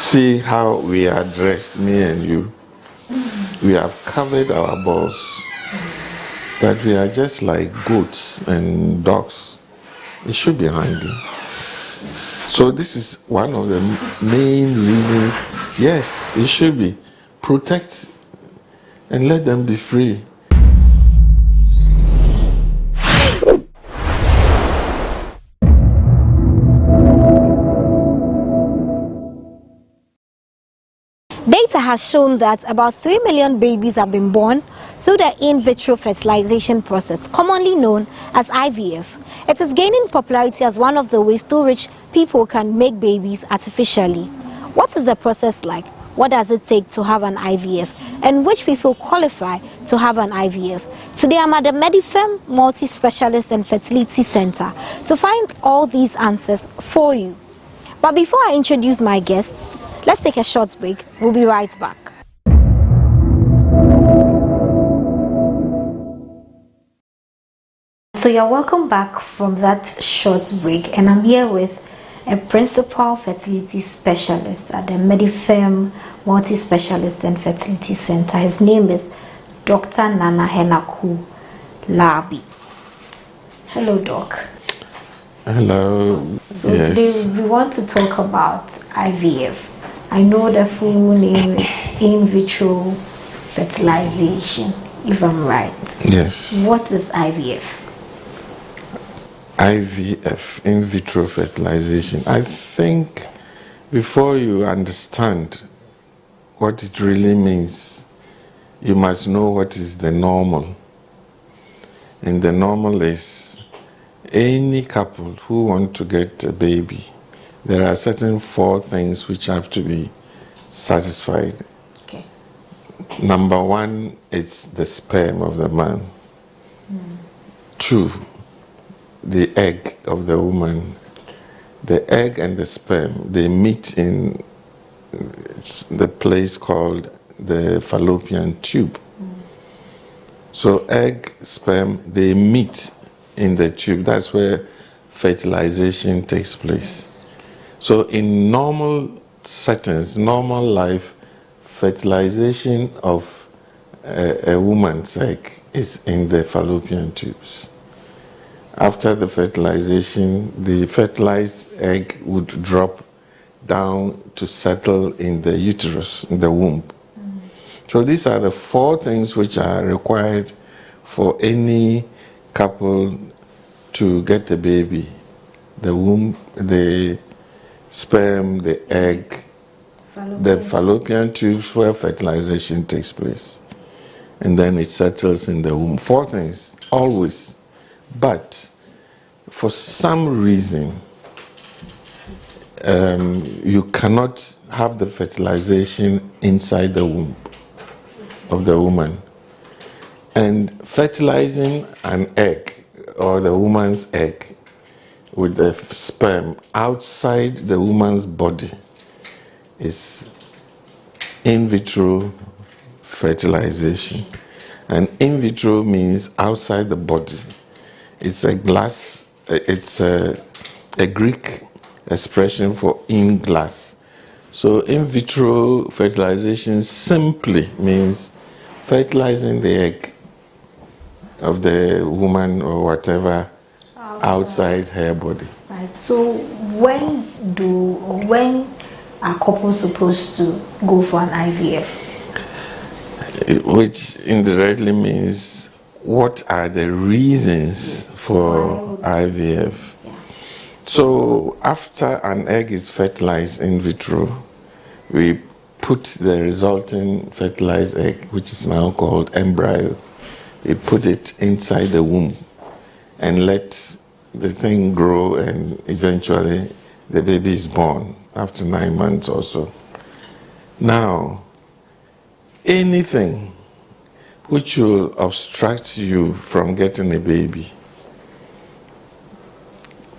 see how we are dressed, me and you. We have covered our balls, but we are just like goats and dogs. It should be hanging. So this is one of the main reasons. Yes, it should be. Protect and let them be free. Data has shown that about 3 million babies have been born through the in vitro fertilization process, commonly known as IVF. It is gaining popularity as one of the ways through which people can make babies artificially. What is the process like? What does it take to have an IVF? And which people qualify to have an IVF? Today I'm at the Medifem Multi-Specialist and Fertility Center to find all these answers for you. But before I introduce my guests, let's take a short break. We'll be right back. So you're welcome back from that short break, and I'm here with a principal fertility specialist at the Medifem Multi-Specialist and Fertility Center. His name is Dr. Nana Henaku Labi. Hello, Doc. Hello. So yes. Today we want to talk about IVF. I know the full name is in vitro fertilization, if I'm right. Yes. What is IVF? IVF, in vitro fertilization. I think before you understand what it really means, you must know what is the normal. And the normal is any couple who want to get a baby, there are certain 4 things which have to be satisfied. Okay. Number 1, it's the sperm of the man. 2, the egg of the woman. The egg and the sperm, they meet in the place called the fallopian tube. So egg, sperm, they meet in the tube. That's where fertilization takes place. So in normal settings, normal life, fertilization of a woman's egg is in the fallopian tubes. After the fertilization, the fertilized egg would drop down to settle in the uterus, in the womb. So these are the 4 things which are required for any couple to get a baby: the womb, the sperm, the egg, the fallopian tubes where fertilization takes place. And then it settles in the womb. 4 things, always. But for some reason, you cannot have the fertilization inside the womb of the woman. And fertilizing an egg, or the woman's egg, with the sperm outside the woman's body is in vitro fertilization. And in vitro means outside the body. It's a Greek expression for in glass. So in vitro fertilization simply means fertilizing the egg of the woman or whatever outside her body. Right. So when are couples supposed to go for an IVF? Which indirectly means, what are the reasons for IVF? Yeah. So after an egg is fertilized in vitro, we put the resulting fertilized egg, which is now called embryo, we put it inside the womb and let the thing grow, and eventually the baby is born after 9 months or so. Now, anything which will obstruct you from getting a baby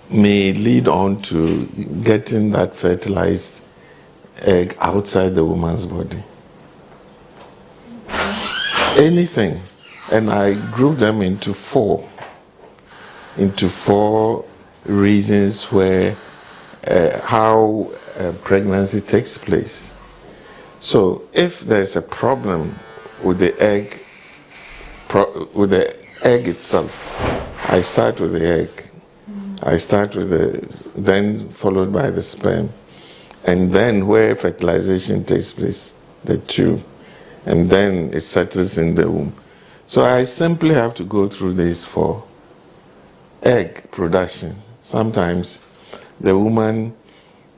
may lead on to getting that fertilized egg outside the woman's body. Anything. And I group them into 4 reasons where how pregnancy takes place. So if there's a problem with the egg, itself, I start with the egg. I start with then followed by the sperm, and then where fertilization takes place, the tube, and then it settles in the womb. So I simply have to go through this for egg production. Sometimes the woman,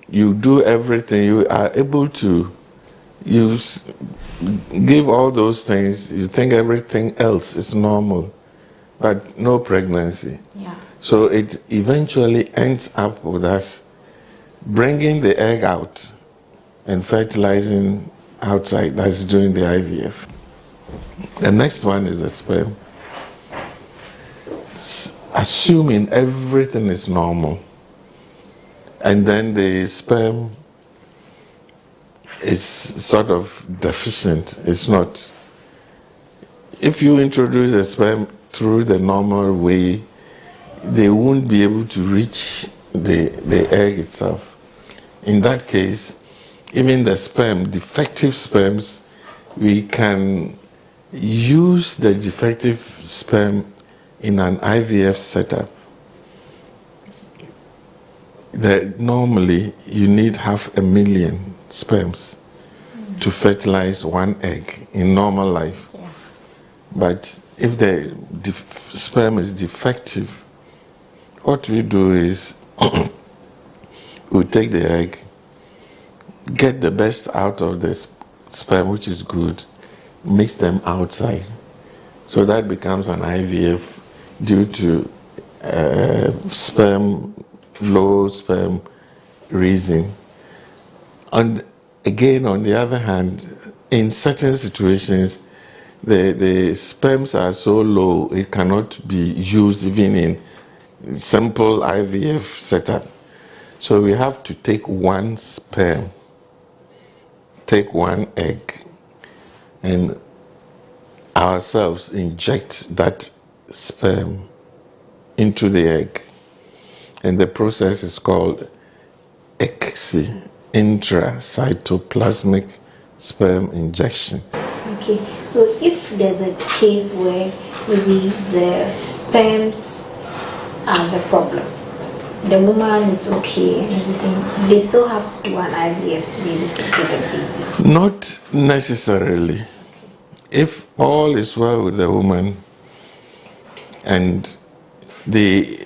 you do everything, you are able to give all those things, you think everything else is normal, but no pregnancy. Yeah. So it eventually ends up with us bringing the egg out and fertilizing outside. That's doing the IVF. The next one is the sperm. Assuming everything is normal, and then the sperm is sort of deficient. It's not. If you introduce a sperm through the normal way, they won't be able to reach the egg itself. In that case, even the sperm, defective sperms, we can use the defective sperm in an IVF setup. Normally, you need 500,000 sperms to fertilize one egg in normal life. Yeah. But if the sperm is defective, what we do is we take the egg, get the best out of the sperm, which is good, mix them outside. So that becomes an IVF due to low sperm raising. And again, on the other hand, in certain situations, the sperms are so low, it cannot be used even in simple IVF setup. So we have to take one sperm, take one egg, and ourselves inject that sperm into the egg. And the process is called ICSI, intracytoplasmic sperm injection. Okay, so if there's a case where maybe the sperms are the problem, the woman is okay and everything, they still have to do an IVF to be able to get a baby? Not necessarily. If all is well with the woman and the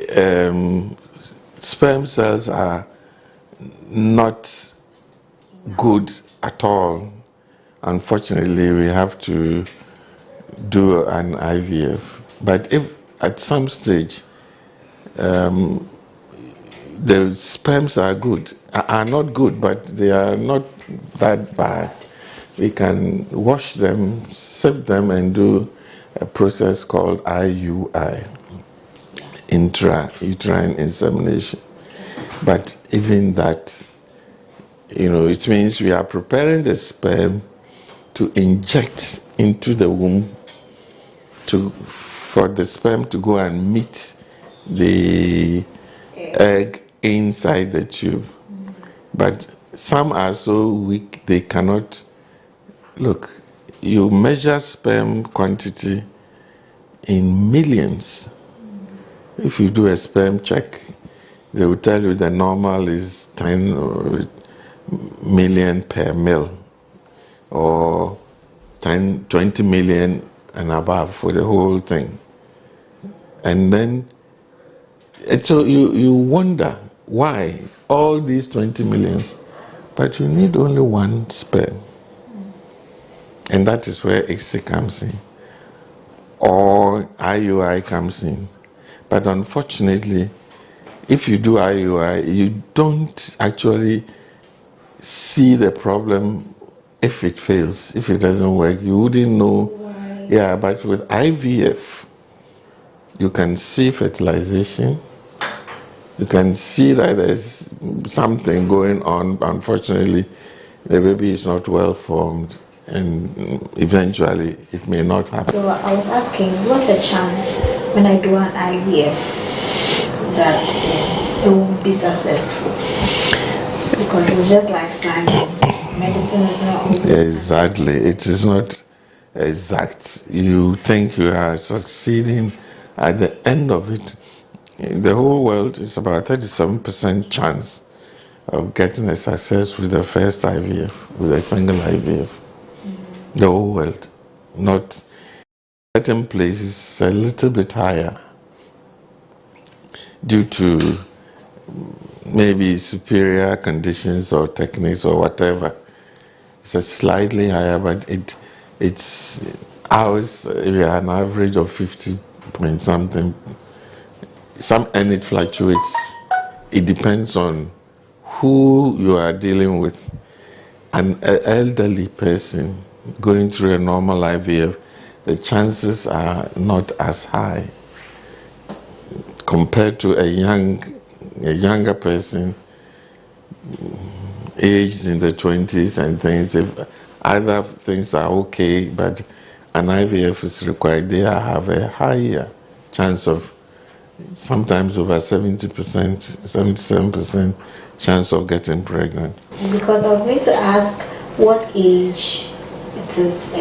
sperm cells are not good at all, unfortunately we have to do an IVF. But if at some stage the sperms are not good, but they are not that bad, we can wash them, sieve them, and do a process called IUI, intrauterine insemination. But even that, it means we are preparing the sperm to inject into the womb for the sperm to go and meet the egg inside the tube. But some are so weak they cannot. Look, you measure sperm quantity in millions. If you do a sperm check, they will tell you the normal is 10 million per mil, or 20 million and above for the whole thing. And then, so you wonder why all these 20 millions, but you need only one sperm. And that is where ICSI comes in, or IUI comes in. But unfortunately, if you do IUI, you don't actually see the problem if it fails, if it doesn't work. You wouldn't know. Right. Yeah, but with IVF, you can see fertilization. You can see that there's something going on. Unfortunately, the baby is not well formed, and eventually it may not happen. So I was asking, what's the chance when I do an IVF that it will be successful? Because it's just like science. Medicine is not always Exactly. It is not exact. You think you are succeeding. At the end of it, in the whole world is about 37% chance of getting a success with the first IVF, with a single IVF. The whole world. Not certain places a little bit higher due to maybe superior conditions or techniques or whatever. It's a slightly higher, but it's ours. We are an average of 50 point something. And it fluctuates. It depends on who you are dealing with. An elderly person going through a normal IVF, the chances are not as high compared to a younger person aged in the 20s and things. If other things are okay, but an IVF is required, they have a higher chance of, sometimes over 70%, 77% chance of getting pregnant. Because I was going to ask what age it is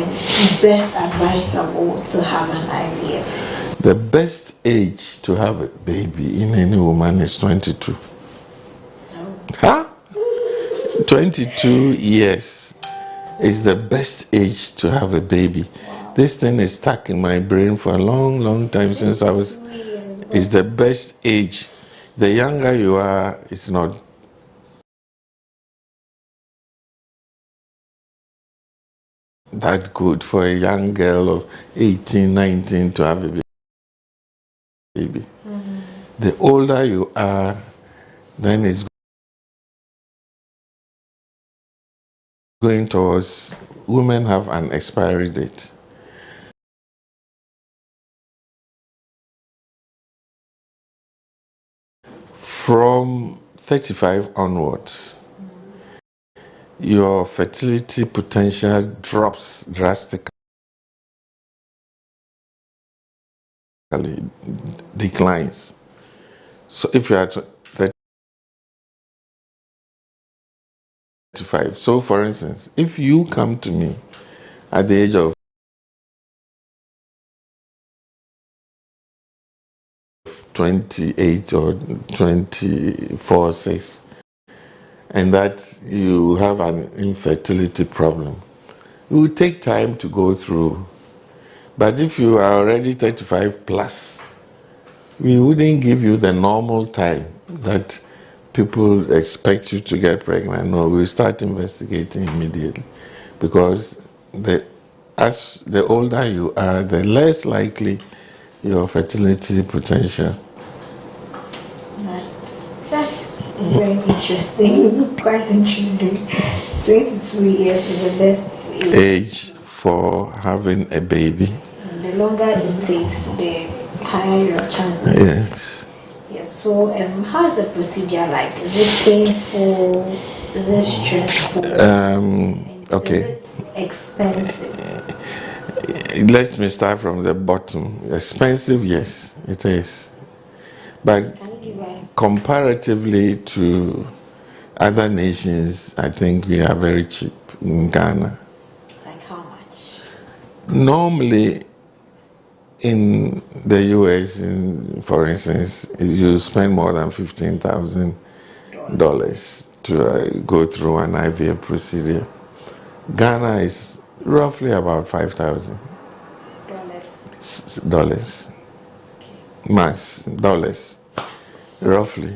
best advisable to have an IVF. The best age to have a baby in any woman is 22. Oh. Huh? 22 years is the best age to have a baby. Wow. This thing is stuck in my brain for a long time since I was. It's the best age. The younger you are, it's not. That good for a young girl of 18, 19 to have a baby. Mm-hmm. The older you are, then it's going towards, women have an expiry date. From 35 onwards, your fertility potential drops drastically, declines. So if you are 35, so for instance, if you come to me at the age of 28 or 24, 6, and that you have an infertility problem, it will take time to go through. But if you are already 35 plus, we wouldn't give you the normal time that people expect you to get pregnant. No, we'll start investigating immediately, because as the older you are, the less likely your fertility potential. That's very interesting, quite intriguing. 22 years is the best age for having a baby. And the longer it takes, the higher your chances. Yes. Yes. So, how is the procedure like? Is it painful? Is it stressful? Okay. Is it expensive? Let me start from the bottom. Expensive, yes, it is. But comparatively to other nations, I think we are very cheap in Ghana. Like how much? Normally, in the US, for instance, you spend more than $15,000 to go through an IVF procedure. Ghana is roughly about $5,000. Dollars. Okay. Max dollars, roughly.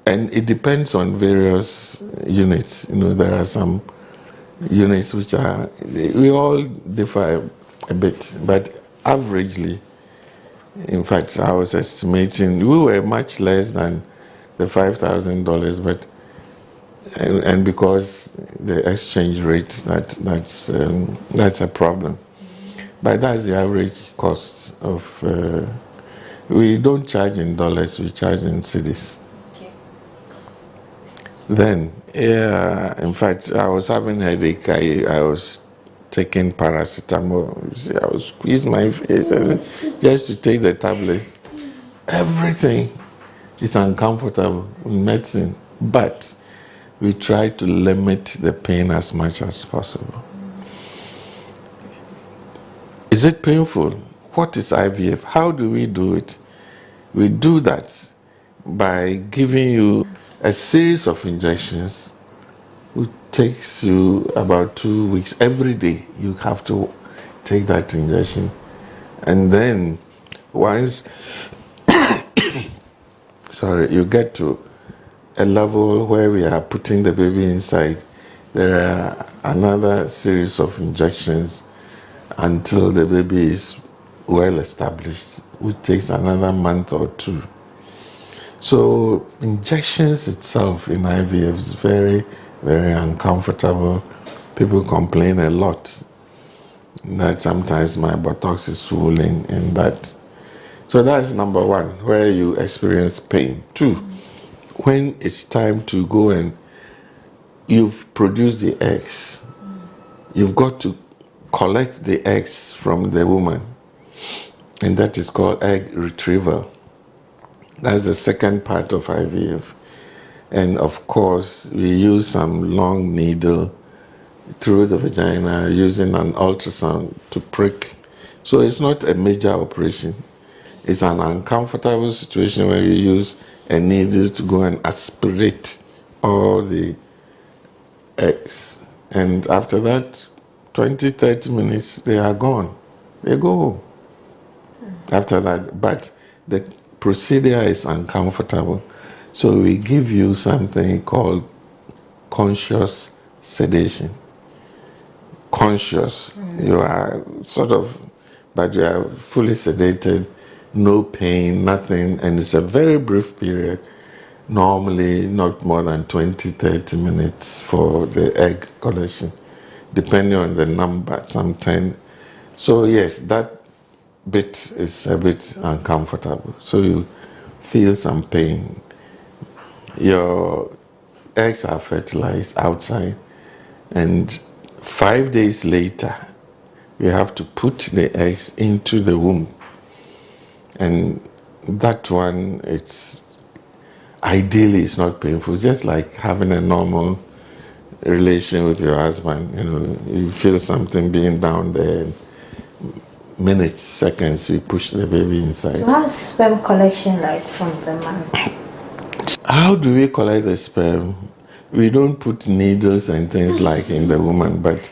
And it depends on various units. You know, there are some units which are, we all differ a bit, but averagely, in fact, I was estimating, we were much less than the $5,000, but, and because the exchange rate, that's a problem. But that's the average cost of, we don't charge in dollars, we charge in cedis. Okay. Then, in fact, I was having a headache. I was taking paracetamol. I was squeezing my face just to take the tablets. Everything is uncomfortable in medicine. But we try to limit the pain as much as possible. Is it painful? What is IVF? How do we do it? We do that by giving you a series of injections, which takes you about 2 weeks. Every day you have to take that injection. And then once you get to a level where we are putting the baby inside, there are another series of injections until the baby is well established, which takes another month or 2. So injections itself in IVF is very, very uncomfortable. People complain a lot that sometimes my buttocks is swollen and that. So that's number 1, where you experience pain. 2, when it's time to go and you've produced the eggs, you've got to collect the eggs from the woman, and that is called egg retrieval. That's the second part of IVF. And of course, we use some long needle through the vagina using an ultrasound to prick. So it's not a major operation. It's an uncomfortable situation where you use a needle to go and aspirate all the eggs. And after that, 20-30 minutes, they are gone. They go home. After that, but the procedure is uncomfortable. So we give you something called conscious sedation. Conscious. You are but you are fully sedated, no pain, nothing, and it's a very brief period. Normally not more than 20-30 minutes for the egg collection, depending on the number, some 10. So yes, that bit is a bit uncomfortable. So you feel some pain. Your eggs are fertilized outside, and 5 days later, you have to put the eggs into the womb. And that one, ideally it's not painful, just like having a normal relation with your husband. You feel something being down there. Minutes, seconds, we push the baby inside. So how's sperm collection like from the man? How do we collect the sperm? We don't put needles and things like in the woman, but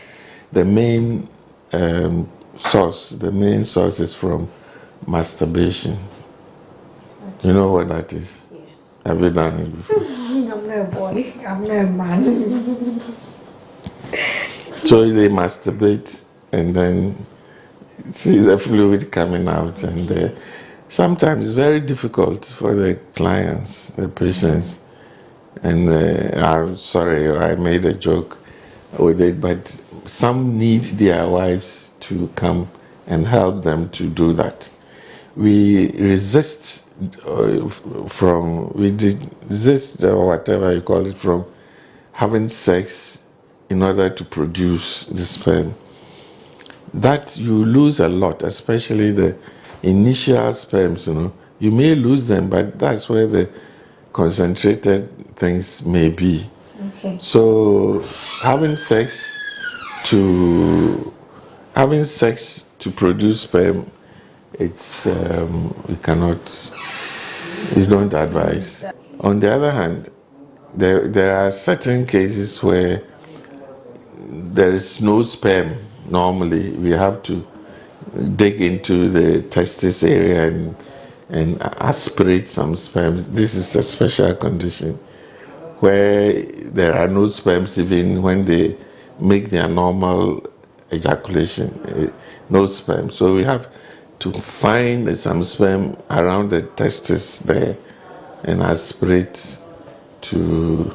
the main source is from masturbation. Okay. You know what that is? Yes. Have you done it before? I'm not a boy. I'm not a man. So they masturbate and then see the fluid coming out, and sometimes it's very difficult for the clients, the patients. And I'm sorry, I made a joke with it, but some need their wives to come and help them to do that. We resist or whatever you call it, from having sex in order to produce the sperm. That you lose a lot, especially the initial sperms. You may lose them, but that's where the concentrated things may be. Okay. So having sex to produce sperm, we don't advise. On the other hand, there are certain cases where there is no sperm. Normally, we have to dig into the testis area and aspirate some sperms. This is a special condition where there are no sperms even when they make their normal ejaculation, no sperm. So we have to find some sperm around the testis there and aspirate to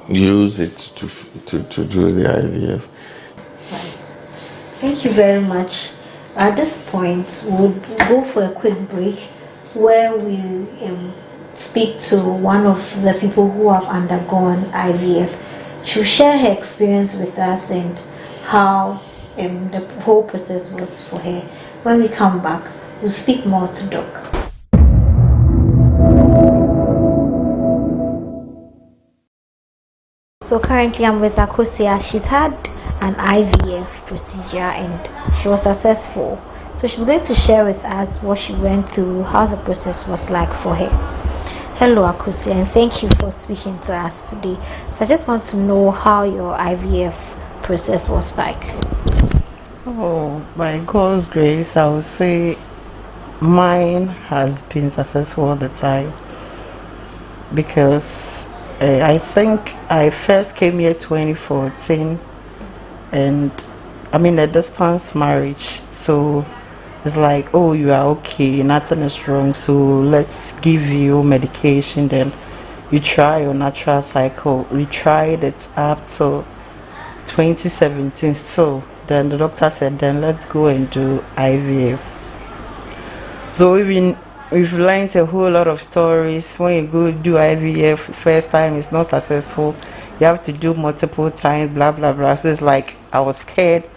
use it to do the IVF. Right. Thank you very much. At this point, we'll go for a quick break where we speak to one of the people who have undergone IVF. She'll share her experience with us and how the whole process was for her. When we come back, we'll speak more to Doc. So currently I'm with Akosia. She's had an IVF procedure and she was successful. So she's going to share with us what she went through, how the process was like for her. Hello Akosia, and thank you for speaking to us today. So I just want to know how your IVF process was like. Oh, by God's grace, I would say mine has been successful all the time, because I think I first came here 2014, and I'm in a distance marriage, so it's like, oh, you are okay, nothing is wrong, so let's give you medication, then you try your natural cycle. We tried it up till 2017 still. Then the doctor said, then let's go and do IVF. So we've learned a whole lot of stories. When you go do IVF, first time it's not successful, you have to do multiple times, blah blah blah. So it's like I was scared,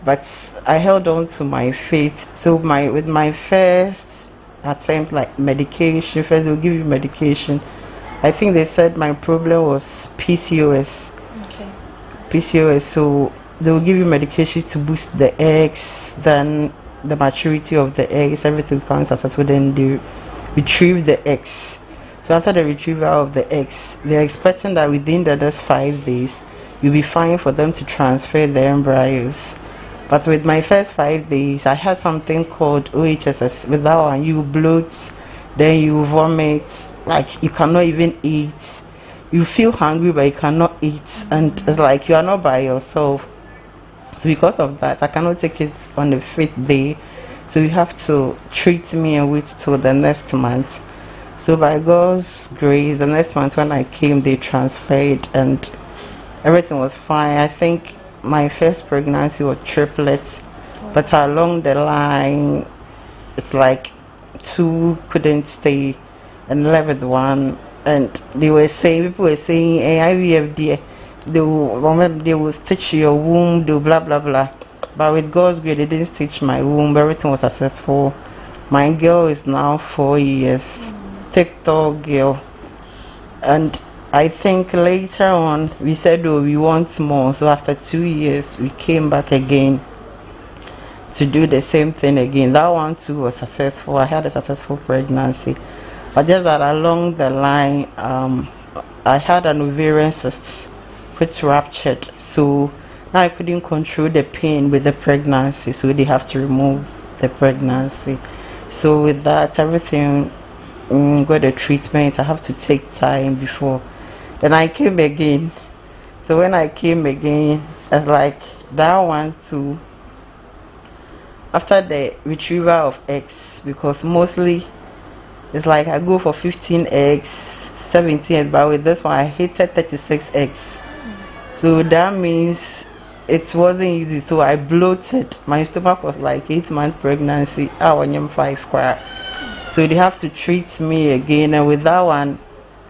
but I held on to my faith. So with my first attempt, like medication, first they'll give you medication. I think they said my problem was PCOS. Okay. PCOS, so they will give you medication to boost the eggs, then the maturity of the eggs, everything becomes successful, then they retrieve the eggs. So after the retrieval of the eggs, they're expecting that within the next 5 days, you'll be fine for them to transfer the embryos. But with my first 5 days, I had something called OHSS. With that one, you bloat, then you vomit, like you cannot even eat. You feel hungry, but you cannot eat, and it's like you are not by yourself. So because of that, I cannot take it on the 5th day. So you have to treat me and wait till the next month. So by God's grace, the next month when I came, they transferred and everything was fine. I think my first pregnancy was triplets, but along the line, it's like 2 couldn't stay and left with 1. And they were saying, people were saying, hey, IVF dear, they will stitch your womb, they will blah blah blah. But with God's grace, they didn't stitch my womb. Everything was successful. My girl is now 4 years, TikTok girl. And I think later on we said, oh, we want more. So after 2 years, we came back again to do the same thing again. That one too was successful. I had a successful pregnancy, but just that along the line, I had an ovarian cyst which ruptured. So now I couldn't control the pain with the pregnancy, so they have to remove the pregnancy. So with that, everything got a treatment. I have to take time before. Then I came again. So when I came again, it's like that one too. After the retrieval of eggs, because mostly it's like I go for 15 eggs, 17 eggs, but with this one I hated 36 eggs. So that means it wasn't easy. So I bloated. My stomach was like 8 months pregnancy. I was 5 cry. So they have to treat me again. And with that one,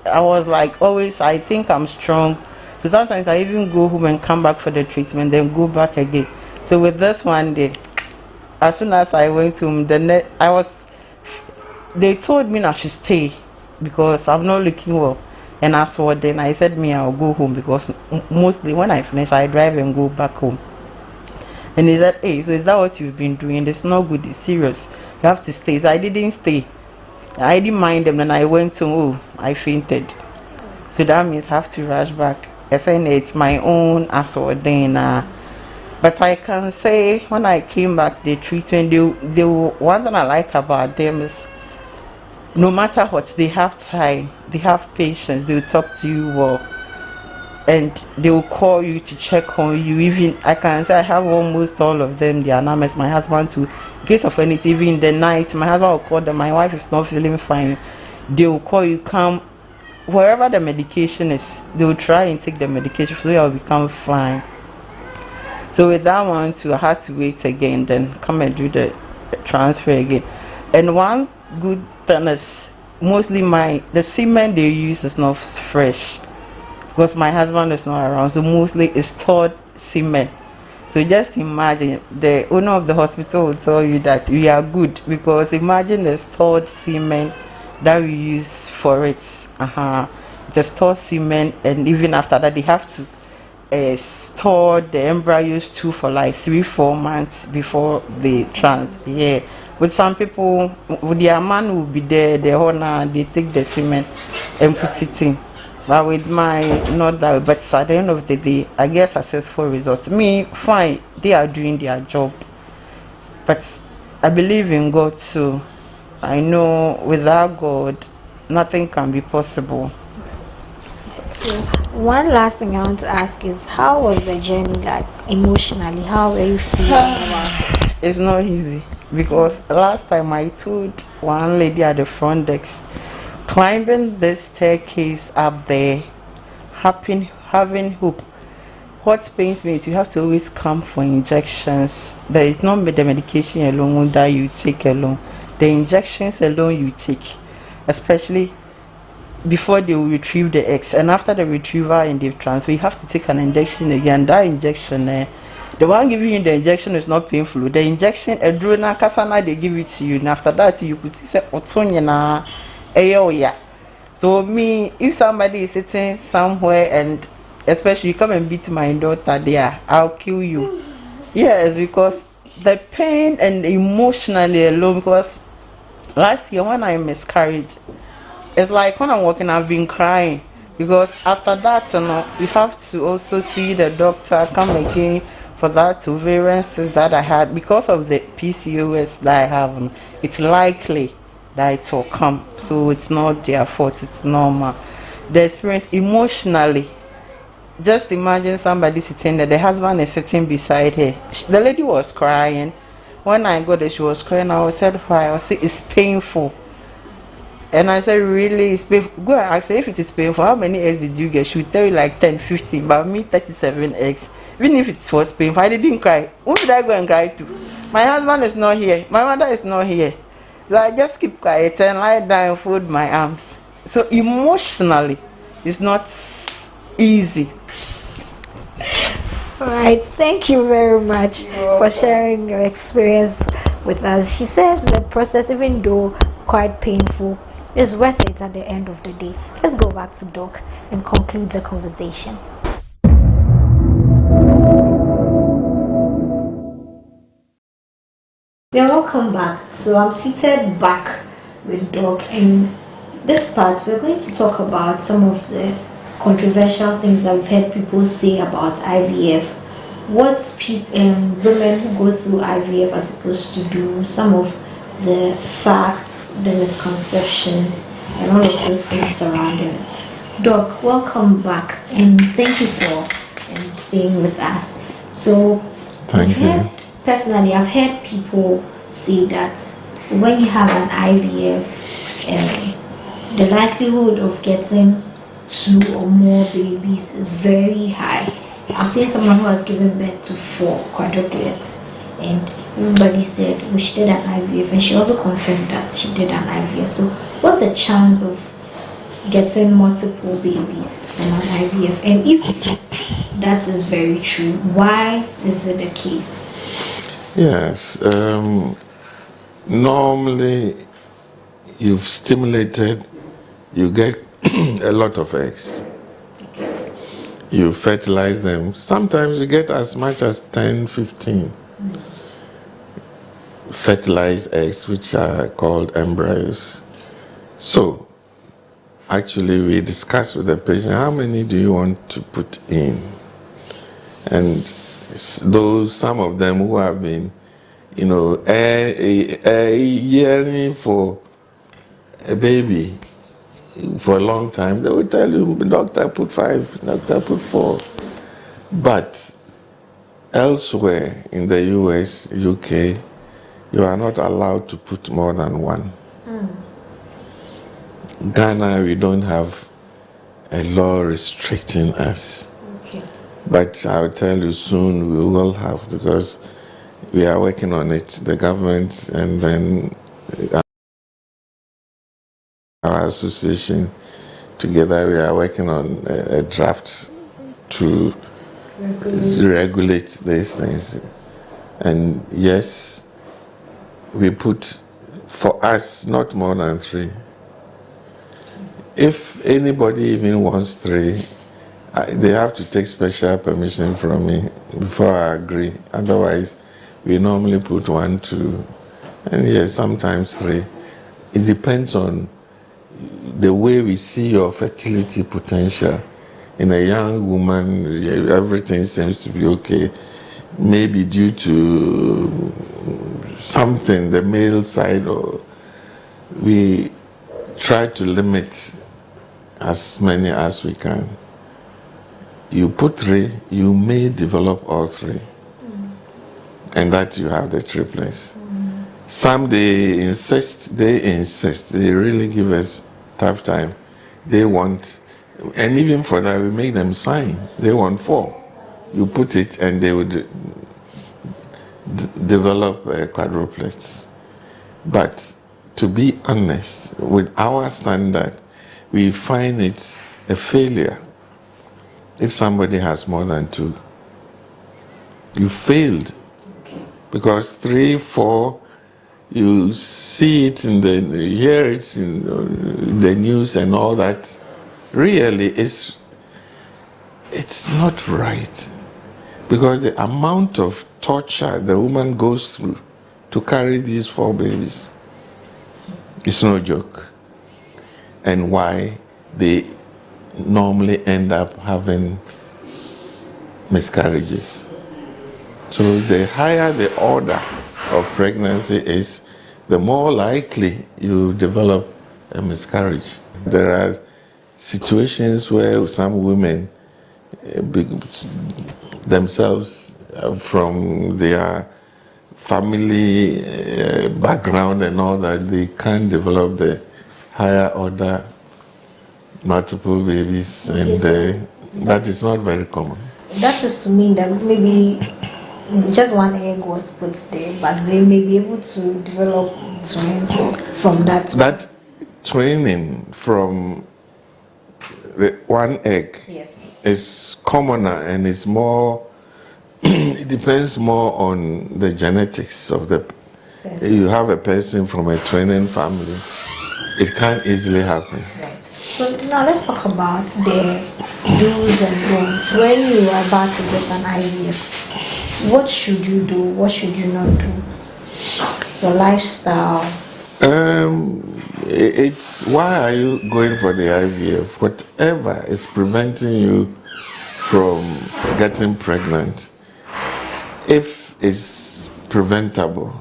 I was like always, I think I'm strong. So sometimes I even go home and come back for the treatment, then go back again. So with this one day, as soon as I went home, they told me I should stay because I'm not looking well. And as for then, I said I'll go home, because mostly when I finish, I drive and go back home. And he said, hey, so is that what you've been doing? It's not good, it's serious. You have to stay. So I didn't stay. I didn't mind them, and I went to, oh, I fainted. So that means I have to rush back. I said it's my own assorting. But I can say when I came back, the treatment, one thing I like about them is no matter what, they have time, they have patience, they'll talk to you well, and they will call you to check on you. Even I can say I have almost all of them. They are anonymous. My husband too. In case of anything, even in the night, my husband will call them. My wife is not feeling fine. They will call you, come wherever the medication is. They will try and take the medication so you will become fine. So with that one too, I had to wait again, then come and do the transfer again. And one good thing is mostly the semen they use is not fresh, because my husband is not around, so mostly it's stored semen. So just imagine, the owner of the hospital will tell you that we are good, because imagine the stored semen that we use for it. It's a stored semen, and even after that, they have to store the embryos too for like 3-4 months before they yeah. With some people, with their man will be there, the owner, they take the semen and put it in. But with my, not that way, but at the end of the day, I get successful results. Me, fine, they are doing their job. But I believe in God too. I know without God, nothing can be possible. So one last thing I want to ask is, how was the journey like emotionally? How were you feeling about it? It's not easy because last time I told one lady at the front desk, climbing this staircase up there, having hope. What pains me is you have to always come for injections. There is not the medication alone that you take alone. The injections alone you take, especially before they will retrieve the eggs, and after the retrieval and the transfer, you have to take an injection again. That injection, the one giving you the injection is not painful. The injection, a drona kasana, they give it to you, and after that you could see otonya yeah. So me, if somebody is sitting somewhere and especially you come and beat my daughter there, I'll kill you. Yes, because the pain and emotionally alone, because last year when I miscarried, it's like when I'm walking, I've been crying because after that, we have to also see the doctor, come again for that ovarian cyst that I had because of the PCOS that I have. It's likely that it will come, so it's not their fault. It's normal. The experience emotionally. Just imagine somebody sitting there. The husband is sitting beside her. The lady was crying. When I got there, she was crying. I was said, it's painful. And I said, really, it's painful. Go and ask her if it is painful. How many eggs did you get? She would tell you like 10, 15, but me 37 eggs. Even if it was painful, I didn't cry. Who did I go and cry to? My husband is not here. My mother is not here. So I just keep quiet and lie down and fold my arms. So emotionally, it's not easy. All right, thank you very much for sharing your experience with us. She says the process, even though quite painful, is worth it at the end of the day. Let's go back to Doc and conclude the conversation. We are welcome back. So I'm seated back with Doc, and this part we're going to talk about some of the controversial things that we've heard people say about IVF, what women who go through IVF are supposed to do, some of the facts, the misconceptions, and all of those things surrounding it. Doc, welcome back, and thank you for staying with us. So, personally, I've heard people say that when you have an IVF, the likelihood of getting 2 or more babies is very high. I've seen someone who has given birth to 4 quadruplets, and everybody said, well, she did an IVF, and she also confirmed that she did an IVF. So what's the chance of getting multiple babies from an IVF? And if that is very true, why is it the case? Yes, normally you've stimulated, you get a lot of eggs. You fertilize them. Sometimes you get as much as 10, 15 fertilized eggs, which are called embryos. So, actually, we discuss with the patient, how many do you want to put in? And some of them who have been, yearning for a baby for a long time, they will tell you, doctor, put 5, doctor, put 4. But elsewhere in the US, UK, you are not allowed to put more than 1. Ghana, we don't have a law restricting us. Okay. But I'll tell you soon we will have, because we are working on it, the government and then our association together, we are working on a draft to regulate these things. And yes, we put, for us, not more than 3. If anybody even wants 3, they have to take special permission from me before I agree. Otherwise, we normally put 1, 2, and yes, sometimes 3. It depends on the way we see your fertility potential. In a young woman, everything seems to be okay. Maybe due to something, the male side, or we try to limit as many as we can. You put 3, you may develop all 3. And that you have the triplets. Some they insist, they really give us tough time. They want, and even for that we make them sign. They want 4. You put it and they would develop quadruplets. But to be honest, with our standard, we find it a failure if somebody has more than 2. You failed. Because 3, 4, you see it in you hear it in the news and all that. Really, it's not right. Because the amount of torture the woman goes through to carry these 4 babies, it's no joke. And why they normally end up having miscarriages. So the higher the order of pregnancy is, the more likely you develop a miscarriage. There are situations where some women themselves, from their family background and all that, they can't develop the higher order multiple babies, and that is not very common. That is to mean that maybe just 1 egg was put there, but they may be able to develop twins from that. That twinning from the 1 egg, yes, is commoner and is more, it depends more on the genetics of the person. You have a person from a twinning family, it can't easily happen. Right. So now let's talk about the do's and don'ts. When you are about to get an IVF, what should you do? What should you not do? Your lifestyle. It's why are you going for the IVF? Whatever is preventing you from getting pregnant, if it's preventable,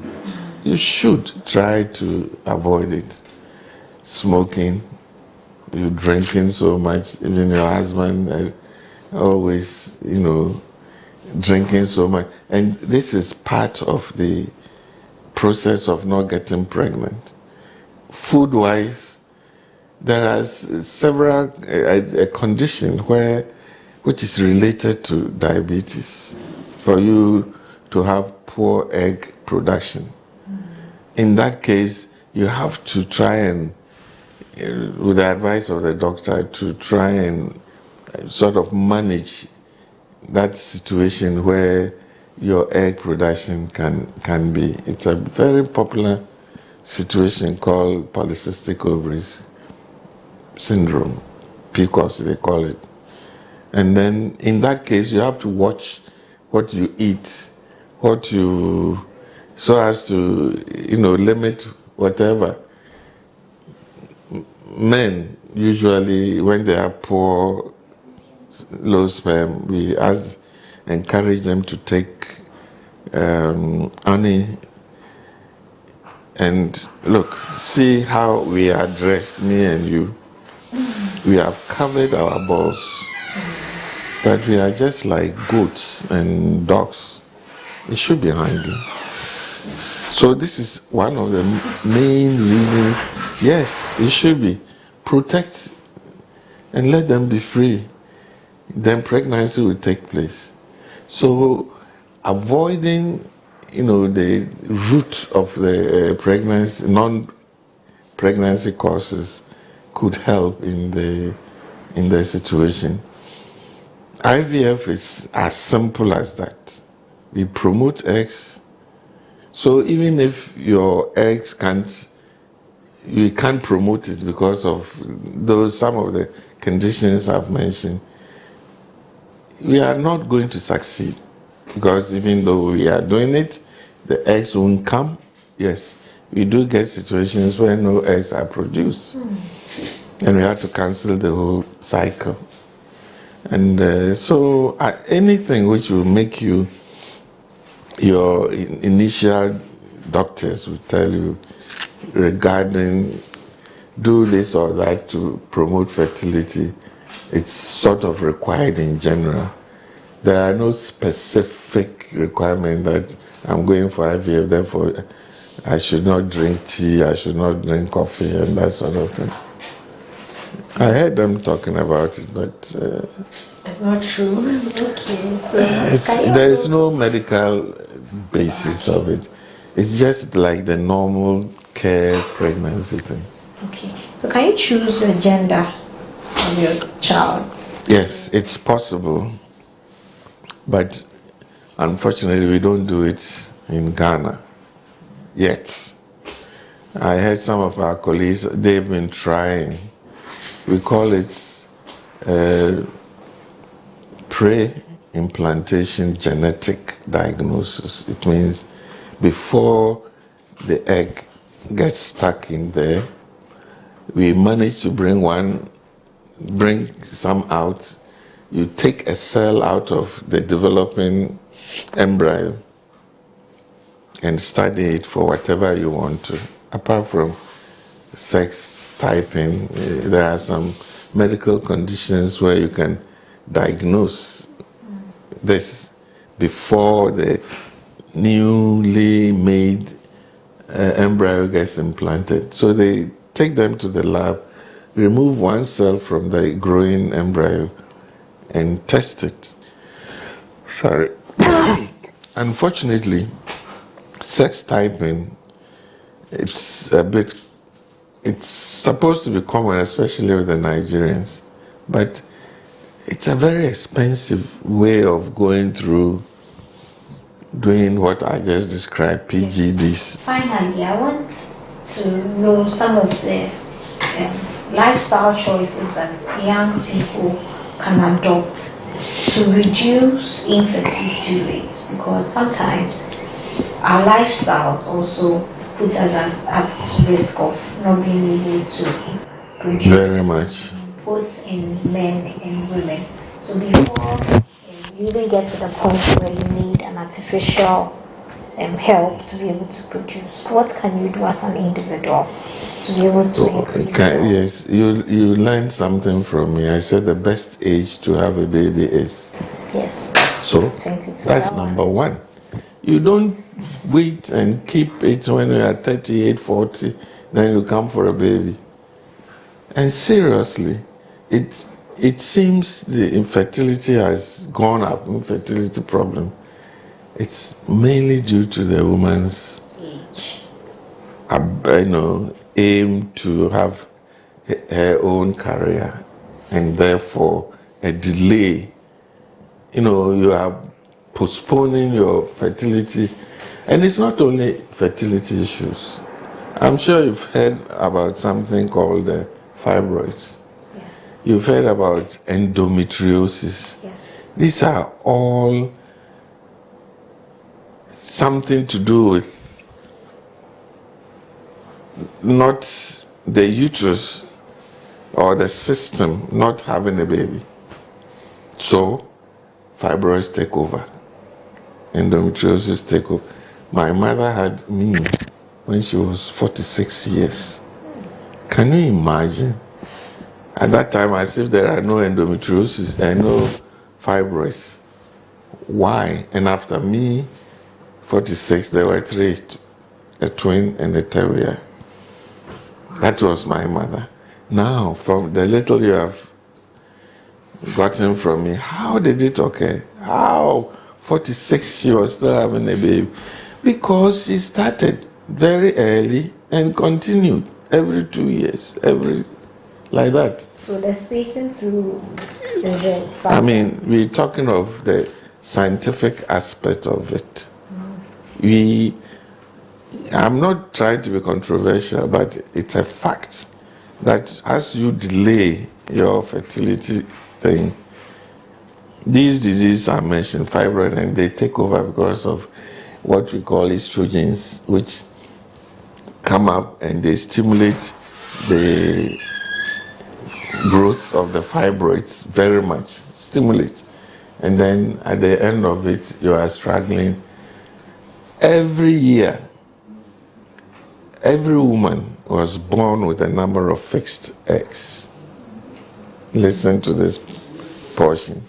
you should try to avoid it. Smoking, you drinking so much, even your husband always, drinking so much. And this is part of the process of not getting pregnant. Food-wise, there are several conditions which is related to diabetes, for you to have poor egg production. In that case, you have to try and, with the advice of the doctor, to try and sort of manage that situation where your egg production can be. It's a very popular situation called polycystic ovaries syndrome, PCOS they call it. And then in that case, you have to watch what you eat, so as to, limit whatever. Men, usually, when they are poor, low sperm, we encourage them to take honey. And look, see how we are dressed, me and you. We have covered our balls, but we are just like goats and dogs. It should be hanging. So this is one of the main reasons. Yes, it should be. Protect and let them be free. Then pregnancy will take place. So avoiding, the root of the pregnancy, non-pregnancy causes could help in the situation. IVF is as simple as that. We promote eggs. So even if your eggs can't we can't promote it because of some of the conditions I've mentioned. We are not going to succeed because even though we are doing it, the eggs won't come. Yes, we do get situations where no eggs are produced, and we have to cancel the whole cycle. And so anything which will make you, your initial doctors will tell you regarding do this or that to promote fertility, it's sort of required in general. There are no specific requirement that I'm going for IVF, therefore I should not drink tea, I should not drink coffee, and that sort of thing. I heard them talking about it, but it's not true. Okay, so there is no medical basis of it. It's just like the normal care pregnancy thing. Okay, so can you choose a gender of your child? Yes, it's possible, but unfortunately we don't do it in Ghana yet. I heard some of our colleagues, they've been trying. We call it pre-implantation genetic diagnosis. It means before the egg gets stuck in there, we manage to bring some out. You take a cell out of the developing embryo and study it for whatever you want to. Apart from sex typing, there are some medical conditions where you can diagnose this before the newly made embryo gets implanted. So they take them to the lab, remove one cell from the growing embryo and test it. Sorry. Unfortunately, sex typing, it's supposed to be common, especially with the Nigerians, but it's a very expensive way of going through doing what I just described, PGDs. Yes. Finally, I want to know some of the lifestyle choices that young people can adopt to reduce infertility rates, because sometimes our lifestyles also put us at risk of not being able to produce. Very much. Both in men and women. So before you even get to the point where you need an artificial help to be able to produce, what can you do as an individual to be able to increase? Yes, you learned something from me. I said the best age to have a baby is. Yes. So 22 that's hours. number one. You don't wait and keep it when you are 38, 40, then you come for a baby. And seriously, it seems the infertility has gone up, infertility problem. It's mainly due to the woman's Age. Aim to have her own career, and therefore a delay. You are postponing your fertility, and it's not only fertility issues. I'm sure you've heard about something called fibroids. Yes. You've heard about endometriosis. Yes. These are all something to do with not the uterus or the system not having a baby. So fibroids take over. Endometriosis take over. My mother had me when she was 46 years. Can you imagine? At that time, as if there are no endometriosis and no fibroids. Why? And after me, 46, there were 3, a twin and a terrier. That was my mother. Now, from the little you have gotten from me, how did it occur? How 46 she was still having a baby? Because she started very early and continued every 2 years, like that. So the spacing to is it? I mean, we're talking of the scientific aspect of it. We I'm not trying to be controversial, but it's a fact that as you delay your fertility thing, these diseases are mentioned, fibroid, and they take over because of what we call estrogens, which come up and they stimulate the growth of the fibroids very much, stimulate. And then at the end of it, you are struggling. Every year, every woman was born with a number of fixed eggs. Listen to this portion.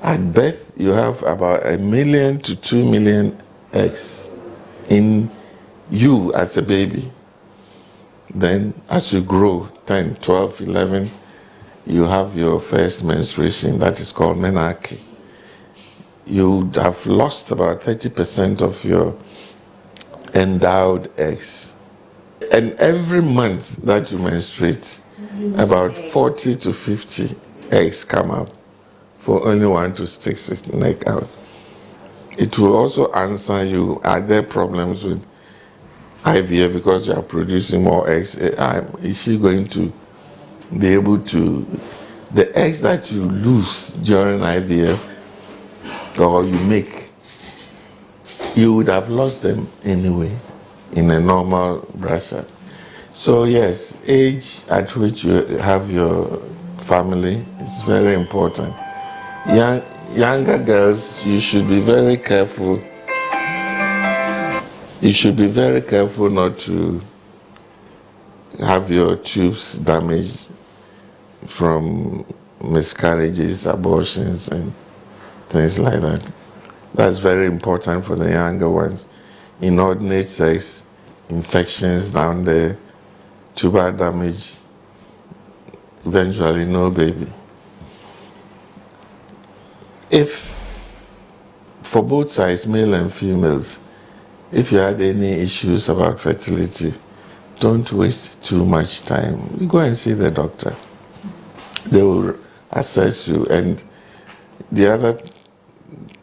At birth, you have about 1 million to 2 million eggs in you as a baby. Then as you grow, 10, 12, 11, you have your first menstruation, that is called menarche. You have lost about 30% of your endowed eggs. And every month that you menstruate, about 40 to 50 eggs come up for only one to stick his neck out. It will also answer you, are there problems with IVF because you are producing more eggs? Is she going to be able to, the eggs that you lose during IVF or you make, you would have lost them anyway in a normal brachet. So yes, age at which you have your family is very important. Younger girls, you should be very careful. You should be very careful not to have your tubes damaged from miscarriages, abortions, and things like that. That's very important for the younger ones. Inordinate sex, infections down there, tubal damage, eventually no baby. If, for both sides, male and females, if you had any issues about fertility, don't waste too much time. You go and see the doctor. They will assess you. And the other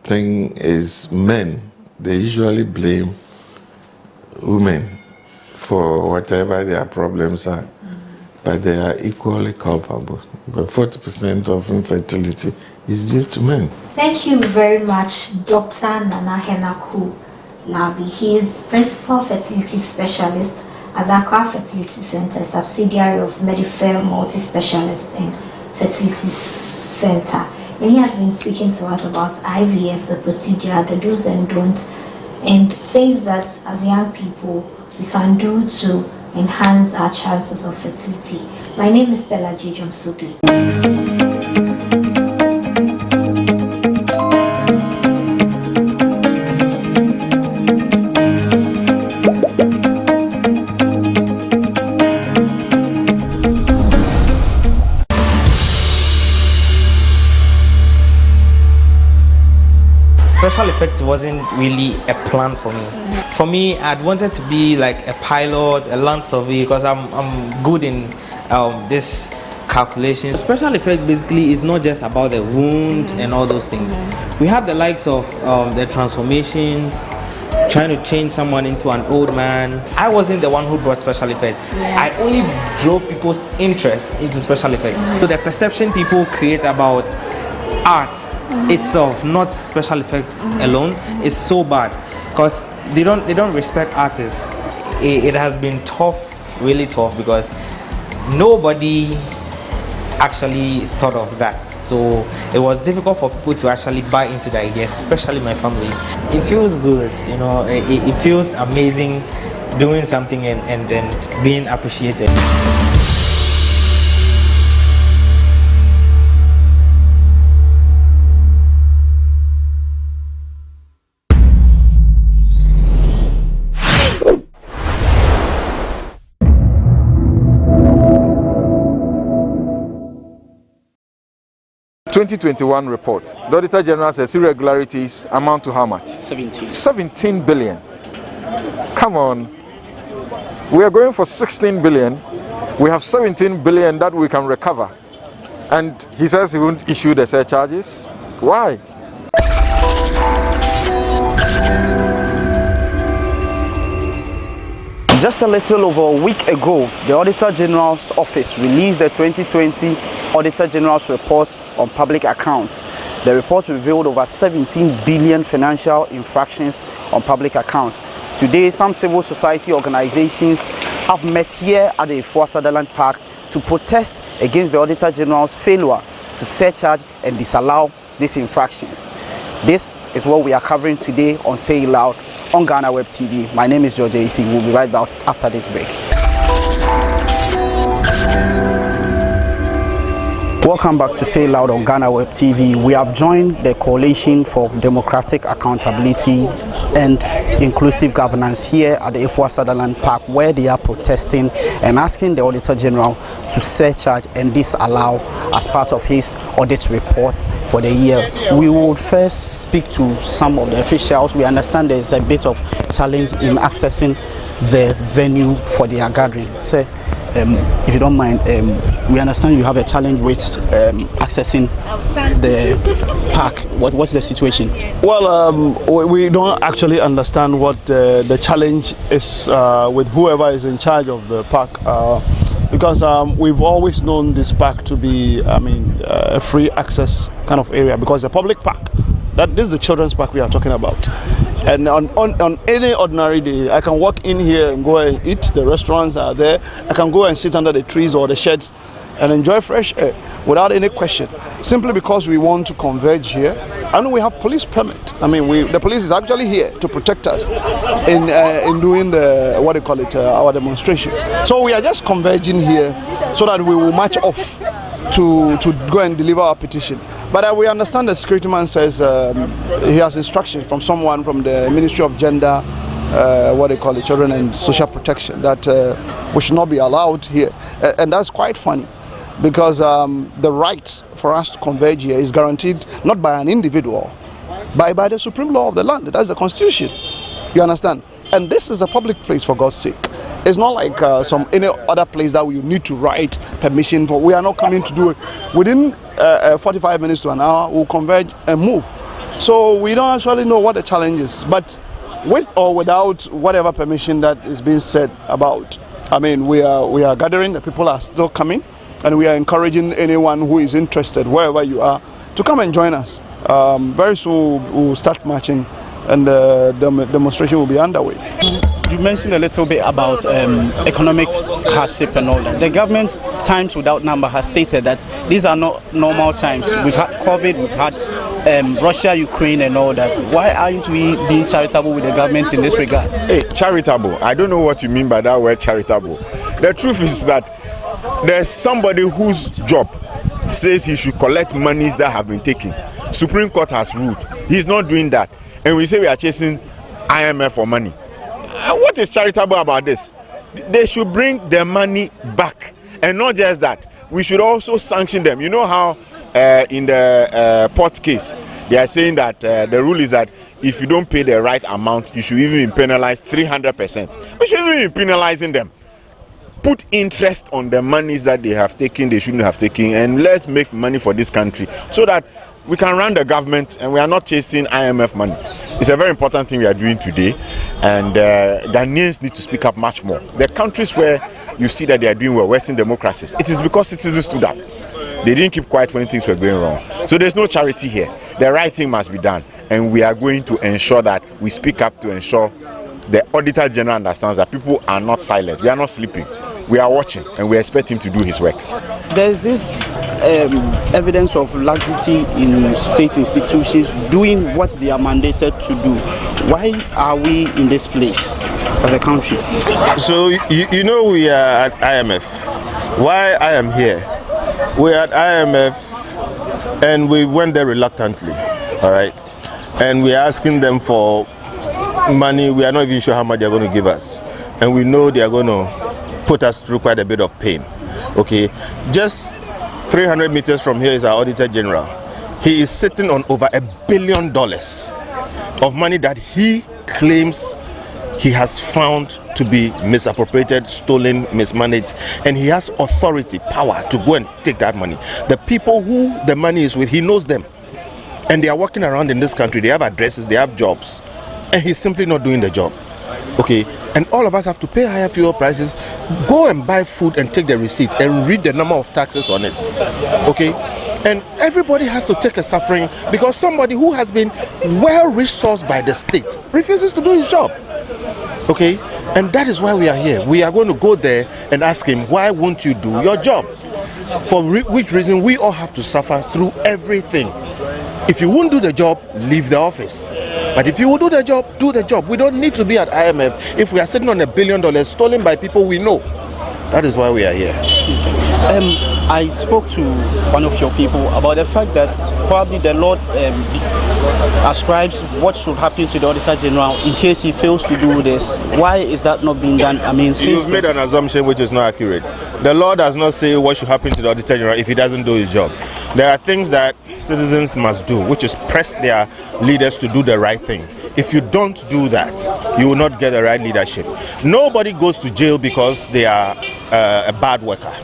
thing is men, they usually blame women for whatever their problems are, but they are equally culpable. But 40% of infertility is due to men. Thank you very much, Dr. Nana Henaku Labi. He is Principal Fertility Specialist at the Accra Fertility Center, subsidiary of Medifair Multi-Specialist and Fertility Center. And he has been speaking to us about IVF, the procedure, the do's and don'ts, and things that as young people we can do to enhance our chances of fertility. My name is Stella J. Jomsugli. Special effects wasn't really a plan for me. For me, I'd wanted to be like a pilot, a land surveyor, because I'm good in this calculation. Special effect basically is not just about the wound and all those things. We have the likes of the transformations, trying to change someone into an old man. I wasn't the one who brought special effects. I only drove people's interest into special effects. So the perception people create about art itself, not special effects alone, is so bad because they don't respect artists. It has been tough, really tough, because nobody actually thought of that. So it was difficult for people to actually buy into the idea, especially my family. It feels good, you know, it feels amazing doing something and being appreciated. The 2021 report, the Auditor General says irregularities amount to how much? 17 billion. Come on. We are going for 16 billion. We have 17 billion that we can recover. And he says he won't issue the surcharges. Why? Just a little over a week ago, the Auditor General's Office released the 2020 Auditor General's Report on Public Accounts. The report revealed over 17 billion financial infractions on public accounts. Today, some civil society organizations have met here at the Efua Sutherland Park to protest against the Auditor General's failure to surcharge and disallow these infractions. This is what we are covering today on Say It Loud on GhanaWeb TV. My name is George AC. We'll be right back after this break. Welcome back to Say It Loud on GhanaWeb TV. We have joined the Coalition for Democratic Accountability and Inclusive Governance here at the Efua Sutherland Park, where they are protesting and asking the Auditor General to surcharge and disallow as part of his audit reports for the year. We will first speak to some of the officials. We understand there is a bit of challenge in accessing the venue for their gathering. So, if you don't mind, we understand you have a challenge with accessing the park. What's the situation? Well, we don't actually understand what the challenge is with whoever is in charge of the park, because we've always known this park to be, a free access kind of area, because a public park. This is the children's park we are talking about. And on any ordinary day, I can walk in here and go and eat. The restaurants are there. I can go and sit under the trees or the sheds and enjoy fresh air without any question, simply because we want to converge here. And we have police permit. The police is actually here to protect us in doing our demonstration. So we are just converging here so that we will march off to go and deliver our petition. But we understand the security man says he has instructions from someone from the Ministry of Gender, Children and Social Protection, that we should not be allowed here. And that's quite funny, because the right for us to converge here is guaranteed not by an individual, but by the supreme law of the land. That's the Constitution. You understand? And this is a public place, for God's sake. It's not like any other place that we need to write permission for. We are not coming to do it. Within 45 minutes to an hour, we'll converge and move. So we don't actually know what the challenge is. But with or without whatever permission that is being said about, we are gathering. The people are still coming, and we are encouraging anyone who is interested, wherever you are, to come and join us. Very soon we'll start marching, and the demonstration will be underway. You mentioned a little bit about economic hardship and all that. The government, Times Without Number, has stated that these are not normal times. We've had COVID, we've had Russia, Ukraine and all that. Why aren't we being charitable with the government in this regard? Hey, charitable. I don't know what you mean by that word charitable. The truth is that there's somebody whose job says he should collect monies that have been taken. Supreme Court has ruled. He's not doing that. And we say we are chasing IMF for money. What is charitable about this? They should bring the money back. And not just that, we should also sanction them. You know how in the port case, they are saying that the rule is that if you don't pay the right amount, you should even be penalized 300%. We should even be penalizing them. Put interest on the monies that they have taken, they shouldn't have taken, and let's make money for this country so that we can run the government and we are not chasing IMF money. It's a very important thing we are doing today, and Ghanaians need to speak up much more. The countries where you see that they are doing well, Western democracies, it is because citizens stood up. They didn't keep quiet when things were going wrong. So there's no charity here. The right thing must be done, and we are going to ensure that we speak up to ensure the Auditor General understands that people are not silent. We are not sleeping. We are watching, and we expect him to do his work. There's this evidence of laxity in state institutions doing what they are mandated to do. Why are we in this place as a country? So, you know, we are at IMF. Why I am here? We're at IMF, and we went there reluctantly, all right? And we're asking them for money. We are not even sure how much they're going to give us. And we know they are going to put us through quite a bit of pain. Okay, just 300 meters from here is our Auditor General. He is sitting on over $1 billion of money that he claims he has found to be misappropriated, stolen, mismanaged, and he has authority, power to go and take that money. The people who the money is with, he knows them, and they are walking around in this country. They have addresses, they have jobs, and he's simply not doing the job. Okay, and all of us have to pay higher fuel prices, go and buy food and take the receipt and read the number of taxes on it. Okay? And everybody has to take a suffering because somebody who has been well resourced by the state refuses to do his job. Okay? And that is why we are here. We are going to go there and ask him, why won't you do your job? For which reason we all have to suffer through everything. If you won't do the job, leave the office. But if you will do the job, do the job. We don't need to be at IMF if we are sitting on $1 billion stolen by people we know. That is why we are here. I spoke to one of your people about the fact that probably the Lord ascribes what should happen to the Auditor General in case he fails to do this. Why is that not being done? I mean, you've made an assumption which is not accurate. The law does not say what should happen to the Auditor General if he doesn't do his job. There are things that citizens must do, which is press their leaders to do the right thing. If you don't do that, you will not get the right leadership. Nobody goes to jail because they are a bad worker.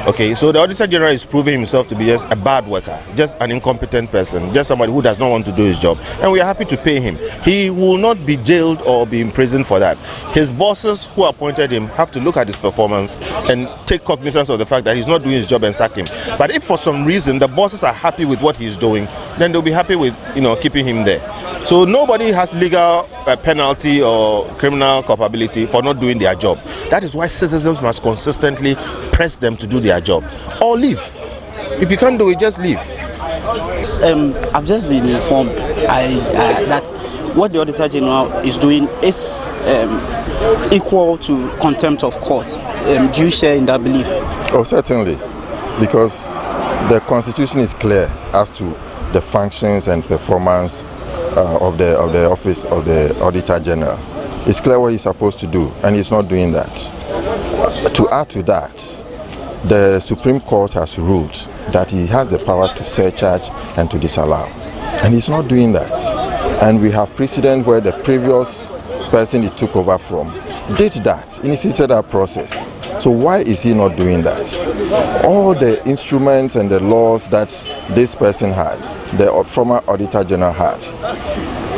Okay, so the Auditor General is proving himself to be just a bad worker, just an incompetent person, just somebody who does not want to do his job. And we are happy to pay him. He will not be jailed or be imprisoned for that. His bosses who appointed him have to look at his performance and take cognizance of the fact that he's not doing his job and sack him. But if for some reason the bosses are happy with what he's doing, then they'll be happy with, keeping him there. So nobody has legal penalty or criminal culpability for not doing their job. That is why citizens must consistently press them to do their job or leave. If you can't do it, just leave. I've just been informed that what the Auditor General is doing is equal to contempt of court. Do you share in that belief? Oh, certainly, because the Constitution is clear as to the functions and performance of the office of the Auditor General. It's clear what he's supposed to do, and he's not doing that. To add to that, the Supreme Court has ruled that he has the power to surcharge and to disallow, and he's not doing that. And we have precedent where the previous person he took over from did that, initiated that process. So why is he not doing that? All the instruments and the laws that this person had, the former Auditor General had,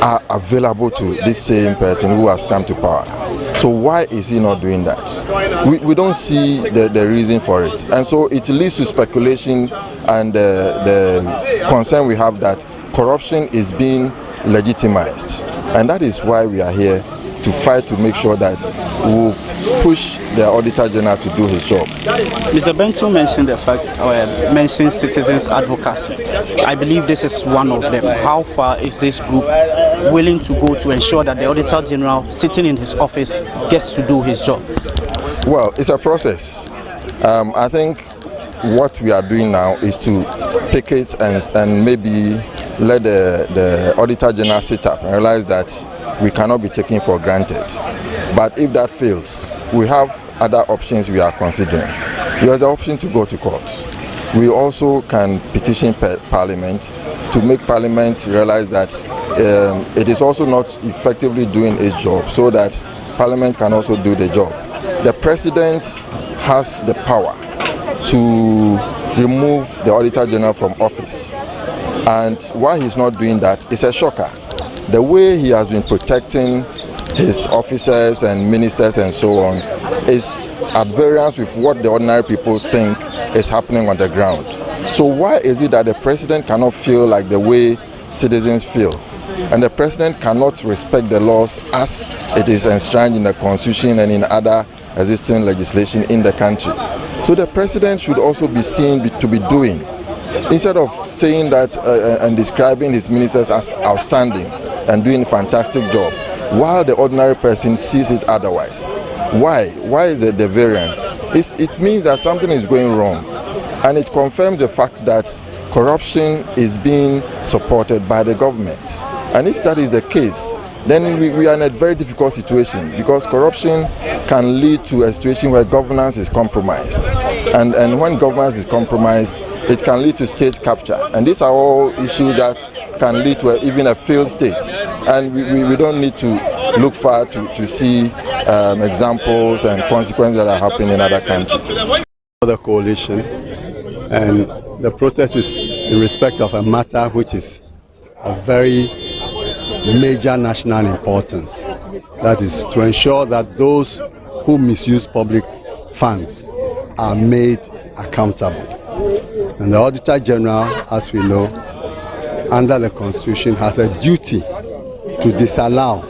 are available to this same person who has come to power. So why is he not doing that? We don't see the reason for it. And so it leads to speculation and the concern we have that corruption is being legitimized. And that is why we are here to fight to make sure that we will push the Auditor General to do his job. Mr. Bento mentioned the fact, mentioned citizens advocacy. I believe this is one of them. How far is this group willing to go to ensure that the Auditor General sitting in his office gets to do his job? Well, it's a process. I think what we are doing now is to picket and maybe let the Auditor General sit up and realize that we cannot be taken for granted. But if that fails, we have other options we are considering. There is the option to go to court. We also can petition Parliament to make Parliament realize that it is also not effectively doing its job, so that Parliament can also do the job. The President has the power to remove the Auditor General from office. And why he's not doing that is a shocker. The way he has been protecting his officers and ministers and so on is at variance with what the ordinary people think is happening on the ground. So why is it that the President cannot feel like the way citizens feel? And the President cannot respect the laws as it is enshrined in the Constitution and in other existing legislation in the country. So the President should also be seen to be doing, instead of saying that and describing his ministers as outstanding and doing a fantastic job, while the ordinary person sees it otherwise. Why? Why is the variance? It means that something is going wrong, and it confirms the fact that corruption is being supported by the government. And if that is the case, then we are in a very difficult situation, because corruption can lead to a situation where governance is compromised. And when governance is compromised, it can lead to state capture. And these are all issues that can lead to even a failed state. And we don't need to look far to see examples and consequences that are happening in other countries. The coalition, and the protest is in respect of a matter which is a very major national importance. That is to ensure that those who misuse public funds are made accountable. And the Auditor General, as we know, under the Constitution, has a duty to disallow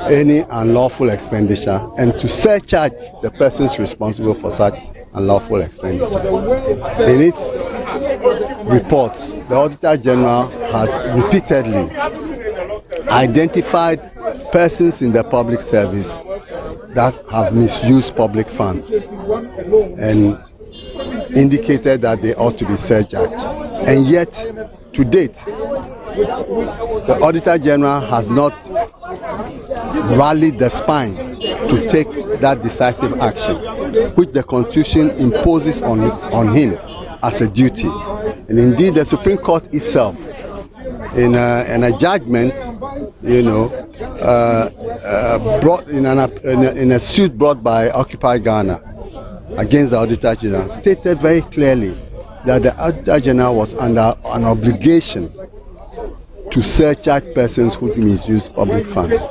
any unlawful expenditure and to surcharge the persons responsible for such unlawful expenditure. In its reports, the Auditor General has repeatedly identified persons in the public service that have misused public funds and indicated that they ought to be surcharged. And yet, to date, the Auditor General has not rallied the spine to take that decisive action, which the Constitution imposes on him as a duty. And indeed, the Supreme Court itself, in a judgment, brought in a suit brought by Occupy Ghana against the Auditor General, stated very clearly that the Auditor General was under an obligation to surcharge persons who misuse public funds.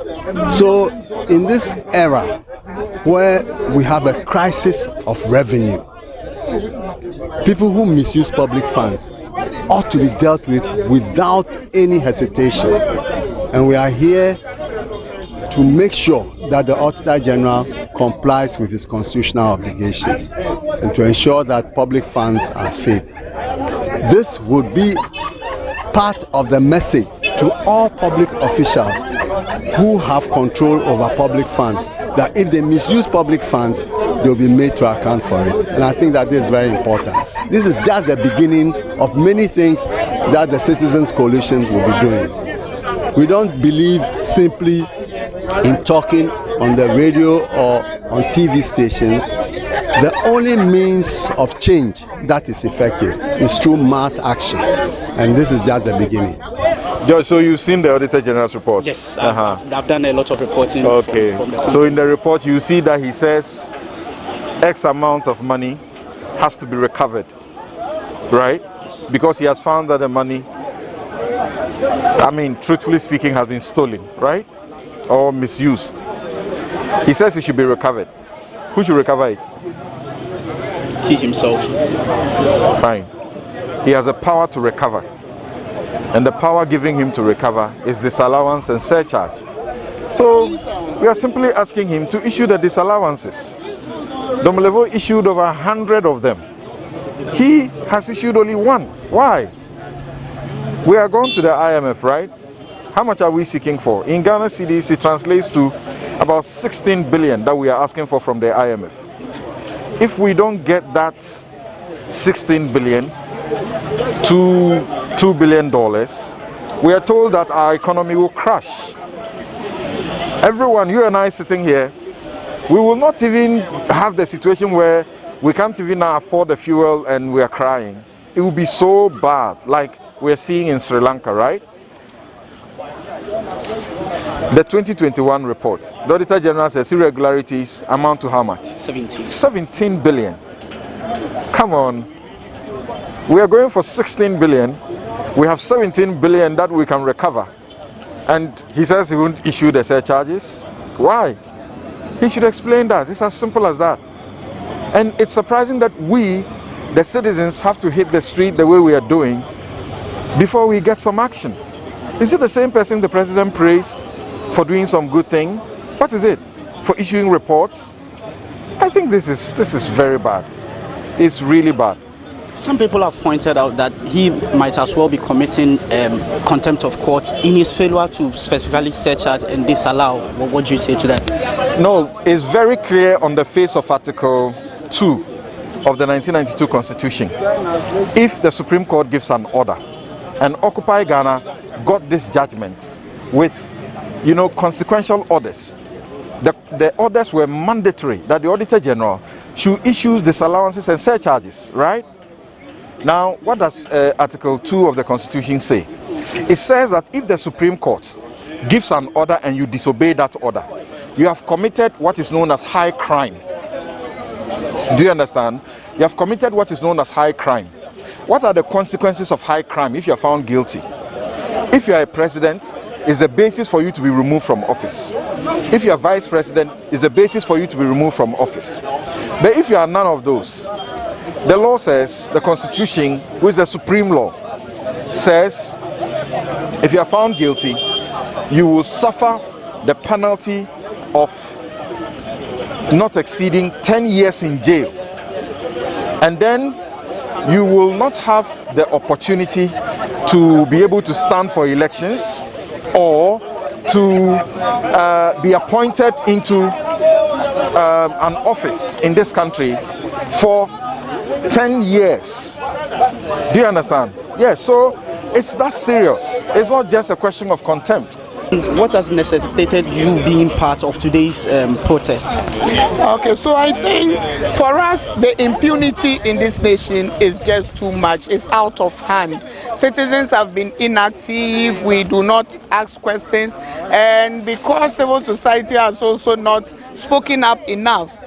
So in this era where we have a crisis of revenue, people who misuse public funds ought to be dealt with without any hesitation. And we are here to make sure that the Auditor General complies with his constitutional obligations and to ensure that public funds are safe. This would be part of the message to all public officials who have control over public funds, that if they misuse public funds, they'll be made to account for it. And I think that this is very important. This is just the beginning of many things that the Citizens Coalitions will be doing. We don't believe simply in talking on the radio or on TV stations. The only means of change that is effective is through mass action, and this is just the beginning. So you've seen the Auditor General's report? Yes, I've done a lot of reporting. Okay. From the so in the report you see that he says X amount of money has to be recovered, right? Yes. Because he has found that the money, truthfully speaking, has been stolen, right? Or misused. He says it should be recovered. Who should recover it? He himself. Fine. He has a power to recover. And the power giving him to recover is disallowance and surcharge. So we are simply asking him to issue the disallowances. Domolevo issued over 100 of them. He has issued only one. Why? We are going to the IMF, right? How much are we seeking for? In Ghana cedis, it translates to about 16 billion that we are asking for from the IMF. If we don't get that 16 billion to $2 billion, we are told that our economy will crash. Everyone, you and I sitting here, we will not even have the situation where we can't even afford the fuel and we are crying. It will be so bad, like we're seeing in Sri Lanka, right? The 2021 report, the Auditor General says irregularities amount to how much? 17 billion. Come on. We are going for 16 billion. We have 17 billion that we can recover. And he says he won't issue the surcharges. Why? He should explain that. It's as simple as that. And it's surprising that we, the citizens, have to hit the street the way we are doing before we get some action. Is it the same person the president praised for doing some good thing? What is it? For issuing reports? I think this is very bad. It's really bad. Some people have pointed out that he might as well be committing contempt of court in his failure to specifically surcharge and disallow. What do you say to that? No, it's very clear on the face of Article 2 of the 1992 Constitution. If the Supreme Court gives an order, and Occupy Ghana got this judgment with, consequential orders. The orders were mandatory that the Auditor General should issue disallowances and surcharges, right? Now, what does Article 2 of the Constitution say? It says that if the Supreme Court gives an order and you disobey that order, you have committed what is known as high crime. Do you understand? You have committed what is known as high crime. What are the consequences of high crime if you are found guilty? If you are a president is the basis for you to be removed from office. If you are vice president, is the basis for you to be removed from office. But if you are none of those, the law says, the Constitution, which is the supreme law, says if you are found guilty, you will suffer the penalty of not exceeding 10 years in jail. And then you will not have the opportunity to be able to stand for elections or to be appointed into an office in this country for 10 years. Do you understand? Yes, so it's that serious. It's not just a question of contempt. What has necessitated you being part of today's protest? Okay, so I think for us, the impunity in this nation is just too much. It's out of hand. Citizens have been inactive. We do not ask questions. And because civil society has also not spoken up enough,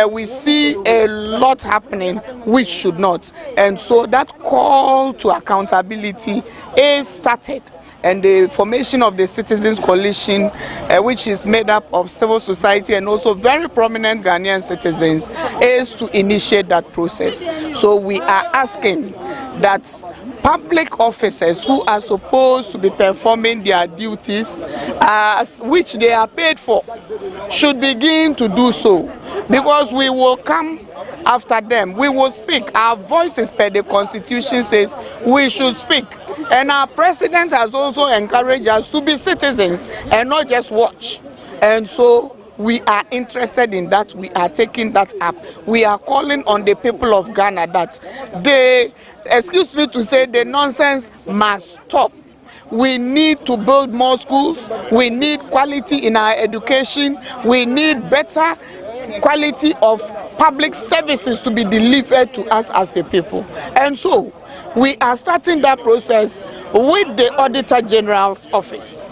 we see a lot happening which should not. And so that call to accountability is started. And the formation of the Citizens Coalition, which is made up of civil society and also very prominent Ghanaian citizens, is to initiate that process. So we are asking that public officers who are supposed to be performing their duties, which they are paid for, should begin to do so, because we will come after them. We will speak. Our voices, per the Constitution, says we should speak. And our president has also encouraged us to be citizens and not just watch. And so we are interested in that. We are taking that up. We are calling on the people of Ghana that they, excuse me to say, the nonsense must stop. We need to build more schools. We need quality in our education. We need better quality of public services to be delivered to us as a people. And so we are starting that process with the Auditor General's office.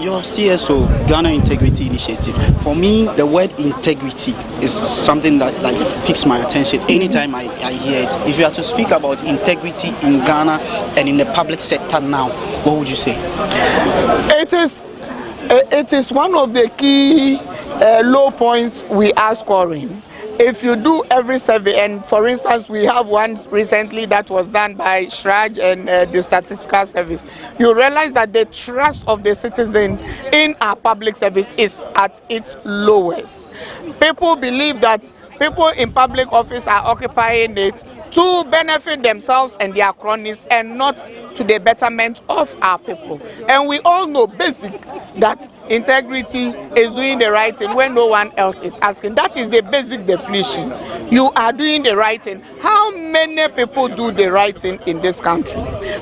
Your CSO, Ghana Integrity Initiative. For me, the word integrity is something that piques my attention anytime I hear it. If you are to speak about integrity in Ghana and in the public sector now, what would you say? It is one of the key low points we are scoring. If you do every survey, and for instance, we have one recently that was done by Shraj and the Statistical Service, you realize that the trust of the citizen in our public service is at its lowest. People believe that people in public office are occupying it to benefit themselves and their cronies and not to the betterment of our people. And we all know basic that integrity is doing the right thing when no one else is asking. That is the basic definition. You are doing the right thing. How many people do the right thing in this country?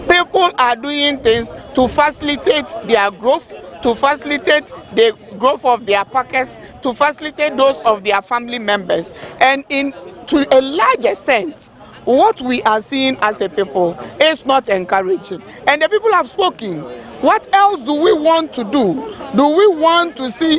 People are doing things to facilitate their growth, to facilitate the growth of their pockets, to facilitate those of their family members. And to a large extent, what we are seeing as a people is not encouraging. And the people have spoken. What else do we want to do? Do we want to see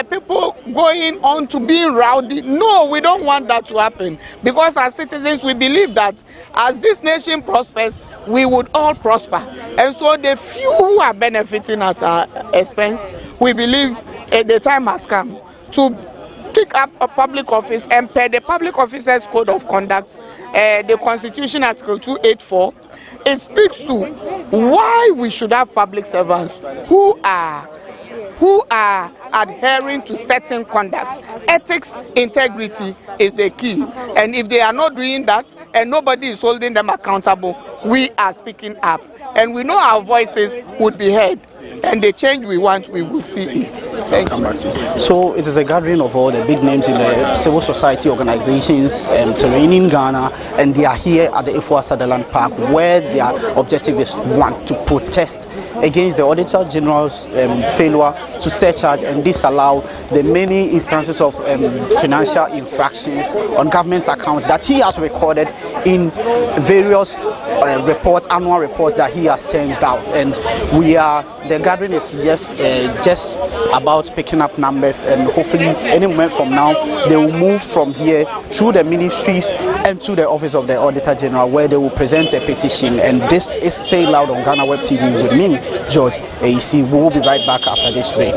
people going on to being rowdy? No, we don't want that to happen. Because as citizens, we believe that as this nation prospers, we would all prosper. And so the few who are benefiting at our expense, we believe the time has come to pick up a public office, and per the Public Officers Code of Conduct, the Constitution Article 284, it speaks to why we should have public servants who are adhering to certain conducts. Ethics, integrity is the key. And if they are not doing that and nobody is holding them accountable, we are speaking up. And we know our voices would be heard. And the change we want, we will see it. Thank you. So it is a gathering of all the big names in the civil society organizations terrain Ghana, and they are here at the Ifua Sutherland Park, where their objective is one, to protest against the Auditor General's failure to surcharge and disallow the many instances of financial infractions on government accounts that he has recorded in various reports, annual reports that he has sent out. And the gathering is just about picking up numbers, and hopefully any moment from now they will move from here through the ministries and to the office of the Auditor General, where they will present a petition. And this is Say Loud on GhanaWeb TV. TV with me, George AEC. We will be right back after this break.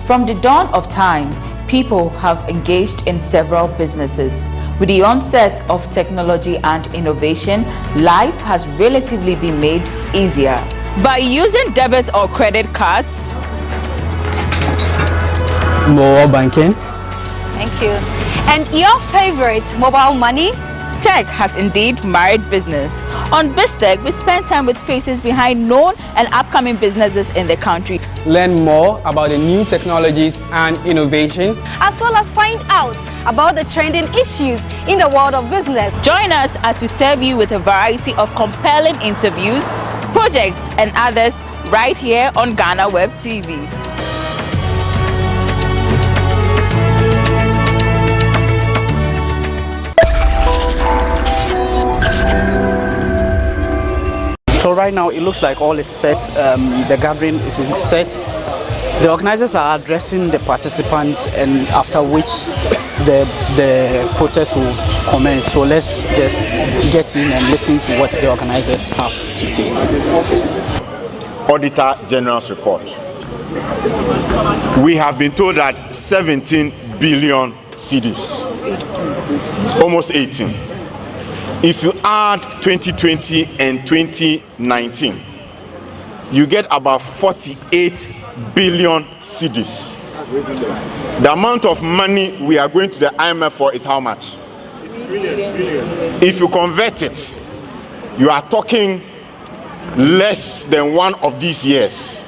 From the dawn of time, people have engaged in several businesses. With the onset of technology and innovation, life has relatively been made easier. By using debit or credit cards, Mobile banking. Thank you. And your favorite mobile money? tech has indeed married business. On BizTech, we spend time with faces behind known and upcoming businesses in the country. Learn more about the new technologies and innovation, as well as find out about the trending issues in the world of business. Join us as we serve you with a variety of compelling interviews, projects and others right here on GhanaWeb TV. So right now it looks like all is set, the gathering is set. The organizers are addressing the participants, and after which the protest will commence. So let's just get in and listen to what the organizers have to say. Auditor General's report. We have been told that 17 billion cedis, almost 18. If you add 2020 and 2019, you get about 48 billion cedis. The amount of money we are going to the IMF for is how much? If you convert it, you are talking less than one of these years.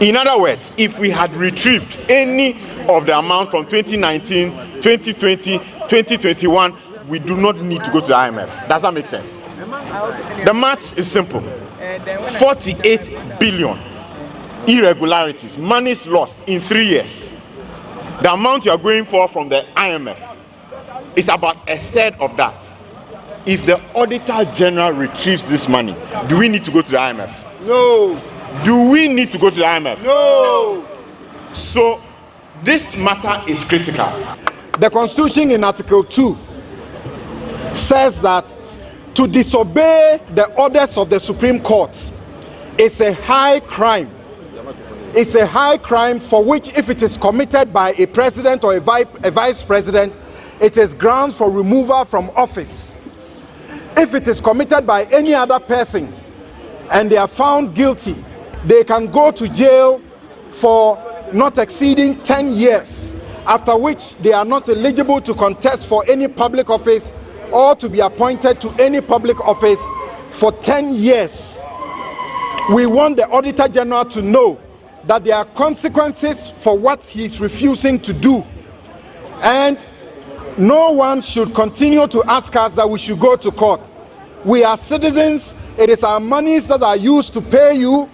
In other words, if we had retrieved any of the amount from 2019, 2020, 2021, we do not need to go to the IMF. Does that make sense? The maths is simple. 48 billion irregularities, monies lost in 3 years. The amount you are going for from the IMF is about a third of that. If the Auditor General retrieves this money, do we need to go to the IMF? No. Do we need to go to the IMF? No. So this matter is critical. The Constitution in Article 2 says that to disobey the orders of the Supreme Court is a high crime. It's a high crime for which, if it is committed by a president or a vice president, it is grounds for removal from office. If it is committed by any other person and they are found guilty, they can go to jail for not exceeding 10 years, after which they are not eligible to contest for any public office or to be appointed to any public office for 10 years. We want the Auditor General to know that there are consequences for what he is refusing to do. And no one should continue to ask us that we should go to court. We are citizens. It is our monies that are used to pay you.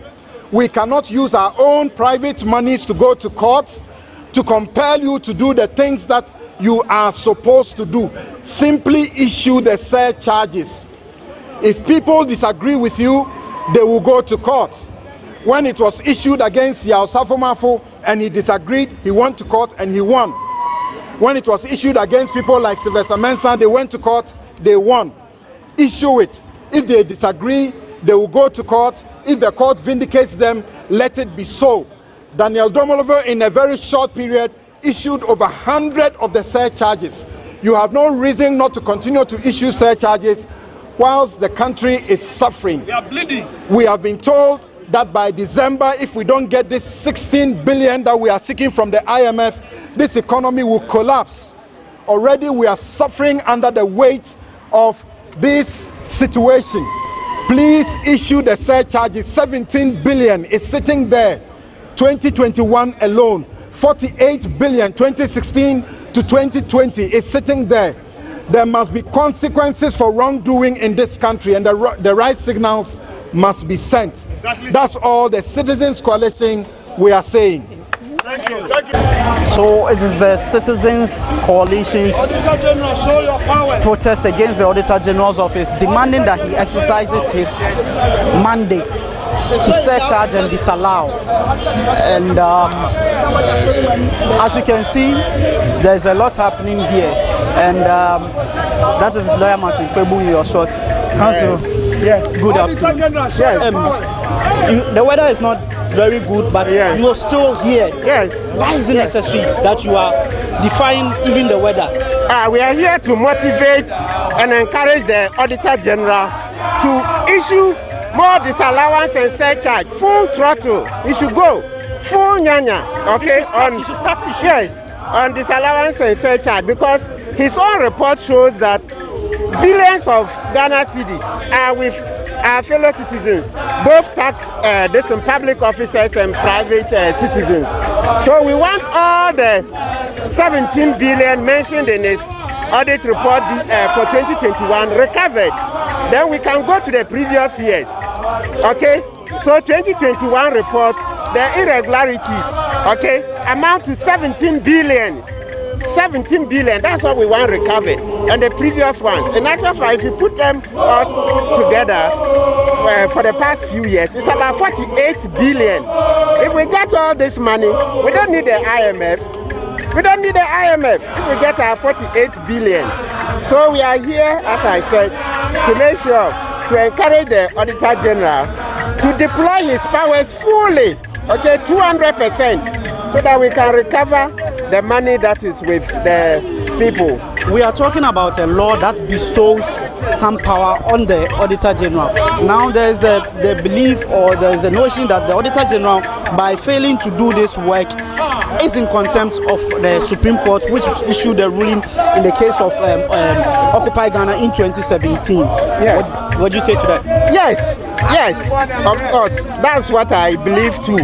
We cannot use our own private monies to go to court to compel you to do the things that you are supposed to do. Simply issue the surcharges. If people disagree with you, they will go to court. When it was issued against Yao Safo and he disagreed, he went to court and he won. When it was issued against people like Sylvester Mensah, they went to court, they won. Issue it. If they disagree, they will go to court. If the court vindicates them, let it be so. Daniel Domolovo, in a very short period, issued over 100 of the surcharges. You have no reason not to continue to issue surcharges whilst the country is suffering. We are bleeding. We have been told that by December, if we don't get this 16 billion that we are seeking from the IMF, this economy will collapse. Already we are suffering under the weight of this situation. Please issue the surcharges. 17 billion is sitting there. 2021 alone. 48 billion 2016 to 2020 is sitting there. There must be consequences for wrongdoing in this country, and the right signals must be sent. Exactly. That's all the Citizens Coalition we are saying. Thank you. So it is the Citizens Coalition's protest against the Auditor General's office, demanding that he exercises his mandate to surcharge and disallow. And as you can see, there's a lot happening here. And that is Lawyer Martin Kwebu in your short. Council, good afternoon. The weather is not very good, but you are still here. Why is it necessary that you are defying even the weather? We are here to motivate and encourage the Auditor General to issue more disallowance and surcharge, full throttle. He should go full nyanya, okay? You should start issuing. On disallowance and surcharge, because his own report shows that billions of Ghana cedis are with our fellow citizens, both tax, public officers and private citizens. So we want all the 17 billion mentioned in his audit report for 2021 recovered. Then we can go to the previous years. Okay, so 2021 report, the irregularities, okay, amount to 17 billion. 17 billion, that's what we want recovered. And the previous ones, in actual fact, if you put them all together for the past few years, it's about 48 billion. If we get all this money, we don't need the IMF. We don't need the IMF if we get our 48 billion. So we are here, as I said, to make sure, to encourage the Auditor General to deploy his powers fully, okay, 200%, so that we can recover the money that is with the people. We are talking about a law that bestows some power on the Auditor General. Now there's the belief, or there's a notion that the Auditor General, by failing to do this work, is in contempt of the Supreme Court, which issued a ruling in the case of Occupy Ghana in 2017. Yeah. What do you say to that? Yes, of course. That's what I believe too.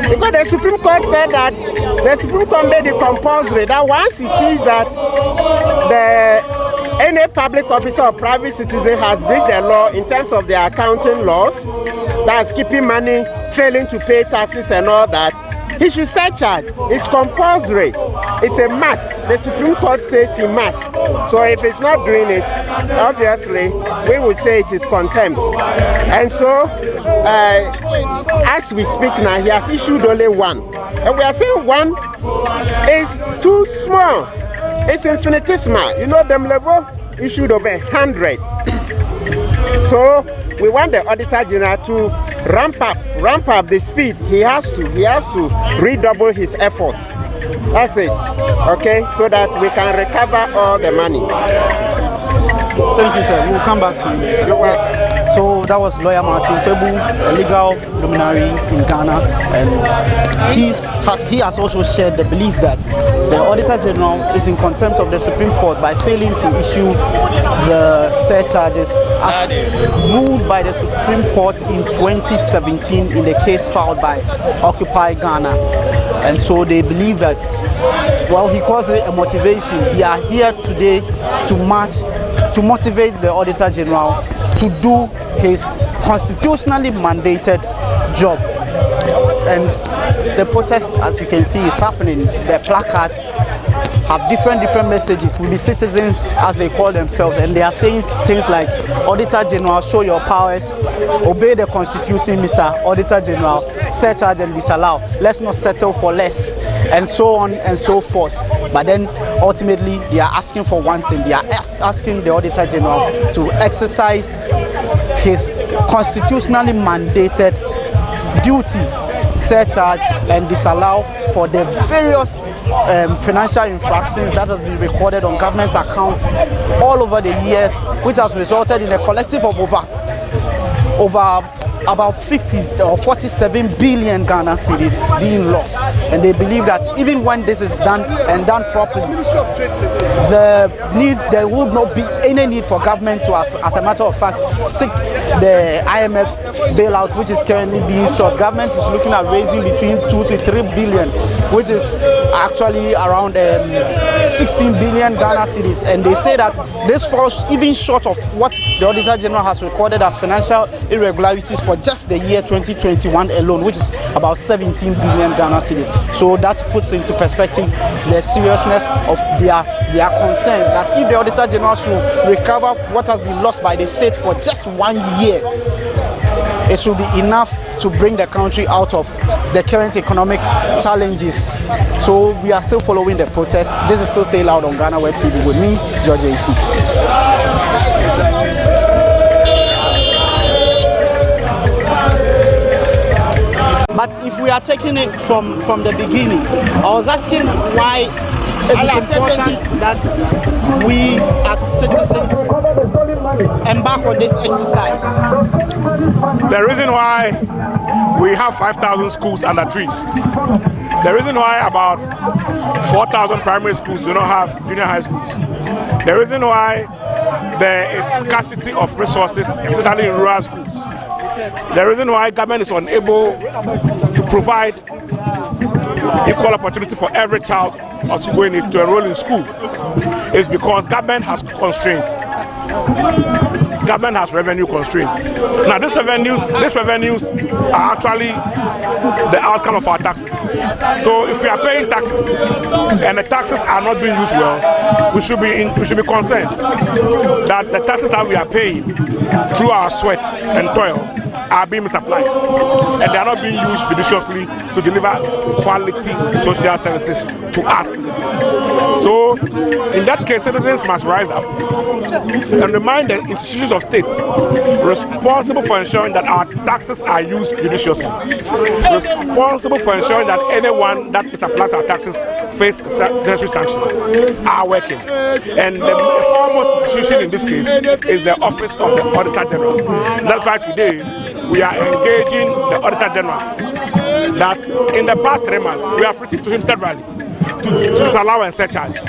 Because the Supreme Court said that the Supreme Court made it compulsory that once he sees that any public officer or private citizen has breached the law in terms of their accounting laws, that's keeping money, failing to pay taxes and all that, he should surcharge. It's compulsory. It's a must. The Supreme Court says he must. So if he's not doing it, obviously, we will say it is contempt. And so, as we speak now, he has issued only one. And we are saying one is too small. It's infinitesimal. You know, them level issued over 100. So we want the Auditor General to ramp up the speed. He has to redouble his efforts. That's it. Okay, so that we can recover all the money. Thank you, sir. We'll come back to you. Yes. So that was Lawyer Martin Kwebu, a legal luminary in Ghana, and he has also shared the belief that the Auditor General is in contempt of the Supreme Court by failing to issue the surcharges as ruled by the Supreme Court in 2017 in the case filed by Occupy Ghana. And so they believe that, well, he calls it a motivation. They are here today to march, to motivate the Auditor General to do his constitutionally mandated job. And the protest, as you can see, is happening. The placards have different messages. We be citizens, as they call themselves, and they are saying things like, Auditor General, show your powers, obey the Constitution, Mr. Auditor General, surcharge and disallow, let's not settle for less, and so on and so forth. But then ultimately they are asking for one thing. They are asking the Auditor General to exercise his constitutionally mandated duty, surcharge and disallow for the various financial infractions that has been recorded on government accounts all over the years, which has resulted in a collective of over about 50 or 47 billion Ghana cedis being lost. And they believe that even when this is done and done properly, there would not be any need for government to, as a matter of fact, seek the IMF's bailout, which is currently being sought. Government is looking at raising between 2 to 3 billion, which is actually around 16 billion Ghana cedis. And they say that this falls even short of what the Auditor General has recorded as financial irregularities for just the year 2021 alone, which is about 17 billion Ghana cedis. So that puts into perspective the seriousness of their concerns that if the Auditor General should recover what has been lost by the state for just 1 year, it should be enough to bring the country out of the current economic challenges. So we are still following the protest. This is still Say Loud on GhanaWeb TV with me, George AC. But if we are taking it from the beginning, I was asking why it is important that we as citizens embark on this exercise. The reason why we have 5,000 schools under trees, the reason why about 4,000 primary schools do not have junior high schools, the reason why there is scarcity of resources, especially in rural schools, the reason why government is unable to provide equal opportunity for every child also going to enroll in school is because government has constraints. Government has revenue constraints. Now these revenues are actually the outcome of our taxes. So if we are paying taxes and the taxes are not being used well, we should be concerned that the taxes that we are paying through our sweat and toil are being misapplied and they are not being used judiciously to deliver quality social services to us citizens. So in that case, citizens must rise up and remind the institutions of state responsible for ensuring that our taxes are used judiciously, responsible for ensuring that anyone that misapplies our taxes face necessary sanctions are working. And the foremost institution in this case is the Office of the Auditor General. That's why today we are engaging the Auditor General that in the past 3 months we have written to him severally to disallow and surcharge.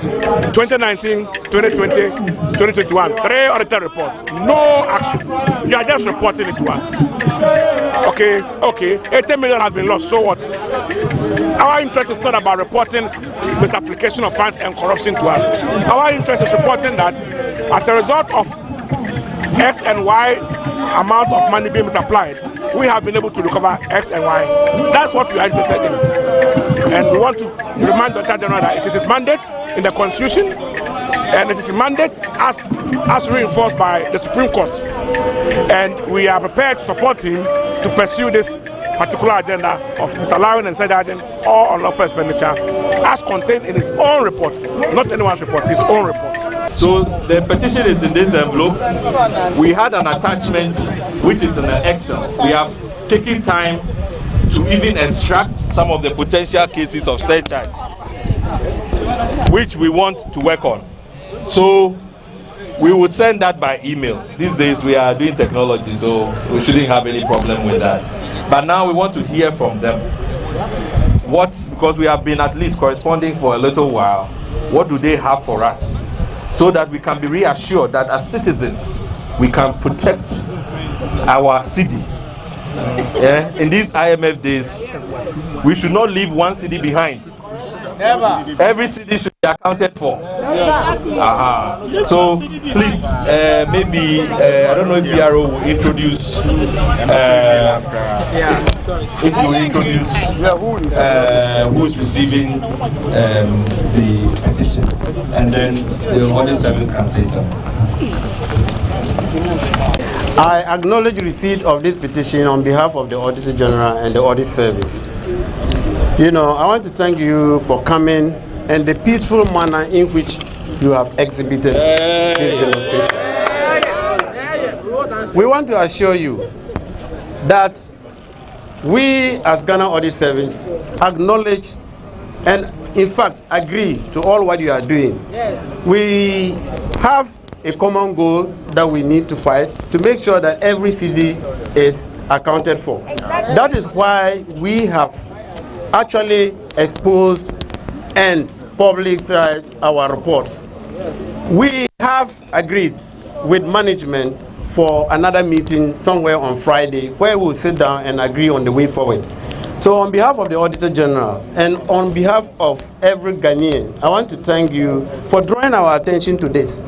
2019, 2020, 2021, 3 auditor reports, no action. You are just reporting it to us. Okay, 80 million has been lost, so what? Our interest is not about reporting misapplication of funds and corruption to us. Our interest is reporting that as a result of X and Y amount of money being misapplied, we have been able to recover X and Y. That's what we are interested in. And we want to remind the Auditor General that it is his mandate in the Constitution and it is his mandate as reinforced by the Supreme Court. And we are prepared to support him to pursue this particular agenda of disallowing and surcharging all unlawful expenditure as contained in his own report, not anyone's report, his own report. So the petition is in this envelope. We had an attachment which is in an Excel. We have taken time to even extract some of the potential cases of surcharge, which we want to work on. So we will send that by email. These days we are doing technology, so we shouldn't have any problem with that. But now we want to hear from them. Because we have been at least corresponding for a little while, what do they have for us? So that we can be reassured that as citizens, we can protect our city. Yeah? In these IMF days, we should not leave one city behind. Every city should be accounted for. So please, maybe, I don't know if PRO will introduce, if you will introduce who is receiving the petition, and then the audit service can say something. I acknowledge receipt of this petition on behalf of the Auditor General and the Audit Service. You know, I want to thank you for coming and the peaceful manner in which you have exhibited this demonstration. We want to assure you that we as Ghana Audit Service acknowledge and in fact agree to all what you are doing. We have a common goal that we need to fight to make sure that every city is accounted for. That is why we have actually exposed and publicized our reports. We have agreed with management for another meeting somewhere on Friday where we'll sit down and agree on the way forward. So on behalf of the Auditor General and on behalf of every Ghanaian, I want to thank you for drawing our attention to this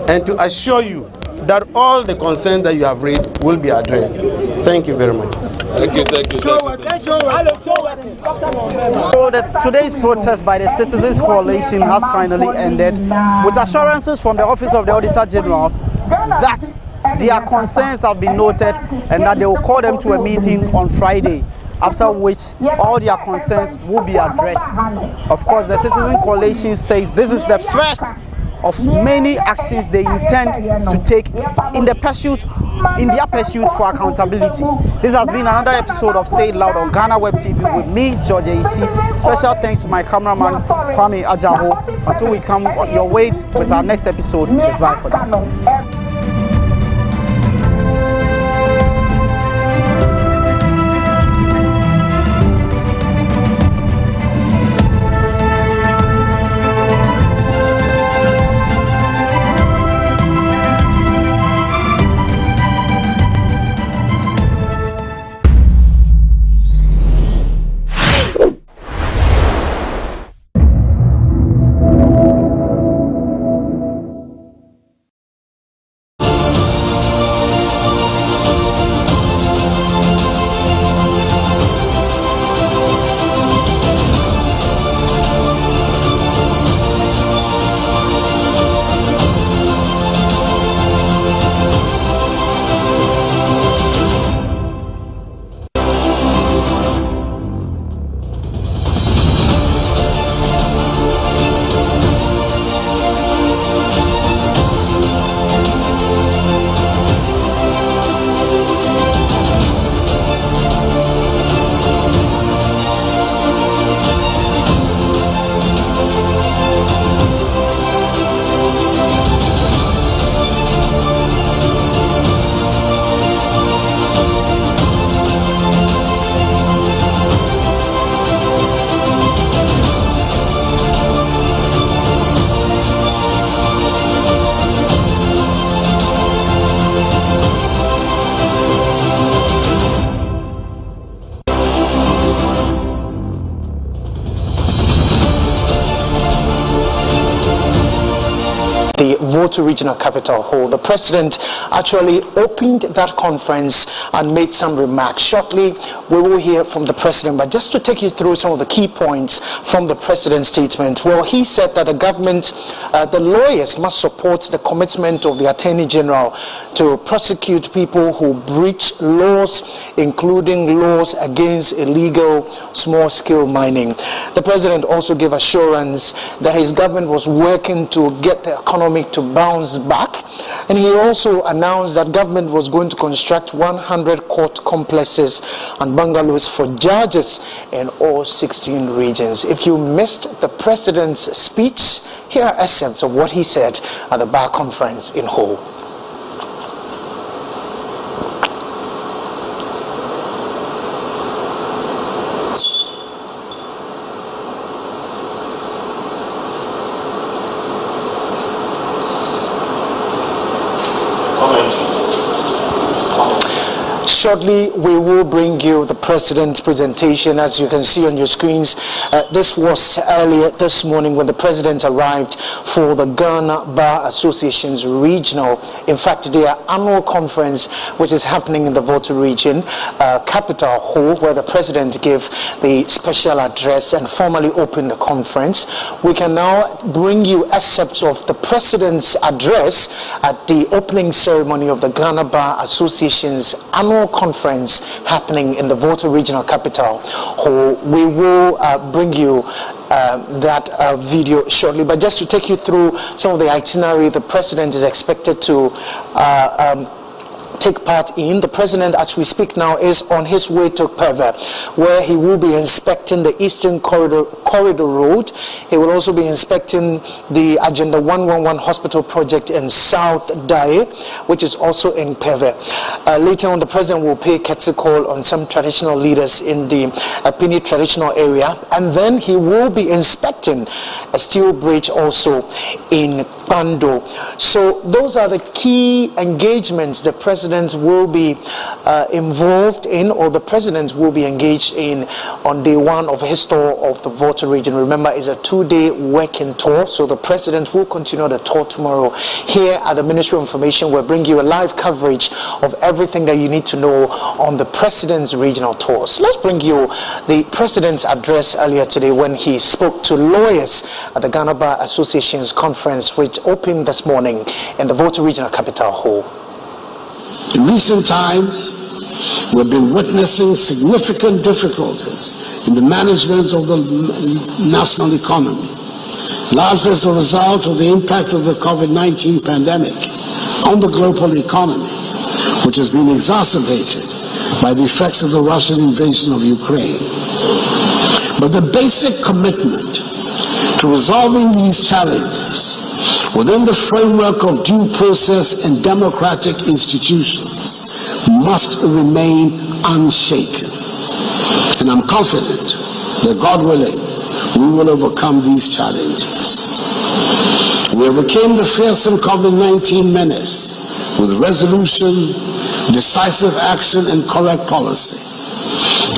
and to assure you that all the concerns that you have raised will be addressed. Thank you very much. Thank you. So today's protest by the Citizens Coalition has finally ended with assurances from the Office of the Auditor General that their concerns have been noted and that they will call them to a meeting on Friday, after which all their concerns will be addressed. Of course, the Citizen Coalition says this is the first of many actions they intend to take in their pursuit for accountability. This has been another episode of Say It Loud on GhanaWeb TV with me, George AC. Special thanks to my cameraman, Kwame Ajaho. Until we come your way with our next episode, it's bye for now. Voto Regional Capital Hall. The president actually opened that conference and made some remarks. Shortly, we will hear from the president, but just to take you through some of the key points from the president's statement. Well, he said that the government, the lawyers must support the commitment of the Attorney General to prosecute people who breach laws, including laws against illegal small-scale mining. The president also gave assurance that his government was working to get the economy to bounce back, and he also announced that government was going to construct 100 court complexes and bungalows for judges in all 16 regions. If you missed the president's speech, here are excerpts of what he said at the bar conference in Hull. Shortly, we will bring you the president's presentation. As you can see on your screens, this was earlier this morning when the president arrived for the Ghana Bar Association's regional, in fact, their annual conference, which is happening in the Voto region, Capital Hall, where the president gave the special address and formally opened the conference. We can now bring you excerpts of the president's address at the opening ceremony of the Ghana Bar Association's annual conference happening in the Voto Regional Capital Hall. We will bring you that video shortly, but just to take you through some of the itinerary the president is expected to take part in. The president, as we speak now, is on his way to Peve, where he will be inspecting the Eastern Corridor Road. He will also be inspecting the Agenda 111 Hospital project in South Dae, which is also in Peve. Later on, the president will pay courtesy call on some traditional leaders in the Pini traditional area, and then he will be inspecting a steel bridge also in Bando. So those are the key engagements the president will be involved in, or the president will be engaged in on day one of his tour of the Volta region. Remember, it's a 2-day working tour, so the president will continue the tour tomorrow here at the Ministry of Information. We'll bring you a live coverage of everything that you need to know on the president's regional tours. Let's bring you the president's address earlier today when he spoke to lawyers at the Ghana Bar Association's conference, which opened this morning in the Volta Regional Capital Hall. In recent times, we've been witnessing significant difficulties in the management of the national economy, largely as a result of the impact of the COVID-19 pandemic on the global economy, which has been exacerbated by the effects of the Russian invasion of Ukraine. But the basic commitment to resolving these challenges within the framework of due process and democratic institutions must remain unshaken. And I'm confident that, God willing, we will overcome these challenges. We overcame the fearsome COVID-19 menace with resolution, decisive action, and correct policy.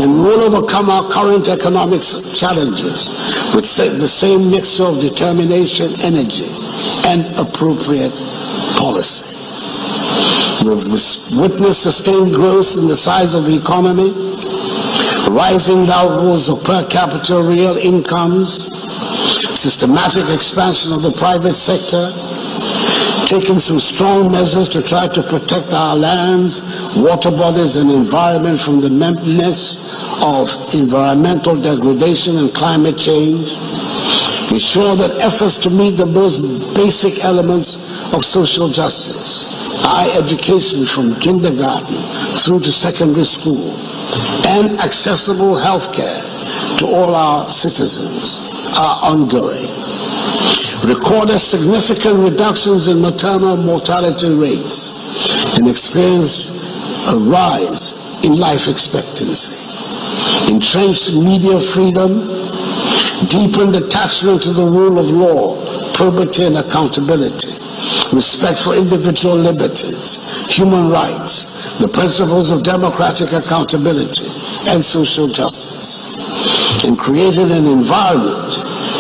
And we will overcome our current economic challenges with the same mixture of determination, energy, and appropriate policy. We've witnessed sustained growth in the size of the economy, rising levels of per capita real incomes, systematic expansion of the private sector, taking some strong measures to try to protect our lands, water bodies, and environment from the menace of environmental degradation and climate change. Ensure that efforts to meet the most basic elements of social justice, high education from kindergarten through to secondary school, and accessible health care to all our citizens are ongoing. Recorded significant reductions in maternal mortality rates and experienced a rise in life expectancy. Entrenched media freedom, deepened attachment to the rule of law, probity and accountability, respect for individual liberties, human rights, the principles of democratic accountability and social justice, and created an environment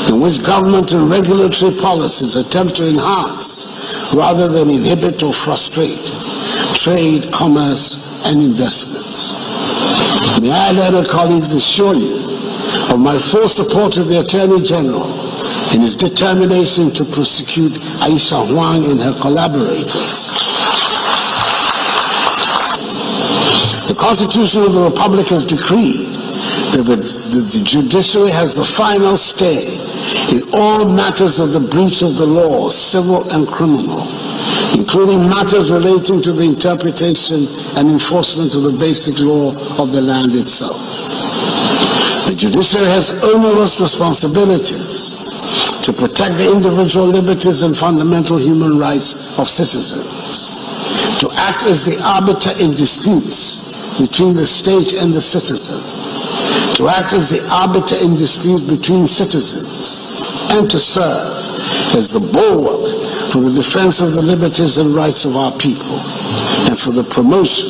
in which government and regulatory policies attempt to enhance rather than inhibit or frustrate trade, commerce, and investments. May I, learned colleagues, assure you of my full support of the Attorney General in his determination to prosecute Aisha Huang and her collaborators. The Constitution of the Republic has decreed that the judiciary has the final say in all matters of the breach of the law, civil and criminal, including matters relating to the interpretation and enforcement of the basic law of the land itself. The judiciary has onerous responsibilities to protect the individual liberties and fundamental human rights of citizens, to act as the arbiter in disputes between the state and the citizen, to act as the arbiter in disputes between citizens, and to serve as the bulwark for the defense of the liberties and rights of our people and for the promotion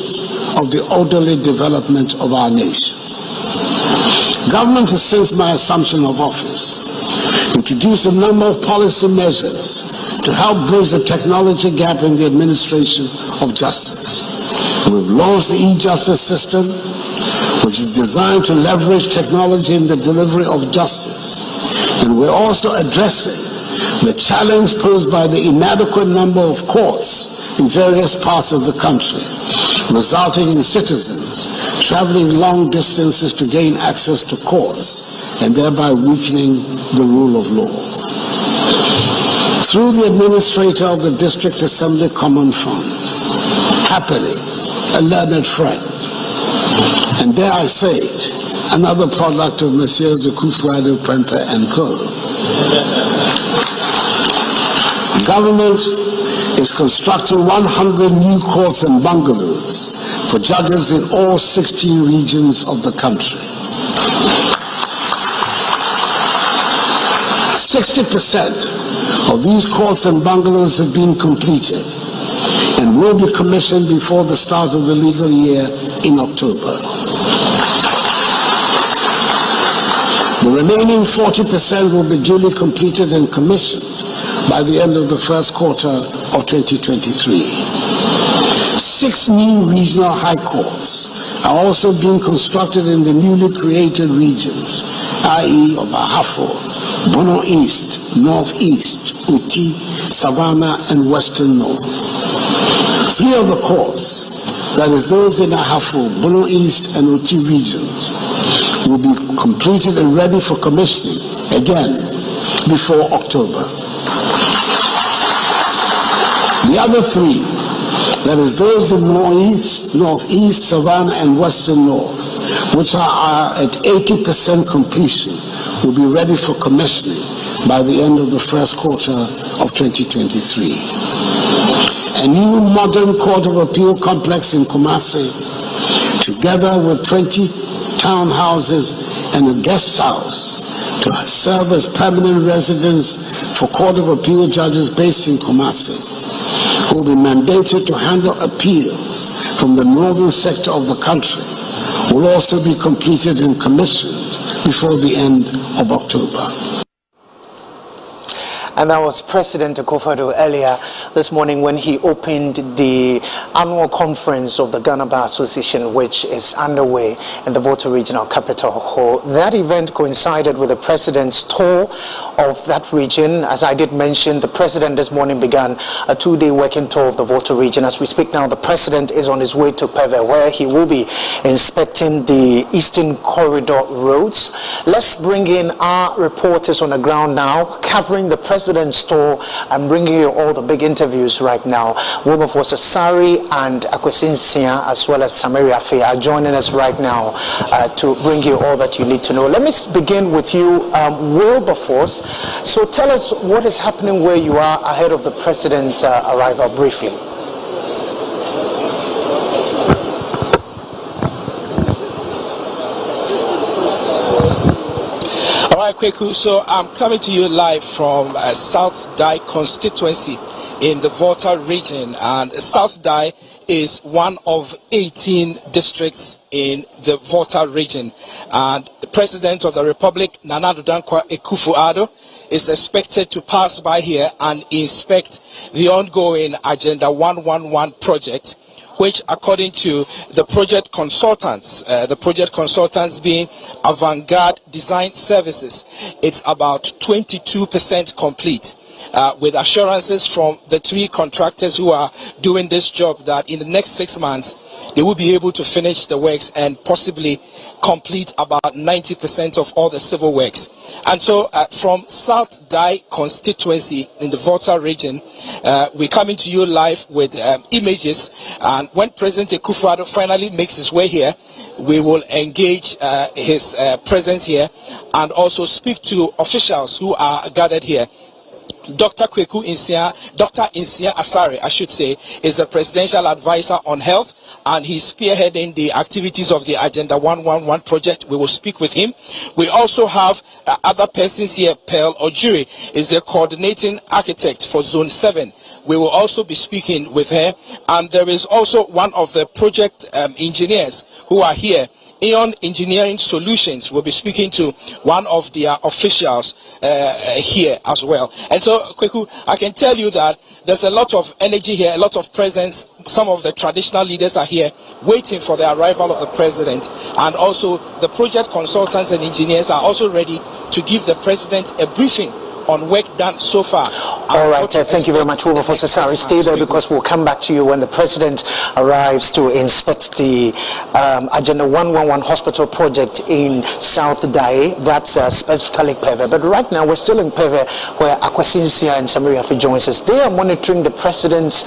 of the orderly development of our nation. Government has, since my assumption of office, introduced a number of policy measures to help bridge the technology gap in the administration of justice. We've launched the e-justice system, which is designed to leverage technology in the delivery of justice. And we're also addressing the challenge posed by the inadequate number of courts in various parts of the country, resulting in citizens traveling long distances to gain access to courts and thereby weakening the rule of law. Through the administrator of the District Assembly Common Fund, happily a learned friend, and dare I say it, another product of Messieurs Akufo-Addo, Prempeh and Co. Government is constructing 100 new courts and bungalows for judges in all 16 regions of the country. 60% of these courts and bungalows have been completed and will be commissioned before the start of the legal year in October. The remaining 40% will be duly completed and commissioned by the end of the first quarter of 2023. 6 new regional high courts are also being constructed in the newly created regions, i.e. of Ahafo, Bono East, Northeast, Uti, Savannah, and Western North. 3 of the courts, that is those in Ahafo, Bono East, and Uti regions, will be completed and ready for commissioning, again, before October. The other 3, that is those in Northeast, Savannah, and Western North, which are at 80% completion, will be ready for commissioning by the end of the first quarter of 2023. A new modern Court of Appeal complex in Kumasi, together with 20 townhouses and a guest house to serve as permanent residence for Court of Appeal judges based in Kumasi, will be mandated to handle appeals from the northern sector of the country, will also be completed and commissioned before the end of October. And that was President Akufo-Addo earlier this morning when he opened the annual conference of the Ghana Bar Association, which is underway in the Volta Regional Capital Hall. That event coincided with the president's tour of that region. As I did mention, the president this morning began a 2-day working tour of the Volta region. As we speak now, the president is on his way to Peve, where he will be inspecting the Eastern Corridor roads. Let's bring in our reporters on the ground now, covering the president's tour and bringing you all the big interviews right now. Wilberforce Asari and Akwesi Nsia, as well as Samaria Faye, are joining us right now to bring you all that you need to know. Let me begin with you, Wilberforce. So tell us what is happening where you are ahead of the president's arrival, briefly. All right, Kweku, so I'm coming to you live from South Dai constituency in the Volta region, and South Dai is one of 18 districts in the Volta region, and the President of the Republic, Nana Addo Dankwa Akufo-Addo, is expected to pass by here and inspect the ongoing Agenda 111 project, which, according to the project consultants being Avant-Garde Design Services, it's about 22% complete, with assurances from the 3 contractors who are doing this job that in the next 6 months they will be able to finish the works and possibly complete about 90% of all the civil works. And so from South Dai constituency in the Volta region, we're coming to you live with images, and when President Akufo-Addo finally makes his way here, we will engage his presence here and also speak to officials who are gathered here. Dr. Nsia Asare, I should say, is the presidential advisor on health, and he's spearheading the activities of the Agenda 111 project. We will speak with him. We also have other persons here. Pearl Ojiri is the coordinating architect for Zone 7. We will also be speaking with her, and there is also one of the project engineers who are here. Aeon Engineering Solutions will be speaking to one of their officials here as well. And so, Kweku, I can tell you that there's a lot of energy here, a lot of presence. Some of the traditional leaders are here waiting for the arrival of the president, and also the project consultants and engineers are also ready to give the president a briefing on work done so far. All right, thank you very much, Wilberforce Asari. Stay there because we'll come back to you when the president arrives to inspect the Agenda 111 hospital project in South Dai. That's specifically Peve. But right now, we're still in Peve, where Akwesi Nsia and Samaria Faye joins us. They are monitoring the president's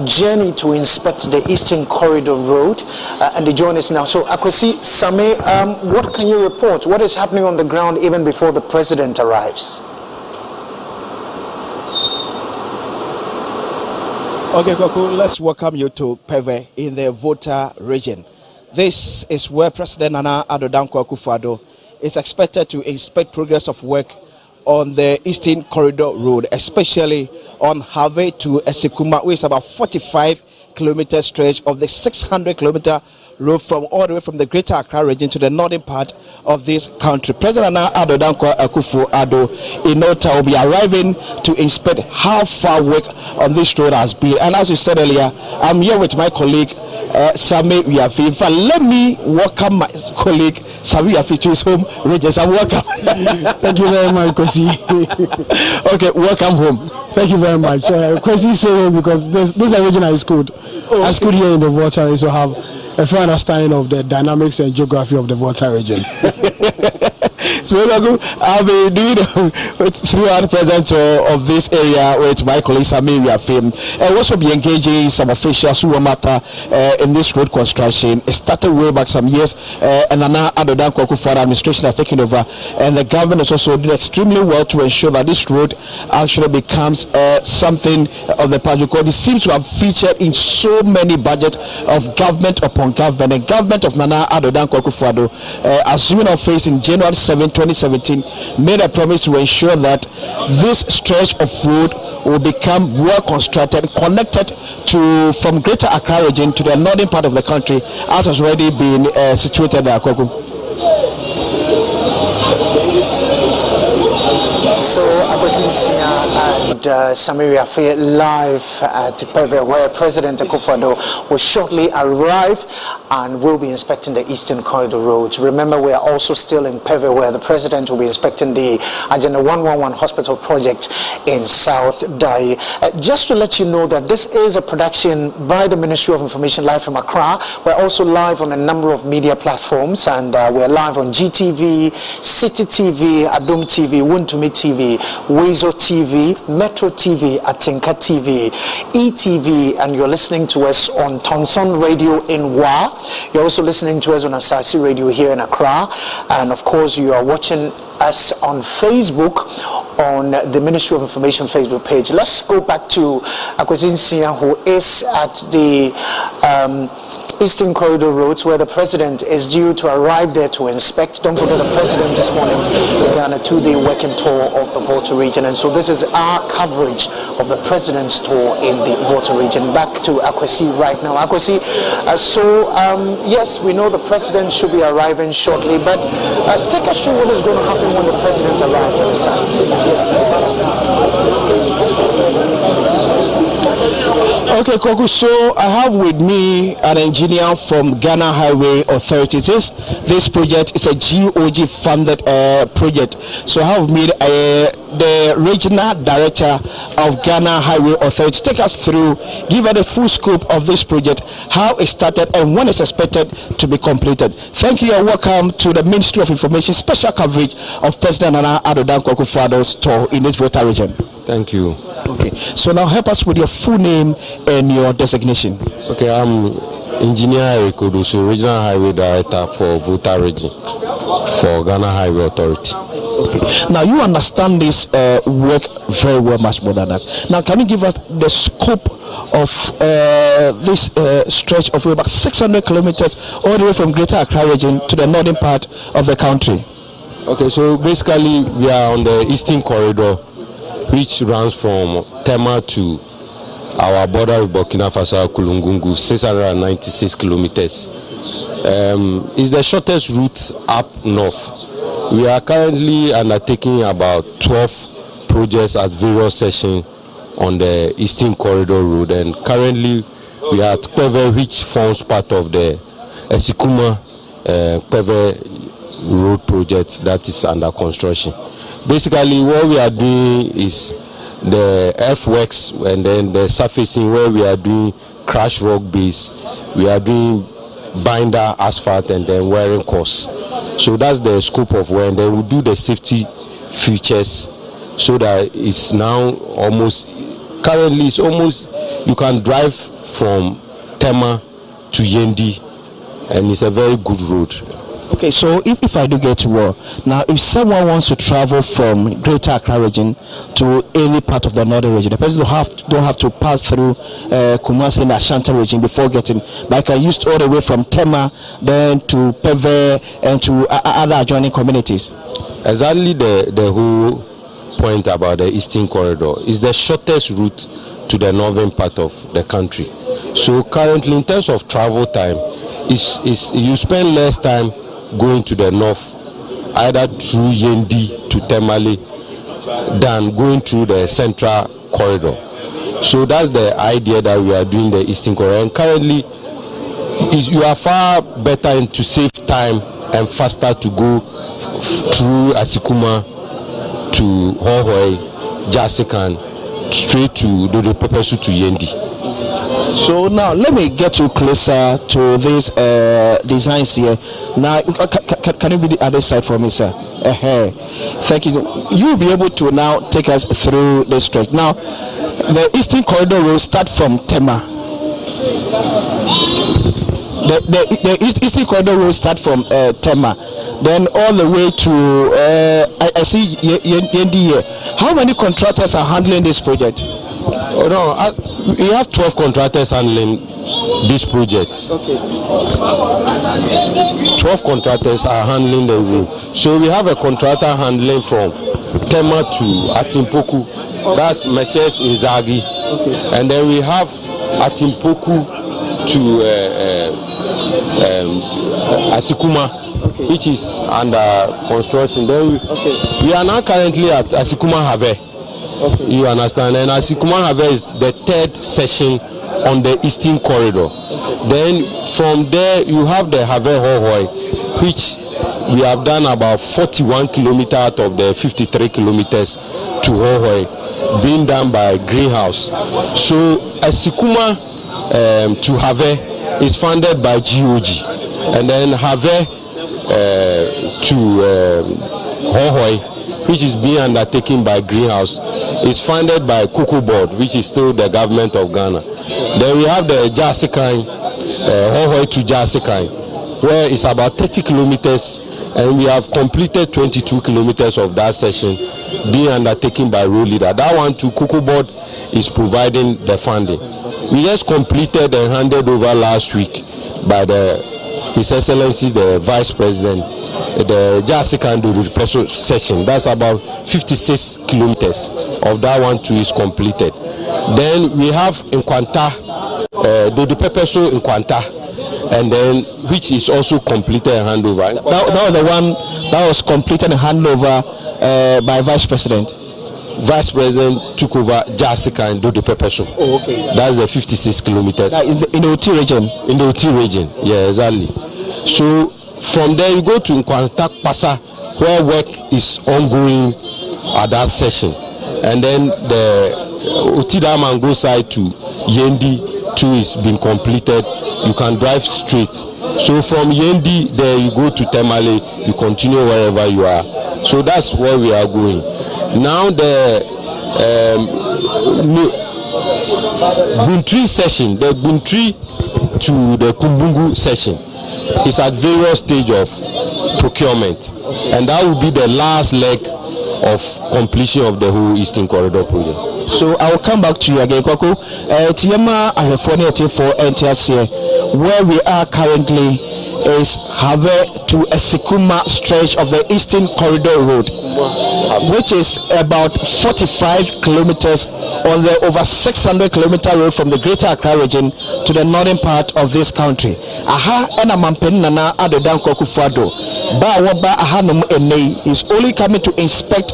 journey to inspect the Eastern Corridor Road, and they join us now. So, Akwesi, Same, what can you report? What is happening on the ground even before the president arrives? Okay, Koko, let's welcome you to Peve in the Volta region. This is where President Nana Addo Dankwa Akufo-Addo is expected to inspect progress of work on the Eastern Corridor Road, especially on Harvey to Esekuma, which is about 45-kilometer stretch of the 600-kilometer road from all the way from the Greater Accra region to the northern part of this country. President Ado Dankwa Akufo-Addo in no time will be arriving to inspect how far work on this road has been. And as you said earlier, I'm here with my colleague Sami Wiafi. In fact, let me welcome my colleague Sami Wiafi to his home region. Welcome. Thank you very much, Kwesi. Okay, welcome home. Thank you very much. Kwesi say because this region is good. I school here in the water, so have a fair understanding of the dynamics and geography of the Volta region. So I'll be doing throughout the presence of this area with my colleague Sami Wiafi, and also be engaging some officials who matter in this road construction. It started way back some years, and now Ado Dankwa Akufo-Addo administration has taken over, and the government has also done extremely well to ensure that this road actually becomes something of the past, because it seems to have featured in so many budgets of government upon government. The government of Nana Ado Dankwa Akufo-Addo, assuming office in January 7, 2017, made a promise to ensure that this stretch of road will become well constructed, connected to from Greater Accra region to the northern part of the country, as has already been situated there. So Akwesi and Sami Wiafi live at Peve, where President Akufo-Addo will shortly arrive and will be inspecting the Eastern Corridor roads. Remember, we are also still in Peve, where the President will be inspecting the Agenda 111 Hospital project in South Dai. Just to let you know that this is a production by the Ministry of Information, live from Accra. We're also live on a number of media platforms, and we're live on GTV, City TV, Adom TV, Wuntumi TV, Wezo TV, Metro TV, Atinka TV, ETV, and you're listening to us on Tonson Radio in Wa. You're also listening to us on Asasi Radio here in Accra, and of course you are watching us on Facebook on the Ministry of Information Facebook page. Let's go back to Akwesi Nsia, who is at the Eastern Corridor roads, where the President is due to arrive there to inspect. Don't forget, the President this morning began a 2-day working tour of the Volta region, and so this is our coverage of the President's tour in the Volta region. Back to Akwesi right now. Akwesi, yes, we know the President should be arriving shortly, but take us through what is going to happen when the President arrives at the site. Okay, Koku, so I have with me an engineer from Ghana Highway Authority. This project is a GOG funded project. So I have with me the regional director of Ghana Highway Authority. Take us through, give us the full scope of this project, how it started and when it's expected to be completed. Thank you and welcome to the Ministry of Information special coverage of President Nana Ado Dankwa Akufo-Addo's tour in this Volta region. Thank you. Okay, so now help us with your full name and your designation. Okay, I'm Engineer Ekodusu, Regional Highway Director for Volta region for Ghana Highway Authority. Okay. Now you understand this work very well, much more than that. Now can you give us the scope of this stretch of about 600 kilometers all the way from Greater Accra region to the northern part of the country? Okay, so basically we are on the Eastern Corridor, which runs from Tema to our border with Burkina Faso, Kulungungu, 696 kilometers. It's the shortest route up north. We are currently undertaking about 12 projects at various sections on the Eastern Corridor Road, and currently we are at Peve, which forms part of the Esekuma Peve Road project that is under construction. Basically, what we are doing is the earthworks and then the surfacing, where we are doing crash rock base, we are doing binder asphalt and then wearing course. So that's the scope of work, and then we do the safety features so that it's now almost, currently it's almost, you can drive from Tema to Yendi, and it's a very good road. Okay, so if I do get to work, now if someone wants to travel from Greater Accra region to any part of the northern region, the person don't have to pass through Kumasi and Ashanti region before getting, like I used all the way from Tema, then to Peve and to other adjoining communities. Exactly, the whole point about the Eastern Corridor. It's the shortest route to the northern part of the country. So currently, in terms of travel time, you spend less time going to the north, either through Yendi to Temale, than going through the central corridor. So that's the idea that we are doing the Eastern Corridor. And currently, you are far better to save time and faster to go through Asikuma to Hohoi, Jasikan, straight to Dodo Pepesu to Yendi. So now let me get you closer to these designs here. Now, can you be the other side for me, sir? Thank you. You'll be able to now take us through the stretch. Now, the Eastern Corridor will start from Tema. The Eastern Corridor will start from Tema, then all the way to I see Yendi here. How many contractors are handling this project? Oh, no, we have 12 contractors handling this project. Okay. 12 contractors are handling the road. So we have a contractor handling from Tema to Atimpoku. Okay. That's Messrs. Inzagi. Okay. And then we have Atimpoku to Asikuma, okay, which is under construction. Then we are now currently at Asikuma Have. Okay. You understand? And Asikuma Have is the third section on the Eastern Corridor. Okay. Then from there you have the Have Hohoi, which we have done about 41 kilometers out of the 53 kilometers to Hohoi, being done by Greenhouse. So Asikuma to Have is funded by GOG, and then Have to Hohoi, which is being undertaken by Greenhouse, is funded by Cocoa Board, which is still the government of Ghana. Then we have the Jasikan, Hohoi to Jasikan, where it's about 30 kilometers, and we have completed 22 kilometers of that section, being undertaken by Road Leader. That one to Cocoa Board is providing the funding. We just completed and handed over last week by His Excellency the Vice President, the Jasikan Special Section. That's about 56 kilometers of that one too is completed. Then we have in Kwanta, the Pepeso in Kwanta, and then which is also completed and handover. That was the one that was completed and handover by Vice President. Vice President took over Jessica and Dodo Pepeso. Oh, okay. That's the 56 kilometers. That is in the OT region. In the OT region, yeah, exactly. So from there you go to Nkwantak Pasa, where work is ongoing at that session, and then the OT Damango side to Yendi too is being completed. You can drive straight. So from Yendi there you go to Temale, you continue wherever you are. So that's where we are going. Now the Buntri session, the Buntri to the Kumbungu session is at various stage of procurement, and that will be the last leg of completion of the whole Eastern Corridor project. So I will come back to you again, Kwako. Tiema for NTS, where we are currently is Have to Asikuma stretch of the Eastern Corridor Road, which is about 45 kilometers on the over 600 kilometer road from the Greater Accra region to the northern part of this country. Aha ena mampeni nana adodan Kwakufado. Ba waba aha nomu enei is only coming to inspect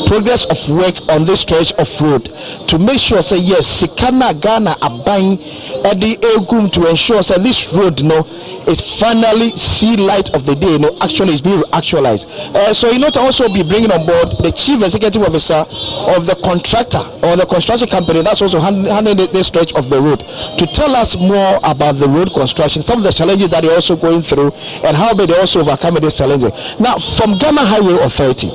progress of work on this stretch of road to make sure say yes, Sikana Ghana abain edi egum to ensure say this road is finally see light of the day, actually is being actualized. So to also be bringing on board the chief executive officer of the contractor or the construction company that's also handling this stretch of the road to tell us more about the road construction, some of the challenges that they're also going through, and how they also overcome these challenges. Now, from Ghana Highway Authority,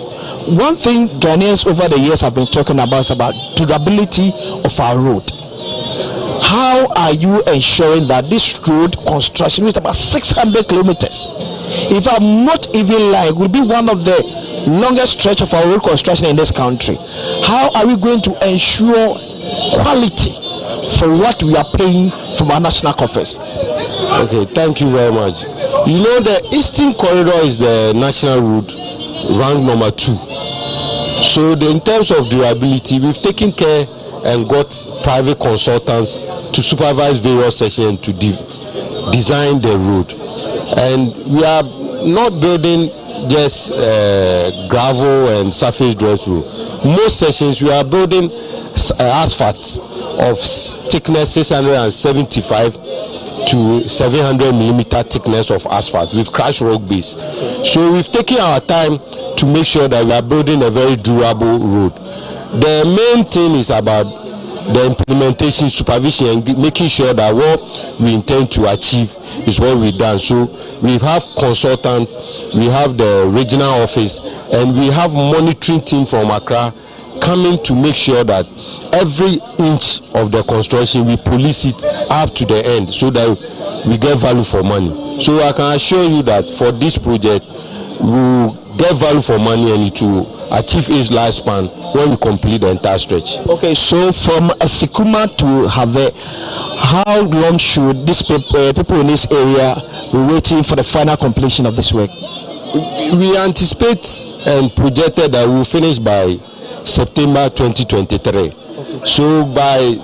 one thing Ghanaians over the years have been talking about is about durability of our road. How are you ensuring that this road construction is about 600 kilometers? If I'm not even lying, will be one of the longest stretch of our road construction in this country. How are we going to ensure quality for what we are paying from our national coffers? Okay, thank you very much. The Eastern Corridor is the national route, rank number 2 So in terms of durability, we've taken care and got private consultants to supervise various sections to design the road. And we are not building just gravel and surface dress road. Most sections we are building asphalt of thickness 675 to 700 millimeter thickness of asphalt with crushed rock base. So we've taken our time to make sure that we are building a very durable road. The main thing is about the implementation, supervision, and making sure that what we intend to achieve is what we've done. So we have consultants, we have the regional office, and we have monitoring team from Accra coming to make sure that every inch of the construction we police it up to the end so that we get value for money. So I can assure you that for this project we will get value for money and it will achieve its lifespan when we complete the entire stretch. Okay, so from Asikuma to Have, how long should these people in this area be waiting for the final completion of this work? We anticipate and projected that we will finish by September 2023. So by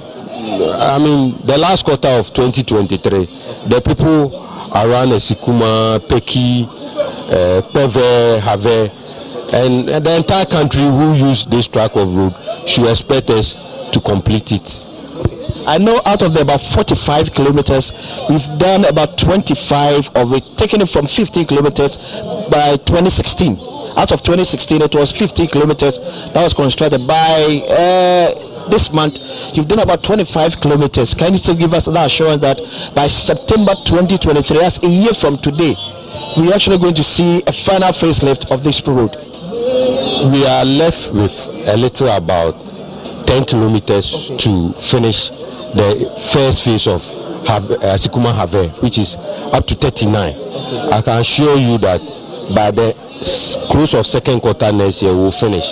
the last quarter of 2023, the people around Asikuma, Peki, Peve, Have, and the entire country who use this track of road should expect us to complete it. I know out of the about 45 kilometers, we've done about 25 of it, taking it from 15 kilometers by 2016. Out of 2016, it was 15 kilometers that was constructed. By this month, you've done about 25 kilometers. Can you still give us that assurance that by September 2023, that's a year from today, we're actually going to see a final facelift of this road? We are left with a little about 10 kilometers to finish the first phase of Asikuma Have, which is up to 39. I can assure you that by the close of second quarter next year we'll finish.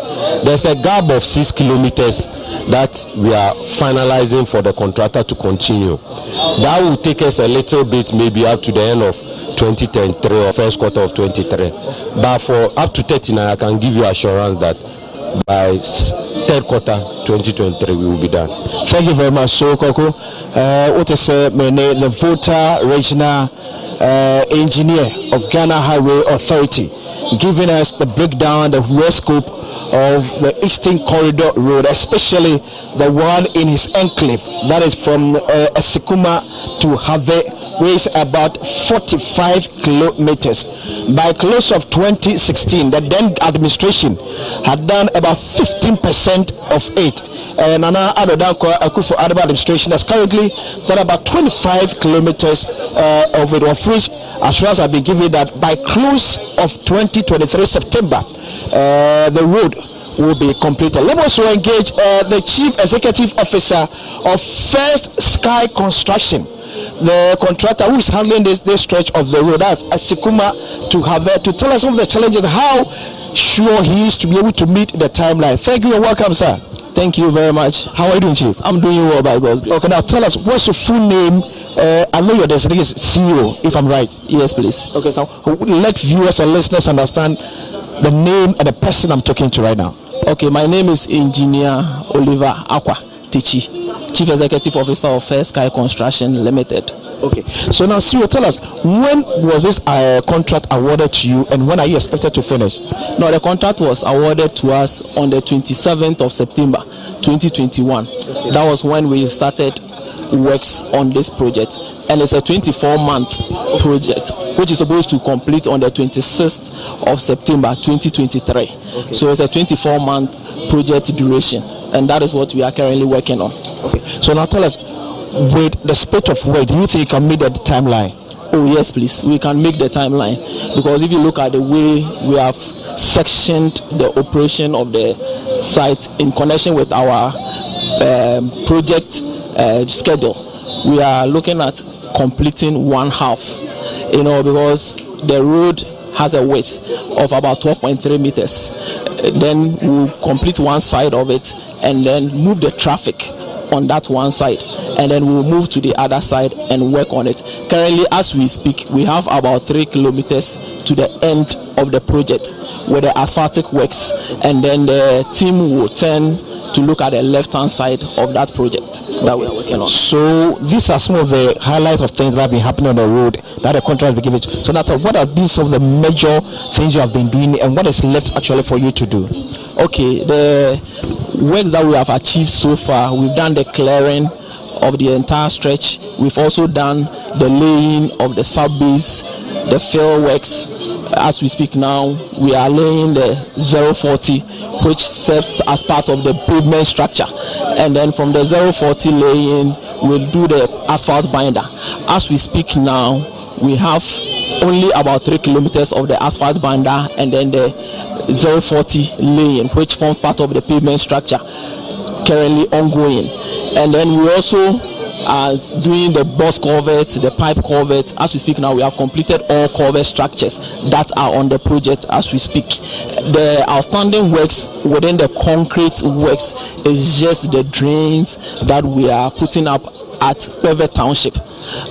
There's a gap of 6 kilometers that we are finalizing for the contractor to continue. That will take us a little bit, maybe up to the end of 2023 or first quarter of 23. But for up to 39, I can give you assurance that by third quarter 2023 we will be done. Thank you very much. So Koko, what is the Volta Regional Engineer of Ghana Highway Authority, giving us the breakdown, the work scope of the Eastern Corridor Road, especially the one in his enclave, that is from Asikuma to Have, weighs about 45 kilometers. By close of 2016, the then administration had done about 15% of it. And Nana Addo Akufo Addo administration has currently done about 25 kilometers of it, of which assurance have been given that by close of 2023 September, the road will be completed. Let us also engage the Chief Executive Officer of First Sky Construction, the contractor who is handling this stretch of the road, that's Asikuma to Have, to tell us some of the challenges, how sure he is to be able to meet the timeline. Thank you and welcome, sir. Thank you very much. How are you doing, Chief? I'm doing well, by God's grace. Okay, now tell us, what's your full name? I know your designation is CEO, if I'm right. Yes, please. Okay, now let viewers and listeners understand the name and the person I'm talking to right now. Okay, my name is Engineer Oliver Akwa Tichi, Chief Executive Officer of First Sky Construction Limited. Okay, so now CEO, tell us, when was this contract awarded to you and when are you expected to finish? No, the contract was awarded to us on the 27th of September 2021. Okay. That was when we started works on this project, and it's a 24-month project which is supposed to complete on the 26th of September 2023. Okay. So it's a 24-month project duration, and that is what we are currently working on. Okay, so now tell us, with the split of work, do you think you can meet the timeline? Oh yes, please, we can make the timeline, because if you look at the way we have sectioned the operation of the site in connection with our project schedule, we are looking at completing one half, because the road has a width of about 12.3 meters. Then we'll complete one side of it and then move the traffic on that one side, and then we'll move to the other side and work on it. Currently, as we speak, we have about 3 kilometers to the end of the project with the asphaltic works, and then the team will turn to look at the left-hand side of that project that we are working on. So these are some of the highlights of things that have been happening on the road that the contract will give it. So Nathan, what have been some of the major things you have been doing, and what is left actually for you to do? Okay, the work that we have achieved so far, we've done the clearing of the entire stretch. We've also done the laying of the sub-base, the fill works. As we speak now, we are laying the 040, which serves as part of the pavement structure. And then from the 040 laying, we'll do the asphalt binder. As we speak now, we have only about 3 kilometers of the asphalt binder, and then the 040 laying, which forms part of the pavement structure, currently ongoing. And then we also are doing the box culverts, the pipe culverts. As we speak now, we have completed all culvert structures that are on the project as we speak. The outstanding works within the concrete works is just the drains that we are putting up at Peve Township.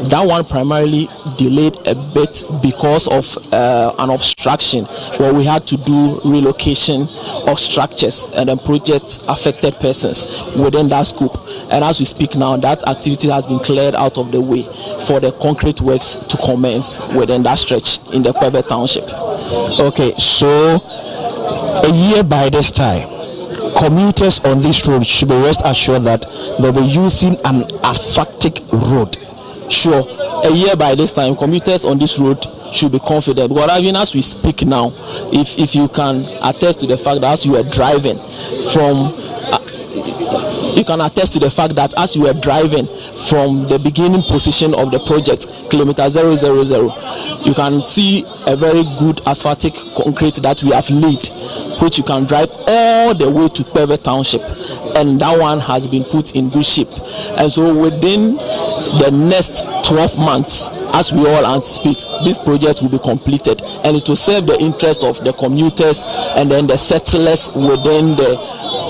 That one primarily delayed a bit because of an obstruction where we had to do relocation of structures and then project affected persons within that scope. And as we speak now, that activity has been cleared out of the way for the concrete works to commence within that stretch in the Peve Township. Okay, so a year by this time, commuters on this road should be rest assured that they'll be using an asphaltic road. Sure, a year by this time, commuters on this road should be confident. But even as we speak now, if you can attest to the fact that as you were driving from, you can attest to the fact that as you were driving from the beginning position of the project, kilometer 000, you can see a very good asphaltic concrete that we have laid, which you can drive all the way to Peve Township, and that one has been put in good shape. And so within the next 12 months, as we all anticipate, this project will be completed, and it will serve the interest of the commuters and then the settlers within the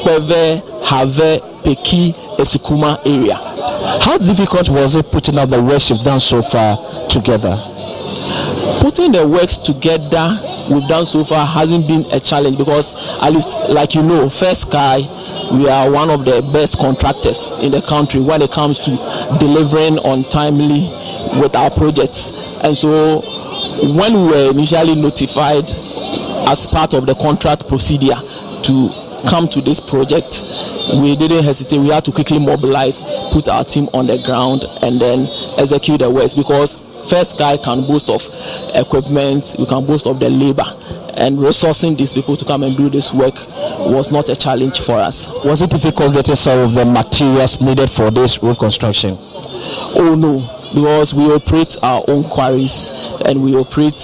Peve, Have, Peki, Esikuma area. How difficult was it putting up the works you've done so far together? Putting the works together we've done so far hasn't been a challenge, because at least, like you know, First Sky, we are one of the best contractors in the country when it comes to delivering on timely with our projects. And so when we were initially notified as part of the contract procedure to come to this project, we didn't hesitate. We had to quickly mobilize, put our team on the ground, and then execute the works, because First Sky can boast of equipment, we can boast of the labor, and resourcing these people to come and do this work was not a challenge for us. Was it difficult getting some of the materials needed for this road construction? Oh no, because we operate our own quarries and we operate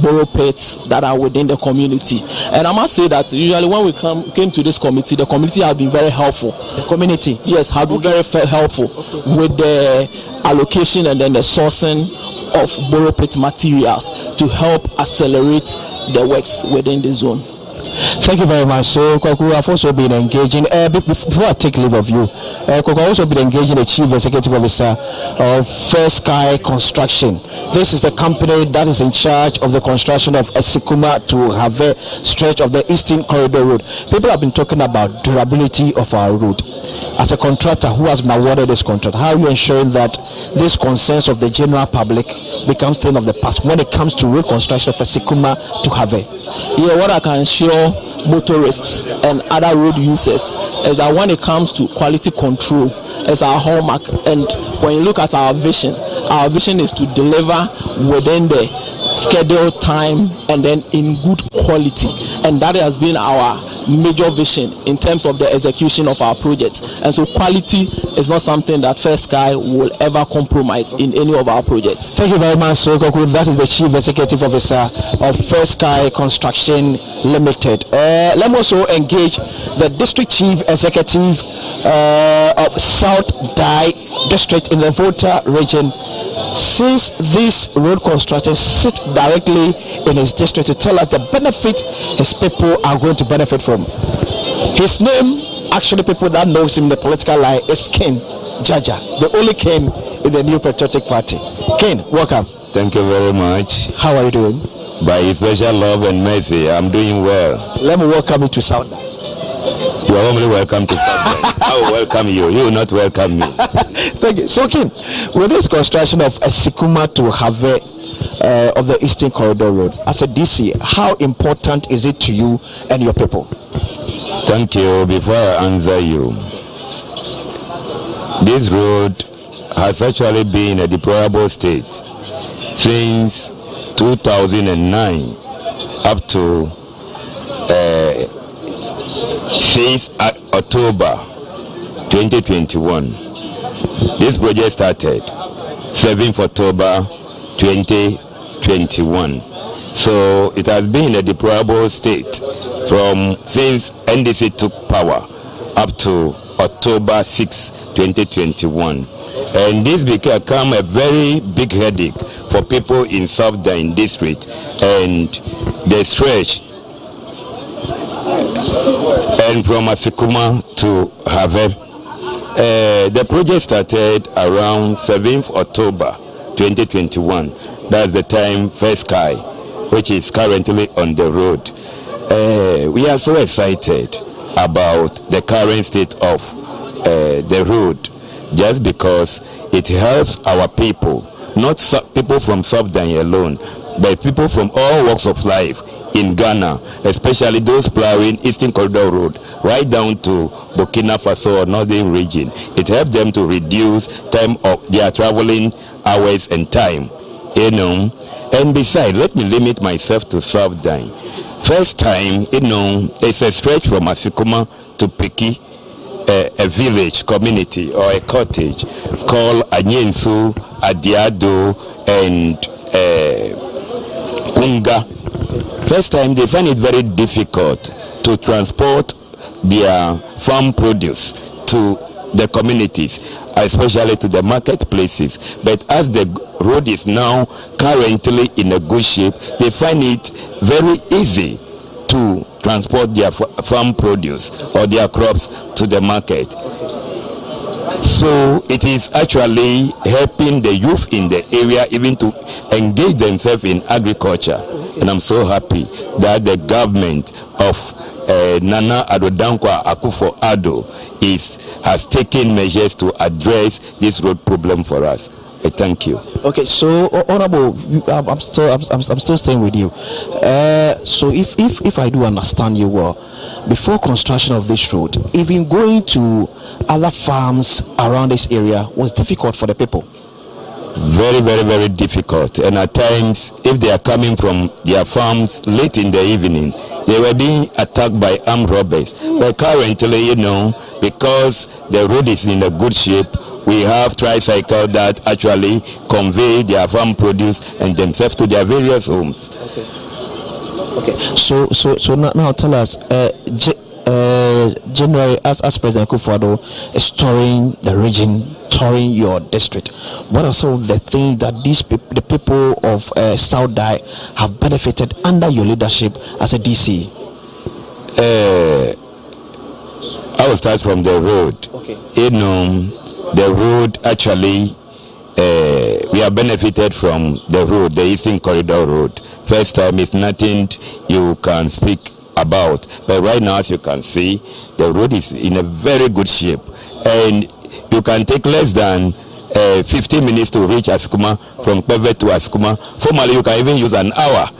borrow pits that are within the community. And I must say that usually when we came to this committee, the community has been very helpful. The community? Yes, have been very helpful with the allocation and then the sourcing of borrow pit materials to help accelerate the works within the zone. Thank you very much. So, Kwaku, I've also been engaging, before I take leave of you, Kwaku, I've also been engaging the Chief Executive Officer of First Sky Construction. This is the company that is in charge of the construction of Esikuma to have a stretch of the Eastern Corridor Road. People have been talking about durability of our road. As a contractor who has been awarded this contract, how are you ensuring that this concerns of the general public becomes thing of the past when it comes to road construction of Esikuma to Have? Yeah, what I can assure motorists and other road users is that when it comes to quality control, it's our hallmark. And when you look at our vision is to deliver within the scheduled time and then in good quality, and that has been our major vision in terms of the execution of our project. And so quality is not something that First Sky will ever compromise in any of our projects. Thank you very much, Sir Koku. That is the Chief Executive Officer of First Sky Construction Limited. Let me also engage the District Chief Executive of South Dai District in the Volta region. Since this road construction sits directly in his district, to tell us the benefit his people are going to benefit from. His name, actually people that knows him in the political line, is Ken Jaja, the only Ken in the New Patriotic Party. Ken, welcome. Thank you very much. How are you doing? By His special love and mercy, I'm doing well. Let me welcome you to South. You are only welcome to South. I will welcome you. You will not welcome me. Thank you. So, Kim, with this construction of Asikuma to Have of the Eastern Corridor Road, as a DC, how important is it to you and your people? Thank you. Before I answer you, this road has actually been in a deplorable state since 2009 up to 6 October 2021. This project started 7th October 2021. So it has been in a deplorable state from since NDC took power up to October 6, 2021. And this became a very big headache for people in South Dine district and the stretch and from Asikuma to Have. The project started around 7th October 2021. That's the time First Sky, which is currently on the road. We are so excited about the current state of the road, just because it helps our people, not people from South Dine alone, but people from all walks of life in Ghana, especially those plowing Eastern Corridor Road right down to Burkina Faso or Northern region. It helps them to reduce time of their traveling hours and time, you know. And besides, let me limit myself to South Dine. First time, you know, it's a stretch from Asikuma to Piki, a village community or a cottage called Anyensu, Adiado, and Kunga. First time they find it very difficult to transport their farm produce to the communities, especially to the marketplaces. But as the road is now currently in a good shape, they find it very easy to transport their farm produce or their crops to the market. So it is actually helping the youth in the area even to engage themselves in agriculture. And I'm so happy that the government of Nana Addo Dankwa Akufo-Addo has taken measures to address this road problem for us. Thank you. Okay, so Honorable, I'm still staying with you. So if I do understand you well, before construction of this road, even going to other farms around this area was difficult for the people. Very, very, very difficult. And at times, if they are coming from their farms late in the evening, they were being attacked by armed robbers. But currently, you know, because the road is in a good shape, we have tricycles that actually convey their farm produce and themselves to their various homes. Okay. So now tell us, Generally, as President Akufo-Addo is touring the region, touring your district, what are some of the things that the people of South Dai have benefited under your leadership as a DC? I will start from the road. Okay. You know, the road actually, we have benefited from the road, the Eastern Corridor Road. First time, it's nothing you can speak about, but right now, as you can see, the road is in a very good shape, and you can take less than 15 minutes to reach Asikuma from Peve to Asikuma. Formerly, you can even use an hour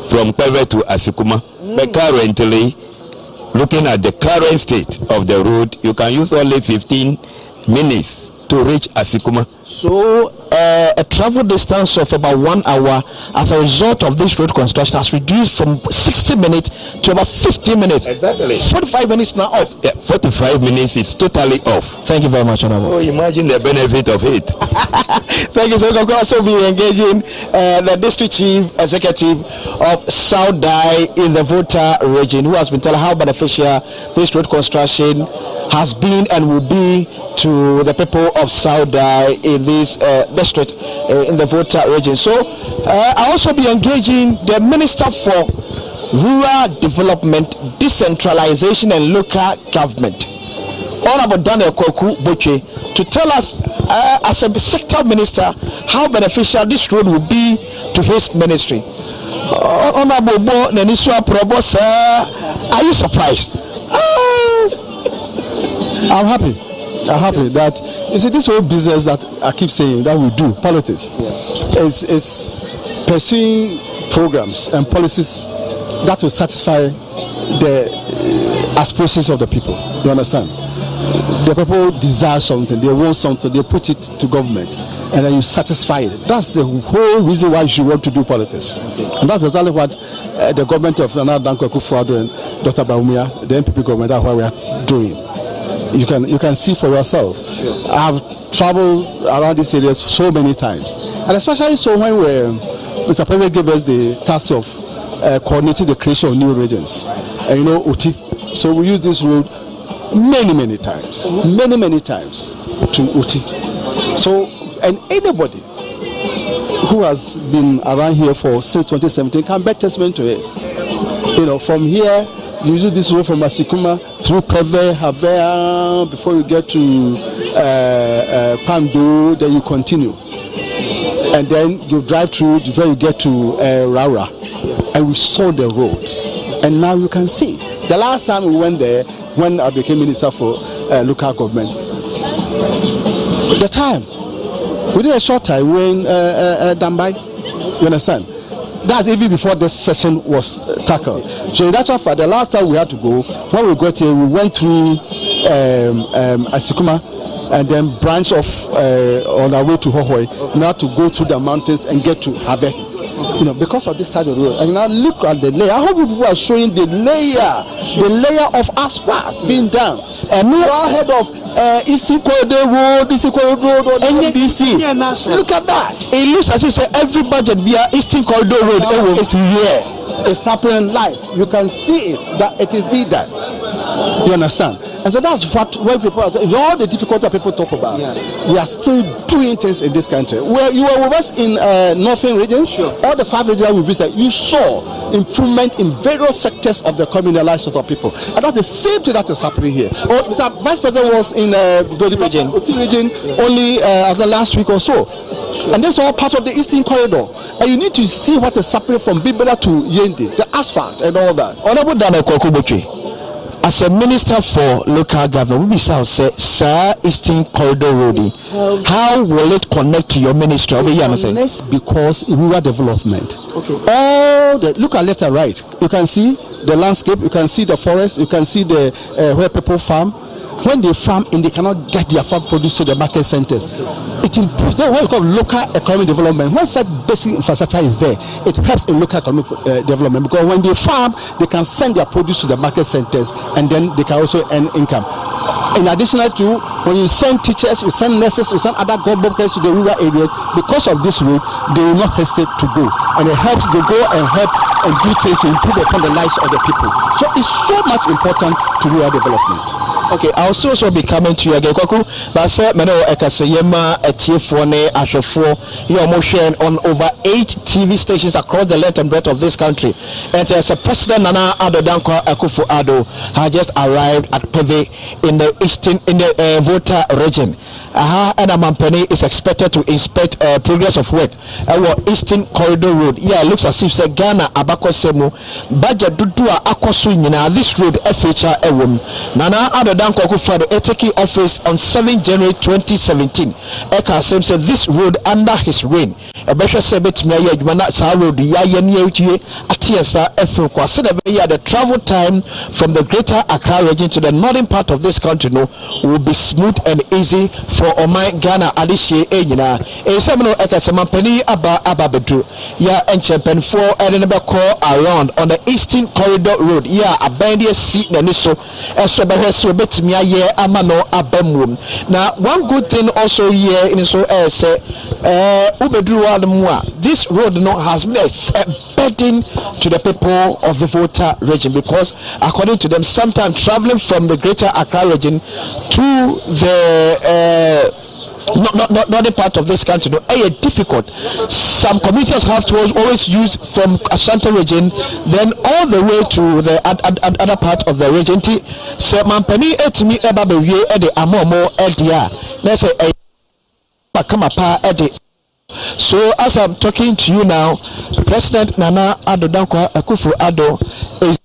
from Peve to Asikuma. But currently, looking at the current state of the road, you can use only 15 minutes to reach Asikuma. So a travel distance of about 1 hour as a result of this road construction has reduced from 60 minutes to about 50 minutes. Exactly. 45 minutes now off. Yeah, 45 minutes is totally off. Thank you very much, Honorable. Oh, imagine the benefit of it. Thank you. So we can also be engaging the district chief executive of South Dai in the Volta region, who has been telling how beneficial this road construction has been and will be to the people of South Dai in this district in the Volta region. So I also be engaging the Minister for Rural Development, Decentralization and Local Government, Honorable Daniel Koku Boche, to tell us as a sector minister how beneficial this road will be to his ministry. Honorable Bo Neniswa Probo, sir, are you surprised? I'm happy. I'm happy that you see this whole business that I keep saying that we do politics is pursuing programs and policies that will satisfy the aspirations of the people. You understand? The people desire something, they want something, they put it to government, and then you satisfy it. That's the whole reason why you should want to do politics. And that's exactly what the government of Nana Danko Akufo-Addo and Dr. Bawumia, the NPP government, that's what we are doing. You can see for yourself. I have traveled around these areas so many times, and especially so when Mr. President gave us the task of coordinating the creation of new regions, and you know, Uti. So we use this road many times to Uti. So, and anybody who has been around here since 2017 can bear testament to it. You know, from here you do this road from Asikuma through Peve, Havea, before you get to Pando, then you continue, and then you drive through before you get to Raura, and we saw the roads, and now you can see. The last time we went there, when I became minister for local government, the time within a short time we were in Dambai. You understand? That's even before this session was tackled. So in that fact, the last time we had to go, when we got here, we went through Asikuma and then branch off on our way to Hohoi. Now to go through the mountains and get to Habe. You know, because of this side of the road. And now look at the layer. I hope people are showing the layer of asphalt being done. And we are ahead of Eastern Corridor Road, Eastern Corridor Road, and NBC. Look at that. It looks as if every budget via Eastern Corridor Road is here. It's happening live. You can see it, that it is being done. You understand? And so that's when people, all the difficulty people talk about, we are still doing things in this country. Where you were with us in northern regions, all the 5 regions we visited, you saw improvement in various sectors of the communal lives of people. And that's the same thing that is happening here. Mr. Vice President was in the region only the last week or so. And this is all part of the Eastern Corridor. And you need to see what is happening from Bibela to Yendi, the asphalt and all that. Honorable Dana Kwakubuchi, as a minister for local government, we shall say, Sir, Eastern Corridor Road, how will it connect to your ministry? Because rural development. Okay. Look at left and right. You can see the landscape, you can see the forest, you can see the where people farm. When they farm and they cannot get their farm produce to the market centers, it improves what we call local economic development. Once that basic infrastructure is there, it helps in local economic development, because when they farm, they can send their produce to the market centers, and then they can also earn income. In addition to, when you send teachers, you send nurses, you send other government workers to the rural areas, because of this route, they will not hesitate to go. And it helps to go and help and do things to improve upon the lives of the people. So it's so much important to rural development. Okay, I'll also be coming to you again, Kwaku. But sir, Meno Ekaseyema, Etiefone, Ashofo, you are sharing on over 8 TV stations across the length and breadth of this country. And as President Nana Danko Akufo-Addo has just arrived at Peve in the Volta region. And Amampene is expected to inspect progress of work our Eastern Corridor Road. Yeah, it looks as if Ghana Abakosemu budget Dudua Akosu Nina this road feature ewum. Nana Danko Akufo-Addo taking office on 7 January 2017. Eka said this road under his reign. Ebesha sebet meya jumana sa road ya yeni utie atiesa efukwa. Said the travel time from the Greater Accra region to the northern part of this country will be smooth and easy for Omai Ghana Adishe Ejina. A seminal Ekasema Penny Abba Bedru. Ya enchepen for call around on the Eastern Corridor Road. Ya a bandia seat Naniso Esobeheso Betmia ye Amano Abemwum. Now one good thing also here in so say Ubedru Adamwa. This road has been a burden to the people of the Volta region, because according to them, sometimes traveling from the Greater Accra region to the not the part of this country, difficult. Some communities have to always use from Ashanti region, then all the way to the other part of the region. So Mampani etimi eba bewie ede amomo edia. Let's say come apa ede So as I'm talking to you now, President Nana Addo Dankwa Akufo-Addo is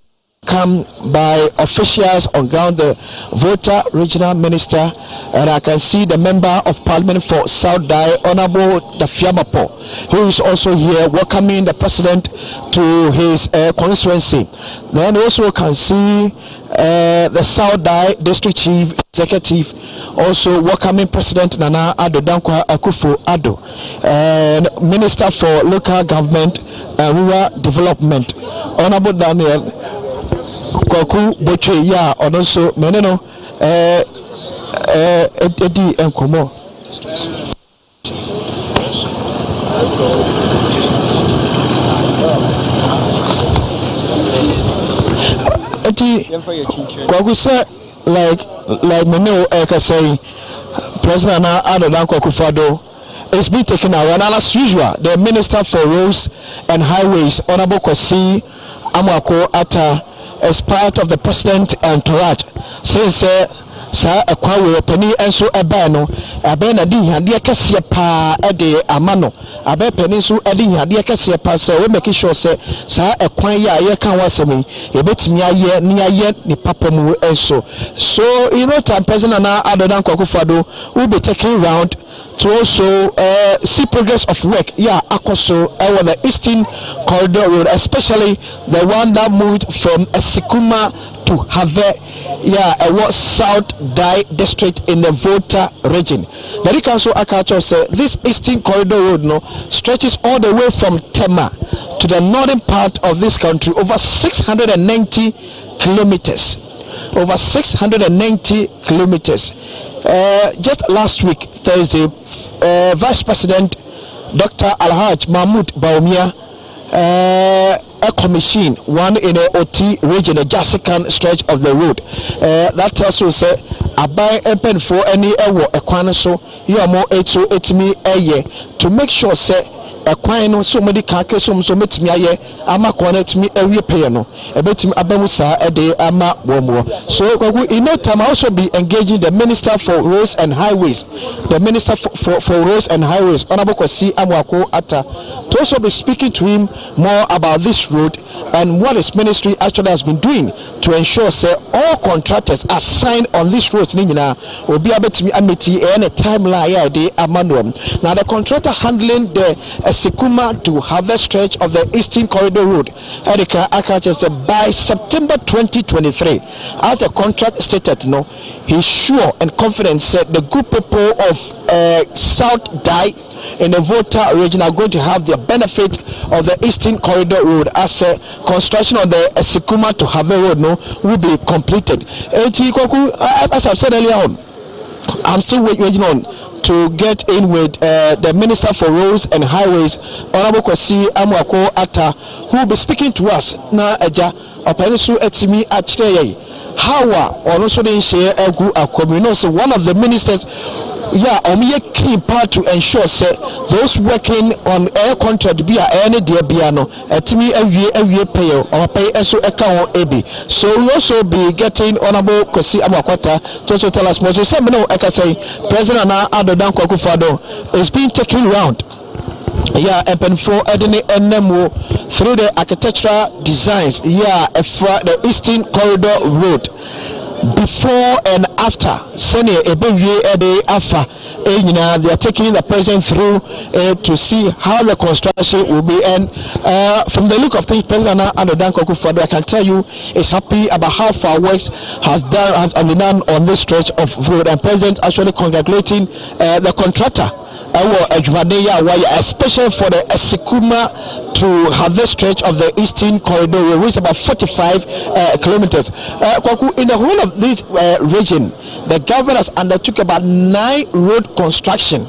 come by officials on ground, the voter regional minister, and I can see the member of parliament for South Dai, Honorable Dafiamapo, who is also here welcoming the president to his constituency. Then also can see the South Dai district chief executive also welcoming President Nana Addo Dankwa Akufo-Addo, and Minister for Local Government and Rural Development, Honorable Daniel Kwaku Boche ya also meneno edi enkomo. Eti Kwaku say like meneno eka say President Addo Dankwa Akufo-Addo is being taken away, and as usual the Minister for Roads and Highways, Honorable Kwasi Amwako Atta, as part of the president entourage, since sa akwawe pani enso eba no abe na di hade kese pa ede amano abe pani so ede hade kese pa se we make sure say sa ekwan ya ye kan wasemi e betimi aye ni papa mu enso. So you know, time President Nana Addo Dankwa Akufo-Addo will be taking round to also see progress of work akoso on the Eastern Corridor Road, especially the one that moved from Esikuma to Have South Dai district in the Volta region. The Council Akacho said this Eastern Corridor Road stretches all the way from Tema to the northern part of this country, over 690 kilometers. Over 690 kilometers. Just last week, Thursday, Vice President Dr. Alhaj Mahmoud Baumia commissioned one in the OT region, a Jasikan stretch of the road. That also said, Abai Empen for any ewo equanaso, you are more 8me a year to make sure, say, no so many carcass so met me aye ama connect me every piano a bit abamusa a day ama womo. So in no time also be engaging the Minister for Roads and Highways, the Minister for Roads and Highways, Honorable Kwasi Amwako Atta, to also be speaking to him more about this road and what his ministry actually has been doing to ensure say all contractors assigned on this road will be able to be amity any timeline day amanuam. Now the contractor handling the Sikuma to Harvest stretch of the Eastern Corridor Road, Erika Akacha said by September 2023, as the contract stated, he's sure and confident said the good people of South Dai in the Volta region are going to have the benefit of the Eastern Corridor Road as construction of the Sikuma to Have Road will be completed. As I've said earlier on, I'm still waiting on to get in with the Minister for Roads and Highways, Honorable Kwasi Amwako Atta, who will be speaking to us na eja openisu etimi achire how also den share egu akomino. So one of the ministers key part to ensure say those working on air contract be any dear biano etimi every pay or pay eso account AB. So we also be getting Honorable Kwasi Amwako to also tell us more. So say say President Nana Addo Dankwa Akufo-Addo is being taken round and for NMO through the architectural designs the Eastern Corridor Road before and after senior they are taking the president through to see how the construction will be. And from the look of things, President Addo Dankwa Akufo-Addo, I can tell you is happy about how far works has been done on this stretch of road, and President actually congratulating the contractor especially for the Esikuma to have this stretch of the Eastern Corridor, which is about 45 kilometers. In the whole of this region, the government has undertook about 9 road construction.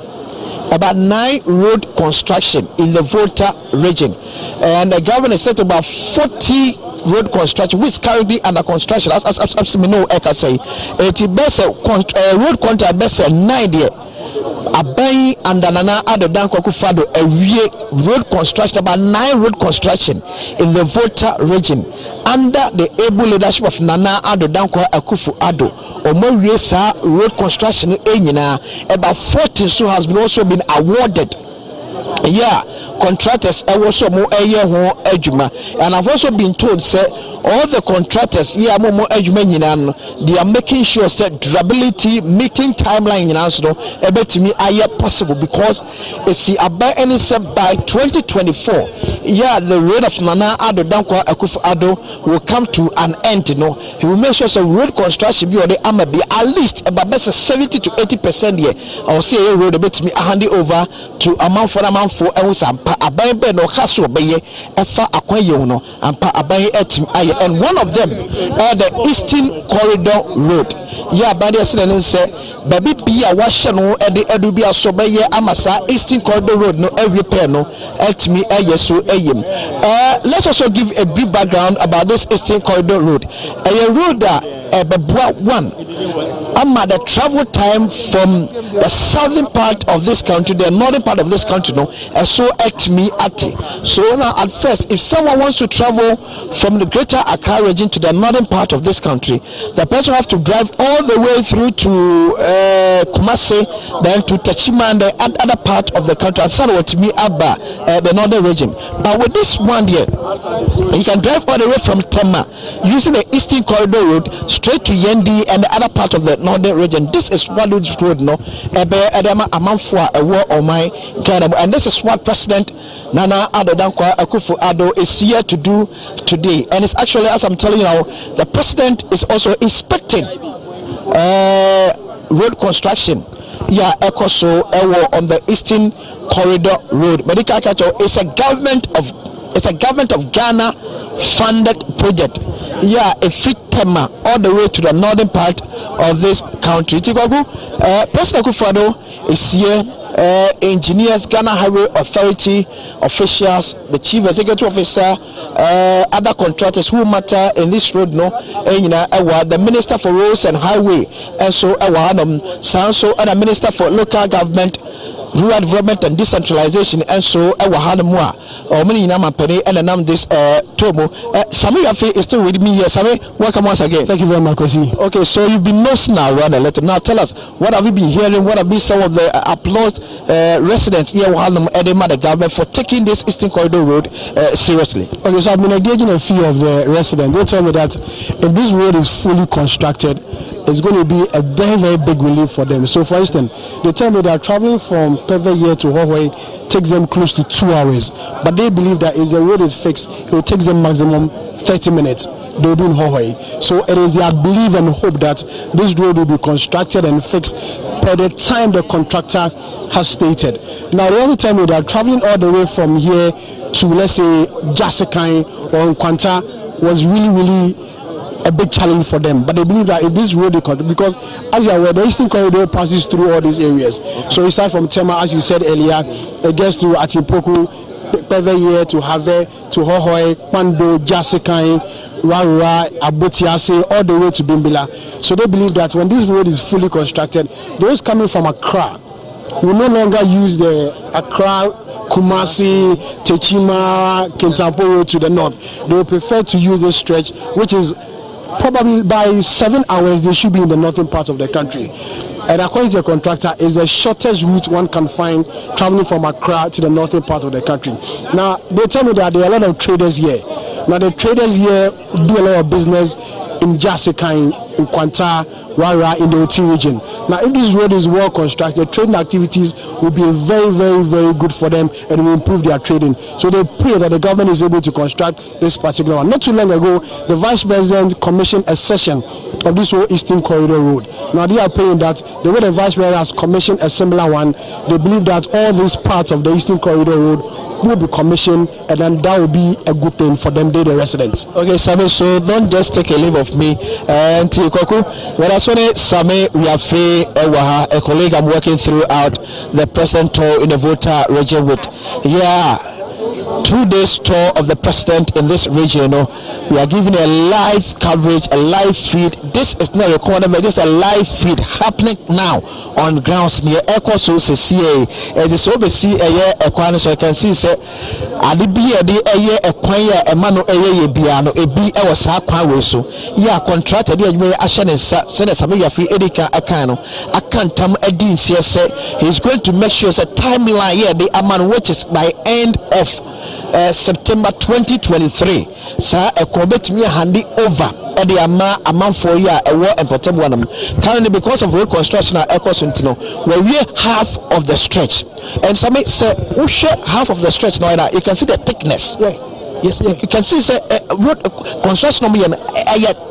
About 9 road construction in the Volta region, and the government said about 40 road construction which is currently under construction. As we know, I can say it is road contract best 9 there. Abai and Nana Addo Dankwa Akufo-Addo road construction, about 9 road construction in the Volta region under the able leadership of Nana Addo Dankwa Akufo-Addo. Road construction about 40 so has been also been awarded Yeah, contractors also more ejuma, and I've also been told say all the contractors more ejuma, they are making sure that durability meeting timeline to me are possible because it's the about any set by 2024. Yeah, the road of Nana Ado Dankwa Akufo Addo will come to an end. He will make sure the road construction be at least about 70 to 80% here. I'll say a road a bit me hand it over to amount for abaybe no kaso beye efa akwaye no ampa abaye etim aye, and one of them the Eastern Corridor Road. Yeah, but they say baby bia washe no edu bia so beye amasa Eastern Corridor Road no every pair no etimi aye so ayem. Let's also give a brief background about this Eastern Corridor Road. A road one the travel time from the southern part of this country, the northern part of this country, so at me at it. So now at first, if someone wants to travel from the greater Accra region to the northern part of this country, the person have to drive all the way through to Kumasi, then to Tachima and the other part of the country, and some to me Abba, the northern region. But with this one here, you can drive all the way from Tema using the Eastern Corridor Road straight to Yendi and the other part of the northern region. This is what this road and this is what President Nana Addo Dankwa Akufo Addo is here to do today. And it's actually, as I'm telling you now, the president is also inspecting road construction. Yeah, ECOSO on the Eastern Corridor Road. Medical Kacho is a government of Ghana funded project. Yeah, a fit tema all the way to the northern part of this country. President Akufo Addo is here. Engineers, Ghana Highway Authority officials, the chief executive officer, other contractors who matter in this road, the minister for roads and highway, and so and the minister for local government, rural development and decentralization, and so or many penny and this Tomo. Sami Yafe is still with me here. Sami, welcome once again. Thank you very much, Kosi. Okay, so you've been noticing now around the letter. Now tell us, what have you been hearing? What have been some of the applause residents here the government for taking this Eastern Corridor Road seriously? Okay, so I've been engaging a few of the residents. They tell me that if this road is fully constructed, it's going to be a very, very big relief for them. So, for instance, they tell me that traveling from Peve to Hohoi takes them close to 2 hours. But they believe that if the road is fixed, it will take them maximum 30 minutes. They'll be in Hohoi. So, it is their belief and hope that this road will be constructed and fixed by the time the contractor has stated. Now, the only time they are traveling all the way from here to, let's say, Jasikai or Nkwanta was really, really a big challenge for them, but they believe that if this road is because as you are aware, the Eastern Corridor passes through all these areas. So it starts from Tema, as you said earlier, it gets to Atimpoku, Peve to Have, to Hohoi, Pando, Jasikai, Rara, Abotiase, all the way to Bimbila. So they believe that when this road is fully constructed, those coming from Accra will no longer use the Accra, Kumasi, Techima, Kintampo Road to the north. They will prefer to use this stretch, which is probably by 7 hours they should be in the northern part of the country. And according to the contractor, is the shortest route one can find traveling from Accra to the northern part of the country. Now they tell me that there are a lot of traders here. Now the traders here do a lot of business in Jasikai, in Kwanta, Rara, in the Oti region. Now if this road is well constructed, trading activities will be very, very, very good for them and will improve their trading. So they pray that the government is able to construct this particular one. Not too long ago, the Vice President commissioned a section of this whole Eastern Corridor Road. Now they are praying that the way the Vice President has commissioned a similar one, they believe that all these parts of the Eastern Corridor Road will be commissioned, and then that will be a good thing for them, the residents. Okay, Sami, so don't just take a leave of me. And Tikoku, when I saw Sami, we are free, a colleague I'm working throughout the president tour in the Volta region with. Yeah, 2 days tour of the president in this region. We are giving a live coverage, a live feed. This is not a corner, but just a live feed happening now on grounds near ECOSO CA. It is over CA, so I can see ade bi e de eye ekwan ya ema no eye ye bia no ebi e wo saa kwan we so ya contract de adwuma ahye ne nsa se na Samuel Yafi edika akan no akantam adi nsie se he is going to make sure that timeline here the amount which is by end of September 2023 sa ekobetimi handi over the amount for year a war and portable one currently because of road construction at Ecosintino where we half of the stretch and some say we share half of the stretch now you can see the thickness. Yes, you can see road construction of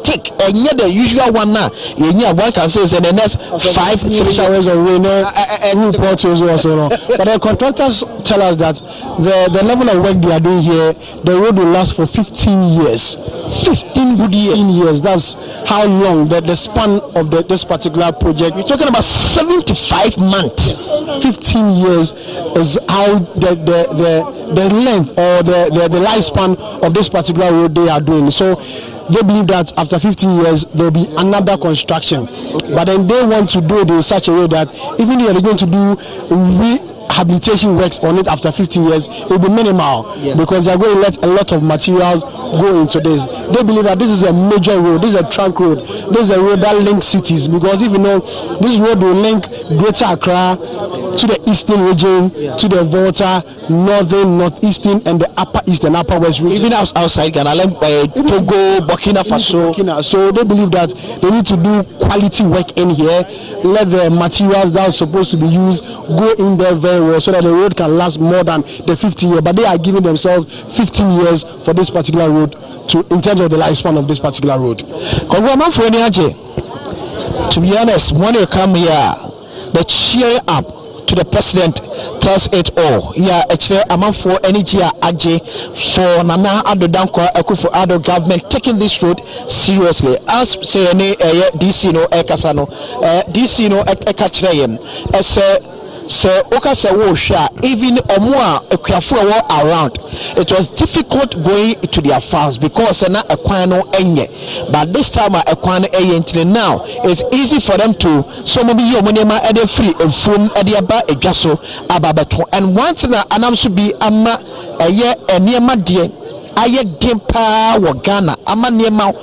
thick and yet the usual one now. One can say in the next 5-3 hours of rain and portals also. But the contractors tell us that the level of work they are doing here, the road will last for 15 years. 15 good years. That's how long the span of this particular project. We're talking about 75 months. 15 years is how the length or the lifespan of this particular road they are doing. So they believe that after 15 years there will be another construction. But then they want to do it in such a way that even if they are going to do rehabilitation works on it after 15 years, it will be minimal because they are going to let a lot of materials go into this. They believe that this is a major road, this is a trunk road, this is a road that links cities, because if you know, this road will link Greater Accra to the eastern region, to the Volta, northern, northeastern, and the upper east and upper west region. Even outside Ghana, like Togo, Burkina Faso. So they believe that they need to do quality work in here, let the materials that are supposed to be used go in there very well so that the road can last more than the 50 years. But they are giving themselves 15 years for this particular road in terms of the lifespan of this particular road. To be honest, when you come here, the cheering up to the president tells it all. Yeah, actually, I'm for energy AJ for Nana Addo Dankwa Akufo Addo government taking this road seriously. As say DC no Ekasano, DC no Ekachreem, as so Okasa Wosha, even Omwa Equiafu around. It was difficult going to their farms because na Equano Enye. But this time Equano Enye now it's easy for them to so maybe your monema at the free and from Ediaba Ejaso Ababato. And one thing that Anam should be Ama a year and near my dear. Aye dimpa wa Ghana ama niema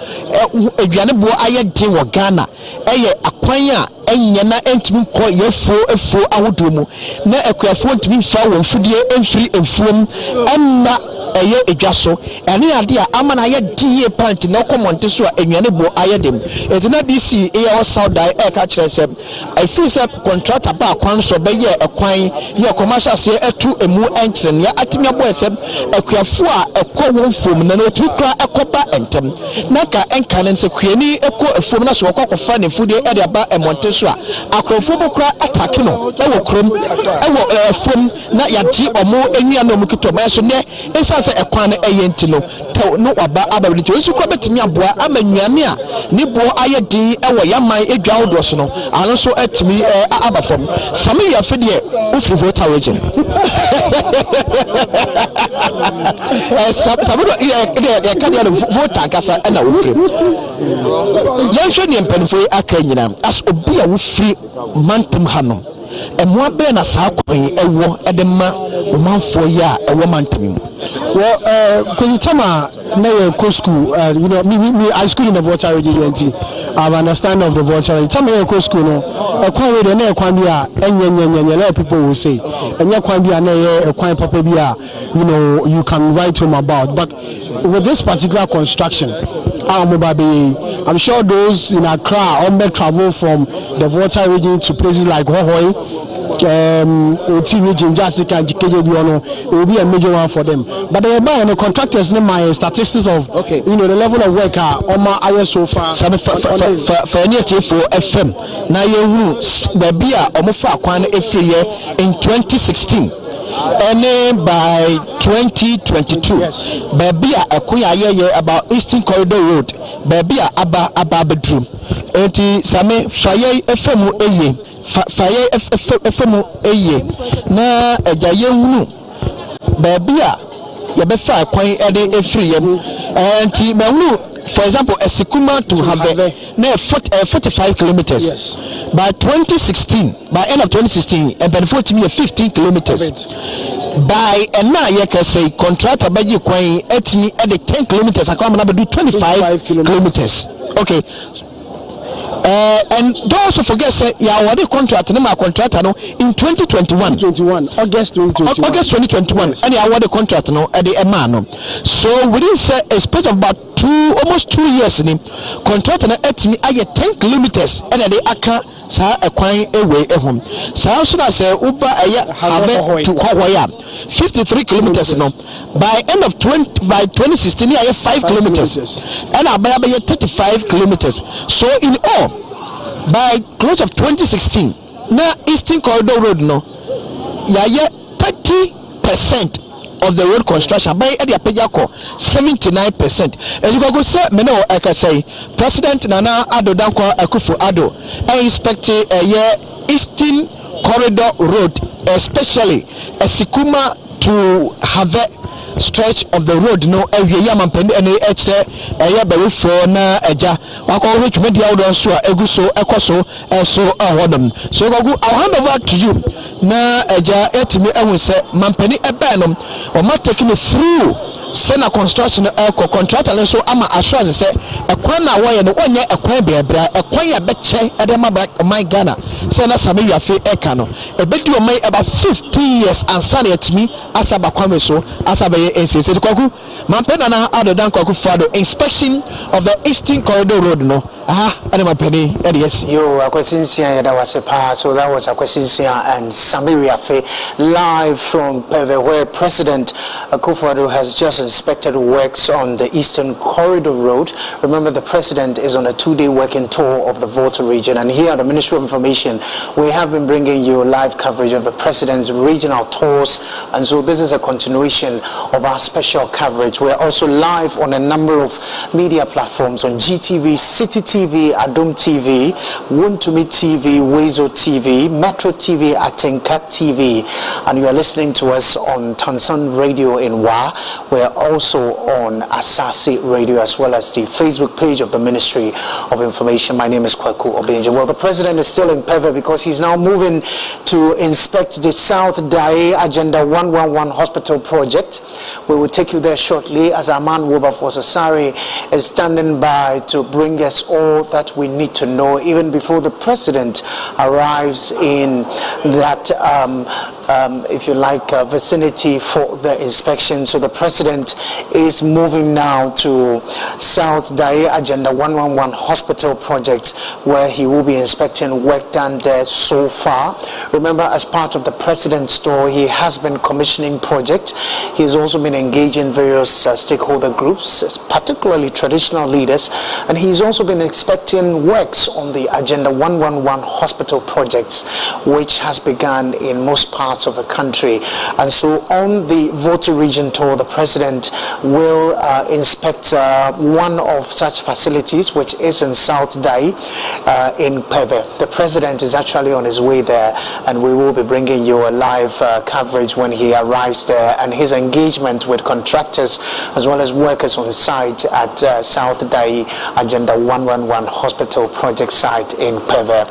aduane bo aye din wa Ghana eye akwan a enya na entumi kɔ yefo ahodo mu na akuafo ntumi fa won fudie emfiri emfuom emma eye edwaso ene ade a ama na aye die pant na kɔmonte so a aduane bo aye dem etina DC eye o Saudi ka kyerɛ sɛ I feel say contractor ba kwan so be ye ekwan ye commercial say etu emu enkyere ya atimi abo sɛ akuafo a ekɔ from na no tukra ekoba entem na ka enka ne nse kuani eko efom na so kokofa ne fude e de ba emonte so a akrofo bokra atake no e wo krom e wo efom na yagye omo enua no mukito ma so ne ensa se ekwan na eyenti no taw no waba abawiti so kra betimi aboa amanuane a ne bo aye din e wo yaman edwa wodo so no ano so atimi abafom same ya fide ofri Volta region ya kan ya Volta kasa na wofre yanhwe ne mpanfo aka nyina as obi a wofri mantam hanom emwa be na saa kwan ewo edema omanfo ya ewo mantam well kujitama na ye ko school you know me I school in the Volta region I understand of the Volta region tama ye ko school no ekwan we de na ekwan bi a enyenyenyenye let people will say enye kwan bi a na ye ekwan papa bi a you know you can write home about. But with this particular construction I'm sure those in Accra may travel from the Volta region to places like Hohoi, OT region, Jessica, and it will be a major one for them. But the contractors name my statistics of you know the level of work on my IS so far. For any for FM now you baby omofa kwan every year in 2016. And by 2022, baby akuya about Eastern Corridor Road, baby aba bedroom. Enti same faye FM eye, faye FM eye. Na ejaye hunu, baby yabefa kwan ede efri yem. Enti mehunu, for example, a Sikuma to have 45 kilometers. Yes. By 2016, by end of 2016, and benefit to me 15 kilometers. by and now you can say contractor by you coin at me at the 10 kilometers. I come and do 25 kilometers. Okay. And don't also forget say yeah what the contract name contract no in 2021 August 2021 and yeah what the contract no at the man. So within say a space of about almost 2 years in contract na at me I 10 kilometers and the aka sa ekwan away home sa so na say uba have to Hawaii 53 kilometers no by end of 2016 I have 5 kilometers and I buy 35 kilometers. So in all by close of 2016 now Eastern Corridor Road no 30% of the road construction by Edia Pejako 79%. As you go say me no I can say President Nana Addo Dankwa Akufo-Addo inspected Eastern Corridor Road, especially Sikuma to have stretch of the road no area mampeni ene eche be for na eja wako which media would also eguso ekoso so ahodom. So I'll hand over to you na eja etimi ehun se mampeni ebe no o ma taking it through sena construction contractor so ama assurance say ekwan na wo ye no onye ekwan beebra ekwan ya beche edema my Ghana sena sami ya fe eka no ebedi o mai about 15 years ansana etimi asaba kwame so asaba ye nsese kwaku mampena na Addo Dankwa Akufo-Addo inspection of the Eastern Corridor Road no and mampeni yes yo akwesinsia that was a part. So that was Akwesinsia and Samiria Fe live from Peve, where President Akufo-Addo has just inspected works on the Eastern Corridor Road. Remember, the president is on a 2-day working tour of the Volta region, and here at the Ministry of Information we have been bringing you live coverage of the president's regional tours, and so this is a continuation of our special coverage. We're also live on a number of media platforms on GTV, City TV, Adom TV, Wuntumi TV, Wezo TV, Metro TV, Atenka TV, and you are listening to us on Tansan Radio in Wa. We're also on Asasi Radio, as well as the Facebook page of the Ministry of Information. My name is Kwaku Obenje. Well, the president is still in Peve because he's now moving to inspect the South Dae Agenda 111 Hospital project. We will take you there shortly as our man Wilberforce Asare is standing by to bring us all that we need to know even before the president arrives in that if you like vicinity for the inspection. So the president is moving now to South Dae Agenda 111 Hospital project, where he will be inspecting work done there so far. Remember, as part of the president's tour, he has been commissioning projects. He's also been engaging various stakeholder groups, particularly traditional leaders, and he's also been inspecting works on the Agenda 111 hospital projects, which has begun in most parts of the country. And so on the Volta region tour, the president will inspect one of such facilities, which is in South Dae in Peve. The president is actually on his way there, and we will be bringing you a live coverage when he arrives there, and his engagement with contractors as well as workers on site at South Dae Agenda 111 hospital project site in Peve.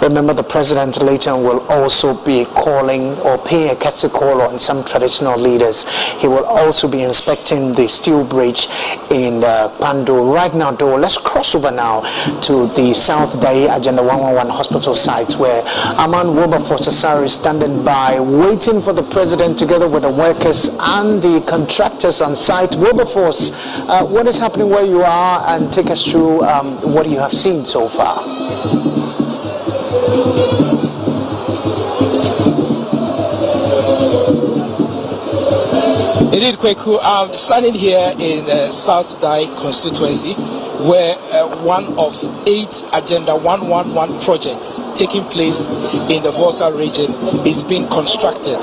Remember, the president later will also be calling or paying a courtesy call on some traditional leaders. He will also be inspecting the steel bridge in Pando. Right now though, let's cross over now to the South Dae Agenda 111 hospital site, where Aman Wilberforce Asare is standing by waiting for the president together with the workers and the contractors on site. Wilberforce, what is happening where you are, and take us through what you have seen so far. Indeed, Kweku, I'm standing here in South Dae constituency, where one of 8 Agenda 111 projects taking place in the Volta region is being constructed.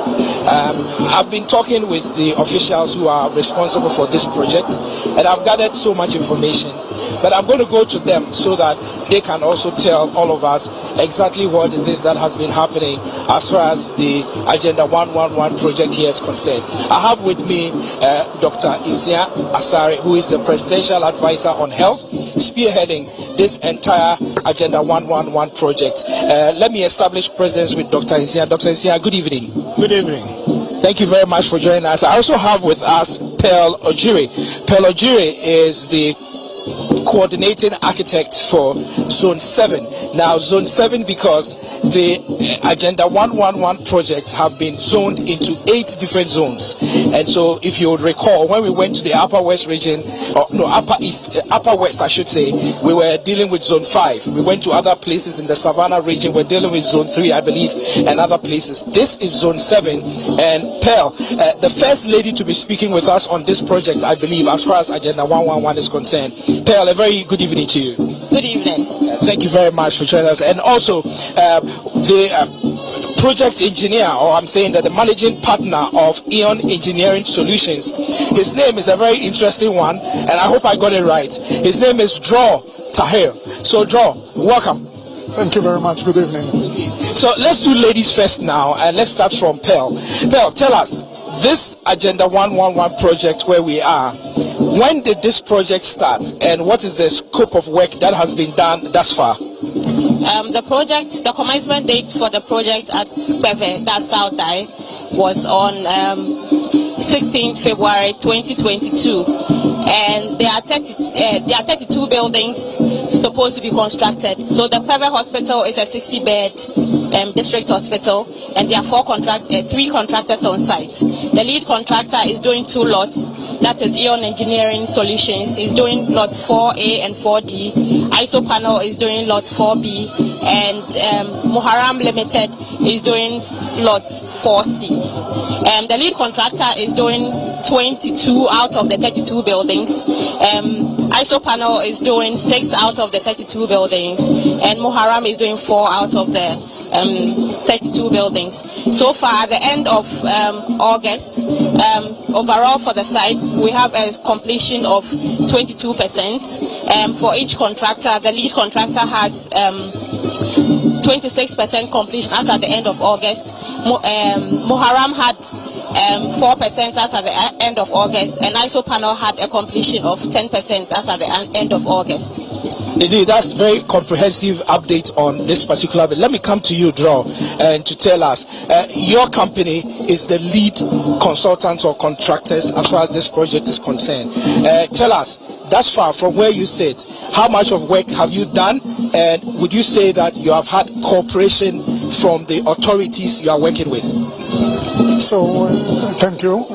I've been talking with the officials who are responsible for this project, and I've gathered so much information, but I'm going to go to them so that they can also tell all of us exactly what it is that has been happening as far as the Agenda 111 project here is concerned. I have with me Dr. Isia Asare, who is the Presidential Advisor on Health, spearheading this entire Agenda 111 project. Let me establish presence with Dr. Isia. Dr. Isia, good evening. Good evening. Thank you very much for joining us. I also have with us Pearl Ojiri. Pearl Ojiri is the coordinating architect for Zone 7. Now, Zone 7, because the Agenda 111 projects have been zoned into 8 different zones. And so, if you would recall, when we went to the Upper West region, Upper West, I should say, we were dealing with Zone 5. We went to other places in the Savannah region, we're dealing with Zone 3, I believe, and other places. This is Zone 7. And Pearl, the first lady to be speaking with us on this project, I believe, as far as Agenda 111 is concerned. Pearl, a very good evening to you. Good evening. Thank you very much for joining us. And also, the project engineer, or I'm saying that the managing partner of Eon Engineering Solutions, his name is a very interesting one, and I hope I got it right. His name is Draw Tahir. So, Draw, welcome. Thank you very much. Good evening. So, let's do ladies first now, and let's start from Pearl. Pearl, tell us, this Agenda 111 project where we are, when did this project start, and what is the scope of work that has been done thus far? The commencement date for the project at Kweve, that's South Dai, was on 16th February 2022. And there are 32 buildings supposed to be constructed. So the Kweve Hospital is a 60-bed district hospital, and there are 3 contractors on site. The lead contractor is doing 2 lots. That is Eon Engineering Solutions is doing lots 4A and 4D. ISO Panel is doing lots 4B, and Muharram Limited is doing lots 4C. The lead contractor is doing 22 out of the 32 buildings. ISO Panel is doing 6 out of the 32 buildings, and Muharram is doing 4 out of the 32 buildings. So far, at the end of August, overall for the sites, we have a completion of 22%. For each contractor, the lead contractor has 26% completion as at the end of August. Muharram had 4% as at the end of August, and ISO Panel had a completion of 10% as at the end of August. Indeed, that's very comprehensive update on this particular bit. Let me come to you, Draw, and to tell us, your company is the lead consultants or contractors as far as this project is concerned. Tell us, thus far from where you sit, how much of work have you done, and would you say that you have had cooperation from the authorities you are working with? So, thank you.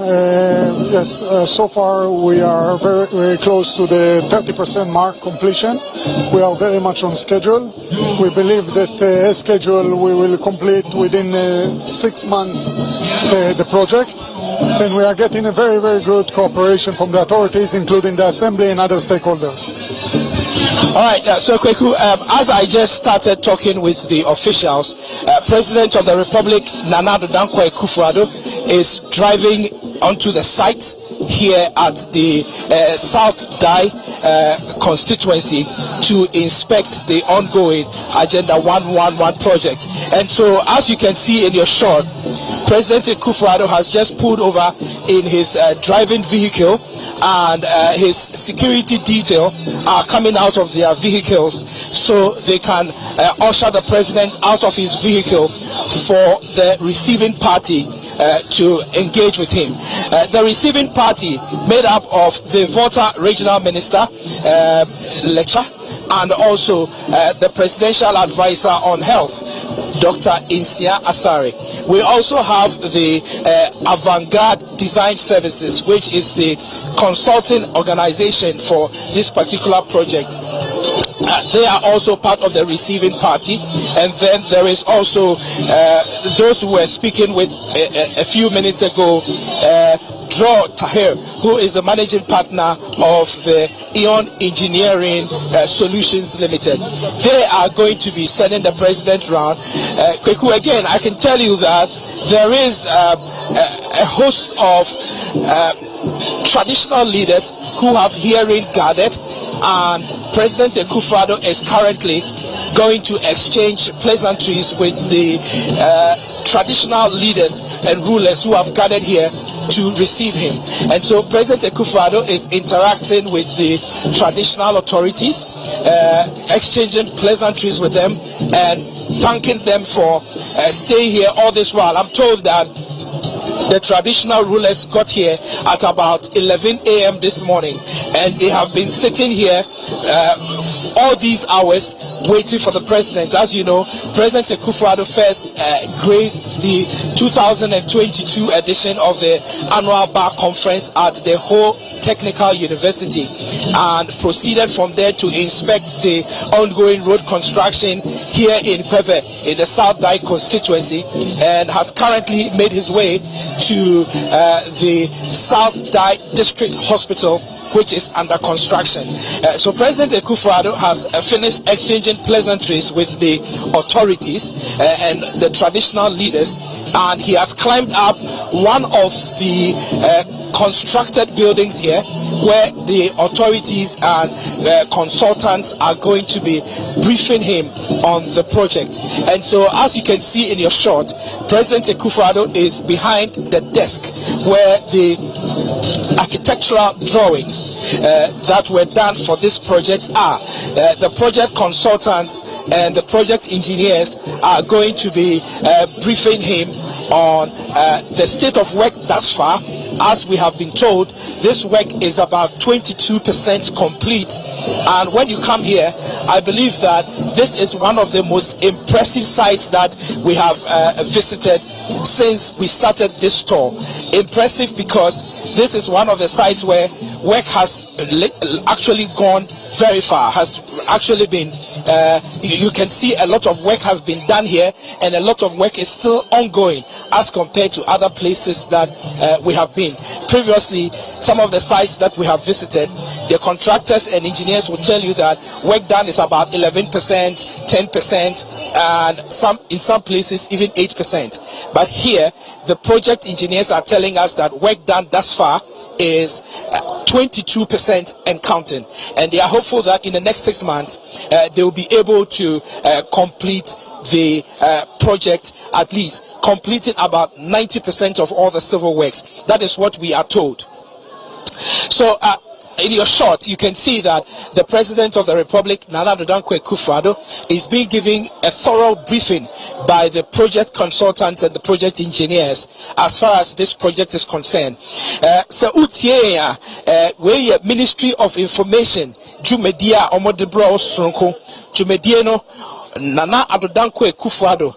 Yes, so far we are very, very close to the 30% mark completion. We are very much on schedule. We believe that schedule we will complete within 6 months the project. And we are getting a very, very good cooperation from the authorities, including the Assembly and other stakeholders. All right, so Kweku, as I just started talking with the officials, President of the Republic, Nana Addo Dankwa Akufo-Addo, is driving onto the site here at the South Dai constituency to inspect the ongoing Agenda 111 project. And so, as you can see in your shot, President Akufo-Addo has just pulled over in his driving vehicle, and his security detail are coming out of their vehicles so they can usher the president out of his vehicle for the receiving party to engage with him. The receiving party made up of the Volta Regional Minister, Lecha, and also the Presidential Advisor on Health, Dr. Insia Asare. We also have the Avant-Garde Design Services, which is the consulting organization for this particular project. They are also part of the receiving party. And then there is also those who were speaking with a few minutes ago, Draw Tahir, who is the managing partner of the Eon Engineering Solutions Limited. They are going to be sending the president round. Kweku, again, I can tell you that there is a host of traditional leaders who have hearing guarded, and President Akufo-Addo is currently going to exchange pleasantries with the traditional leaders and rulers who have gathered here to receive him. And so President Akufo-Addo is interacting with the traditional authorities, exchanging pleasantries with them and thanking them for staying here all this while. I'm told that The traditional rulers got here at about 11 a.m. this morning, and they have been sitting here all these hours waiting for the president. As you know, President Akufo-Addo first graced the 2022 edition of the annual bar conference at the Ho Technical University and proceeded from there to inspect the ongoing road construction here in Kweve in the South Dai constituency, and has currently made his way to the South Dai District Hospital, which is under construction. So President Akufo-Addo has finished exchanging pleasantries with the authorities and the traditional leaders, and he has climbed up one of the constructed buildings here where the authorities and consultants are going to be briefing him on the project. And so, as you can see in your shot, President Akufo-Addo is behind the desk where the architectural drawings that were done for this project are. The project consultants and the project engineers are going to be briefing him on the state of work thus far. As we have been told, this work is about 22% complete, and when you come here, I believe that this is one of the most impressive sites that we have visited since we started this tour. Impressive because this is one of the sites where work has actually gone very far, has actually been you can see a lot of work has been done here, and a lot of work is still ongoing as compared to other places that we have been previously. Some of the sites that we have visited, the contractors and engineers will tell you that work done is about 11%, 10%, and in some places even 8%. But here the project engineers are telling us that work done thus far is 22% and counting, and they are hopeful that in the next 6 months they will be able to complete the project, at least completing about 90% of all the civil works. That is what we are told. So in your shot, you can see that the President of the Republic, Nana Addo Dankwa Akufo-Addo, is being given a thorough briefing by the project consultants and the project engineers as far as this project is concerned. So we Ministry of Information, Jumedia Omodebro Sonko, Jumedieno, Nana Addo Dankwa Akufo-Addo,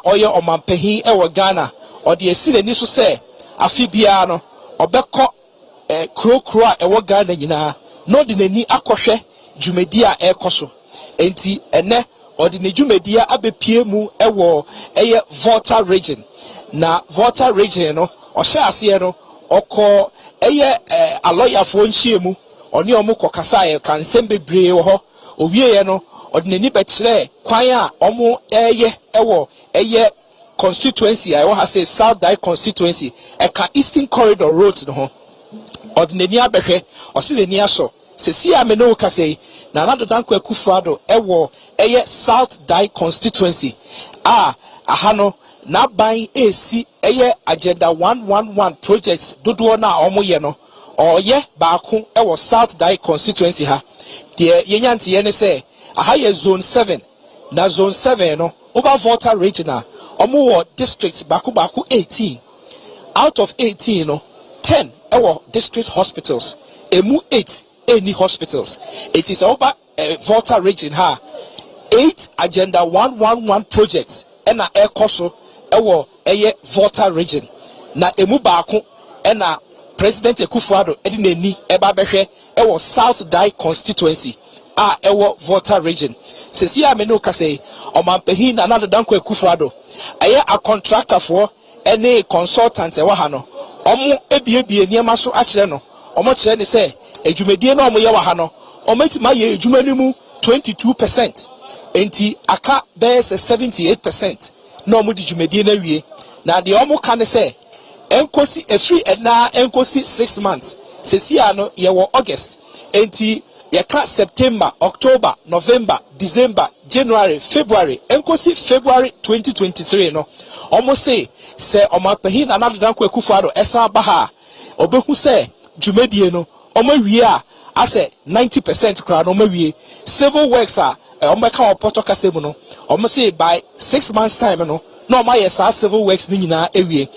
Oya Omampehi Ewa Ghana, or the Esile Nisu se, Afibiano, Obeko. Kro ewo Ghana nyina no de nani akɔhwɛ dwumedia ekoso enti ene ɔde ne dwumedia abepie mu ɛwɔ ɛyɛ Volta region na Volta region no ɔhyɛ aseɛ no ɔkɔ ɛyɛ aloyafo nhie mu ɔne ɔmo kɔkasa yɛ kansɛm bebree wɔ hɔ owie no ɔde nani bɛkyerɛ kwan a ɔmo ɛyɛ ɛwɔ ɛyɛ constituency a ɛwɔ ha sɛ South Dai constituency ɛka Eastern Corridor roads no ho ordinary abehwe osileni aso sesi ameno kasei na Nana Addo Dankwa Akufo-Addo ewo eye South Dai constituency ahano na ban esi eye agenda 111 projects dodo na omoye no oye baako ewo South Dai constituency ha de yenyante ye ne se aha ye zone 7 na zone 7 no over Volta regional omo wo districts baako 18 out of 18 no 10 our district hospitals, emu 8 any hospitals. It is over Volta region ha 8 agenda 111 projects and na air coso our Volta region. Na emu baako and na President Akufo-Addo edineni eba behwe our South Dai constituency our Volta region. Sesi ameno kase omampehi na Nana Addo Dankwa Akufo-Addo aye a contractor for any consultants ewa ha no omo ebiebie niema so akire no omo kire ne se adwumadie na omo ye wa ha no ometima ye adwumani mu 22% enti aka be 78% na omo di adwumadie na wie na de omo ka ne se enkosi efri na enkosi 6 months sesi ano ye wo August enti ye ka September, October, November, December, January, February enkosi February 2023 no almost say omapahin Nana Addo Dankwa Akufo-Addo esa baha obehu say dwumadie no omawie a ase 90% kra no omawie civil works are omeka opoto kasemu no almost say by 6 months time no na omaye sa civil works ni nyina ewie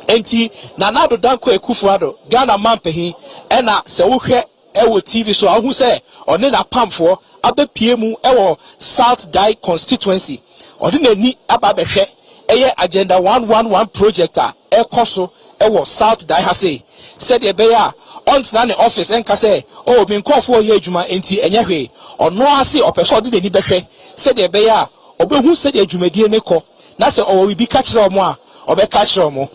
enti Nana Addo Dankwa Akufo-Addo Ghana mampehi ena se wohwe ewo TV so ahu se one na pamfo abepie mu ewo South Dai constituency ode nani aba behwe eye agenda 111 project a ekoso ewo South Dai ha say said e be ya ontna ne office enka say oh bi nkofo ye adwuma enti enye hwe ono ase opeso ode nani behwe said e be ya obehu said adwumadie ne ko na se owo bi ka kire omo a obeka kire omo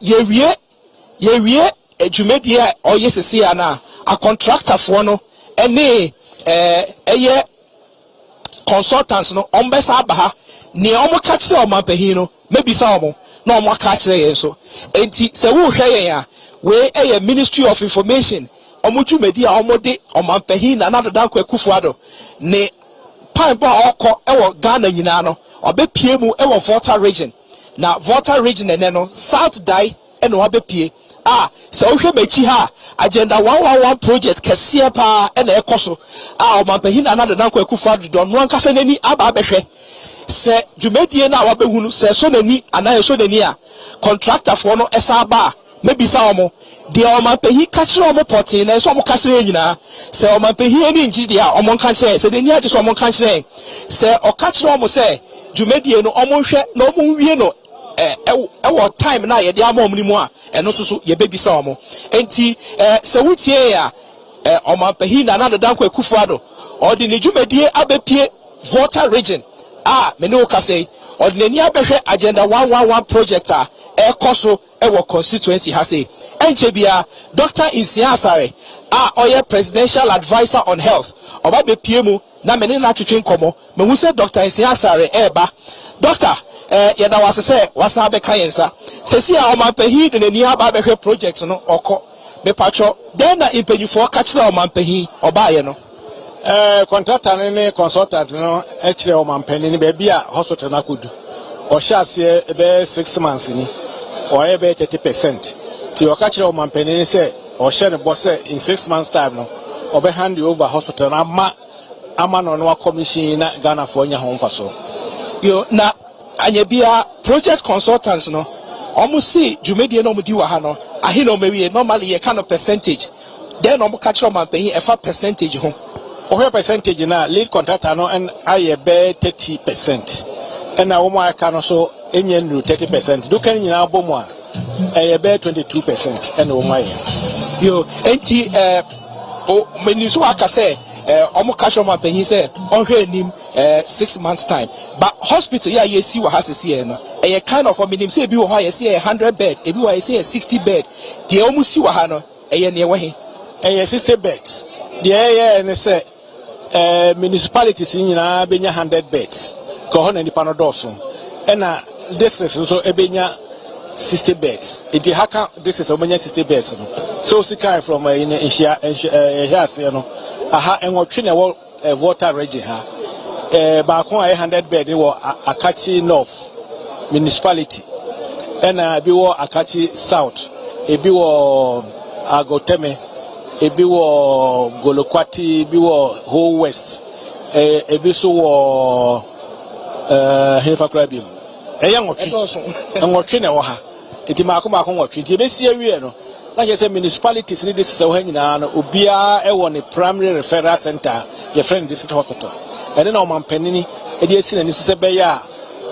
ye adwumadie a oye sese ana a contractor for no ene eye consultants no ombesa abaha ne omo ka kire omo pahin no maybe sa omo na omo ka kire yen so enti se wo hwe yen a we eye Ministry of Information omo dwumadi a omo de omo pahin na Nana Addo Dankwa Akufo-Addo ne pipe okọ ewo Ghana nyina no obepie mu ewo Volta region na Volta region ene no South Dai ene obepie se ohwe mechi ha agenda 111 project kese pa ene ekoso omampahin na Nana Addo Dankwa Akufo-Addo do no ankasa nani aba abehwe se dwumadie na wabehunu se so nani ana so nani a contractor for no esa ba maybe sa omo de omampahin ka kire omo portin na so omo ka kire nyina se omampahin ani ngi dia omo ka kire se nani age so omo ka kire se o ka kire omo se dwumadie no omo hwe na omo wie no ewo time na ye de amom ni mu a eno so ye bebisa omo enti se wutie ya omampahin na Nana Addo Dankwa Akufo-Addo odi ne dwumadie abepie Volta region me no ka say odi nani abehwe agenda 111 project a ekoso ewo constituency ha say enche bia Dr. Isiasare oye presidential advisor on health oba bepie mu na me ne na twetwe nkomo me hu say Dr. Isiasare eba doctor yeda wasese wasa be kayensa sesi a omampahin de nani aba behwe project no okọ me pacho den na impanyifo ka kire omampahin obaye no contractor ne consultant no e kire omampahin be bia hospital na kodu o shase be 6 months ni o e be 30% ti o ka kire omampahin se o she ne boss in 6 months time no o be hand over hospital na ama no no commission na Ghana for nya ho mfaso yo na anyabia project consultants no almost see dwumadie no mudi wa ha no ahi no mewie normally ye kind of percentage then no ka kire omampahin efa percentage ho o percentage na lead contractor no and aye be 30% and na wo ma aka no so enye nu 30% do kan nyina abomu a aye be 22% and wo ma ye yo enti o meni so aka say omo ka kire omampahin say onhwe nim 6 months time but hospital ya see what has to see no a kind of minimum say bi wo ha see 100 bed e bi wo see 60 bed de omu see wa ha no ne we he 60 beds de ne say municipalities nyina benya 100 beds ko ho na nipa no doso na districts so ebenya 60 beds it haka this is obenya 60 beds no so sika from in Asia here no aha enwotwe na wo Volta region ha baako a 100 bed ni wo Akachi North municipality ena bi wo Akachi South ebi wo Agoteme ebi wo Golokwati bi wo Whole West ebi so wo Hefa Krabim enwotwe na wo ha eti maako nwotwe enti ebesi awie no na je say municipalities ni this so ha nyina no obia e wo ne primary referral center your friend district hospital and then omampanin e dey esi na ni so se be ya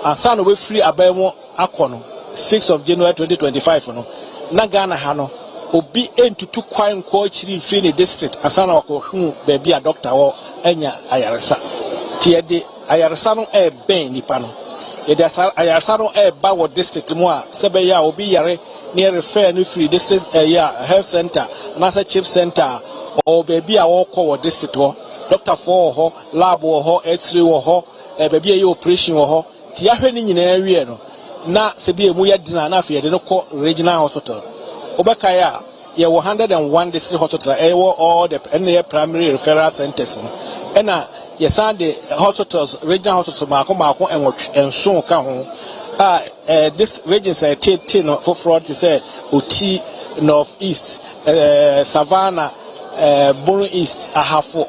ansa no we free abamo akono 6 of January 2025 no na Ghana ha no obi entutu kwan ko chiri free ne district ansa na wakohu be bia doctor wo anya ayaresa ti e de ayaresa no e ben nipa no e de ayaresa no e ba wo district mu a se be ya obi yare near refer no free district health center master chip center or baby a wo ko wo district wo doctor for ho lab wo ho x-ray wo ho baby a operation wo ho ti ahwe ni nyina awie no na se bi emu yadina na afi yade no ko regional hospital obeka ya ye 101 district hospital wo all the primary referral centers no na ye sande hospitals regional hospitals maako enso ka ho this region say T no for fraud to say Oti North East Savannah Bono East Ahafo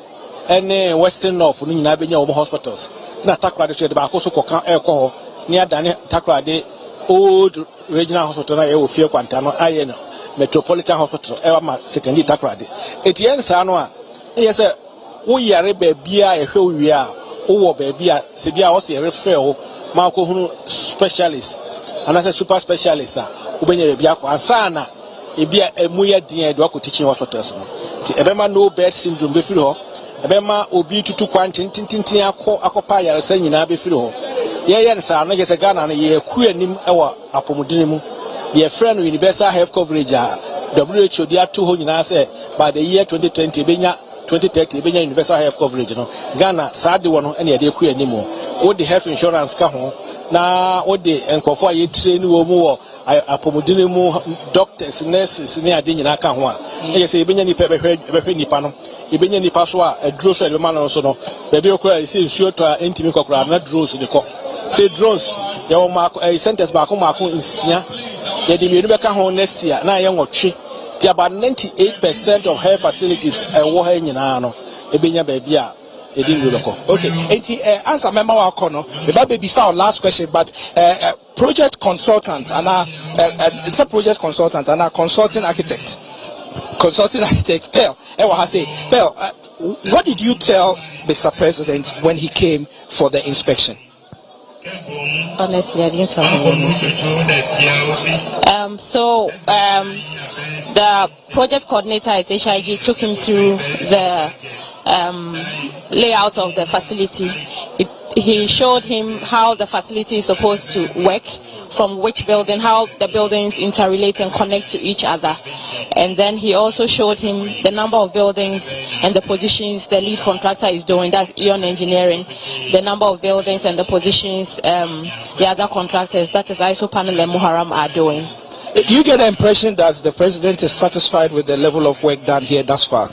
and Western North no nyina benya wo hospitals na Takoradi so de ba ko so koka e ko ho ni adane Takoradi old regional hospital na e Fear Kwantano aye no Metropolitan Hospital ma secondary Takrade etien sa no a yes wo yare ba bia e hwe wi a wo ba bia se bia wo se refer wo ma ko hunu specialist anase super specialist a wo benya bia ko ansana e bia emu ya din do ko teaching hospitals no ti e be ma no bed syndrome be firi ho e be ma obi tutu kwantin tintin akopa yare sa nyina be firi ho ye sa no yes Ghana no ye ku anim e wo apomudini mu the friend universal health coverage WHO dia to ho nyina say by the year 2020 benya 2030 benya universal health coverage no Ghana saade wono ene de ku animo wo the health insurance ka ho na wo de enkofo aye train wo mu wo apomudini mu doctors nurses ne ade nyina ka ho a e say benya ni behwe nipa no e benya nipa so a aduro so e be ma no so no be be okura say nsuo to a entimi kokura na drones ni ko say drones ya wo ma centers ba ko nsia ya de mienu be ka ho next year na ye nwotwe ti about 98% of health facilities wo ha nyina no e benya ba bia e di ko. Okay, answer member wa kono the baby say our last question but project consultant and it's a project consultant and a consulting architect Pearl Pearl, what did you tell Mr. President when he came for the inspection? Honestly, I didn't tell him anything. The project coordinator at HIG took him through the layout of the facility. He showed him how the facility is supposed to work, from which building, how the buildings interrelate and connect to each other. And then he also showed him the number of buildings and the positions the lead contractor is doing, that's Eon Engineering, the number of buildings and the positions the other contractors, that is ISO Panel and Muharram, are doing. Do you get the impression that the president is satisfied with the level of work done here thus far?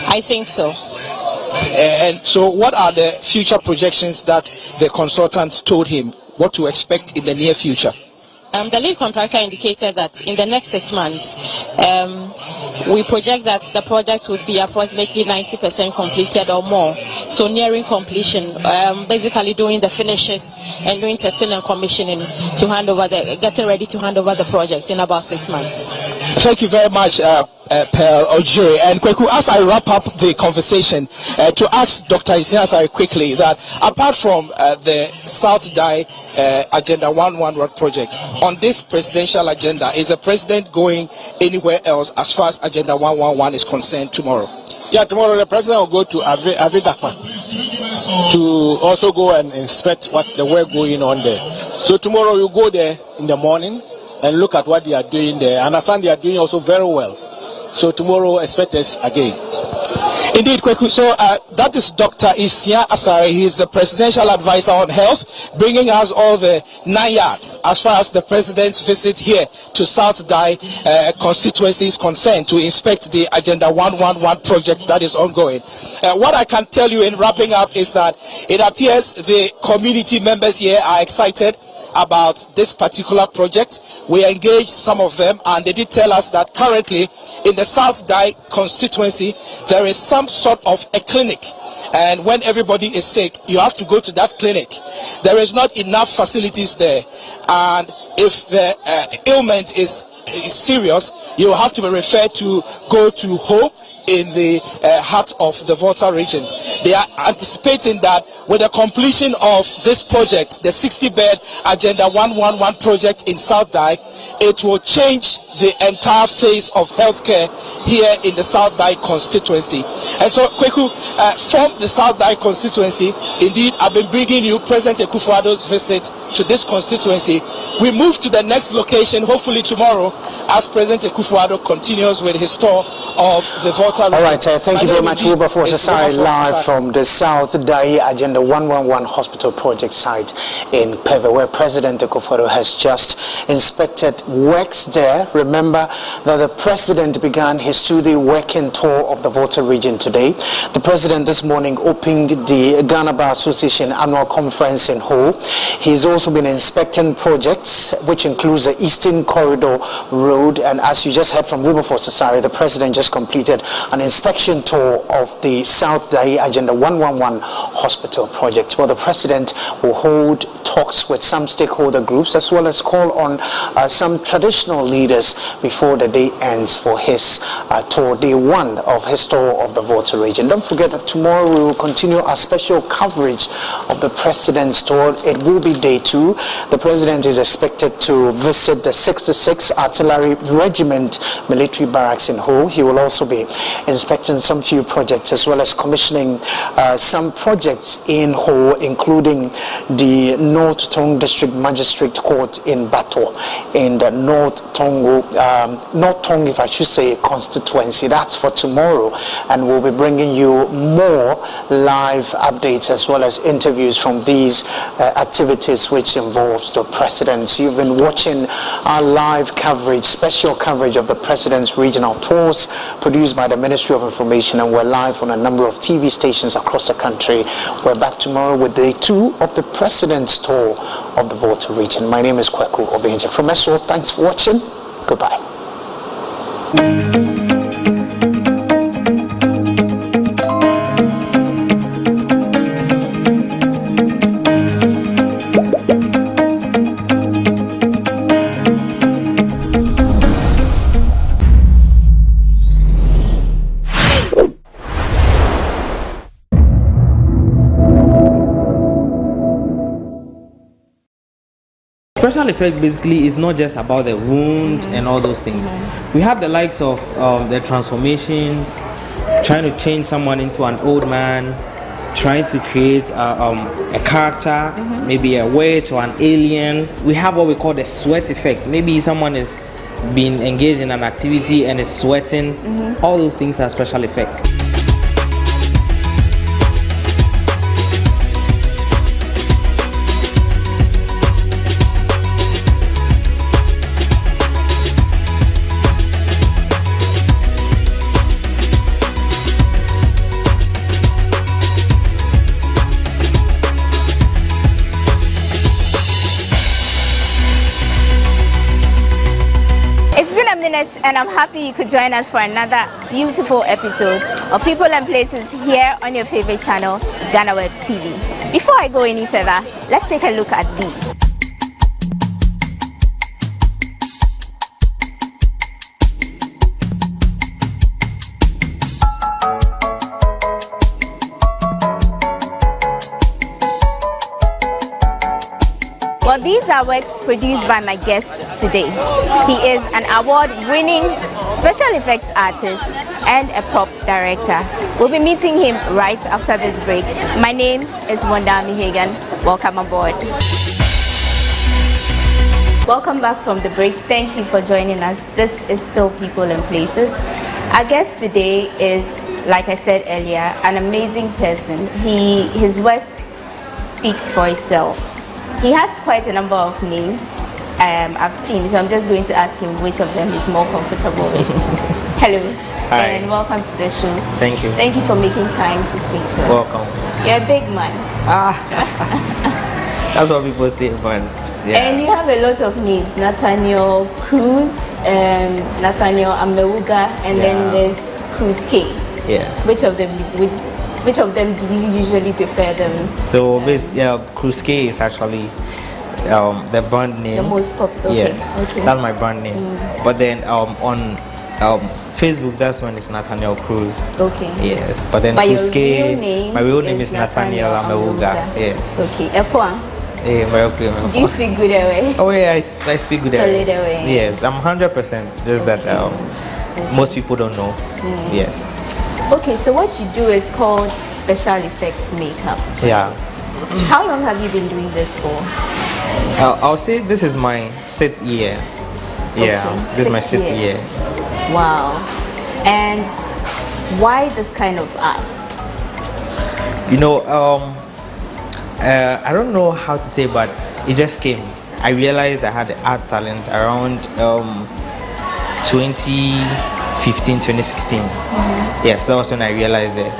I think so. And so what are the future projections that the consultant told him what to expect in the near future? The lead contractor indicated that in the next 6 months, we project that the project would be approximately 90% completed or more. So nearing completion, basically doing the finishes and doing testing and commissioning to hand over getting ready to hand over the project in about 6 months. Thank you very much, Pearl Ojiri. And Kweku, as I wrap up the conversation, to ask Dr. Isiasari quickly that apart from the South Dai Agenda 111 project, on this presidential agenda, is the president going anywhere else as far as Agenda 111 is concerned tomorrow? Yeah, tomorrow the president will go to Avidakwa to also go and inspect what the work going on there. So tomorrow we'll go there in the morning and look at what they are doing there. I understand they are doing also very well. So tomorrow expect us again. Indeed, Kweku. So that is Dr. Isia Asare. He is the presidential advisor on health, bringing us all the 9 yards as far as the president's visit here to South Dai constituency is concerned to inspect the Agenda 111 project that is ongoing. What I can tell you in wrapping up is that it appears the community members here are excited about this particular project. We engaged some of them and they did tell us that currently in the South Dai constituency there is some sort of a clinic, and when everybody is sick you have to go to that clinic. There is not enough facilities there, and if the ailment is serious you have to be referred to go to Ho in the heart of the Volta region. They are anticipating that with the completion of this project, the 60-bed Agenda 111 project in South Dai, it will change the entire phase of healthcare here in the South Dai constituency. And so, Kweku, from the South Dai constituency, indeed, I've been bringing you President Akufo-Addo's visit to this constituency. We move to the next location, hopefully tomorrow, as President Akufo-Addo continues with his tour of the Volta region. All right, thank you very much, Wilberforce Asare, live from the South Dai Agenda 111 Hospital Project site in Peve, where President Akufo-Addo has just inspected works there. Remember that the President began his 2-day working tour of the Volta region today. The President this morning opened the Ghana Bar Association annual conference in Ho. He's also been inspecting projects, which includes the Eastern Corridor Road, and as you just heard from Wilberforce Asare, the President just just completed an inspection tour of the South Dai Agenda 111 hospital project, where the president will hold talks with some stakeholder groups as well as call on some traditional leaders before the day ends for his tour, day one of his tour of the Volta region. Don't forget that tomorrow we will continue our special coverage of the president's tour. It will be day two. The president is expected to visit the 66th Artillery Regiment military barracks in Ho. He will also be inspecting some few projects as well as commissioning some projects in Ho, including the North Tong District Magistrate Court in Bato in the North Tong, if I should say, constituency. That's for tomorrow, and we'll be bringing you more live updates as well as interviews from these activities which involves the president. You've been watching our live coverage, special coverage of the president's regional tours produced by the Ministry of Information, and we're live on a number of TV stations across the country. We're back tomorrow with day two of the president's tour of the Volta region. My name is Kweku Obenje from SO. Thanks for watching. Goodbye. Special effect basically is not just about the wound and all those things. We have the likes of the transformations, trying to change someone into an old man, trying to create a character, maybe a witch or an alien. We have what we call the sweat effect. Maybe someone is being engaged in an activity and is sweating. All those things are special effects. And I'm happy you could join us for another beautiful episode of People and Places here on your favorite channel, GhanaWeb TV. Before I go any further, let's take a look at these. Well, these are works produced by my guest today. He is an award-winning special effects artist and a prop director. We'll be meeting him right after this break. My name is Mondami Hagan. Welcome aboard. Welcome back from the break. Thank you for joining us. This is still People and Places. Our guest today is, like I said earlier, an amazing person. His work speaks for itself. He has quite a number of names I've seen, so I'm just going to ask him which of them he's more comfortable with. Hello. Hi. And welcome to the show. Thank you. Thank you for making time to speak to us. Welcome. You're a big man. That's what people say, but yeah. And you have a lot of names: Nathaniel Cruz, Nathaniel Amewuga, and then there's Cruz K. Yes. Which of them do you usually prefer them? So Cruz K is actually the brand name. The most popular. Yes, okay. That's my brand name. But then on Facebook, that's when it's Nathaniel Cruz. Okay. Yes, but then Cruz K, my real name is Nathaniel Amewuga. Yes. Okay. F1. Do you speak good away? Oh yeah, I speak good away. Solid away. Yes, I'm 100%. Just that most people don't know. Yes. Okay, so what you do is called special effects makeup. Yeah. How long have you been doing this for? I'll say this is my 6th year. Yeah, Okay, this is my 6 6th year. Wow. And why this kind of art? You know, I don't know how to say, but it just came. I realized I had the art talents around 2015, 2016. Yes, that was when I realized it.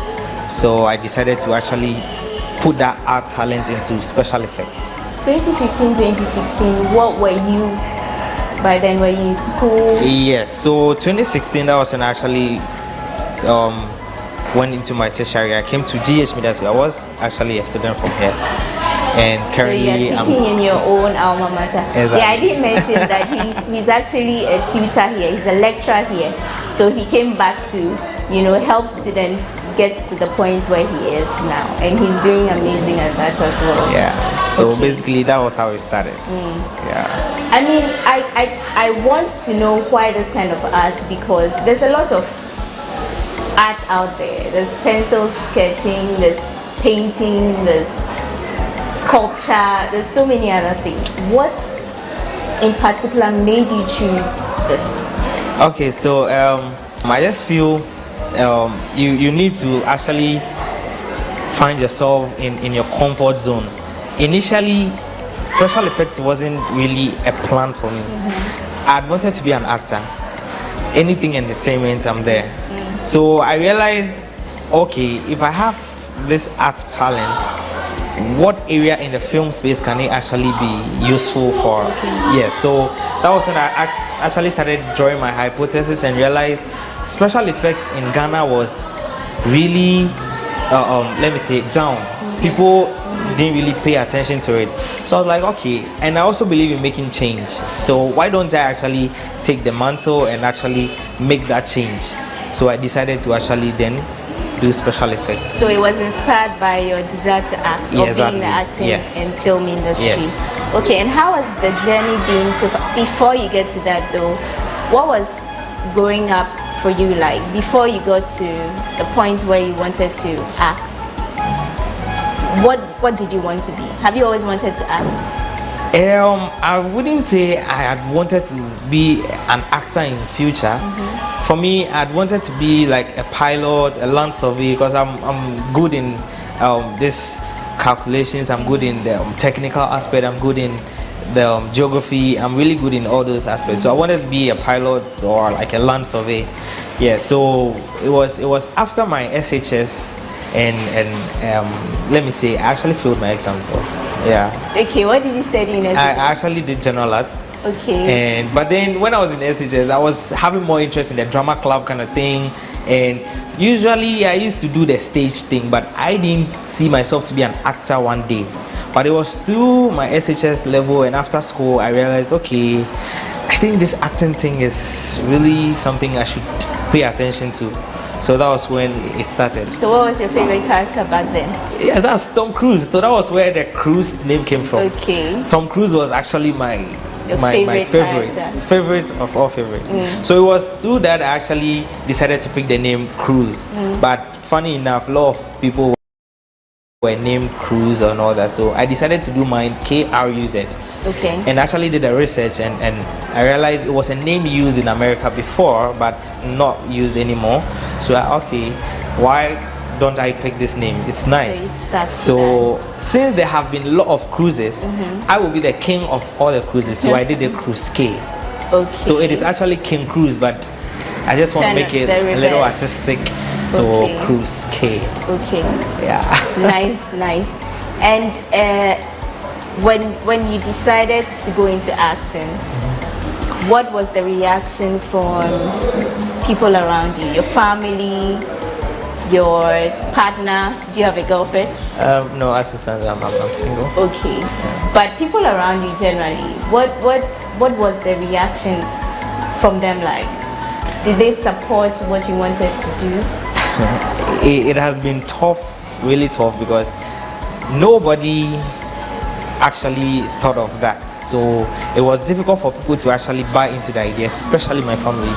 So I decided to actually put that art talent into special effects. 2015, 2016, what were you By then, were you in school? Yes. So 2016, that was when I actually went into my tertiary. I came to GH Media School. I was actually a student from here. And currently, so you're teaching in your own alma mater. Exactly. Yeah, I didn't mention that he's actually a tutor here. He's a lecturer here. So he came back to, you know, help students get to the point where he is now, and he's doing amazing at that as well. Yeah. So basically, that was how it started. Yeah. I mean, I want to know why this kind of art, because there's a lot of art out there. There's pencil sketching, there's painting, there's sculpture, there's so many other things. What in particular made you choose this? Okay, so I just feel you need to actually find yourself in your comfort zone. Initially, special effects wasn't really a plan for me. I wanted to be an actor. Anything entertainment, I'm there. So I realized, okay, if I have this art talent, what area in the film space can it actually be useful for? Yes, so that was when I actually started drawing my hypothesis and realized special effects in Ghana was really, let me say, down. People didn't really pay attention to it. So I was like, okay, and I also believe in making change. So why don't I actually take the mantle and actually make that change? So I decided to actually then do special effects. So it was inspired by your desire to act, or being in the acting and film industry. Yes. Okay, and how has the journey been so far? Before you get to that though, what was growing up for you like before you got to the point where you wanted to act? What did you want to be? Have you always wanted to act? I wouldn't say I had wanted to be an actor in future. For me, I'd wanted to be like a pilot, a land surveyor, because I'm good in this calculations. I'm good in the technical aspect. I'm good in the geography. I'm really good in all those aspects. So I wanted to be a pilot or like a land surveyor. Yeah. So it was after my SHS and let me say, I actually failed my exams though. Yeah. Okay, what did you study in SHS? I actually did general arts. Okay. But then when I was in SHS, I was having more interest in the drama club kind of thing. And usually I used to do the stage thing, but I didn't see myself to be an actor one day. But it was through my SHS level and after school, I realized, okay, I think this acting thing is really something I should pay attention to. So that was when it started. So what was your favorite character back then? Yeah, that's Tom Cruise. So that was where the Cruise name came from. Okay. Tom Cruise was actually my favorite of all favorites. So it was through that I actually decided to pick the name Cruise. But funny enough, a lot of people were named Cruz and all that, so I decided to do mine KRUZ. Okay. And actually did a research and I realized it was a name used in America before but not used anymore. So okay, why don't I pick this name? It's nice. So since there have been a lot of cruises, I will be the king of all the cruises. So I did the Cruise K. Okay. So it is actually King Cruise, but I just want to make it a little artistic. So Cruise K. Okay. Yeah. Nice. And when you decided to go into acting, what was the reaction from people around you? Your family, your partner? Do you have a girlfriend? No, as it stands, I'm single. Okay. Yeah. But people around you generally, what was the reaction from them like? Did they support what you wanted to do? It has been tough, really tough, because nobody actually thought of that. So it was difficult for people to actually buy into the idea, especially my family.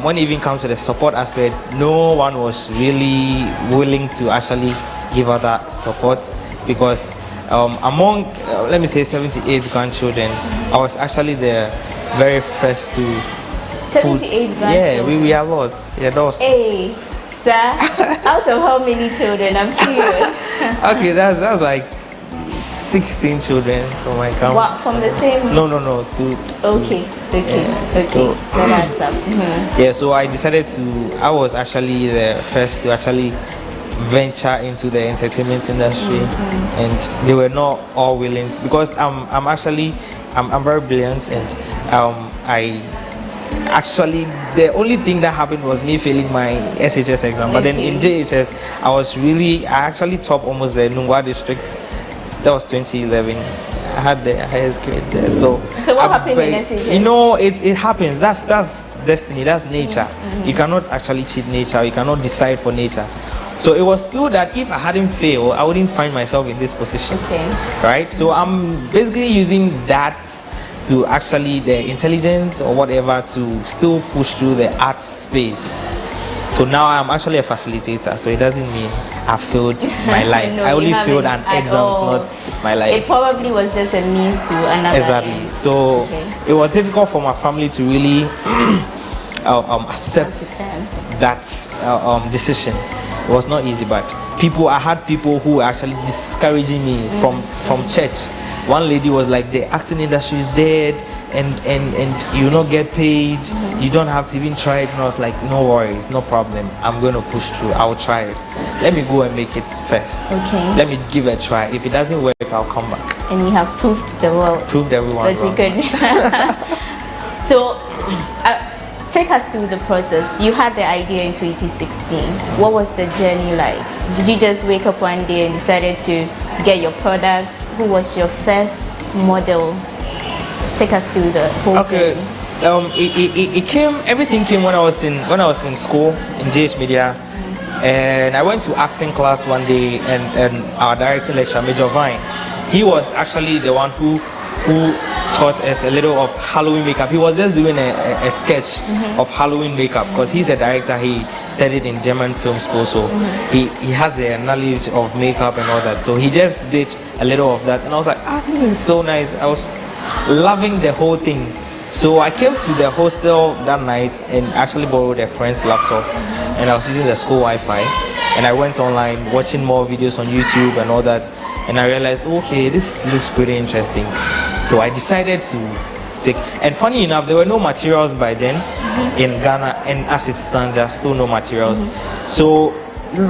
When it even comes to the support aspect, no one was really willing to actually give her that support, because among, let me say, 78 grandchildren, I was actually the very first to 78 grandchildren? Yeah, we are lots. Yeah, those. Hey, sir, out of how many children? I'm curious. Okay, that's like 16 children from my camp. What, from the same? No, two. Okay. So that's up. Yeah, so I decided to. I was actually the first to actually venture into the entertainment industry, and they were not all willing to, because I'm actually I'm very brilliant, and I actually, the only thing that happened was me failing my SHS exam. But then in JHS, I actually topped almost the Nungwa district. That was 2011. I had the highest grade there. So what happened in SHS? You know, it happens. That's destiny. That's nature. You cannot actually cheat nature. You cannot decide for nature. So it was good that if I hadn't failed, I wouldn't find myself in this position. Okay. Right? So I'm basically using that to actually the intelligence or whatever to still push through the art space. So now I'm actually a facilitator, so it doesn't mean I failed my life. No, I only failed an exams, not my life. It probably was just a means to another. Exactly. So it was difficult for my family to really accept that decision. It was not easy, but I had people who were actually discouraging me from church. One lady was like, the acting industry is dead, and you not get paid, you don't have to even try it. And I was like, no worries, no problem, I'm going to push through, I'll try it. Let me go and make it first. Okay. Let me give it a try. If it doesn't work, I'll come back. And you have proved the world. Proved everyone wrong. So, take us through the process. You had the idea in 2016. What was the journey like? Did you just wake up one day and decided to get your products? Who was your first model? Take us through the whole journey. Everything came when I was in school in GH Media, and I went to acting class one day, and our directing lecturer, Major Vine, he was actually the one who taught us a little of Halloween makeup. He was just doing a sketch of Halloween makeup because he's a director. He studied in German film school, so he has the knowledge of makeup and all that. So he just did a little of that, and I was like, this is so nice. I was loving the whole thing. So I came to the hostel that night and actually borrowed a friend's laptop, and I was using the school Wi-Fi, and I went online watching more videos on YouTube and all that, and I realized, okay, this looks pretty interesting. So I decided to take, and funny enough, there were no materials by then in Ghana, and as it stands, there's still no materials. So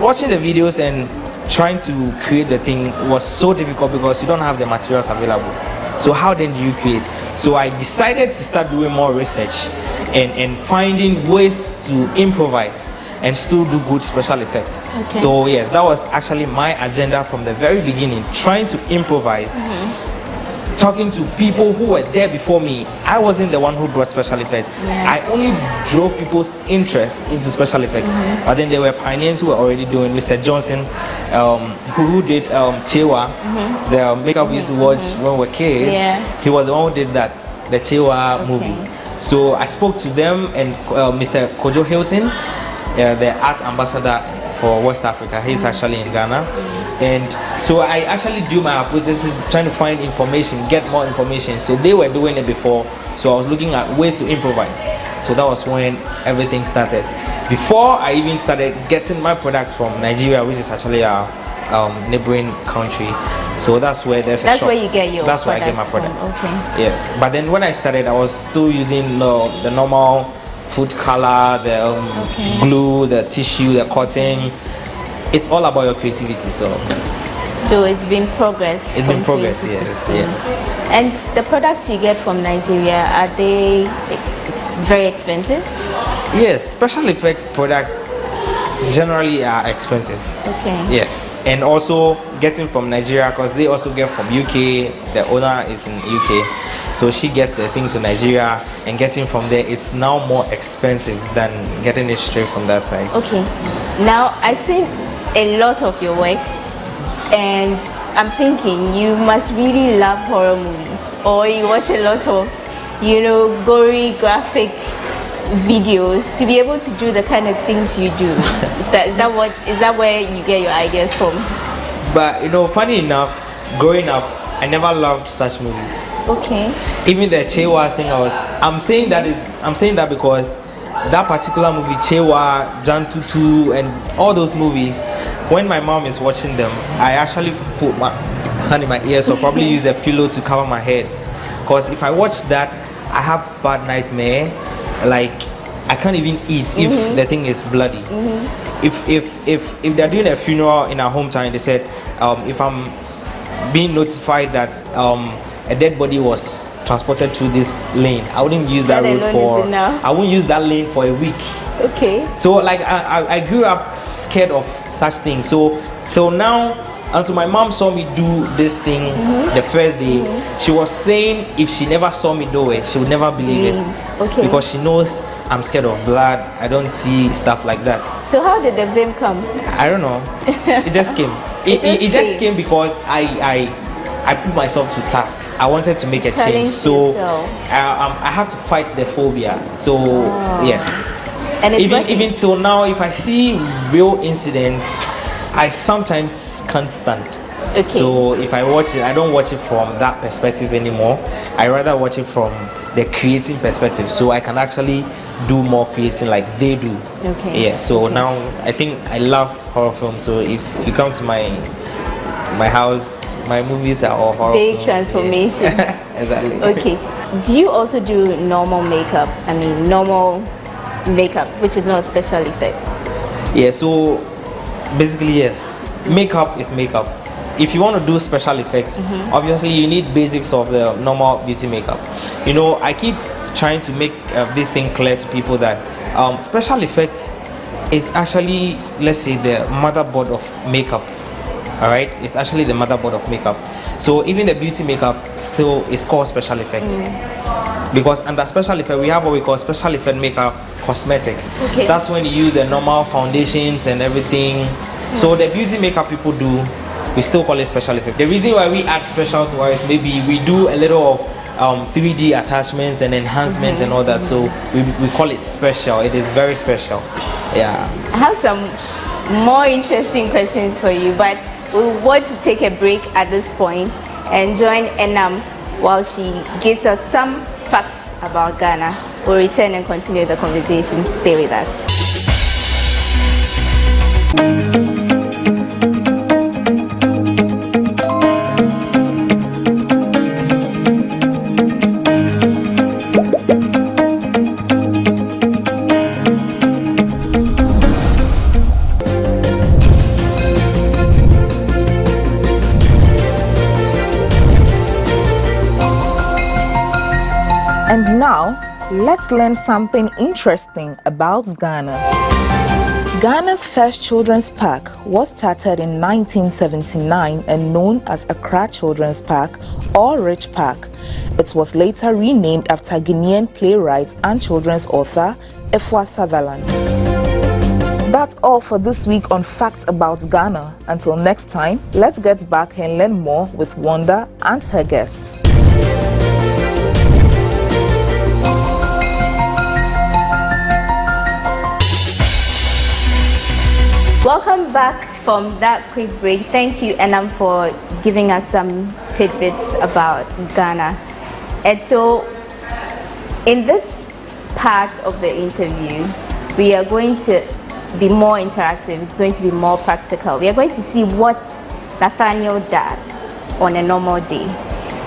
watching the videos and trying to create the thing was so difficult because you don't have the materials available. So how then do you create? So I decided to start doing more research and finding ways to improvise and still do good special effects. Okay. So yes, that was actually my agenda from the very beginning, trying to improvise, talking to people who were there before me. I wasn't the one who brought special effects. I only drove people's interest into special effects. But then there were pioneers who were already doing. Mr. Johnson, who did Chewa, the makeup we used to watch when we were kids. He was the one who did that, the Chewa movie. So I spoke to them, and Mr. Kojo Hilton, the art ambassador for West Africa, he's actually in Ghana. And so I actually do my hypothesis, trying to find information, get more information. So they were doing it before, so I was looking at ways to improvise. So that was when everything started. Before I even started getting my products from Nigeria, which is actually our neighboring country. So that's where there's a shop. That's where you get your That's where I get my products. Okay. Yes, but then when I started, I was still using the normal food color, the glue, the tissue, the cotton. It's all about your creativity. So it's been progress. It's been progress, yes. And the products you get from Nigeria, are they very expensive? Yes, special effect products generally are expensive. Okay. Yes, and also getting from Nigeria, because they also get from UK. The owner is in UK, so she gets the things to Nigeria, and getting from there, it's now more expensive than getting it straight from that side. Okay. Now I've seen a lot of your works, and I'm thinking you must really love horror movies, or you watch a lot of, gory graphic videos to be able to do the kind of things you do. Is that where you get your ideas from? But funny enough, growing up, I never loved such movies. Okay. Even the Chewa thing, I'm saying that because that particular movie, Chewa, Jan Tutu, and all those movies, when my mom is watching them, I actually put my hand in my ears, or probably use a pillow to cover my head, because if I watch that, I have bad nightmare. Like I can't even eat if the thing is bloody. If they're doing a funeral in our hometown, they said if I'm being notified that a dead body was transported through this lane, I wouldn't use that road for. I wouldn't use that lane for a week. Okay. So like I grew up scared of such things. So now, until my mom saw me do this thing the first day, she was saying if she never saw me do it, she would never believe it. Okay. Because she knows I'm scared of blood. I don't see stuff like that. So how did the vim come? I don't know. It just came. It just came because I put myself to task. I wanted to make a change. So I have to fight the phobia. So yes. And even till now, if I see real incidents, I sometimes can't stand. Okay. So if I watch it, I don't watch it from that perspective anymore. I rather watch it from the creating perspective, so I can actually do more creating like they do. Okay. Yeah. So now I think I love horror films. So if you come to my house, my movies are all horror big films. Transformation. Yeah. Exactly. Okay. Do you also do normal makeup? I mean, normal makeup, which is not special effects. Yeah. So basically, yes. Makeup is makeup. If you want to do special effects, obviously you need basics of the normal beauty makeup. You know, I keep trying to make this thing clear to people that special effects, it's actually, let's say, the motherboard of makeup. All right, it's actually the motherboard of makeup. So even the beauty makeup still is called special effects. Because under special effect, we have what we call special effect makeup cosmetic. Okay. That's when you use the normal foundations and everything. So the beauty makeup people do, we still call it special effect. The reason why we add special to is maybe we do a little of 3D attachments and enhancements and all that. So we call it special. It is very special. Yeah. I have some more interesting questions for you, but we want to take a break at this point and join Enam while she gives us some facts about Ghana. We'll return and continue the conversation. Stay with us. And now, let's learn something interesting about Ghana. Ghana's first children's park was started in 1979 and known as Accra Children's Park or Rich Park. It was later renamed after Guinean playwright and children's author Efua Sutherland. That's all for this week on Facts About Ghana. Until next time, let's get back and learn more with Wanda and her guests. Welcome back from that quick break. Thank you, Enam, for giving us some tidbits about Ghana. And so, in this part of the interview, we are going to be more interactive. It's going to be more practical. We are going to see what Nathaniel does on a normal day.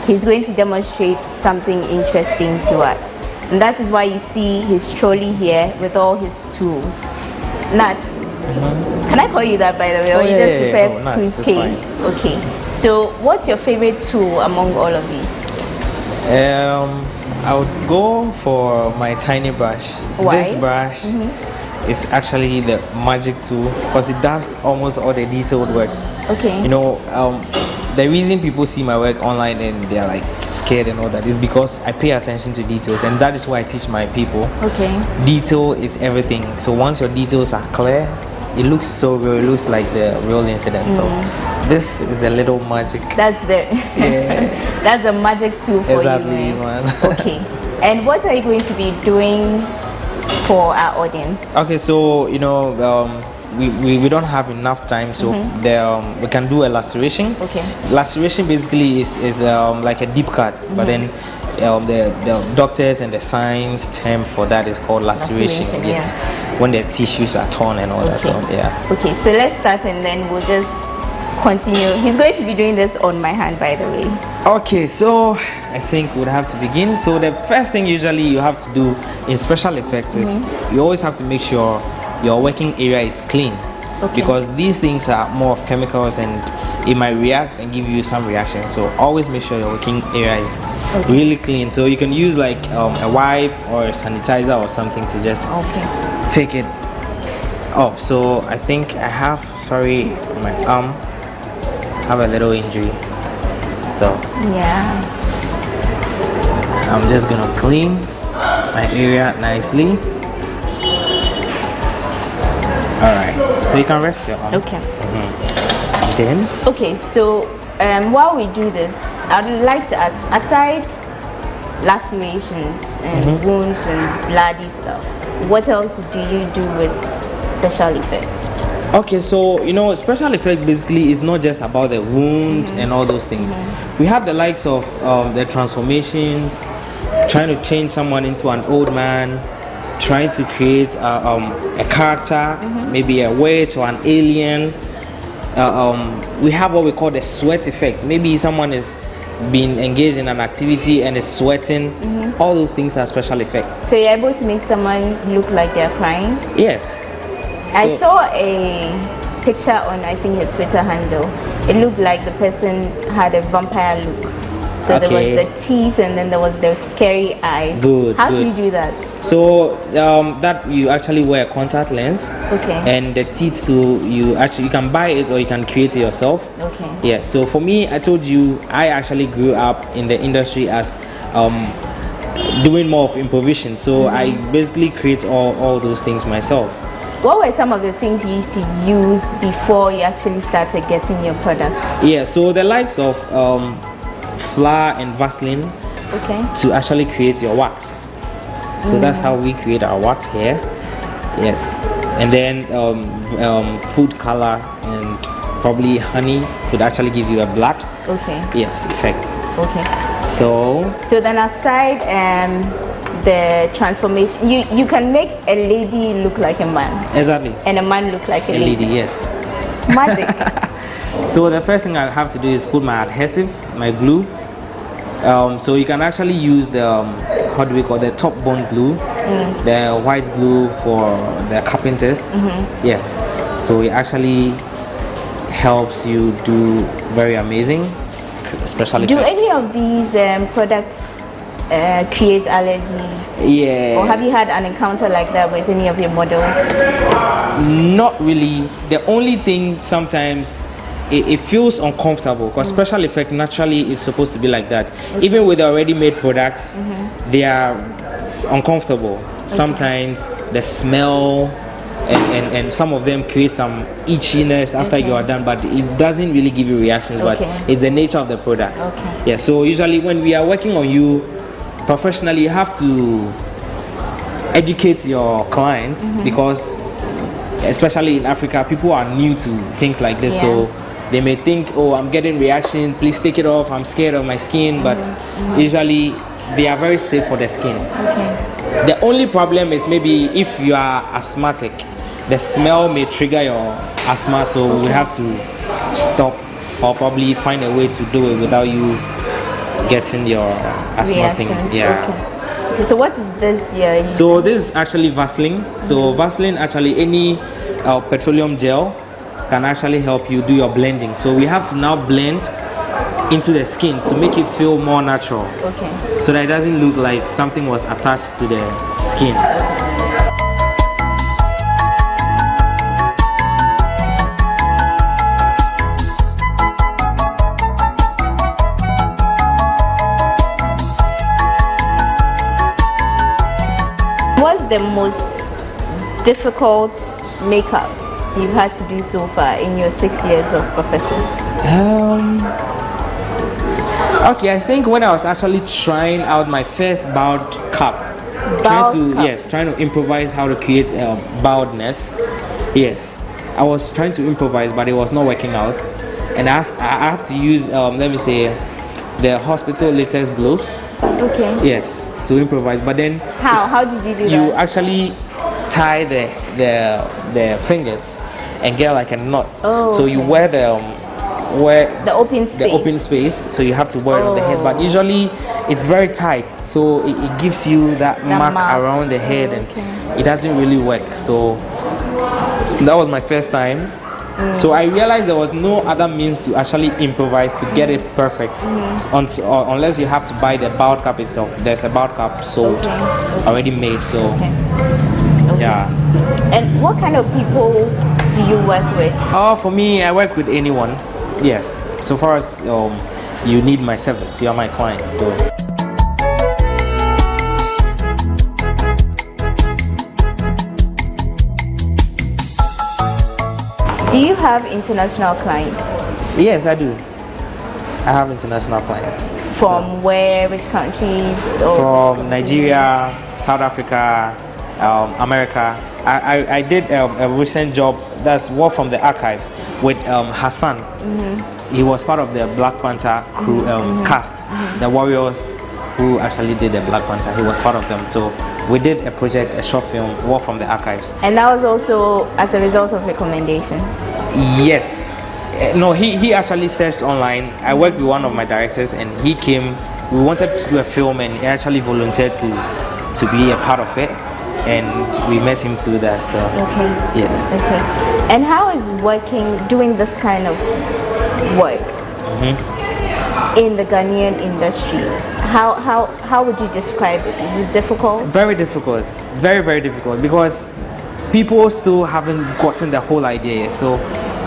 He's going to demonstrate something interesting to us. And that is why you see his trolley here with all his tools. Nat, can I call you that, by the way, or you just prefer Queen's Cane? Okay. So, what's your favorite tool among all of these? I would go for my tiny brush. Why? This brush is actually the magic tool because it does almost all the detailed works. Okay. You know, the reason people see my work online and they're like scared and all that is because I pay attention to details, and that is why I teach my people. Okay. Detail is everything. So once your details are clear, it looks so real. It looks like the real incident. So this is the little magic. That's the that's a magic tool for exactly, you. Man. Okay. And what are you going to be doing for our audience? Okay, so you know, we don't have enough time, so we can do a laceration. Okay. Laceration basically is like a deep cut, but then the doctors and the science term for that is called laceration. Yes, when the tissues are torn and all that. So yeah. Okay, so let's start and then we'll just continue. He's going to be doing this on my hand, by the way. Okay, so I think we'd have to begin. So the first thing usually you have to do in special effects is you always have to make sure your working area is clean, because these things are more of chemicals, and it might react and give you some reaction. So always make sure your working area is really clean. So you can use like a wipe or a sanitizer or something to just take it off. So I think I have, sorry, my arm, have a little injury. So yeah, I'm just gonna clean my area nicely. All right, so you can rest your arm. Okay. Then okay, so while we do this, I'd like to ask, aside lacerations and wounds and bloody stuff, what else do you do with special effects? Okay, so you know, special effect basically is not just about the wound and all those things. We have the likes of the transformations, trying to change someone into an old man, trying to create a character, maybe a witch or an alien. We have what we call the sweat effect. Maybe someone is being engaged in an activity and is sweating. All those things are special effects. So you're able to make someone look like they're crying? Yes. I saw a picture on, I think, your Twitter handle. It looked like the person had a vampire look. So there was the teeth and then there was the scary eyes. Good. How do you do that? So that you actually wear a contact lens. Okay. And the teeth too, you can buy it or you can create it yourself. Okay. Yeah. So for me, I told you I actually grew up in the industry as doing more of improvisation. So I basically create all those things myself. What were some of the things you used to use before you actually started getting your products? Yeah. So the likes of flour and Vaseline to actually create your wax. So that's how we create our wax here. Yes. And then food color and probably honey could actually give you a black effect. So then aside the transformation, you can make a lady look like a man. Exactly. And a man look like a lady. Yes. Magic. So the first thing I have to do is put my adhesive, my glue. So you can actually use the how do we call the top bond glue, the white glue for the carpenters. Yes. So it actually helps you do very amazing, especially. Do any of these products create allergies? Yeah. Or have you had an encounter like that with any of your models? Not really. The only thing sometimes it feels uncomfortable because special effect naturally is supposed to be like that. Even with already made products, they are uncomfortable. Sometimes the smell and some of them create some itchiness after you are done, but it doesn't really give you reactions, but it's the nature of the product. Yeah, so usually when we are working on you professionally, you have to educate your clients because especially in Africa, people are new to things like this. So they may think, oh, I'm getting reaction, please take it off, I'm scared of my skin, but usually they are very safe for the skin. The only problem is maybe if you are asthmatic, the smell may trigger your asthma, so we have to stop or probably find a way to do it without you getting your asthma thing. Okay, so what is this here? So this is actually Vaseline. So Vaseline, actually any petroleum gel can actually help you do your blending. So we have to now blend into the skin to make it feel more natural. So that it doesn't look like something was attached to the skin. What's the most difficult makeup you've had to do so far in your 6 years of profession? Okay, I think when I was actually trying out my first bowed cap, trying to improvise how to create bowedness. Yes, I was trying to improvise, but it was not working out, and I had to use let me say the hospital latest gloves. Yes, to improvise. But then how did you do that? You actually tie the fingers and get like a knot. So you wear the open space, so you have to wear it on the head, but usually it's very tight, so it gives you that mark around the head, and it doesn't really work. So that was my first time, So I realized there was no other means to actually improvise to get it perfect, unless you have to buy the bout cap itself. There's a bout cap sold, already made. So yeah. And what kind of people do you work with? For me, I work with anyone. Yes. So far as you need my service, you are my client. So. Do you have international clients? Yes, I do. I have international clients. From where? Which countries? From Nigeria, South Africa, America. I did a recent job that's work from the archives with Hassan. He was part of the Black Panther crew cast, the warriors who actually did the Black Panther. He was part of them. So we did a project, a short film, work from the archives. And that was also as a result of recommendation? Yes. No, he actually searched online. I worked with one of my directors and he came. We wanted to do a film and he actually volunteered to be a part of it. And we met him through that. So yes. Okay. And how is doing this kind of work in the Ghanaian industry? How would you describe it? Is it difficult? Very difficult. Very, very difficult because people still haven't gotten the whole idea. So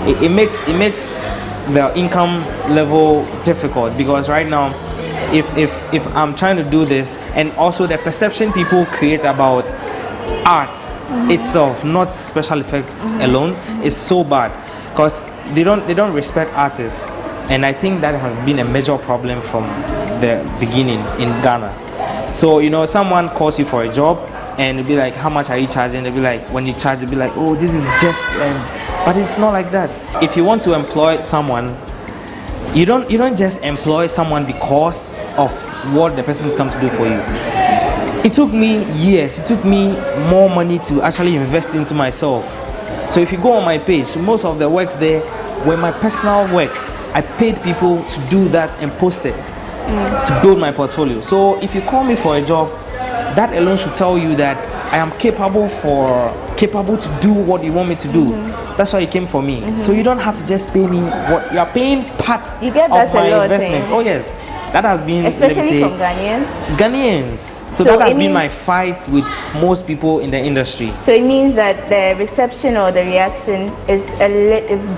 it makes the income level difficult because right now, if I'm trying to do this, and also the perception people create about art itself, not special effects alone, is so bad because they don't respect artists, and I think that has been a major problem from the beginning in Ghana. So someone calls you for a job and it'll be like, how much are you charging? They'll be like, when you charge, it'll be like, oh, this is just but it's not like that. If you want to employ someone, you don't just employ someone because of what the person's come to do for you. It took me years, it took me more money to actually invest into myself. So if you go on my page, most of the works there were my personal work. I paid people to do that and post it to build my portfolio. So if you call me for a job, that alone should tell you that I am capable to do what you want me to do. That's why you came for me. So you don't have to just pay me what you are paying part of my investment. Oh yes. That has been, especially from Ghanaians. So that has been my fight with most people in the industry. So it means that the reception or the reaction is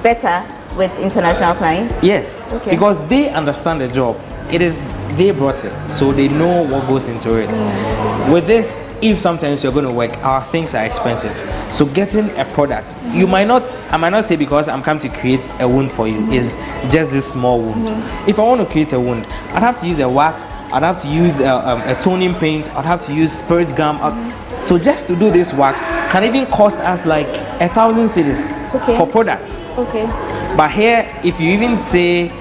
better with international clients? Yes, because they understand the job. They brought it, so they know what goes into it. With this, if sometimes you're going to work, our things are expensive. So getting a product, I might not say because I'm coming to create a wound for you, is just this small wound. If I want to create a wound, I'd have to use a wax, I'd have to use a toning paint, I'd have to use spirits gum. So just to do this wax can even cost us like 1,000 cedis for products. But here, if you even say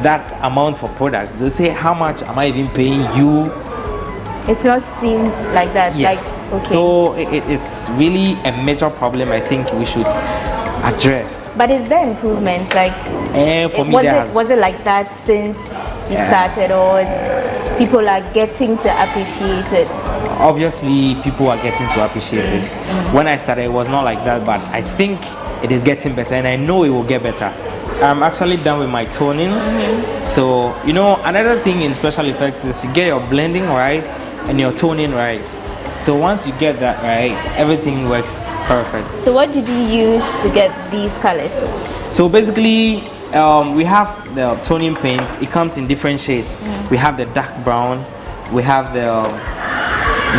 that amount for products, they'll say, how much am I even paying you? It's not seen like that. Yes. So it's really a major problem I think we should address. But is there improvements? Was it like that since you started, or people are getting to appreciate it? Obviously, people are getting to appreciate it. When I started, it was not like that, but I think it is getting better, and I know it will get better. I'm actually done with my toning. So, another thing in special effects is you get your blending right and your toning right. So once you get that right, everything works perfect. So what did you use to get these colors? So basically, we have the toning paints. It comes in different shades. We have the dark brown, we have the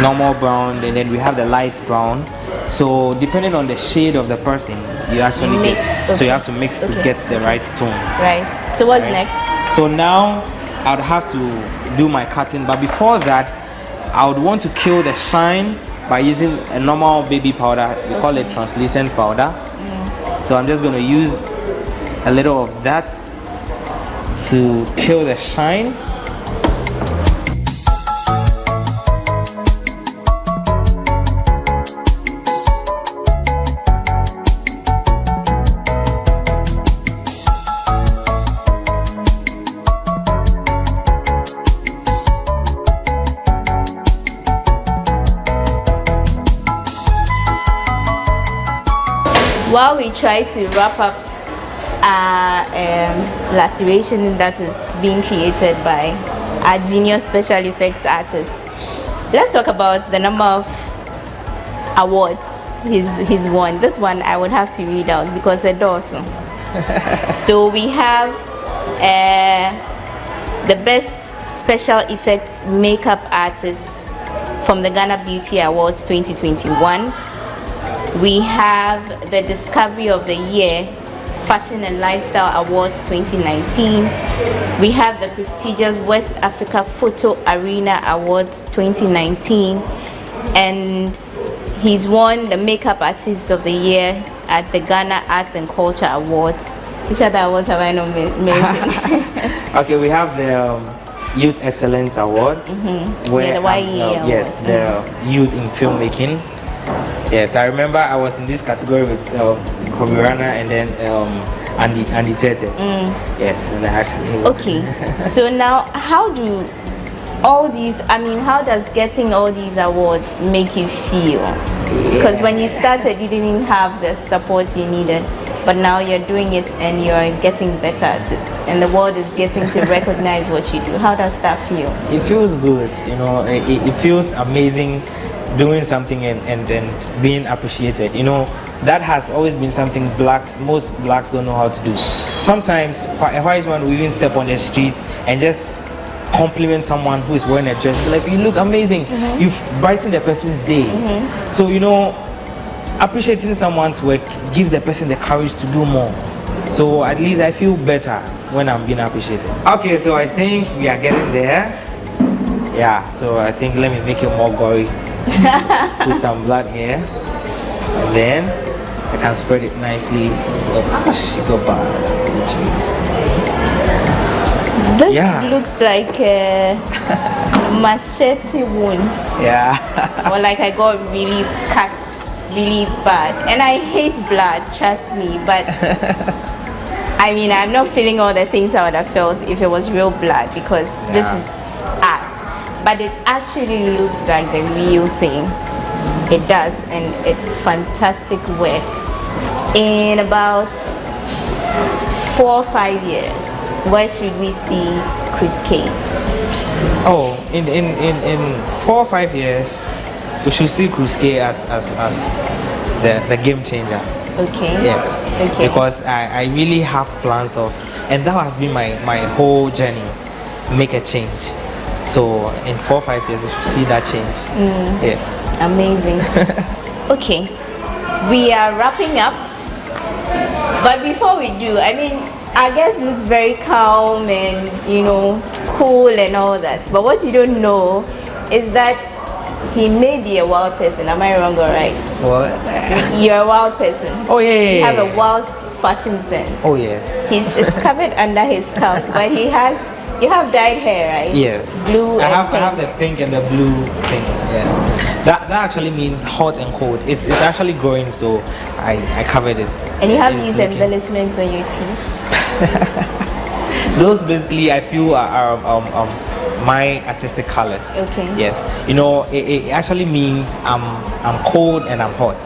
normal brown, and then we have the light brown. So depending on the shade of the person, you actually mix. So you have to mix to get the right tone. Right. So what's next? So now I would have to do my cutting, but before that, I would want to kill the shine by using a normal baby powder. We call it translucent powder. So I'm just going to use a little of that to kill the shine. While we try to wrap up laceration that is being created by our genius special effects artist. Let's talk about the number of awards he's won. This one I would have to read out because they're awesome. So we have the best special effects makeup artist from the Ghana Beauty Awards 2021. We have the Discovery of the Year Fashion and Lifestyle Awards 2019. We have the prestigious West Africa Photo Arena Awards 2019, and he's won the Makeup Artist of the Year at the Ghana Arts and Culture Awards. Which other awards have I not mentioned? Okay, we have the Youth Excellence Award. Where the YE yes, the Youth in Filmmaking. Yes, I remember I was in this category with Komirana and then Andy Tete. Yes, and I actually. Okay, so now how do all these? I mean, how does getting all these awards make you feel? Because when you started, you didn't have the support you needed, but now you're doing it and you're getting better at it, and the world is getting to recognize what you do. How does that feel? It feels good, you know. It feels amazing. Doing something and being appreciated, you know, that has always been something most blacks don't know how to do. Sometimes a white man will even step on the streets and just compliment someone who is wearing a dress, like, you look amazing, you've brightened the person's day. So, you know, appreciating someone's work gives the person the courage to do more. So at least I feel better when I'm being appreciated. Okay, so I think we are getting there. Yeah, so I think let me make it more gory. Put some blood here, and then I can spread it nicely. So, this looks like a machete wound. Yeah. Or like I got really cut really bad. And I hate blood, trust me, but I mean, I'm not feeling all the things I would have felt if it was real blood, because this is art. But it actually looks like the real thing. It does, and it's fantastic work. In about 4 or 5 years, where should we see Chris K? Oh, in 4 or 5 years, we should see Chris K as the game changer. Okay. Yes. Okay. Because I really have plans of, and that has been my whole journey, make a change. So in 4 or 5 years, you should see that change. Yes. Amazing. Okay, we are wrapping up. But before we do, I mean, our guest looks very calm and, you know, cool and all that. But what you don't know is that he may be a wild person. Am I wrong or right? What? You're a wild person. Oh yeah. You have a wild fashion sense. Oh yes. It's covered under his scalp, but you have dyed hair, right? Yes. Blue. I have the pink and the blue thing. Yes. That actually means hot and cold. It's actually growing, so I covered it. And you have these embellishments on your teeth. Those basically I feel are my artistic colors. Okay. Yes. You know, it actually means I'm cold and I'm hot.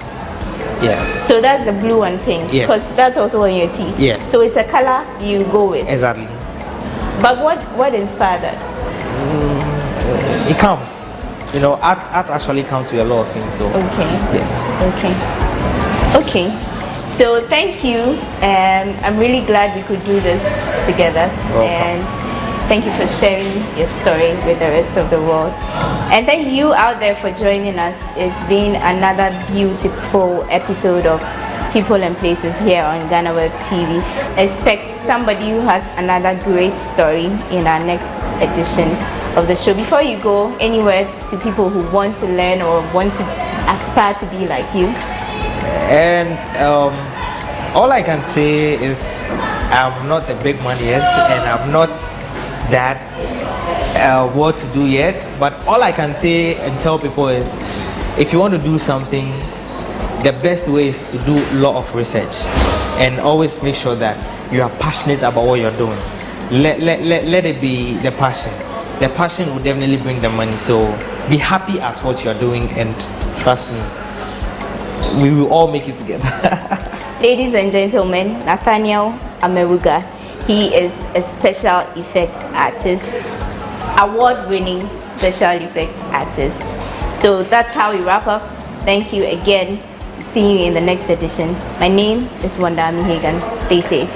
Yes. So that's the blue and pink. Yes. Because that's also on your teeth. Yes. So it's a color you go with. Exactly. But what inspired that? It comes. You know, art actually comes with a lot of things. So. Okay. Yes. Okay. So thank you, and I'm really glad we could do this together. And thank you for sharing your story with the rest of the world. And thank you out there for joining us. It's been another beautiful episode of People and Places here on GhanaWeb TV. Expect somebody who has another great story in our next edition of the show. Before you go, any words to people who want to learn or want to aspire to be like you? And all I can say is I'm not the big man yet, and I'm not that what to do yet. But all I can say and tell people is, if you want to do something, the best way is to do a lot of research and always make sure that you are passionate about what you're doing. Let it be the passion. The passion will definitely bring the money. So be happy at what you're doing, and trust me, we will all make it together. Ladies and gentlemen, Nathaniel Amewuga. He is a special effects artist, award-winning special effects artist. So that's how we wrap up. Thank you again. See you in the next edition. My name is Wanda Mihagan. Stay safe.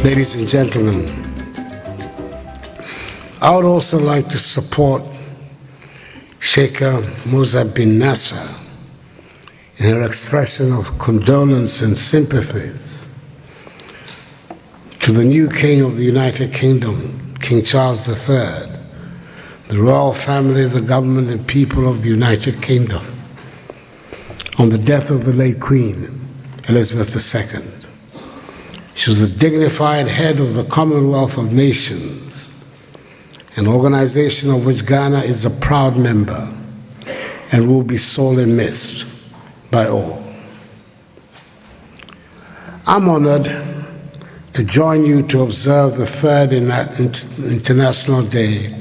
Ladies and gentlemen, I would also like to support Sheikha Musa bin Nasser in her expression of condolence and sympathies to the new King of the United Kingdom, King Charles III, the royal family, the government and people of the United Kingdom, on the death of the late Queen Elizabeth II. She was a dignified head of the Commonwealth of Nations, an organization of which Ghana is a proud member and will be sorely missed by all. I'm honored to join you to observe the third International Day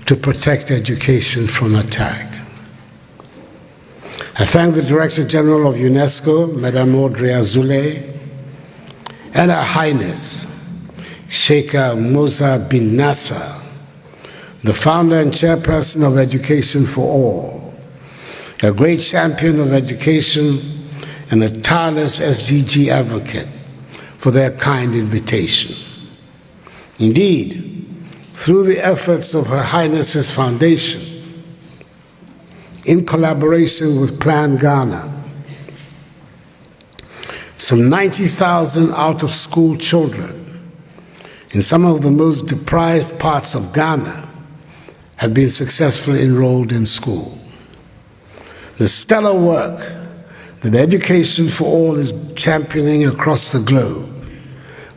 to protect education from attack. I thank the Director General of UNESCO, Madame Audrey Azoulay, and Her Highness, Sheikha Musa bin Nasser, the founder and chairperson of Education for All, a great champion of education and a tireless SDG advocate, for their kind invitation. Indeed, through the efforts of Her Highness's Foundation, in collaboration with Plan Ghana, some 90,000 out-of-school children in some of the most deprived parts of Ghana have been successfully enrolled in school. The stellar work that Education for All is championing across the globe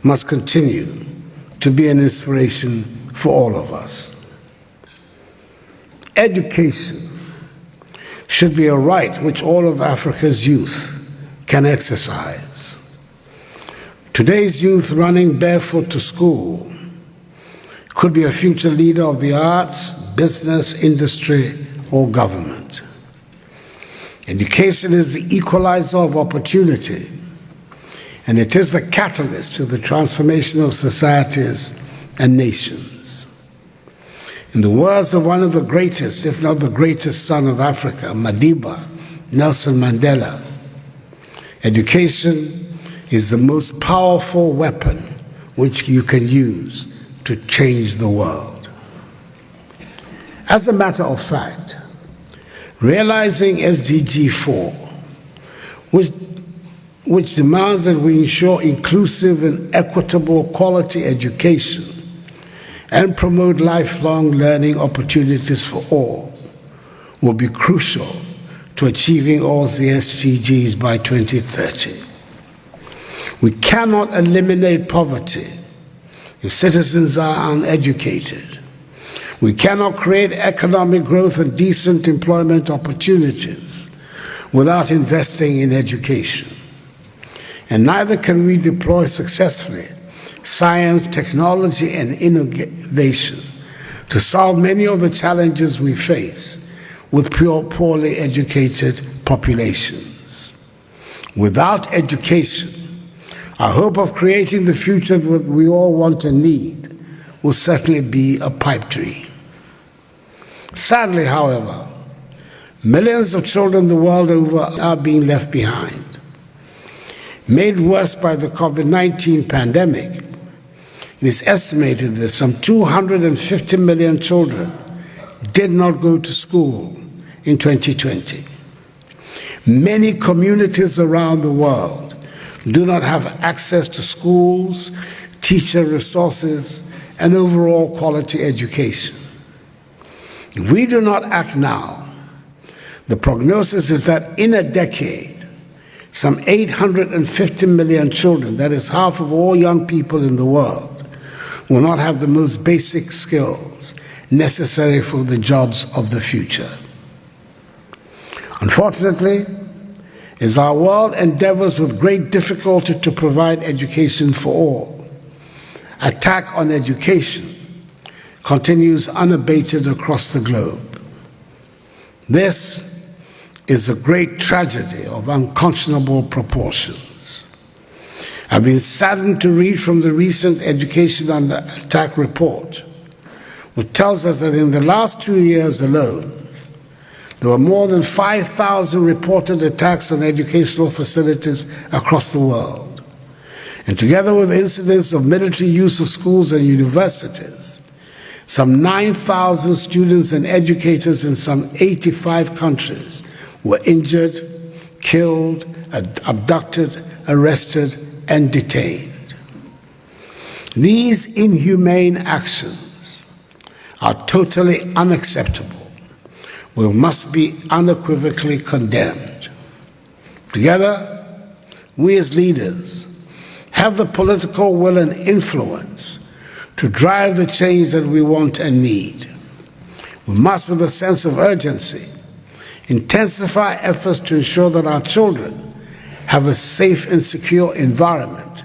must continue to be an inspiration for all of us. Education should be a right which all of Africa's youth can exercise. Today's youth running barefoot to school could be a future leader of the arts, business, industry, or government. Education is the equalizer of opportunity, and it is the catalyst to the transformation of societies and nations. In the words of one of the greatest, if not the greatest son of Africa, Madiba, Nelson Mandela, education is the most powerful weapon which you can use to change the world. As a matter of fact, realizing SDG 4, which demands that we ensure inclusive and equitable quality education and promote lifelong learning opportunities for all, will be crucial to achieving all the SDGs by 2030. We cannot eliminate poverty if citizens are uneducated. We cannot create economic growth and decent employment opportunities without investing in education. And neither can we deploy successfully science, technology, and innovation to solve many of the challenges we face with poorly educated populations. Without education, our hope of creating the future that we all want and need will certainly be a pipe dream. Sadly, however, millions of children the world over are being left behind. Made worse by the COVID-19 pandemic, it is estimated that some 250 million children did not go to school in 2020. Many communities around the world do not have access to schools, teacher resources, and overall quality education. If we do not act now, the prognosis is that in a decade, some 850 million children, that is half of all young people in the world, will not have the most basic skills necessary for the jobs of the future. Unfortunately, as our world endeavors with great difficulty to provide education for all, attack on education continues unabated across the globe. This is a great tragedy of unconscionable proportions. I've been saddened to read from the recent Education Under Attack report, which tells us that in the last 2 years alone, there were more than 5,000 reported attacks on educational facilities across the world. And together with incidents of military use of schools and universities, some 9,000 students and educators in some 85 countries were injured, killed, abducted, arrested, and detained. These inhumane actions are totally unacceptable. We must be unequivocally condemned. Together, we as leaders have the political will and influence to drive the change that we want and need. We must, with a sense of urgency, intensify efforts to ensure that our children have a safe and secure environment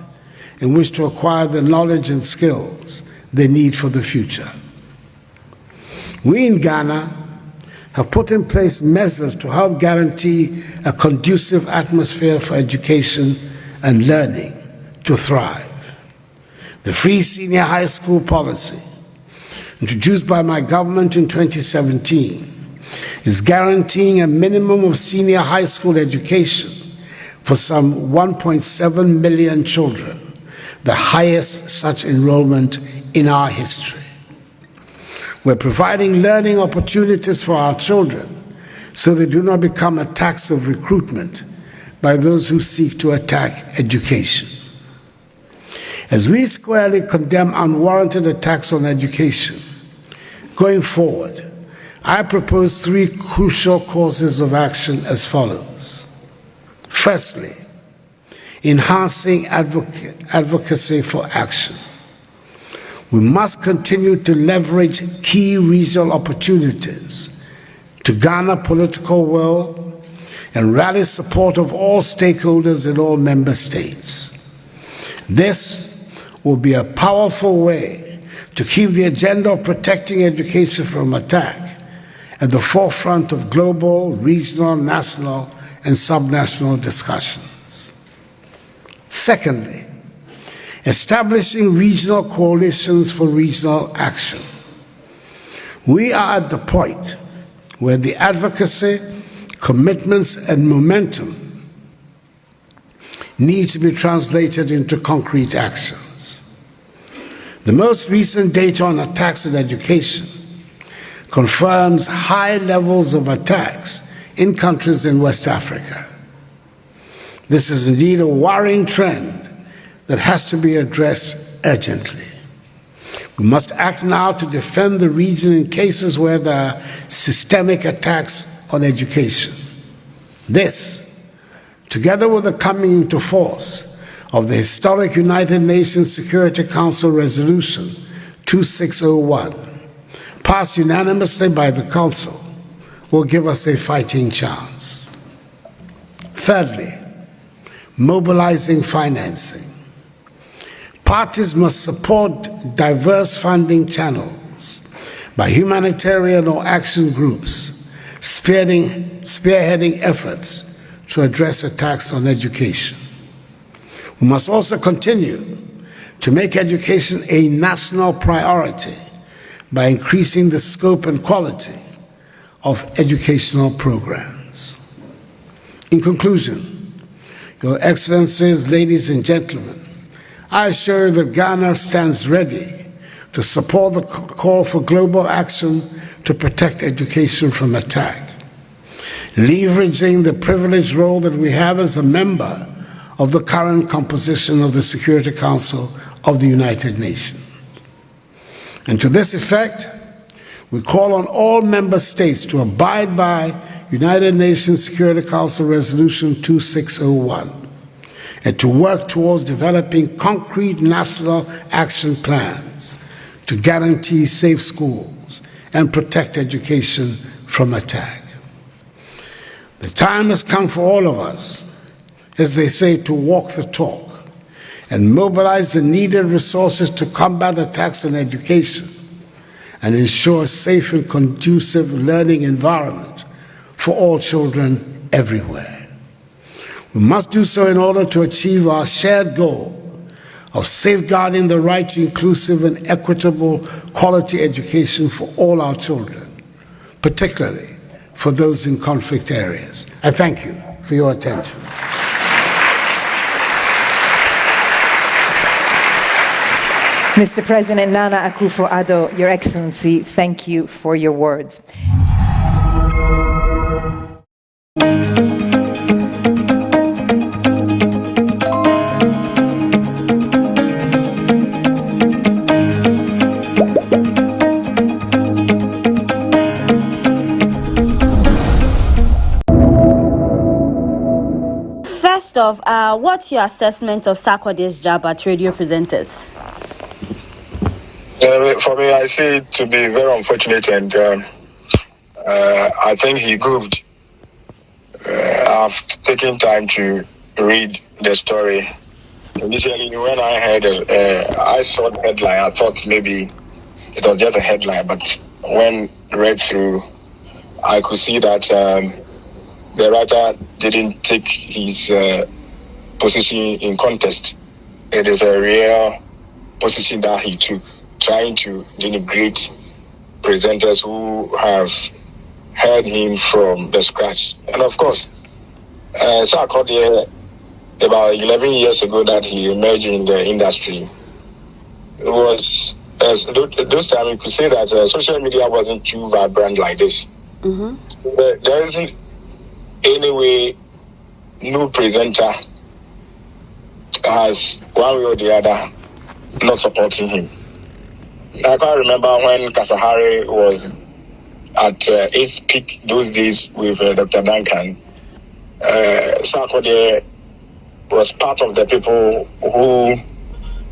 in which to acquire the knowledge and skills they need for the future. We in Ghana have put in place measures to help guarantee a conducive atmosphere for education and learning to thrive. The free senior high school policy, introduced by my government in 2017, is guaranteeing a minimum of senior high school education for some 1.7 million children, the highest such enrollment in our history. We're providing learning opportunities for our children so they do not become attacks of recruitment by those who seek to attack education. As we squarely condemn unwarranted attacks on education, going forward, I propose 3 crucial courses of action as follows. Firstly, enhancing advocacy for action. We must continue to leverage key regional opportunities to garner political will and rally support of all stakeholders in all member states. This will be a powerful way to keep the agenda of protecting education from attack at the forefront of global, regional, national, and subnational discussions. Secondly, establishing regional coalitions for regional action. We are at the point where the advocacy, commitments, and momentum need to be translated into concrete actions. The most recent data on attacks on education confirms high levels of attacks in countries in West Africa. This is indeed a worrying trend that has to be addressed urgently. We must act now to defend the region in cases where there are systemic attacks on education. This, together with the coming into force of the historic United Nations Security Council Resolution 2601, passed unanimously by the Council, will give us a fighting chance. Thirdly, mobilizing financing. Parties must support diverse funding channels by humanitarian or action groups, spearheading efforts to address attacks on education. We must also continue to make education a national priority by increasing the scope and quality of educational programs. In conclusion, Your Excellencies, ladies and gentlemen, I assure you that Ghana stands ready to support the call for global action to protect education from attack, leveraging the privileged role that we have as a member of the current composition of the Security Council of the United Nations. And to this effect, we call on all member states to abide by United Nations Security Council Resolution 2601 and to work towards developing concrete national action plans to guarantee safe schools and protect education from attack. The time has come for all of us, as they say, to walk the talk and mobilize the needed resources to combat attacks on education and ensure a safe and conducive learning environment for all children everywhere. We must do so in order to achieve our shared goal of safeguarding the right to inclusive and equitable quality education for all our children, particularly for those in conflict areas. I thank you for your attention. Mr. President Nana Akufo-Addo, Your Excellency, thank you for your words. First off, what's your assessment of Sarkodie's job at radio presenters? For me, I see it to be very unfortunate, and I think he goofed. I've taken time to read the story. Initially, when I heard I saw the headline, I thought maybe it was just a headline, but when read through, I could see that the writer didn't take his position in contest. It is a real position that he took, trying to denigrate presenters who have heard him from the scratch. And of course, Sarkodie, about 11 years ago that he emerged in the industry, it was, those time you could say that social media wasn't too vibrant like this. Mm-hmm. There isn't any way no presenter has, one way or the other, not supporting him. I can't remember when Kasahari was at its peak those days with Dr. Duncan. Sarkodie was part of the people who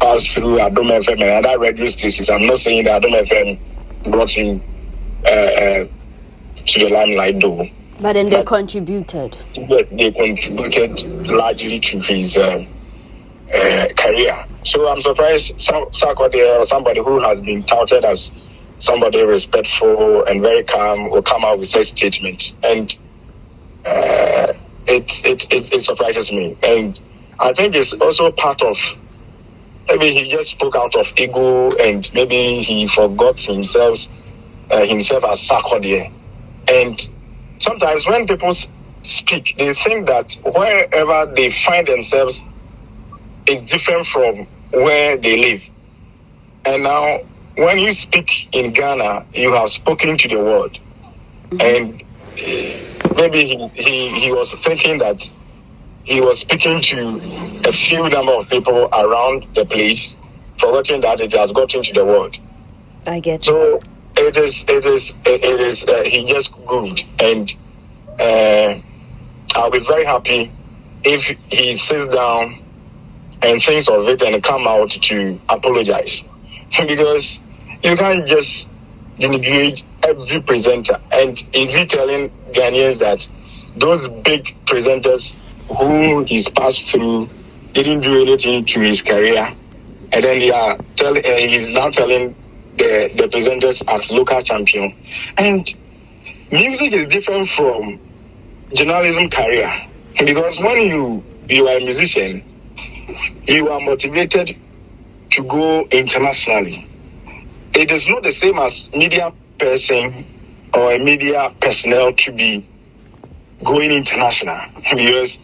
passed through Adom FM and other radio stations. I'm not saying that Adom FM brought him to the limelight though. But then they contributed. They contributed largely to his career. So I'm surprised Sarkodie, or somebody who has been touted as somebody respectful and very calm, will come out with such statements. And it surprises me. And I think it's also part of, maybe he just spoke out of ego, and maybe he forgot himself as Sarkodie. And sometimes when people speak, they think that wherever they find themselves is different from where they live. And now, when you speak in Ghana, you have spoken to the world. Mm-hmm. And maybe he was thinking that he was speaking to a few number of people around the place, forgetting that it has gotten to the world. I get so it is he just goofed, and I'll be very happy if he sits down and thinks of it and come out to apologize. Because you can't just denigrate every presenter. And is he telling Ghanaians that those big presenters who he's passed through didn't do anything to his career? And then he's now telling the presenters as local champion. And music is different from journalism career. Because when you are a musician, you are motivated to go internationally. It is not the same as media person or a media personnel to be going international. Because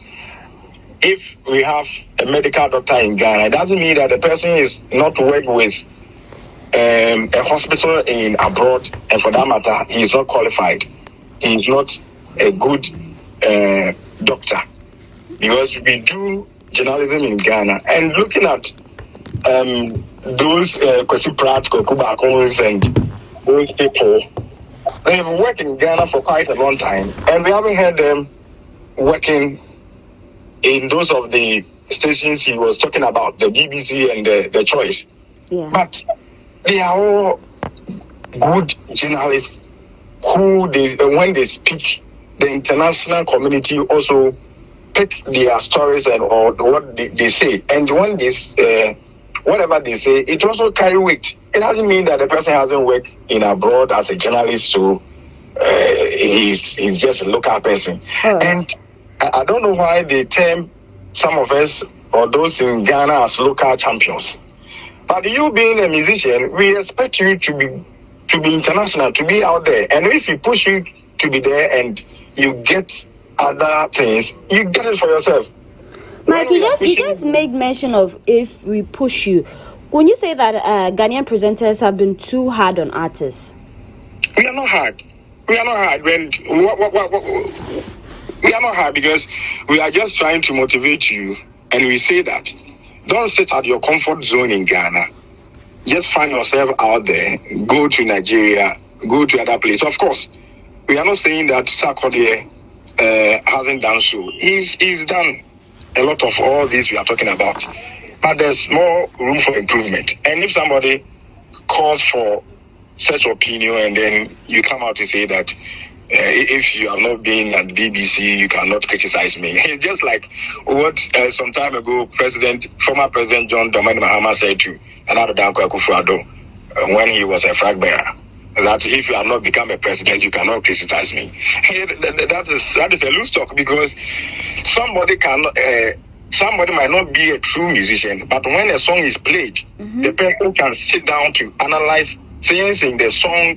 if we have a medical doctor in Ghana, it doesn't mean that the person is not worked with a hospital in abroad, and for that matter, he is not qualified. He is not a good doctor. Because we do journalism in Ghana, and looking at those Kwesi Pratt, Kokubakos, and those people, they have worked in Ghana for quite a long time, and we haven't heard them working in those of the stations he was talking about, the BBC and the Choice. Yeah. But they are all good journalists who, when they speak, the international community also pick their stories and or what they say, and when this whatever they say, it also carry weight. It doesn't mean that the person hasn't worked in abroad as a journalist, so he's just a local person. And I don't know why they term some of us or those in Ghana as local champions. But you being a musician, we expect you to be international, to be out there. And if we push you to be there and you get other things, you get it for yourself. Mike, you just made mention of if we push you. When you say that Ghanaian presenters have been too hard on artists, we are not hard. We are not hard. We are not hard because we are just trying to motivate you, and we say that don't sit at your comfort zone in Ghana. Just find yourself out there. Go to Nigeria. Go to other places. Of course, we are not saying that Sarkodie hasn't done so. He's done a lot of all this we are talking about, but there's more room for improvement. And if somebody calls for such opinion and then you come out to say that if you have not been at BBC, you cannot criticize me. It's just like what some time ago former President John Dramani Mahama said to Nana Danko Akufo-Addo when he was a flag bearer, that if you have not become a president, you cannot criticize me. That is a loose talk, because somebody might not be a true musician, but when a song is played, the person can sit down to analyze things in the song,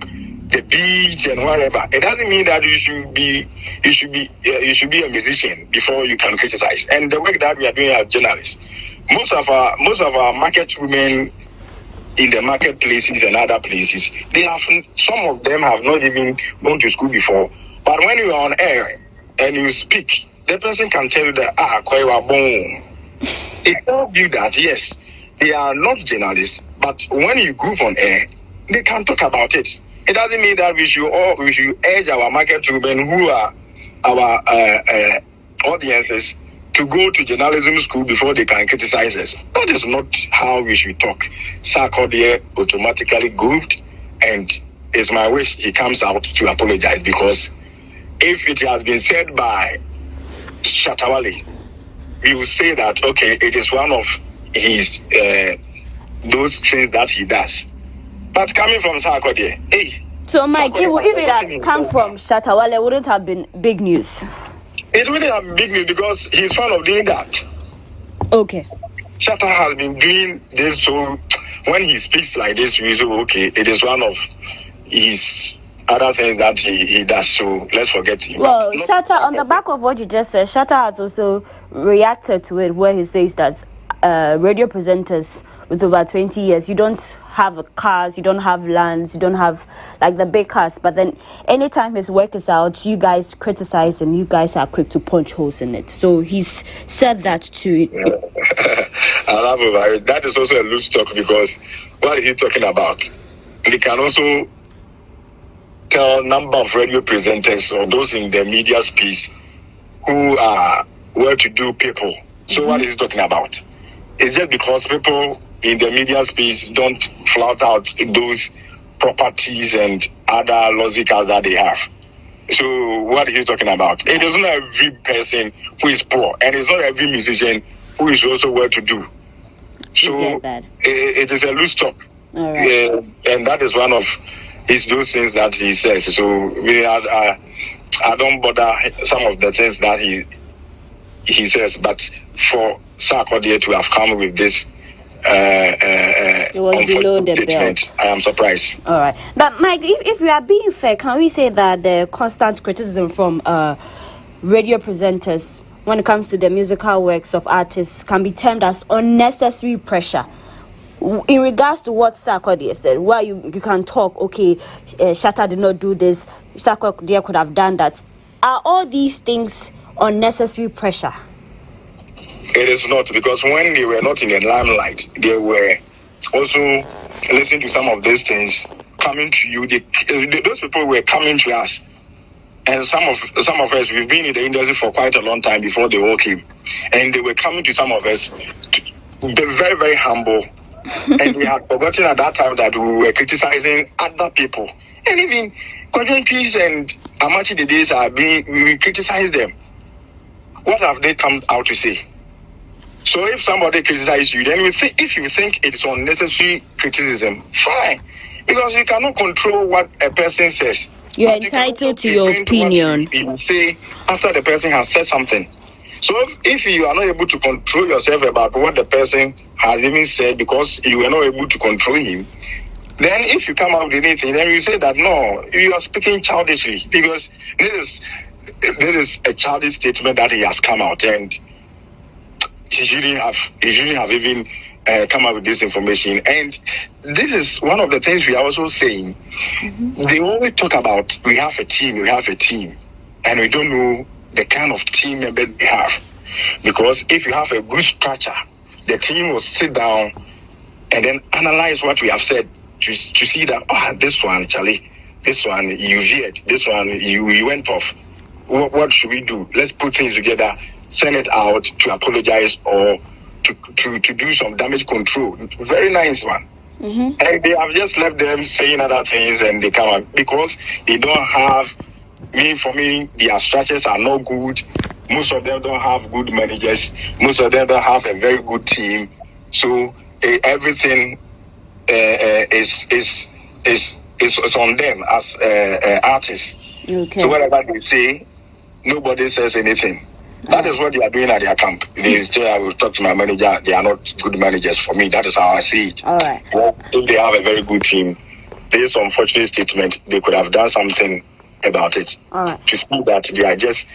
the beat and whatever. It doesn't mean that you should be a musician before you can criticize. And the work that we are doing as journalists, most of our market women in the marketplaces and other places, some of them have not even gone to school before. But when you are on air and you speak, the person can tell you that it tells you that yes, they are not journalists, but when you go on air, they can talk about it. It doesn't mean that we should urge our market women who are our audiences to go to journalism school before they can criticize us. That is not how we should talk. Sarkodie automatically goofed, and it's my wish he comes out to apologize, because if it has been said by Shatawale, we will say that, okay, it is one of his those things that he does. But coming from Sarkodie, hey. So Mike, if it had come from Shatawale, it wouldn't have been big news. It wouldn't have been big news because he's fond of doing that. Okay. Shatta has been doing this, so when he speaks like this, we say, okay, it is one of his other things that he does, so let's forget him. Well, Shatta, on the back of what you just said, Shatta has also reacted to it, where he says that radio presenters with over 20 years. You don't have cars, you don't have lands, you don't have like the big cars. But then anytime his work is out, you guys criticize and you guys are quick to punch holes in it. So he's said that to that is also a loose talk, because what is he talking about? He can also tell number of radio presenters or those in the media space who are well-to-do people. So what is he talking about? It's just because people in the media space don't flout out those properties and other logicals that they have. So what is he talking about? It is not every person who is poor, and it's not every musician who is also well-to-do. So it is a loose talk. Right. And that is one of those things that he says. So I don't bother some of the things that he says, but for Sarkodie to have come with this it was below the belt. I am surprised. All right, but Mike, if we are being fair, can we say that the constant criticism from radio presenters when it comes to the musical works of artists can be termed as unnecessary pressure? In regards to what Sarkodie said, why you can talk, okay, Shatta did not do this, Sarkodie could have done that. Are all these things unnecessary pressure? It is not, because when they were not in the limelight, they were also listening to some of these things coming to you. Those people were coming to us, and some of us, we've been in the industry for quite a long time before they all came, and they were coming to some of us to be very, very humble. And we had forgotten at that time that we were criticizing other people, and even Kwadwo Peace and Amachi the days we criticize them. What have they come out to say? So if somebody criticizes you, then if you think it's unnecessary criticism, fine, because you cannot control what a person says. You're entitled to your opinion. You say after the person has said something. So if you are not able to control yourself about what the person has even said because you were not able to control him, then if you come out with anything, then you say that no, you are speaking childishly, because this is a childish statement that he has come out, and he shouldn't have even come up with this information. And this is one of the things we are also saying. Mm-hmm. They always talk about we have a team, and we don't know the kind of team members they have. Because if you have a good structure, the team will sit down and then analyze what we have said to see that, this one, Charlie, this one, you veered, this one, you went off. What should we do? Let's put things together, send it out to apologize or to do some damage control. Very nice one. Mm-hmm. And they have just left them saying other things, and they come out because they don't have, for me, their structures are not good. Most of them don't have good managers. Most of them don't have a very good team. So everything is on them as artists. Okay. So whatever they say, nobody says anything. That is what they are doing at their camp. They say, I will talk to my manager. They are not good managers for me. That is how I see it. All right. Well, if they have a very good team, this unfortunate statement, they could have done something about it. All right. To see that they are just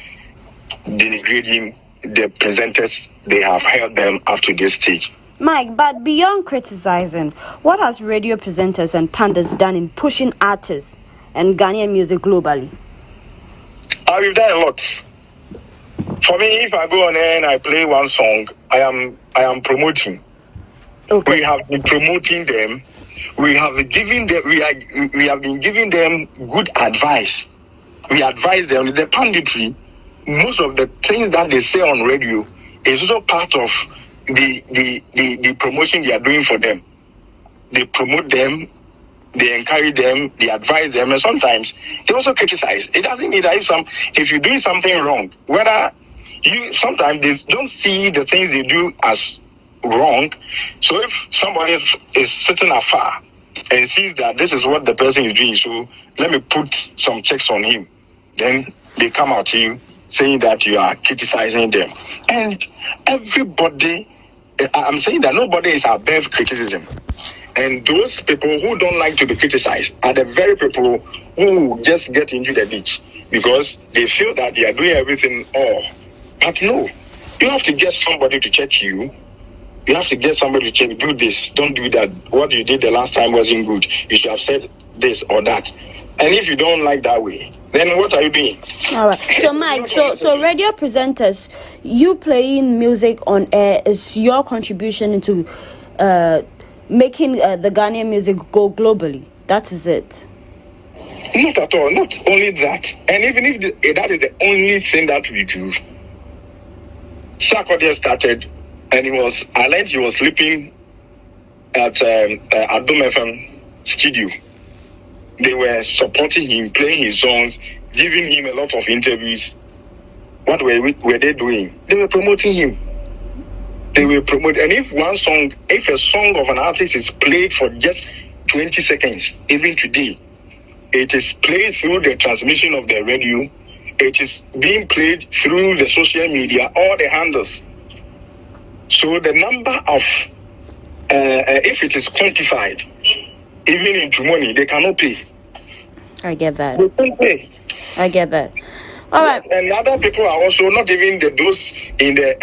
denigrating the presenters, they have held them up to this stage. Mike, but beyond criticizing, what has radio presenters and pundits done in pushing artists and Ghanaian music globally? We've done a lot. For me, if I go on air and I play one song, I am promoting. Okay. We have been promoting them. We have been giving them good advice. We advise them. The punditry, most of the things that they say on radio is also part of the promotion they are doing for them. They promote them, they encourage them, they advise them, and sometimes they also criticize. It doesn't mean that if you're doing something wrong, sometimes they don't see the things they do as wrong. So if somebody is sitting afar and sees that this is what the person is doing, so let me put some checks on him, then they come out to you saying that you are criticizing them. And everybody, I'm saying that nobody is above criticism. And those people who don't like to be criticized are the very people who just get into the ditch because they feel that they are doing everything all. But no, you have to get somebody to check you You have to get somebody to check, do this, don't do that. What you did the last time wasn't good. You should have said this or that. And if you don't like that way, then what are you doing? All right. So, Mike, so radio presenters, you playing music on air is your contribution into making the Ghanaian music go globally. That is it. Not at all. Not only that. And even if that is the only thing that we do, Sarkodie started, and I learned he was sleeping at Adom FM studio. They were supporting him, playing his songs, giving him a lot of interviews. What were they doing? They were promoting him. They were promoting. And if a song of an artist is played for just 20 seconds, even today, it is played through the transmission of the radio. It is being played through the social media, all the handles. So the number of, if it is quantified, even into money, they cannot pay. I get that. They can't pay. I get that. All right. And other people are also not even those in the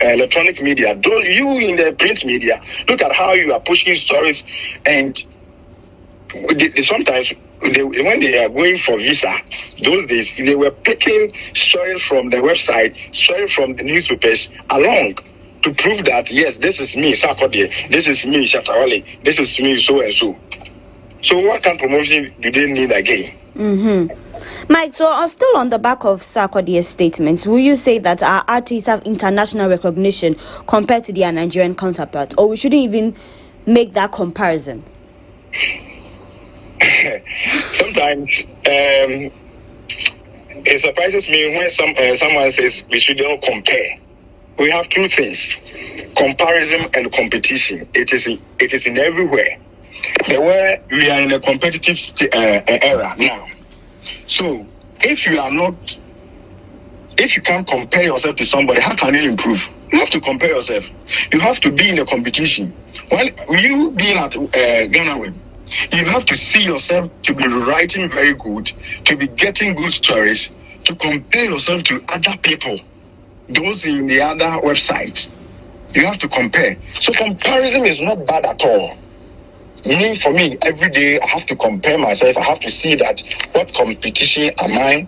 electronic media. You in the print media, look at how you are pushing stories. And sometimes when they are going for visa, those days, they were picking stories from the website, stories from the newspapers along to prove that, yes, this is me, Sarkodie, this is me, Shatawale, this is me, so and so. So what kind of promotion do they need again? Mm-hmm. Mike, so still on the back of Sarkodie's statements, will you say that our artists have international recognition compared to their Nigerian counterparts, or we shouldn't even make that comparison? Sometimes it surprises me when someone says we shouldn't compare. We have two things: comparison and competition. It is in everywhere. Where we are in a competitive era now. So if you can't compare yourself to somebody, how can you improve? You have to compare yourself. You have to be in a competition. When you being at GhanaWeb, you have to see yourself to be writing very good, to be getting good stories, to compare yourself to other people, those in the other websites. You have to compare. So comparison is not bad at all. For me, every day I have to compare myself. I have to see that what competition am I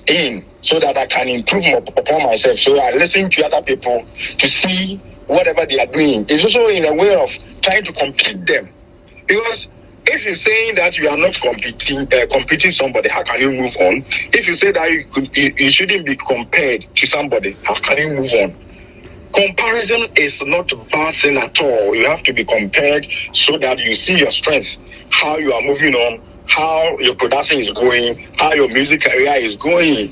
in, so that I can improve upon myself. So I listen to other people to see whatever they are doing. It's also in a way of trying to compete them. Because if you're saying that you are not competing somebody, how can you move on? If you say that you shouldn't be compared to somebody, how can you move on? Comparison is not a bad thing at all. You have to be compared so that you see your strength, how you are moving on, how your production is going, how your music career is going.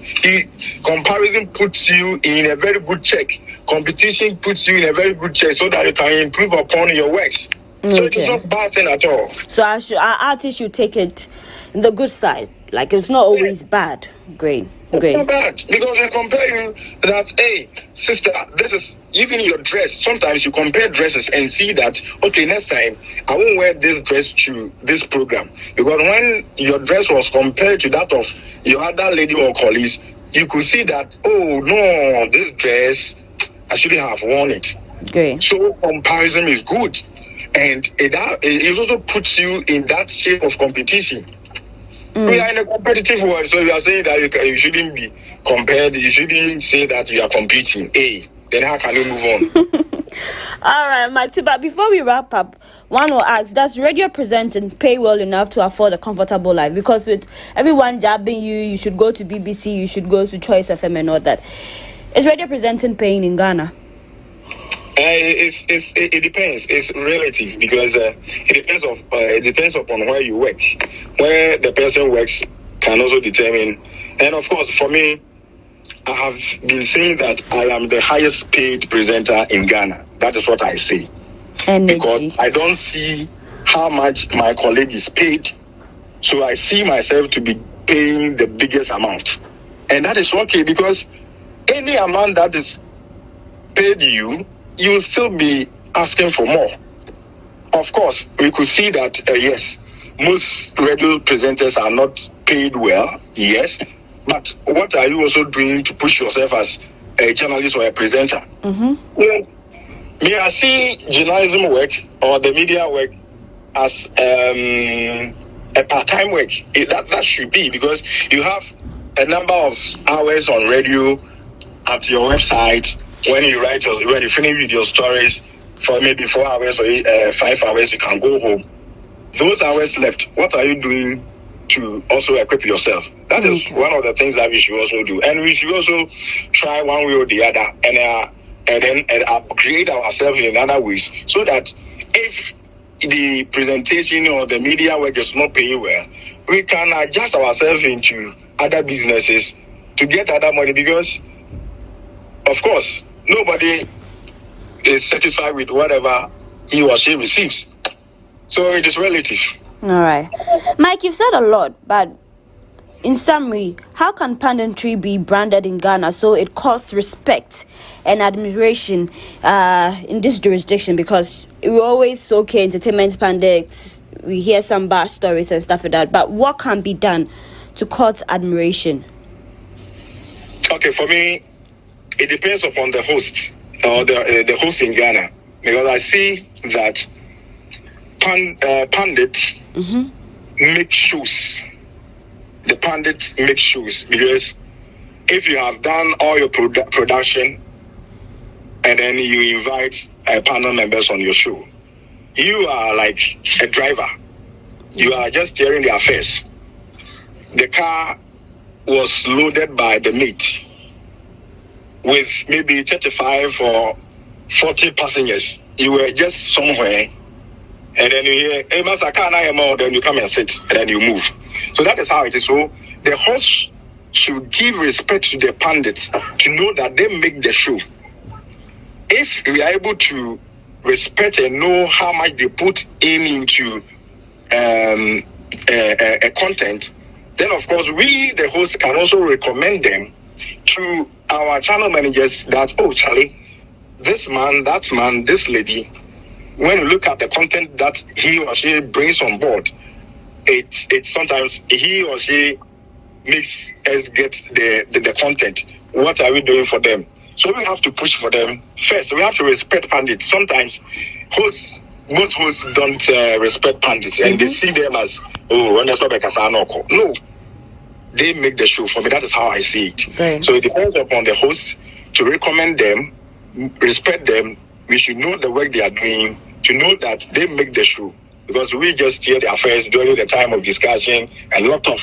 Comparison puts you in a very good check. Competition puts you in a very good check so that you can improve upon your works. Okay. So it's not a bad thing at all. So our artists should take it in the good side. Like, it's not always bad. Great. It's not bad, because they compare you that, hey, sister, this is even your dress. Sometimes you compare dresses and see that, okay, next time I won't wear this dress to this program. Because when your dress was compared to that of your other lady or colleagues, you could see that, oh no, this dress, I shouldn't have worn it. Great. So comparison is good. And it also puts you in that shape of competition. We are in a competitive world, so you are saying that you shouldn't be compared. You shouldn't say that you are competing. Then how can you move on? All right, Mike. But before we wrap up, one will ask: does radio presenting pay well enough to afford a comfortable life? Because with everyone jabbing you should go to BBC, you should go to Choice FM and all that. Is radio presenting paying in Ghana? It depends. It's relative, because it depends upon where you work. Where the person works can also determine. And of course, for me, I have been saying that I am the highest paid presenter in Ghana. That is what I say. Because I don't see how much my colleague is paid, so I see myself to be paying the biggest amount, and that is okay, because any amount that is paid you will still be asking for more. Of course, we could see that, yes, most radio presenters are not paid well, yes, but what are you also doing to push yourself as a journalist or a presenter? Mm-hmm. Yes. Me, I see journalism work or the media work as a part-time work. That should be, because you have a number of hours on radio, at your website, when you finish with your stories for maybe 4 hours or 5 hours, you can go home. Those hours left, what are you doing to also equip yourself? That is one of the things that we should also do. And we should also try one way or the other and then upgrade ourselves in other ways, so that if the presentation or the media work is not paying well, we can adjust ourselves into other businesses to get other money, because of course nobody is satisfied with whatever he or she receives, so it is relative. All right, Mike, you've said a lot, but in summary, how can punditry be branded in Ghana so it courts respect and admiration in this jurisdiction? Because we always entertainment pundits, we hear some bad stories and stuff like that, but what can be done to court admiration? Okay, for me, it depends upon the host or the host in Ghana, because I see that pundits make shows. The pundits make shows, because if you have done all your production and then you invite panel members on your show, you are like a driver. You are just steering the affairs. The car was loaded by the meat with maybe 35 or 40 passengers. You were just somewhere, and then you hear, hey, Master, then you come and sit, and then you move. So that is how it is. So the host should give respect to the pundits to know that they make the show. If we are able to respect and know how much they put into a content, then of course we, the host, can also recommend them to our channel managers that, oh, Charlie, this man, that man, this lady, when you look at the content that he or she brings on board, it's sometimes he or she makes us get the content. What are we doing for them? So we have to push for them. First, we have to respect pundits. Sometimes most hosts don't respect pundits, and they see them as, oh, when no, they make the show. For me, that is how I see it. Right. So it depends upon the host to recommend them, respect them. We should know the work they are doing, to know that they make the show. Because we just hear the affairs during the time of discussion. A lot of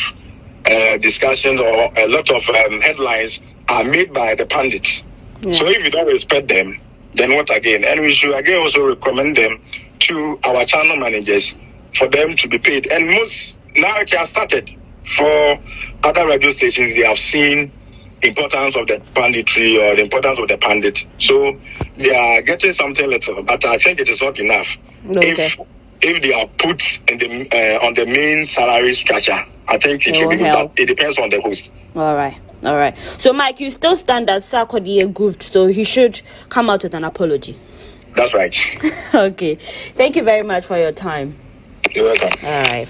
discussion or a lot of headlines are made by the pundits. Yeah. So if you don't respect them, then what again? And we should again also recommend them to our channel managers for them to be paid. And now it has started. For other radio stations, they have seen importance of the punditry or the importance of the pundit. So they are getting something little, but I think it is not enough. Okay. If they are put in the on the main salary structure, I think it should be good. It depends on the host. All right. So Mike, you still stand that Sarkodie goofed, so he should come out with an apology. That's right. Okay. Thank you very much for your time. You're welcome. All right.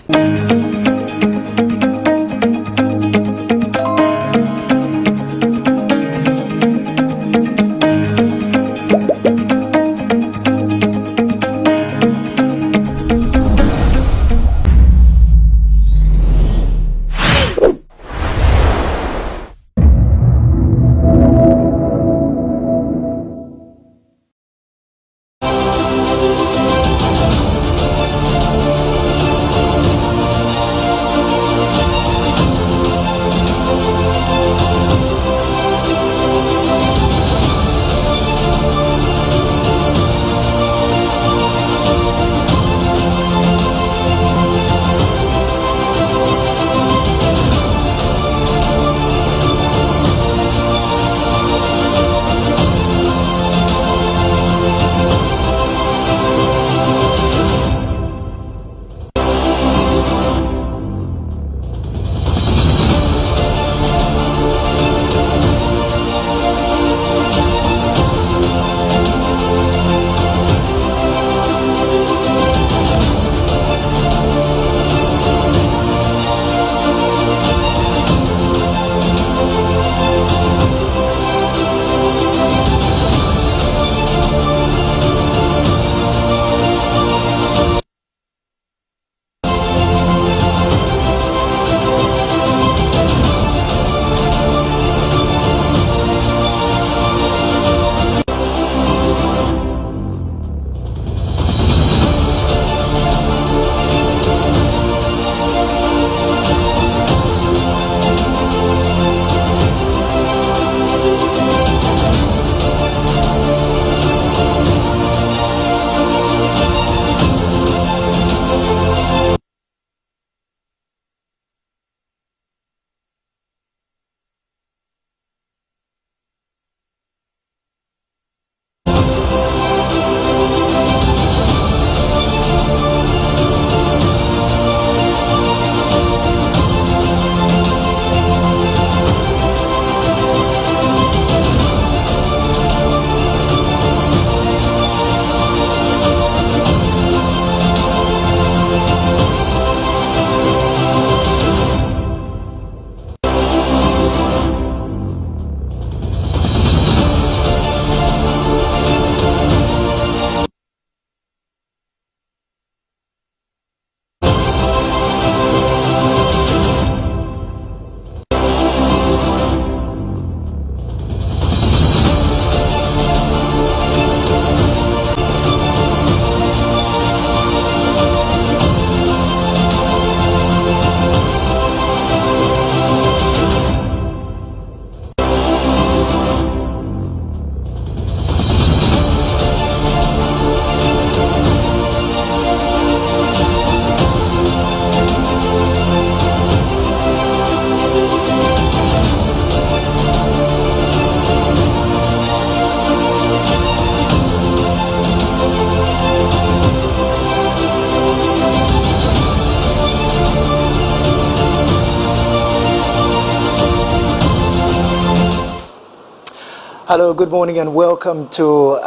Hello, good morning and welcome to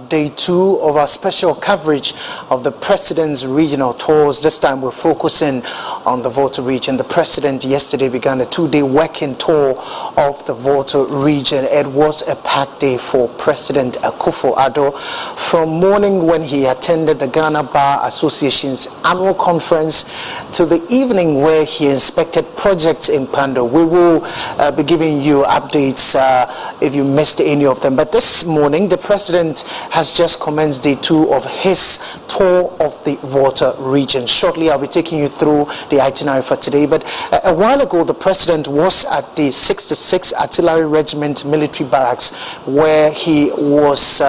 day 2 of our special coverage of the President's regional tours. This time we're focusing on the Volta region. The President yesterday began a 2-day working tour of the Volta region. It was a packed day for President Akufo-Addo. From morning when he attended the Ghana Bar Association's annual conference to the evening where he inspected projects in Pando. We will be giving you updates if you missed any of them. But this morning, the President has just commenced day 2 of his tour of the Volta region. Shortly, I'll be taking you through the itinerary for today. But a while ago, the President was at the 66 Artillery Regiment military barracks, where he was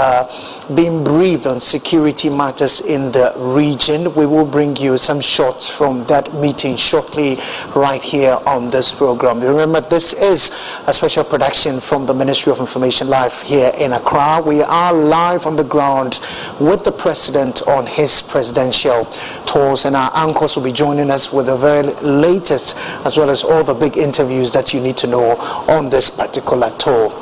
being briefed on security matters in the region. We will bring you some shots from that meeting shortly right here on this program. Remember, this is a special production from the Ministry of Information live here in Accra. We are live on the ground with the President on his presidential tours, and our anchors will be joining us with the very latest as well as all the big interviews that you need to know on this particular tour.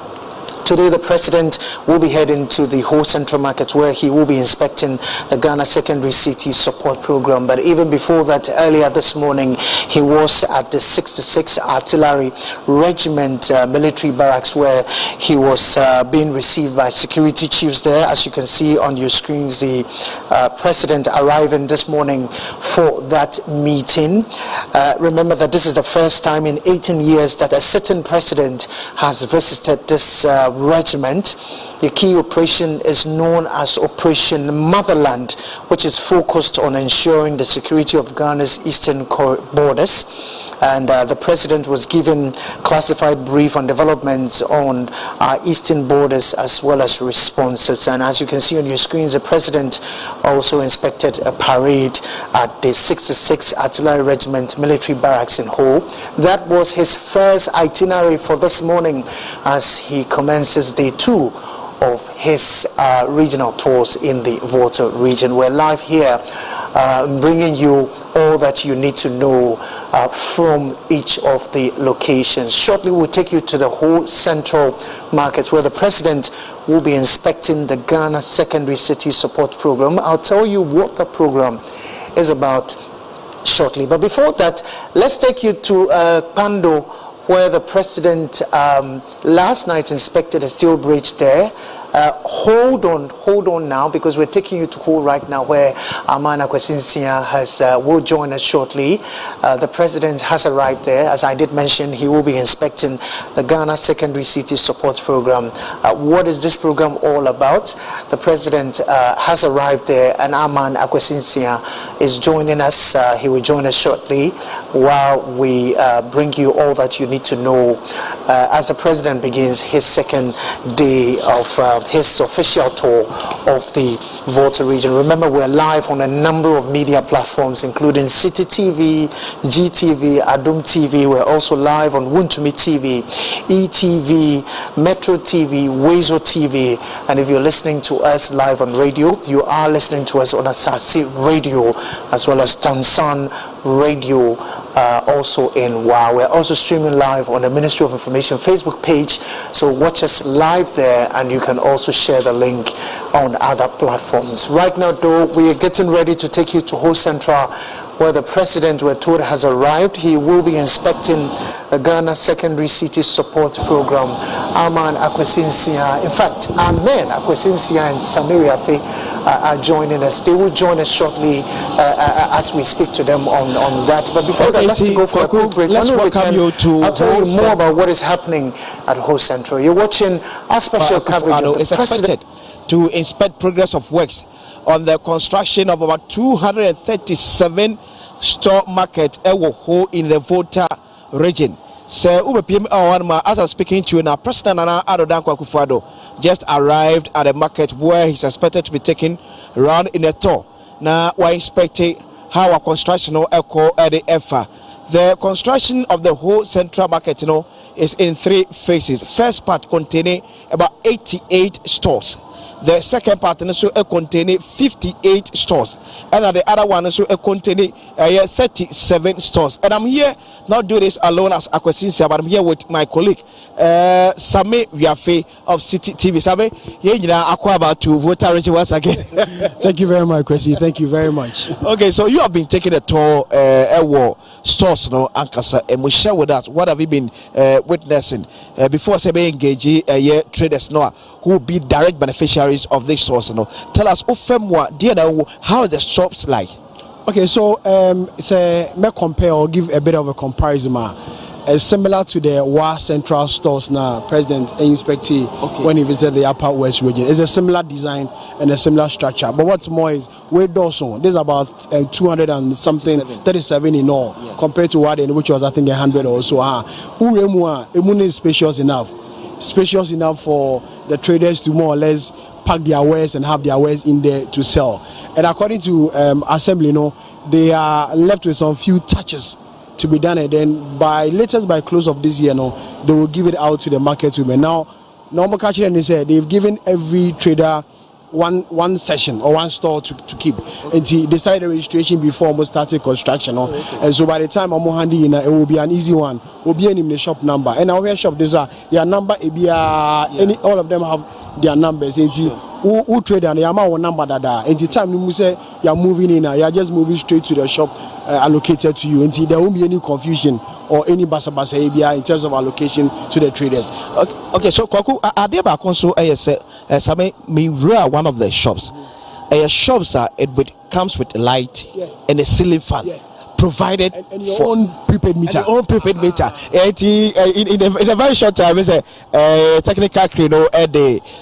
Today, the President will be heading to the whole central market where he will be inspecting the Ghana Secondary City Support Program. But even before that, earlier this morning, he was at the 66 Artillery Regiment military barracks where he was being received by security chiefs there. As you can see on your screens, the President arriving this morning for that meeting. Remember that this is the first time in 18 years that a sitting President has visited this regiment. The key operation is known as Operation Motherland, which is focused on ensuring the security of Ghana's eastern borders. And the President was given classified brief on developments on our eastern borders as well as responses. And as you can see on your screens, the President also inspected a parade at the 66 Artillery Regiment military barracks in Ho. That was his first itinerary for this morning as he commences day 2 of his regional tours in the Volta region. We're live here bringing you all that you need to know from each of the locations. Shortly, we'll take you to the whole central market where the President will be inspecting the Ghana Secondary City Support Program. I'll tell you what the program is about shortly. But before that, let's take you to Pando, where the President last night inspected a steel bridge there. Hold on now, because we're taking you to Ho right now, where Amana Kwesinsia will join us shortly. The President has arrived there. As I did mention, he will be inspecting the Ghana Secondary City Support Program. What is this program all about? The President has arrived there, and Aman Akwesinsia is joining us. He will join us shortly while we bring you all that you need to know as the President begins his second day of his official tour of the Volta region. Remember, we're live on a number of media platforms, including City TV, GTV, Adum TV. We're also live on Wuntumi TV, ETV, Metro TV, Wezo TV. And if you're listening to us live on radio, you are listening to us on Asasi Radio as well as Tonsan Radio, also in WA. We're also streaming live on the Ministry of Information Facebook page, so watch us live there, and you can also share the link on other platforms. Right now, though, we are getting ready to take you to Ho Central, where the President, we're told, has arrived. He will be inspecting the Ghana Secondary City Support Program. Aman Akwesinsia, in fact, Amen Akwesinsia and Samaria Fe are joining us. They will join us shortly as we speak to them on that. But before that, let's go for a quick break. Let's welcome you to I'll tell you more about what is happening at Ho Central. You're watching our special coverage of the President to inspect progress of works on the construction of about 237 store market in the Volta region. So, as I'm speaking to you now, President Nana Akufo-Addo just arrived at the market where he's expected to be taken around in a tour. Now, we're expecting how our construction the construction of the whole central market, is in 3 phases. First part containing about 88 stores. The second part also contain 58 stores, and the other one also contain 37 stores. And I'm here not do this alone as Akwesinsia, but I'm here with my colleague Same Wiafe of City TV. Same, about to vote once again. Thank you very much, Kwesi. Thank you very much. Okay, so you have been taking a tour stores, no, Ankasa, and we share with us what have you been witnessing before Sebe engage traders, no, who will be direct beneficiaries of this stores, no. Tell us, how are the shops like? Okay, so may compare or give a bit of a comparison. Similar to the WA Central stores now, President inspected when he visited the Upper West region. It's a similar design and a similar structure. But what's more is we also there's about 200 and something, 37 in all, compared to Warden, which was I think 100 or so. Emune is spacious enough for the traders to more or less pack their wares and have their wares in there to sell. And according to Assembly, they are left with some few touches to be done, and then by close of this year, they will give it out to the market women. Now, normal catcher and they said they've given every trader one session or one store to keep. And they started the registration before almost started construction. And so by the time I'm handy in, it will be an easy one. Will be in the shop number. And our shop there's their number. All of them have their numbers. Who trade and the number that and the time you say you're moving in, you're just moving straight to the shop allocated to you, and there won't be any confusion or any basa in terms of allocation to the traders. Okay, so Kwaku, are there back also one of the shops? Shops it comes with light and a ceiling fan. Provided and your own prepaid meter. And your own prepaid meter. In a very short time, technical crew,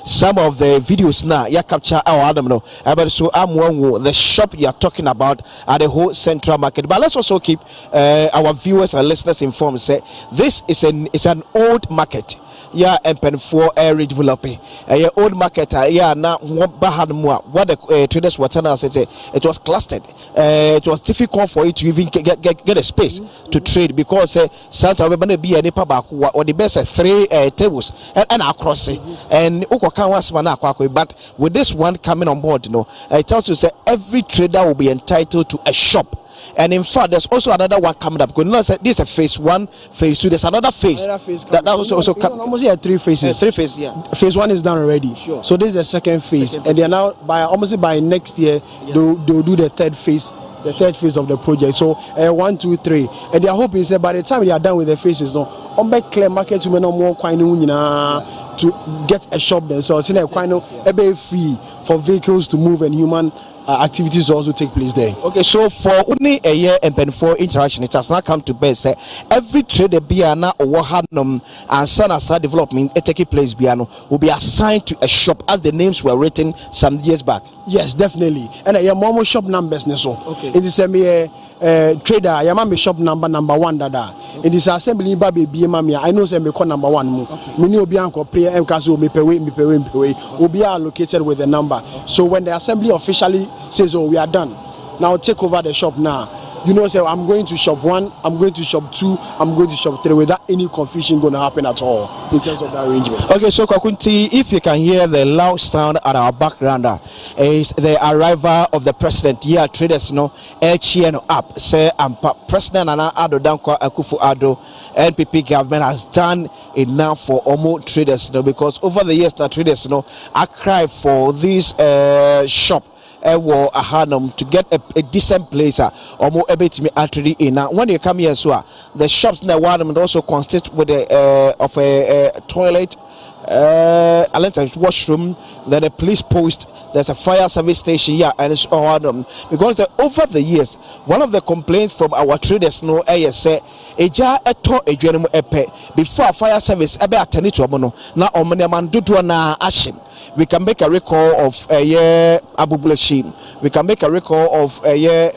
some of the videos now, you capture our Adam. But so I'm one the shop you are talking about at the whole central market. But let's also keep our viewers and listeners informed. Say this is an old market. Yeah, and pen for redeveloping a old market. Yeah, now what the traders were telling us, it was clustered. It was difficult for it to even get a space to trade because Santa will be a nipa or the best 3 tables and across it. And but with this one coming on board, it tells you that every trader will be entitled to a shop. And in fact, there's also another one coming up. Because this is a phase 1, phase 2. There's another phase. That also almost here 3 phases. 3 phases, yeah. Phase 1 is done already. Sure. So this is the second phase. And they are now by next year they'll do the third phase. The third phase of the project. So 1, 2, 3. And their hope is that by the time they are done with the phases, clear market to more to get a shop themselves. It's free for vehicles to move and human activities also take place there. Okay, so for only a year and then for interaction, it has not come to base. Every trader Biana or Wahanum and Sanasa development taking place Biano will be assigned to a shop as the names were written some years back. Yes, definitely. And your momo shop numbers okay. It is a trader, Yamami shop number 1 dada. It is assembly baby mamia. I know say me call number 1 mo. Mini obianko prayer MKS me pay will be allocated with the number. So when the assembly officially says, oh, we are done, now take over the shop now. You know, say I'm going to shop 1, I'm going to shop 2, I'm going to shop 3 without any confusion going to happen at all in terms of the arrangement. Okay, so Kwakunti, if you can hear the loud sound at our background, is the arrival of the president. Yeah, traders up. Say President Nana Addo Dankwa Akufo-Addo NPP government has done enough for Omo traders, because over the years the traders I cry for this shop. To get a decent place or more able to me actually in now when you come here the shops in the one also consist with of a toilet, a washroom, then a police post, there's a fire service station here, and it's all because over the years one of the complaints from our traders say Eja eto ejuenemu epe before fire service ebe attend to omo na omne man dodo na action. We can make a record of a year Abubulashi. We can make a record of a year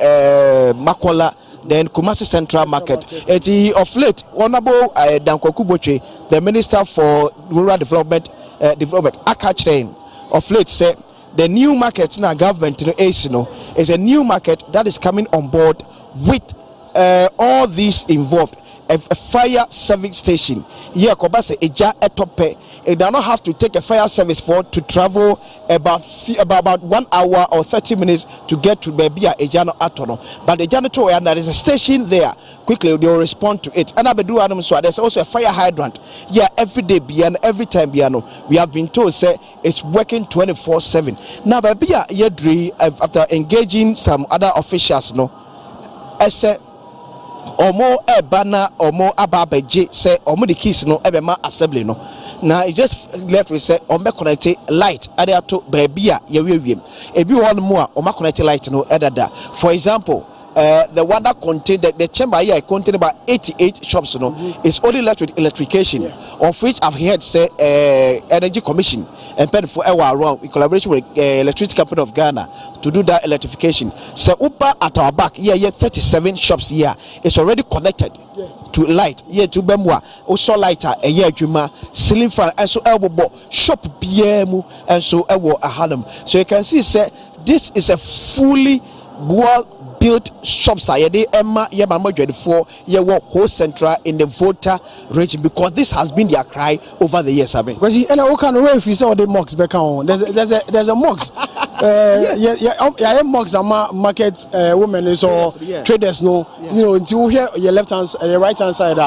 Makola, then Kumasi Central Market. Of late, Honorable Danko Kuboche, the Minister for Rural Development, Akachain, of late said the new market in our government is a new market that is coming on board with all these involved. A fire service station. Yeah, Kobase Eja Etope. it does not have to take a fire service for to travel about 1 hour or 30 minutes to get to Bebia Ejano Atono. But the janitor, and there is a station there, quickly they will respond to it. And there's also a fire hydrant. Yeah, every day, every time, we have been told, say, it's working 24/7. Now, Bebia Yedri, after engaging some other officials, I said, or more a banner or more ababeji say or more the keys no ebema assembly no. Now it's just left we say on be connected light add to baby a ye ebi one more or ma connected light no edada. For example, the one that contained the chamber here contained about 88 shops is only left with electrification, of which I've heard say Energy Commission and paid for around in collaboration with Electricity Company of Ghana to do that electrification. So Uber at our back here 37 shops here is already connected to light here to Bemwa also lighter a year juma ceiling fan and so elbow shop BM and so a Harlem. So you can see say this is a fully well built shops are the Emma Yamama 24 year whole central in the Volta region, because this has been their cry over the years. Because you know, can away if you saw the mocks back on. There's a mocks. Mocks are market women so traders know. You know, until here your left hand, your right hand side.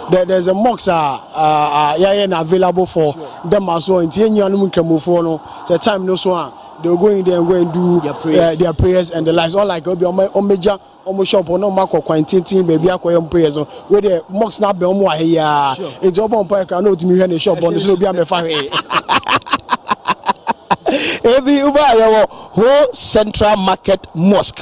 There's a mocks available for them as well. Until you no the time no so. They'll go in there and go and do their prayers and the lives. All like Omeja, shop or no Marco Quintin, baby, I prayers. Where the mocks not be on here. It's all on Park. I know to me in the shop on the slope. Be a fire. Every whole Central Market Mosque.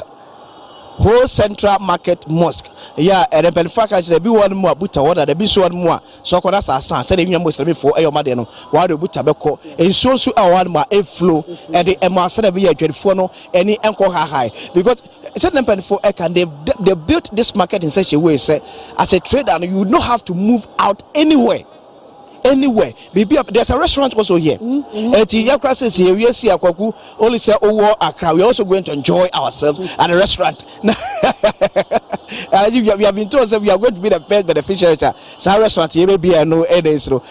Whole Central Market Mosque. Yeah, and then fact is be one more buta order the be one more. So that's a son. Said him Muslim for a madeno. Why do buta beko? And so one more a flow and the master be a dreadful any uncle high. Because certain for and they built this market in such a way, say as a trader, you would not have to move out anywhere. Anyway, there's a restaurant also here. At the says here, we see Akwaku only say over Accra. We're also going to enjoy ourselves at a restaurant. We have been told that we are going to be the best beneficiaries. So our restaurant here may be a no edits. So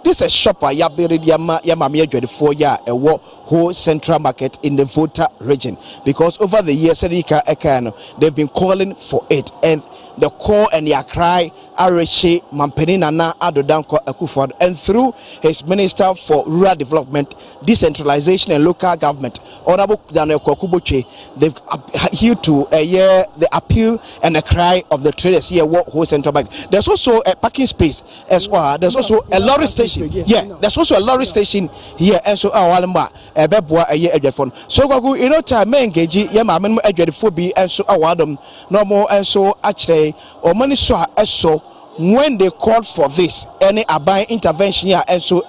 this is a shopper. Ya buried Yamamia 24 year a whole Central Market in the Volta region, because over the years they've been calling for it, and the call and their cry Areche Mampeninana Adodanko Akufo, and through his Minister for Rural Development, Decentralization and Local Government, Honorable Daniel Kokuboche, they've adhered to the appeal and the cry of the traders here whole Central Bank. There's also a parking space as well. There's also a lorry station. Yeah, there's also a lorry station here, and so Awalamba Bebwa a year phone. So go you know time engage Yamaman Edgefobi and so Awadum no more, and so actually or money so so when they called for this any abide intervention here, and so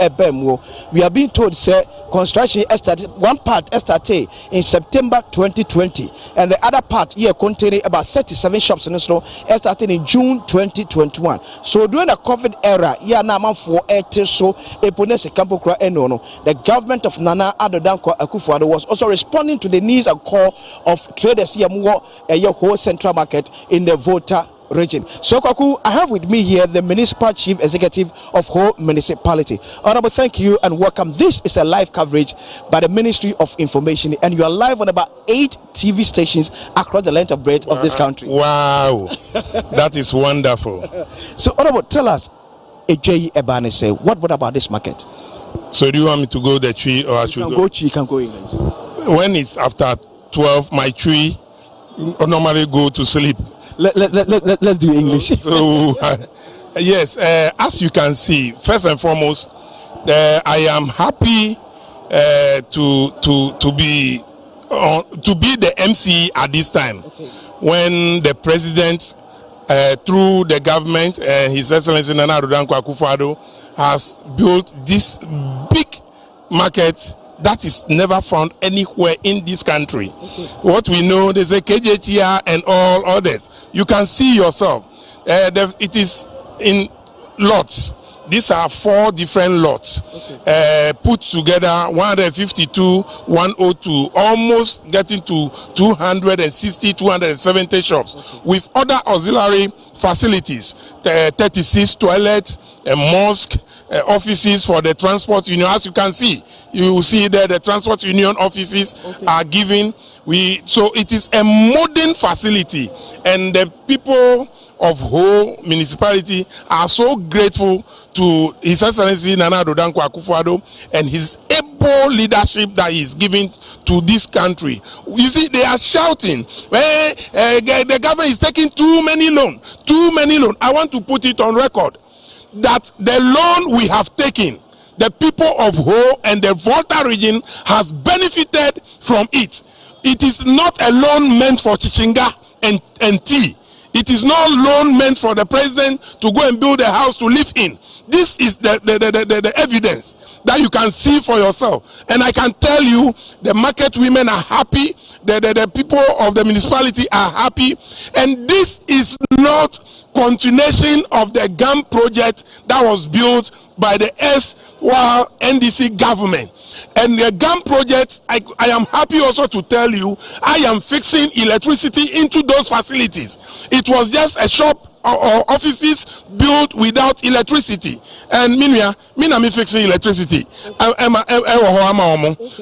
we are being told say construction started, one part started in September 2020 and the other part here containing about 37 shops in this started in June 2021. So during the COVID era, for the government of Nana Addo Akufo-Addo was also responding to the needs and call of traders here whole Central Market in the Volta region. So Kwaku, I have with me here the Municipal Chief Executive of Ho Municipality. Honorable, thank you and welcome. This is a live coverage by the Ministry of Information, and you are live on about 8 TV stations across the length of breadth of this country. Wow, that is wonderful. So Honorable, tell us, Ejeyi Ebane say, what about this market? So do you want me to go the tree, or I should go? You can go in. When it's after 12, my tree normally go to sleep. Let's do English. So yes, as you can see, first and foremost, I am happy to be the MC at this time, when the president through the government, His Excellency Nana Addo Akufo-Addo, has built this big market that is never found anywhere in this country. What we know, there's a KJTR and all others. You can see yourself. It is in lots. These are 4 different lots put together, 152, 102, almost getting to 260, 270 shops with other auxiliary facilities, 36 toilets, a mosque, offices for the transport union. As you can see, you will see that the transport union offices are given. So it is a modern facility, and the people of whole municipality are so grateful to His Excellency Nana Addo Dankwa Akufo-Addo and his able leadership that he is giving to this country. You see, they are shouting, the government is taking too many loans. I want to put it on record that the loan we have taken, the people of Ho and the Volta region has benefited from it. It is not a loan meant for Chichinga and tea. It is not a loan meant for the president to go and build a house to live in. This is the evidence that you can see for yourself. And I can tell you, the market women are happy, the people of the municipality are happy, and this is not continuation of the GAM project that was built by the NDC government. And the GAM project, I am happy also to tell you, I am fixing electricity into those facilities. It was just a shop or offices built without electricity. And me fixing electricity.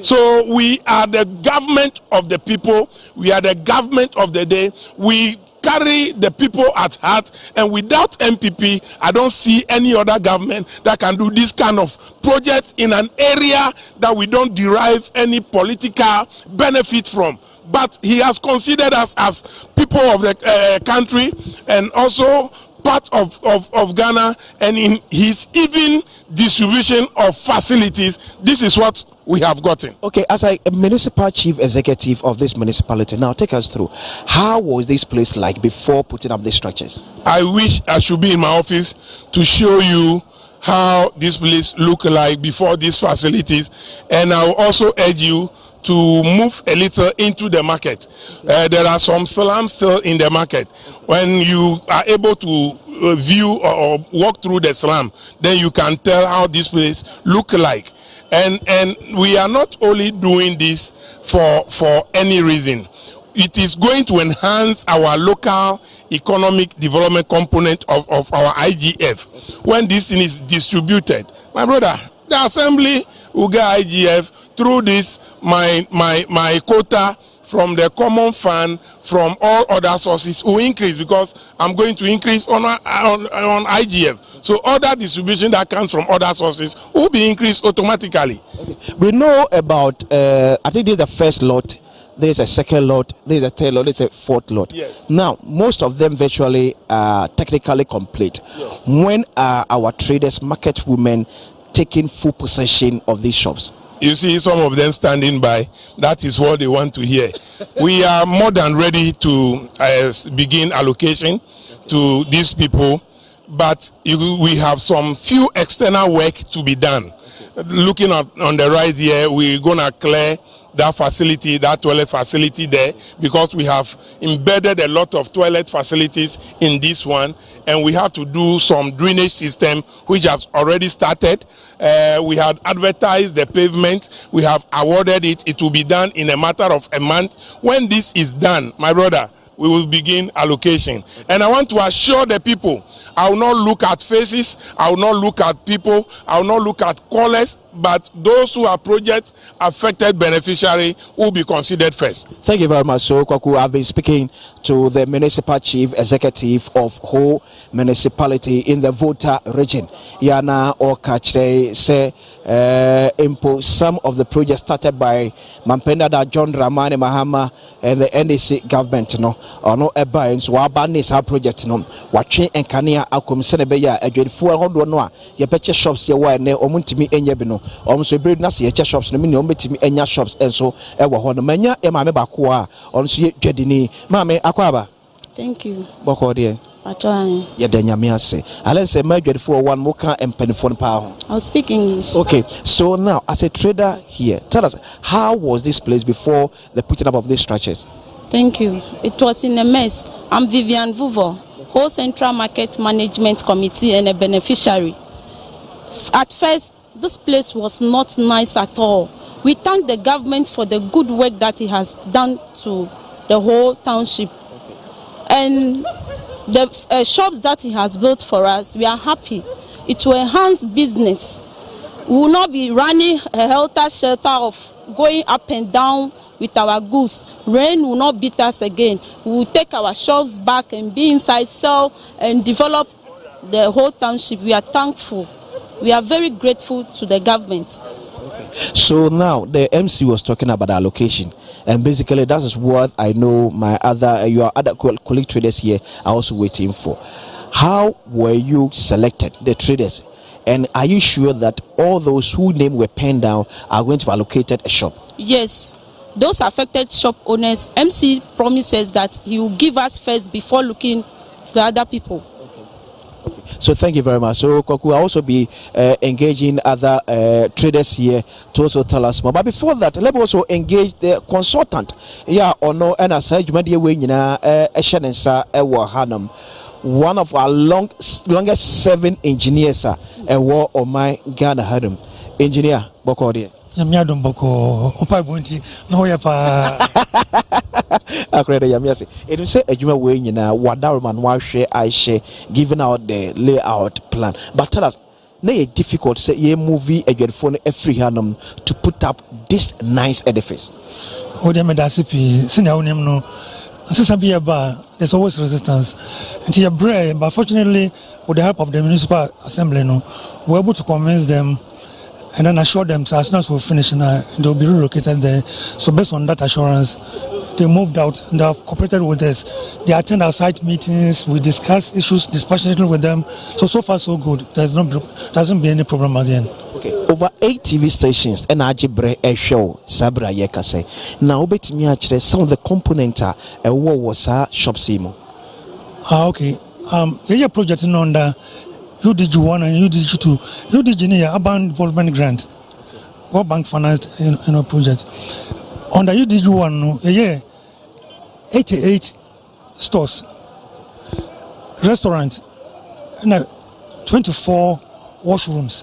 So we are the government of the people. We are the government of the day. We carry the people at heart, and without MPP, I don't see any other government that can do this kind of project in an area that we don't derive any political benefit from. But he has considered us as people of the country and also part of Ghana, and in his even distribution of facilities, this is what we have gotten. Okay, as a municipal chief executive of this municipality, now take us through, how was this place like before putting up these structures? I wish I should be in my office to show you how this place looked like before these facilities, and I will also urge you to move a little into the market. There are some slums still in the market. When you are able to view or walk through the slum, then you can tell how this place look like. And we are not only doing this for any reason. It is going to enhance our local economic development component of our IGF. When this thing is distributed, my brother, the assembly will get IGF through this my quota from the common fund, from all other sources will increase, because I'm going to increase on IGF. So other distribution that comes from other sources will be increased automatically. Okay. We know about, I think this is the first lot, there is a second lot, there is a third lot, there is a fourth lot. Yes. Now, most of them virtually are technically complete. Yes. When are our traders, market women, taking full possession of these shops? You see some of them standing by. That is what they want to hear. We are more than ready to begin allocation to these people, but we have some few external work to be done. Looking at on the right here, we're going to clear that facility, that toilet facility there, because we have embedded a lot of toilet facilities in this one, and we have to do some drainage system which has already started. We had advertised the pavement, we have awarded it. It will be done in a matter of a month. When this is done, my brother, we will begin allocation. And I want to assure the people, I will not look at faces, I will not look at people, I will not look at callers, but those who are project affected beneficiary will be considered first. Thank you very much. So Kwaku, I've been speaking to the municipal chief executive of Ho municipality in the Volta region. Yana Okachre say some of the projects started by Mampenda John Dramani Mahama and the NDC government or no ebains wabanis ha project watching and kania akum senebeya edwefo hodo no a ye purchase shops ye wa ne omuntimi enye bi no omso breed na se ye shops no me ne ometimi enya shops enso ewo ho no manya e ma me bako a onso ye dwadini ma me akwaba. Thank you. Boko de Atwani. Ye de nyame ase ale se ma dwadefo one mo kan empanifo pa ho. I'll speak English. Okay, so now as a trader here, tell us, how was this place before the putting up of these structures? Thank you. It was in a mess. I'm Vivian Vuvo, Whole Central Market Management Committee and a beneficiary. At first, this place was not nice at all. We thank the government for the good work that it has done to the whole township. And the shops that he has built for us, we are happy. It will enhance business. We will not be running a helter-skelter of going up and down with our goods. Rain will not beat us again. We will take our shops back and be inside, sell and develop the whole township. We are thankful. We are very grateful to the government. So now the MC was talking about allocation, and basically that is what I know my your other colleague traders here are also waiting for. How were you selected, the traders, and are you sure that all those whose name were penned down are going to be allocated a shop? Yes, those affected shop owners, MC promises that he will give us first before looking to other people. So thank you very much. So Kwaku will also be engaging other traders here to also tell us more. But before that, let me also engage the consultant. Yeah, or no, and as I said, one of our longest serving engineers and war on my Ghana Hadam. Engineer Bokodi. Yamiadum Boko, Opa Bunti, no Yapa. Akreda Yamiasi. It will say a Juma way in a Wadaruman, why share I share, giving out the layout plan. But tell us, nay, difficult say ye movie a good phone a free hanum to put up this nice edifice. Odemedasipi, Sinaunum no. There's always resistance. Until brave, but fortunately, with the help of the municipal assembly, we're able to convince them and then assure them so as soon as we finish, they'll be relocated there. So based on that assurance, they moved out and they have cooperated with us. They attend our site meetings, we discuss issues dispassionately with them. So far so good. Doesn't be any problem again. Okay. Over 8 TV stations and Ajibre a show Sabra Yekase. Now bet me actually some of the components are a war was a shop simo. Okay. Yeah, project in under UDG1 and UDG2. UDG urban development grant. World Bank financed in a project. Under UDG1, yeah, 88 stores, restaurants, and 24 washrooms.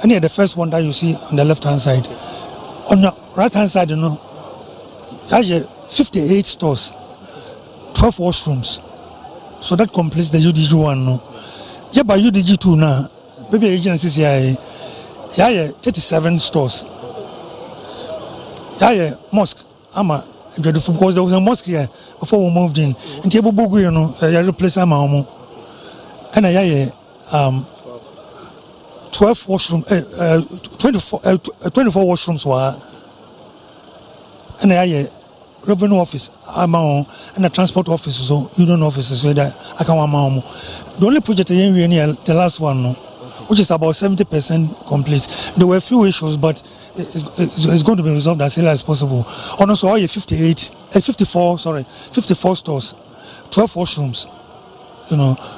And yeah, the first one that you see on the left hand side. On the right hand side, there's 58 stores, 12 washrooms. So that completes the UDG1. Yeah, by UDG2 now, baby agencies here, 37 stores. Yeah, mosque. Because there was a mosque here before we moved in. And table book, replace Ama. And I 12 washroom, 24 washrooms were. And I revenue office, and the transport office, so union offices, so that I can. The only project the last one, which is about 70% complete. There were a few issues, but it's going to be resolved as early as possible. And also, all 54 stores, 12 washrooms.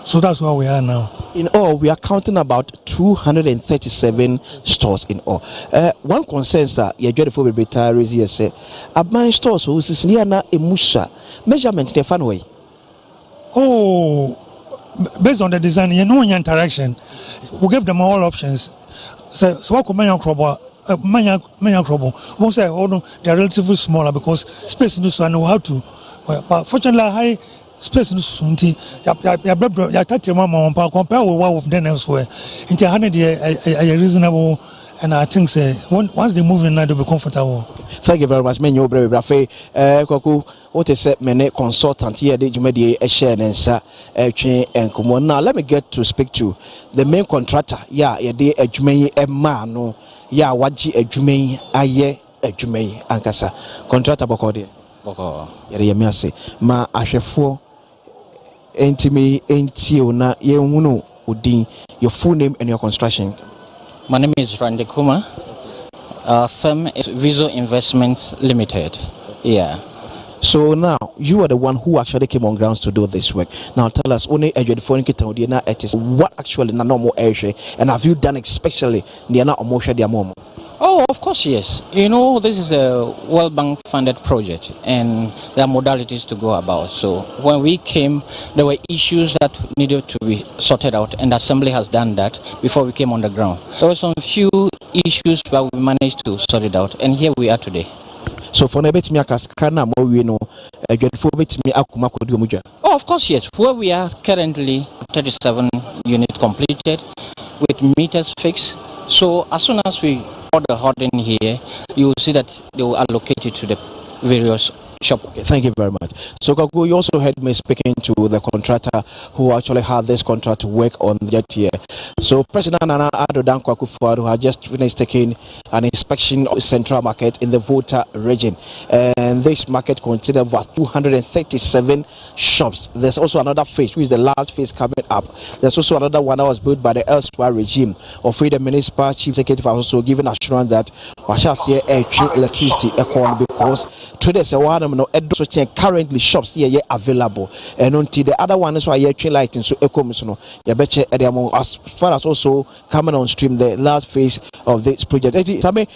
So that's where we are now. In all, we are counting about 237 stores in all. One concern that you get for retirees here say, my stores who is near na emusha measurement the fun way. Oh, based on the design, interaction, we give them all options. So what could many crop? Most say, they are relatively smaller because space in this one know how to. But fortunately, high space in this one, you touch your mama compare with what we've done elsewhere. Into 100 a reasonable, and I think once they move in, they'll be comfortable. Thank you very much, Menyo Brave Rafe. Koku, what is it, many consultant here, did you make a share and sir, and come on. Now, let me get to speak to the main contractor. Yeah, a Jumay, a man, yeah, what G a Jumay, aye, a Jumay, Ankasa. Contractor Bokodi. Boko, Yamiasi, ma Ashefo, Entime, Entiona, Yemuno, Udin, your full name and your construction. My name is Randy Kuma. Our firm is Visual Investments Limited. Yeah. So now you are the one who actually came on grounds to do this work. Now tell us, only it is what actually na normal area, and have you done especially the na omosha dia momo? Oh, of course, yes. This is a World Bank funded project, and there are modalities to go about. So when we came, there were issues that needed to be sorted out, and the assembly has done that before we came on the ground. There were some few issues, but we managed to sort it out, and here we are today. So for Nebetimiakaskana, oh, of course, yes. Where we are currently, 37 units completed. with meters fixed. So as soon as we put the hoarding here, you will see that they will allocate it to the various shop. Okay, thank you very much. So Kaku, you also heard me speaking to the contractor who actually had this contract to work on that year. So President Nana Addo Dankwa Akufo-Addo had just finished taking an inspection of the central market in the Volta region, and this market contains about 237 shops. There's also another phase, which is the last phase coming up. There's also another one that was built by the elsewhere regime of the municipal chief executive, also giving assurance that we shall see electricity because traders are one currently shops here available, and until the other one is why you're lighting so as far as also coming on stream the last phase of this project. We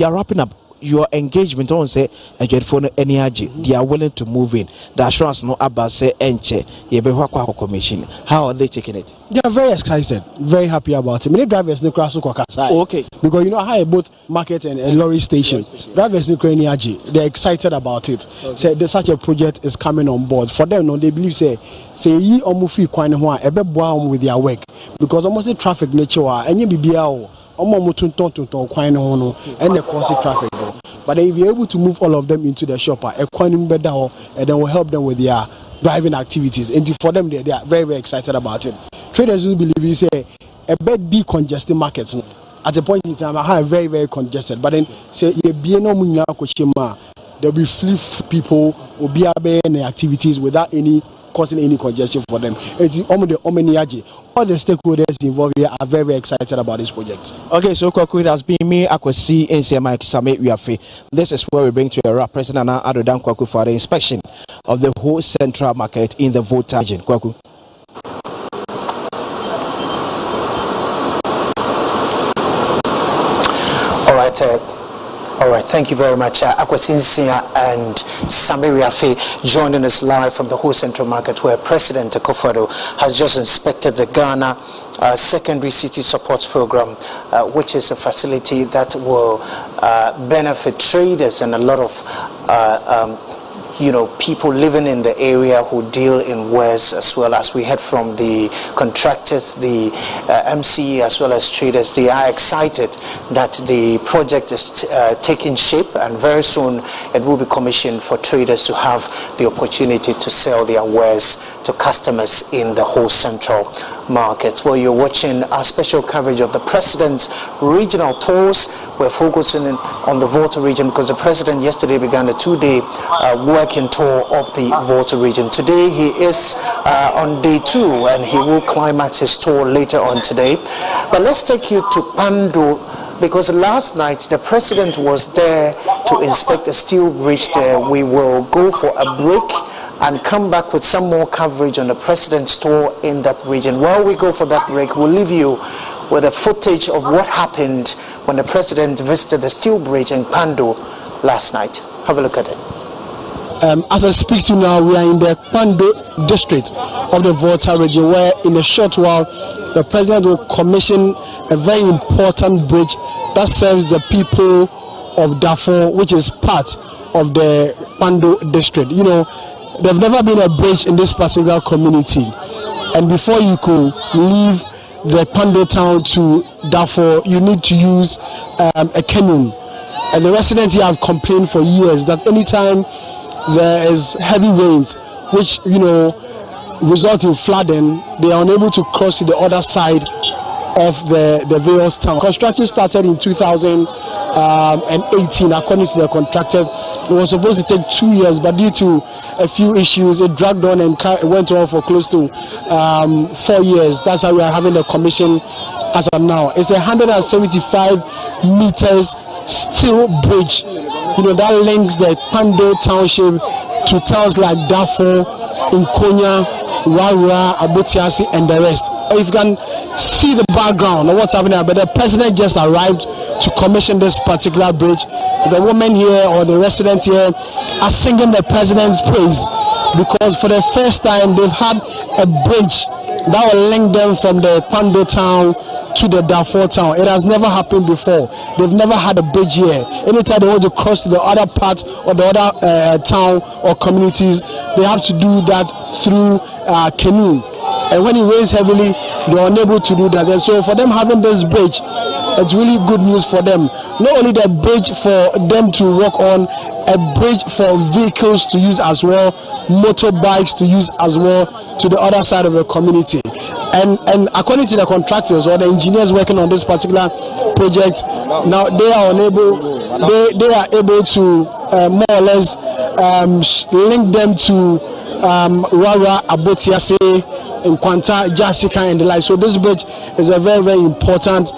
are wrapping up your engagement on say they are willing to move in. The assurance no about say enche commission. How are they taking it? They are very excited, very happy about it. Many drivers no cross okay, because you know how both market and lorry station. Drivers no they're excited about it. Okay. Say there's such a project is coming on board. For them, no, they believe say ye omufi kwan ho a ebe boa with their work, because almost the traffic nature and you be and the cause traffic. But if you're able to move all of them into the shop, and then we'll help them with their driving activities. And for them, they are very, very excited about it. Traders will believe you say a bit decongested markets. At a point in time, I have very, very congested. But then say there'll be free people will be in the activities without any causing any congestion for them. All the stakeholders involved here are very, very excited about this project. Okay, so Kwaku, it has been me, Akwasi, NCMI, Tisame, Uafe. This is where we bring to a wrap President Nana Addo Dankwa for the inspection of the whole central market in the Volta region. Kwaku. All right, thank you very much. Akwasinsia and Samiria Faye joining us live from the whole central market, where President Akufo-Addo has just inspected the Ghana Secondary City Support Program, which is a facility that will benefit traders and a lot of people living in the area who deal in wares, as well as we heard from the contractors, the MCE, as well as traders. They are excited that the project is taking shape, and very soon it will be commissioned for traders to have the opportunity to sell their wares to customers in the whole central market. Well, you're watching our special coverage of the President's regional tours. We're focusing on the Volta region because the President yesterday began a 2-day working tour of the Volta region. Today he is on day 2, and he will climax his tour later on today. But let's take you to Pando, because last night the President was there to inspect a steel bridge there. We will go for a break and come back with some more coverage on the President's tour in that region. While we go for that break, we'll leave you with a footage of what happened when the President visited the steel bridge in Pando last night. Have a look at it. As I speak to you now, we are in the Pando district of the Volta region, where in a short while the President will commission a very important bridge that serves the people of Darfur, which is part of the Pando district. You know, there's never been a bridge in this particular community, and before you could leave the Pando town to Darfur, you need to use a canoe. And the residents here have complained for years that anytime there is heavy rains, which result in flooding, they are unable to cross to the other side of the various towns. Construction started in 2018, according to the contractor. It was supposed to take 2 years, but due to a few issues, it dragged on and it went on for close to 4 years. That's how we are having the commission as of now. It's 175 meters steel bridge, that links the Pando township to towns like Darfur, Nkonya, Warua, Abutiasi, and the rest. If you can see the background of what's happening, but the President just arrived to commission this particular bridge. The women here or the residents here are singing the President's praise, because for the first time they've had a bridge that will link them from the Pando town to the Darfur town. It has never happened before. They've never had a bridge here. Anytime they want to cross to the other part or the other town or communities, they have to do that through canoe. and when it rains heavily, they are unable to do that. And so for them having this bridge, it's really good news for them. Not only the bridge for them to walk on, a bridge for vehicles to use as well, motorbikes to use as well to the other side of the community. And according to the contractors or the engineers working on this particular project, now they are able to more or less link them to Rara, Abotiase, Nkwanta, Jasika and the like. So this bridge is a very, very important.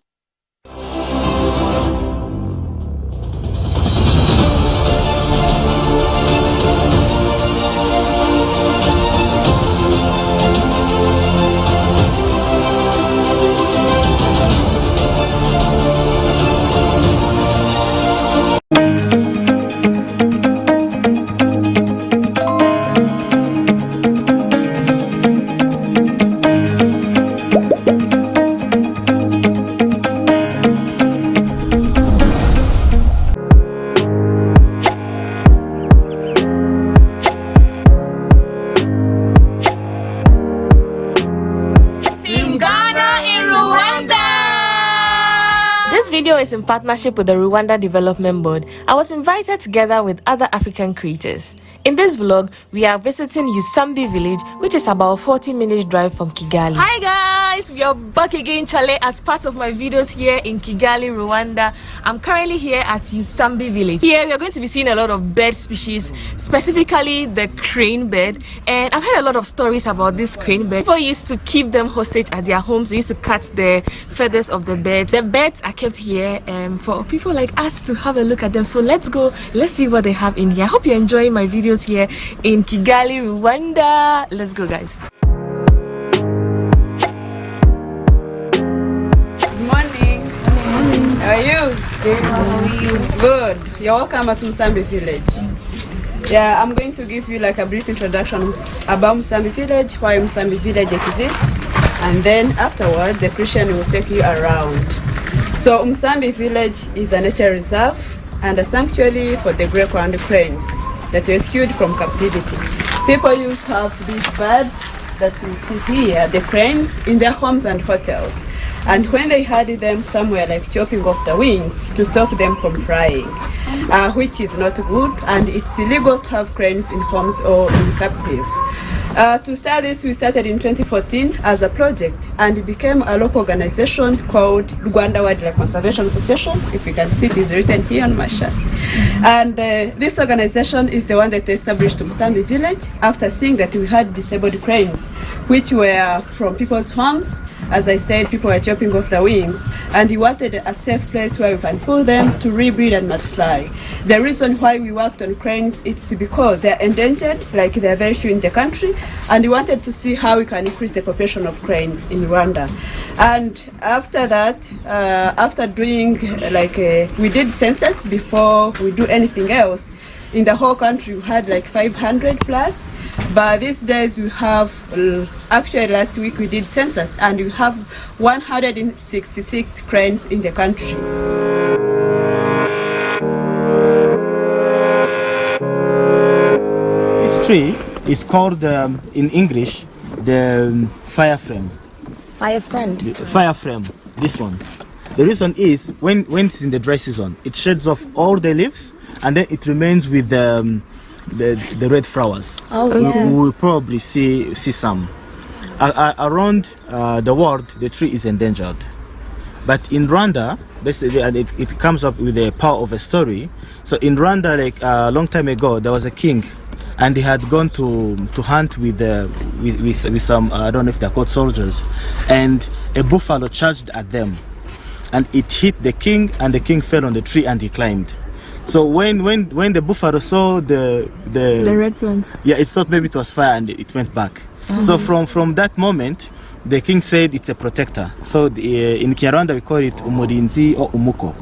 Is in partnership with the Rwanda Development Board. I was invited together with other African creators. In this vlog, we are visiting Usambi village, which is about 40-minute drive from Kigali. Hi guys, we are back again, Chale, as part of my videos here in Kigali, Rwanda. I'm currently here at Usambi village. Here we are going to be seeing a lot of bird species, specifically the crane bird. And I've heard a lot of stories about this crane bird. People used to keep them hostage at their homes. They used to cut the feathers of the birds. The birds are kept here for people like us to have a look at them. So let's go, let's see what they have in here. I hope you're enjoying my videos here in Kigali, Rwanda. Let's go, guys. Good morning. How are you? Good. You're welcome at Usambi village. Yeah, I'm going to give you like a brief introduction about Usambi village, why Usambi village exists, and then afterward the Christian will take you around. So Usambi village is a nature reserve and a sanctuary for the grey-crowned cranes that were rescued from captivity. People used to have these birds that you see here, the cranes, in their homes and hotels. And when they had them somewhere, like chopping off the wings to stop them from flying, which is not good, and it's illegal to have cranes in homes or in captive. To start this, we started in 2014 as a project, and it became a local organization called Rwanda Wildlife Conservation Association. If you can see, it is written here on my shirt. And this organization is the one that established Usambi village after seeing that we had disabled cranes, which were from people's homes. As I said, people were chopping off the wings, and we wanted a safe place where we can put them to rebreed and multiply. The reason why we worked on cranes, it's because they're endangered, like there are very few in the country, and we wanted to see how we can increase the population of cranes in Rwanda. And after that, after doing we did census before we do anything else. In the whole country, we had like 500 plus. But these days we have, actually last week we did census, and we have 166 cranes in the country. This tree is called, in English, the fire frame. Fire friend? Fire frame, this one. The reason is, when it's in the dry season, it sheds off all the leaves, and then it remains with the red flowers. Oh, yes. We will probably see some. Around the world, the tree is endangered. But in Rwanda, it comes up with the power of a story. So in Rwanda, like a long time ago, there was a king, and he had gone to hunt with some, I don't know if they're called soldiers, and a buffalo charged at them, and it hit the king, and the king fell on the tree and he climbed. So when the buffalo saw the red plants, yeah, it thought maybe it was fire, and it went back. So from that moment, the king said it's a protector. So in Kinyarwanda we call it umurinzi or umuko,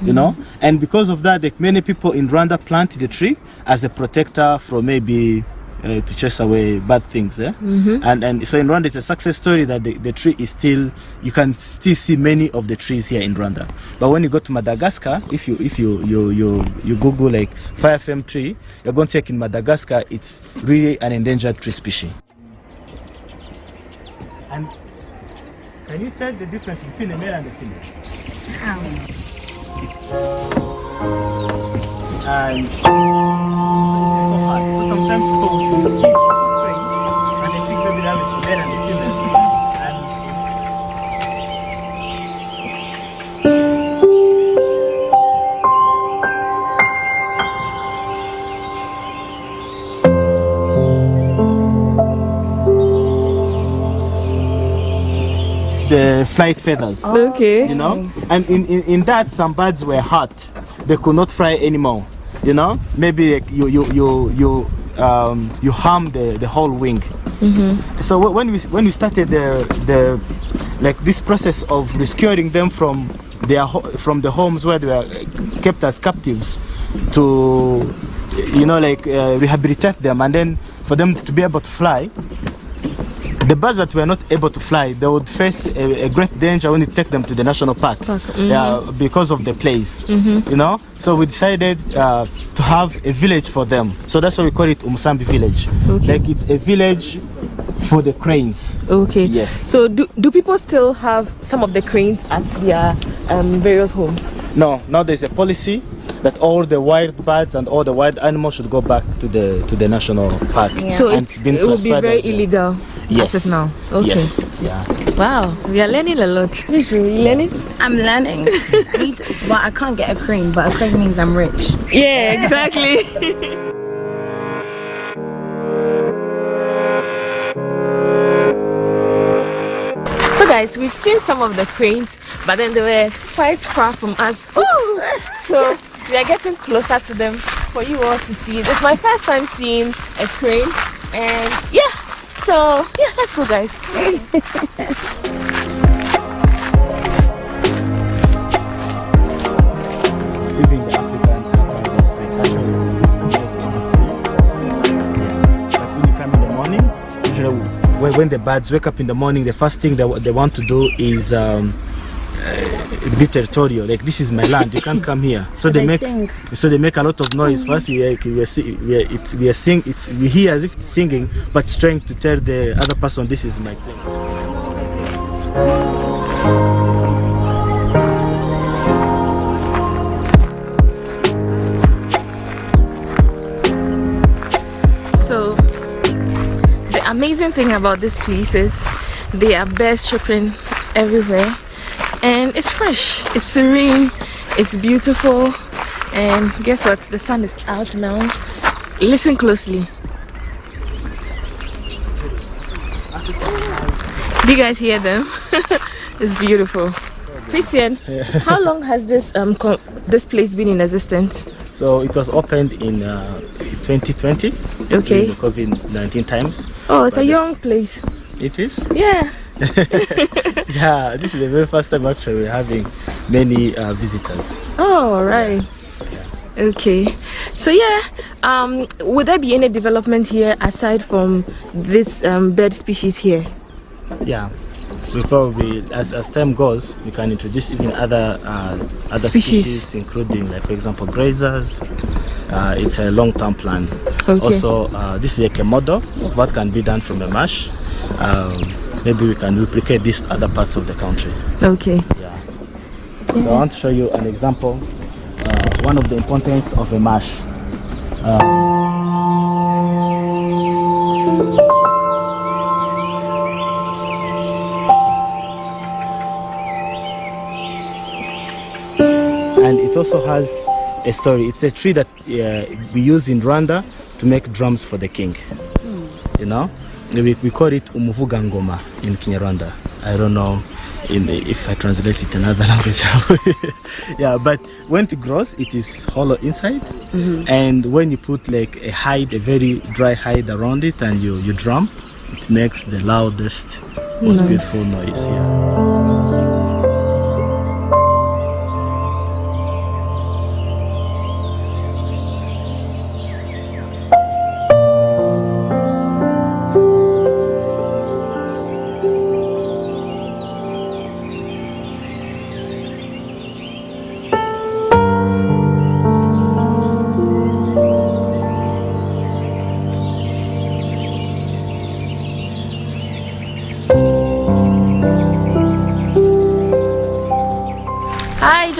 you know. And because of that, like, many people in Rwanda plant the tree as a protector from maybe to chase away bad things. And so in Rwanda it's a success story that the tree is still, you can still see many of the trees here in Rwanda. But when you go to Madagascar, if you Google like fire frame tree, you're going to check in Madagascar, it's really an endangered tree species. Can you tell the difference between the male and the female? And it's so hard. So sometimes people will keep praying and they think maybe that is the male and the female. The flight feathers. Okay. You know, and in that some birds were hurt. They could not fly anymore. You know, maybe like you harm the whole wing. So when we started the like this process of rescuing them from the homes where they were kept as captives to like rehabilitate them and then for them to be able to fly. The birds that were not able to fly, they would face a great danger when you take them to the national park, because of the place, you know. So we decided to have a village for them. So that's why we call it Umusambi village. Like it's a village for the cranes. Okay. Yes. So do people still have some of the cranes at their various homes? No. Now there's a policy that all the wild birds and all the wild animals should go back to the national park. Yeah. So it will be very illegal. Yes. As of now. Okay. Yes. Yeah. Wow, we are learning a lot. Are you learning? I'm learning. Well, I can't get a crane, but a crane means I'm rich. Yeah, exactly. So guys, we've seen some of the cranes, but then they were quite far from us. So we are getting closer to them for you all to see. This is my first time seeing a crane, and yeah. So yeah, let's go, guys. Even the African when you come in the morning, usually when the birds wake up in the morning, the first thing they want to do is be territorial. Like, this is my land, you can't come here. So they make a lot of noise. First we hear as if it's singing, but it's trying to tell the other person this is my place. So the amazing thing about this place is there are birds chirping everywhere. And it's fresh, it's serene, it's beautiful, and guess what? The sun is out now. Listen closely. Do you guys hear them? It's beautiful. Christian, how long has this place been in existence? So it was opened in 2020. Okay. The COVID-19 times. Oh, it's a young place. It is? Yeah. Yeah, this is the very first time actually we're having many visitors. Oh, right. Yeah. Okay. So yeah, would there be any development here aside from this bird species here? Yeah, we probably, as time goes, we can introduce even other species, including, like, for example, grazers. It's a long-term plan. Okay. Also, this is like a model of what can be done from a marsh. Maybe we can replicate this to other parts of the country. Okay. Yeah. So I want to show you an example. One of the importance of a marsh. And it also has a story. It's a tree that we use in Rwanda to make drums for the king. You know? We call it Umuvuga Ngoma in Kinyarwanda. I don't know if I translate it in another language. Yeah, but when it grows, it is hollow inside. And when you put like a hide, a very dry hide around it, and you drum, it makes the loudest, most beautiful noise. Yeah.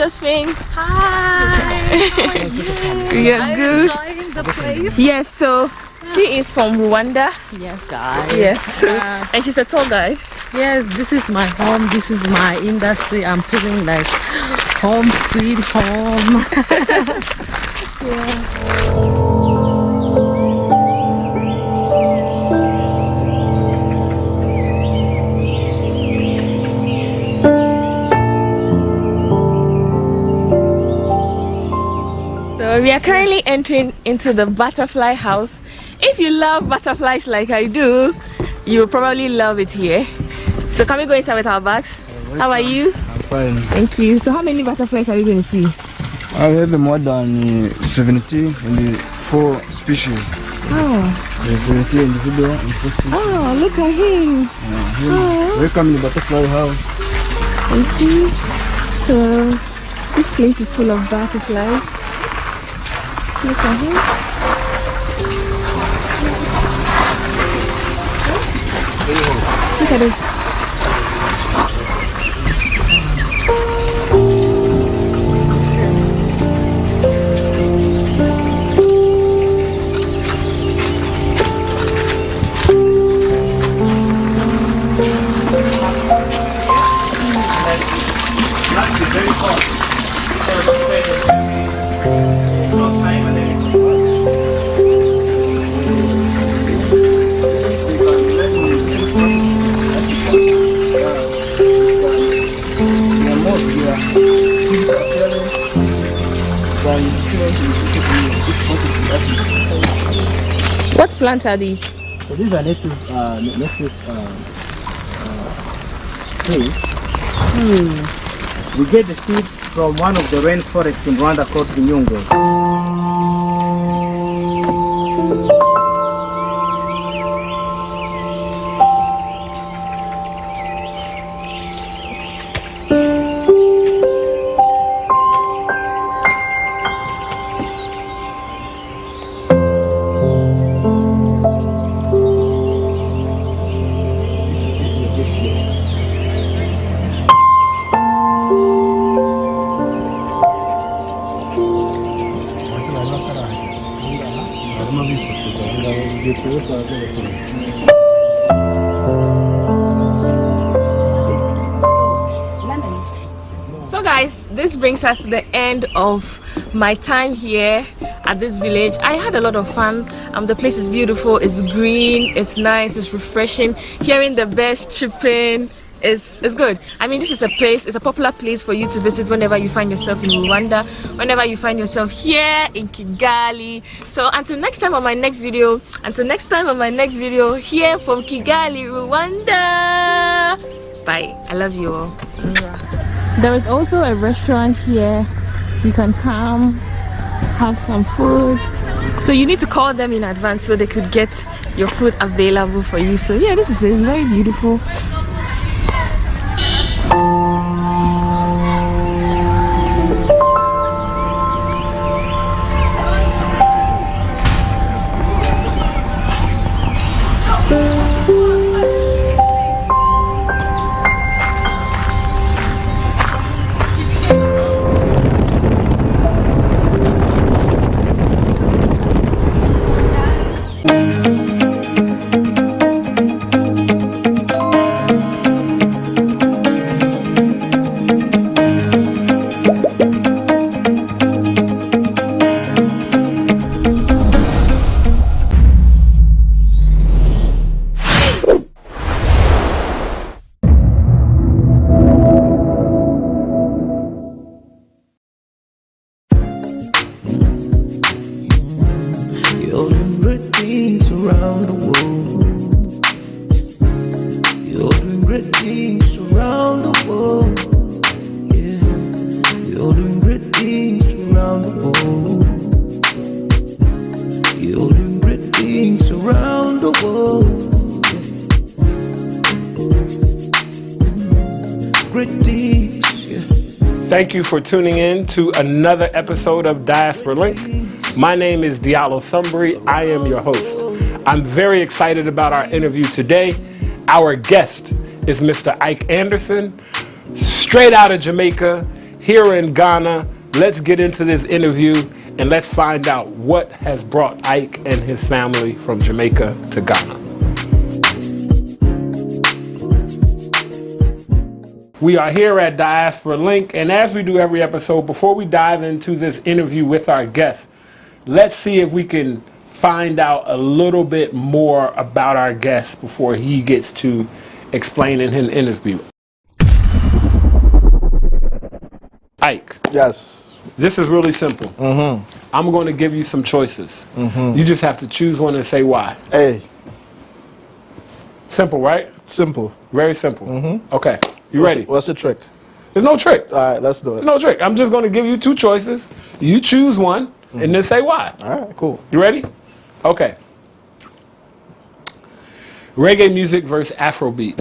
Josephine. Hi. We are good. Enjoying the place. Yes, so she is from Rwanda. Yes, guys. Yes. And she's a tour guide. Yes, this is my home. This is my industry. I'm feeling like home, sweet home. Yeah. So we are currently entering into the butterfly house. If you love butterflies like I do, you will probably love it here. So can we go inside with our bags? How are you? I'm fine. Thank you. So how many butterflies are we going to see? I have more than 70 and 4 species. Oh. There's 70 individual and 4 species. Oh, look at him. Oh. Welcome to the butterfly house. Thank you. So this place is full of butterflies. Look at him. Look at this. What plants are these? So these are native trees. We get the seeds from one of the rainforests in Rwanda called Nyungwe. So guys, this brings us to the end of my time here at this village. I had a lot of fun. The place is beautiful, it's green, it's nice, it's refreshing. Hearing the birds chirping is good. I mean, this is a place, it's a popular place for you to visit whenever you find yourself in Rwanda, whenever you find yourself here in Kigali. So until next time on my next video, here from Kigali, Rwanda. Bye. I love you all. There is also a restaurant here. You can come have some food. So you need to call them in advance so they could get your food available for you. So yeah, this is it. It's very beautiful. Thank you for tuning in to another episode of Diaspora Link. My name is Diallo Sumbri. I am your host. I'm very excited about our interview today. Our guest is Mr. Ike Anderson, straight out of Jamaica. here in Ghana. Let's get into this interview and let's find out what has brought Ike and his family from Jamaica to Ghana. We are here at Diaspora Link, and as we do every episode, before we dive into this interview with our guests, let's see if we can find out a little bit more about our guest before he gets to explaining his interview. Ike. Yes. This is really simple. I'm going to give you some choices. You just have to choose one and say why. A. Simple, right? Simple. Very simple. Okay. You ready? What's the trick? There's no trick. All right, let's do it. There's no trick. I'm just going to give you two choices. You choose one and then say why. All right, cool. You ready? Okay. Reggae music versus Afrobeat.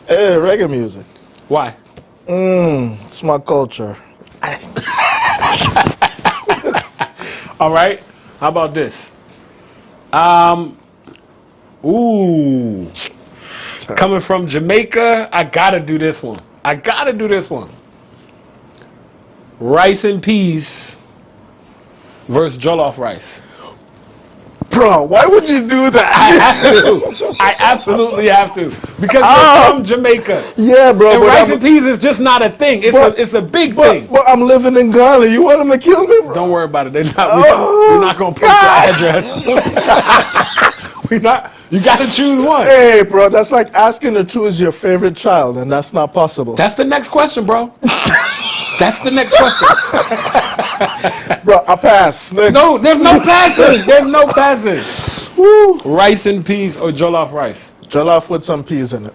Hey, reggae music. Why? It's my culture. All right. How about this? Coming from Jamaica, I gotta do this one. Rice and peas versus jollof rice. Bro, why would you do that? I have to. I absolutely have to. Because you're from Jamaica. Yeah, bro. And rice and peas is just not a thing. It's a big thing. But I'm living in Ghana. You want them to kill me, bro? Don't worry about it. We're not going to post your address. You got to choose one. Hey, bro, that's like asking to choose your favorite child, and that's not possible. That's the next question, bro. That's the next question. Bro, I pass. Next. No, there's no passing. There's no passing. Woo. Rice and peas or jollof rice? Jollof with some peas in it.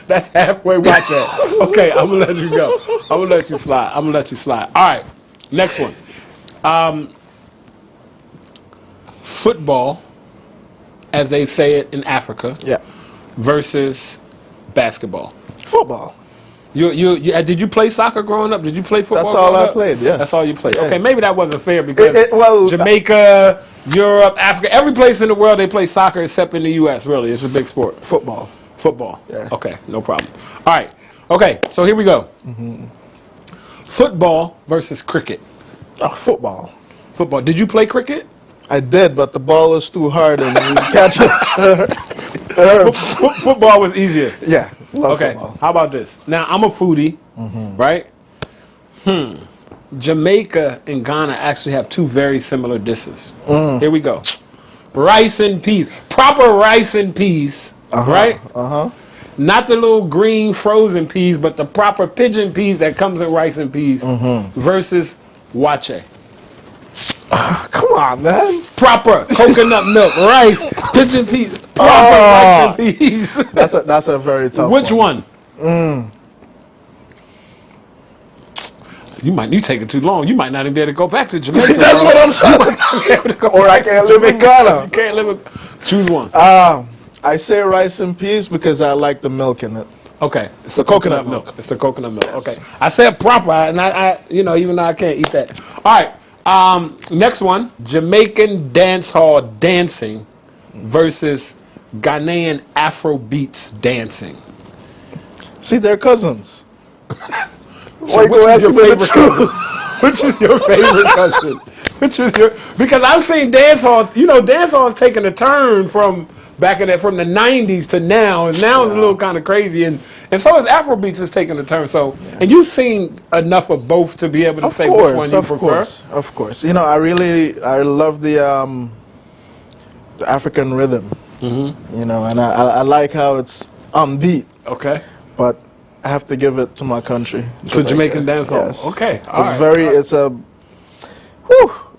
That's halfway. Watch that. Okay, I'm going to let you go. I'm going to let you slide. All right, next one. Football, as they say it in Africa, versus basketball. Football. Did you play soccer growing up? Did you play football? That's all I played, yes. That's all you played. Yeah. Okay, maybe that wasn't fair because well, Jamaica, Europe, Africa, every place in the world they play soccer except in the U.S., really. It's a big sport. Football. Yeah. Okay, no problem. All right. Okay, so here we go. Football versus cricket. Football. Football. Did you play cricket? I did, but the ball was too hard and you catch it. Football was easier. Yeah. Okay, football. How about this? Now, I'm a foodie, right? Jamaica and Ghana actually have two very similar dishes. Here we go. Rice and peas. Proper rice and peas, right? Not the little green frozen peas, but the proper pigeon peas that comes in rice and peas versus wache. Come on, man. Proper coconut milk, rice, pigeon peas, proper rice and peas. That's a very tough Which one? You take it too long. You might not even be able to go back to Jamaica. That's what I'm trying to do. Or I can't live in Ghana. You can't live in... Choose one. I say rice and peas because I like the milk in it. Okay. It's the coconut milk. It's the coconut milk. Yes. Okay. I said proper, and I even though I can't eat that. All right. Next one. Jamaican dance hall dancing versus Ghanaian Afrobeats dancing. See, they're cousins. So which is your favorite cousin? Which is your favorite cousin? Because I've seen dance hall. Dance hall is taking a turn from back in from the 90s to now, and now it's a little kind of crazy, and so is Afrobeats is taking a turn. So, and you've seen enough of both to be able to say which one you prefer. Of course. I love the African rhythm. And I like how it's on beat. Okay. But I have to give it to my country. To Jamaican dance hall. Yes. Okay.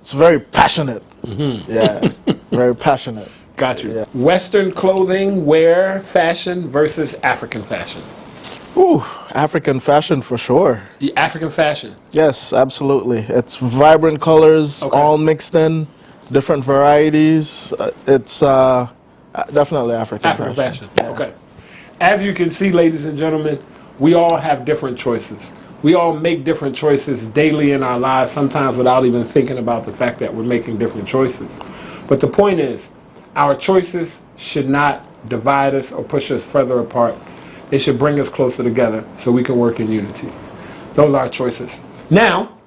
It's very passionate. Yeah. Very passionate. Got you. Yeah. Western clothing, wear, fashion versus African fashion. African fashion for sure. The African fashion. Yes, absolutely. It's vibrant colors, all mixed in, different varieties. It's definitely African fashion. Yeah. Okay. As you can see, ladies and gentlemen, we all have different choices. We all make different choices daily in our lives, sometimes without even thinking about the fact that we're making different choices. But the point is, our choices should not divide us or push us further apart. They should bring us closer together so we can work in unity. Those are our choices. Now,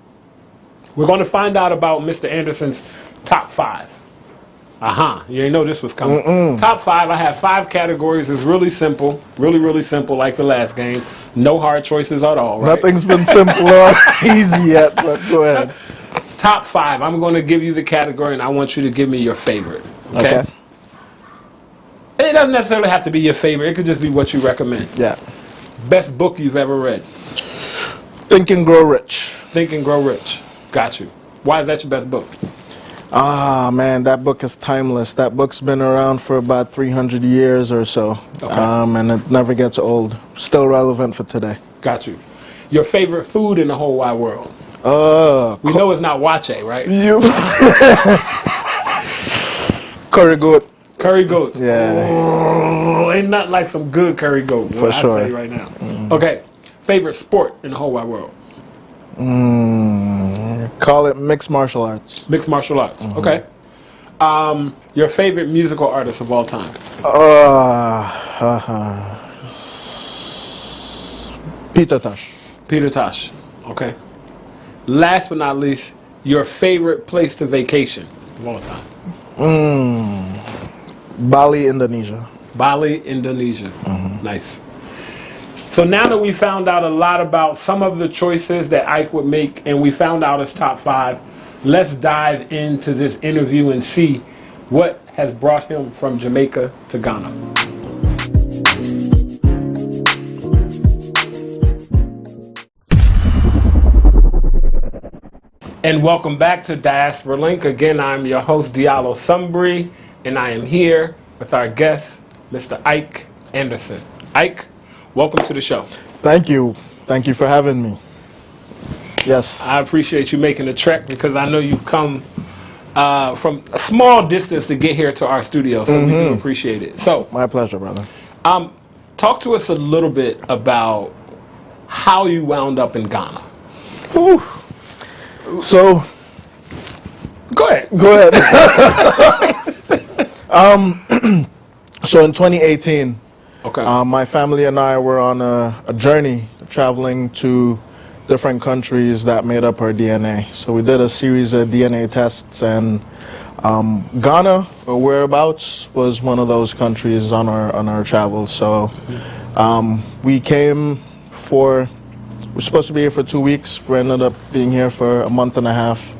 we're going to find out about Mr. Anderson's top 5. You ain't know this was coming. Top 5, I have 5 categories. It's really simple. Really simple, like the last game. No hard choices at all, right? Nothing's been simple or easy yet, but go ahead. Top 5. I'm going to give you the category, and I want you to give me your favorite. Okay? And it doesn't necessarily have to be your favorite. It could just be what you recommend. Yeah. Best book you've ever read? Think and Grow Rich. Think and Grow Rich. Got you. Why is that your best book? Man, that book is timeless. That book's been around for about 300 years or so. And it never gets old. Still relevant for today. Got you. Your favorite food in the whole wide world? We know it's not wache, right? Curry goat. Curry goat. Yeah. Oh, ain't nothing like some good curry goat. For sure. I'll tell you right now. Okay. Favorite sport in the whole wide world? Call it mixed martial arts. Mixed martial arts. Okay. Your favorite musical artist of all time? Peter Tosh. Peter Tosh. Okay. Last but not least, your favorite place to vacation of all time? Bali, Indonesia. Bali, Indonesia. Nice. So now that we found out a lot about some of the choices that Ike would make, and we found out his top 5, let's dive into this interview and see what has brought him from Jamaica to Ghana. And welcome back to Diaspora Link. Again, I'm your host, Diallo Sumbri, and I am here with our guest, Mr. Ike Anderson. Ike, welcome to the show. Thank you. Thank you for having me. Yes. I appreciate you making the trek because I know you've come from a small distance to get here to our studio, so we do appreciate it. So, my pleasure, brother. Talk to us a little bit about how you wound up in Ghana. Ooh. So, go ahead. Go ahead. So in 2018, my family and I were on a journey traveling to different countries that made up our DNA. So we did a series of DNA tests, and Ghana, or whereabouts, was one of those countries on our travels. So we came for, we're supposed to be here for 2 weeks. We ended up being here for a month and a half,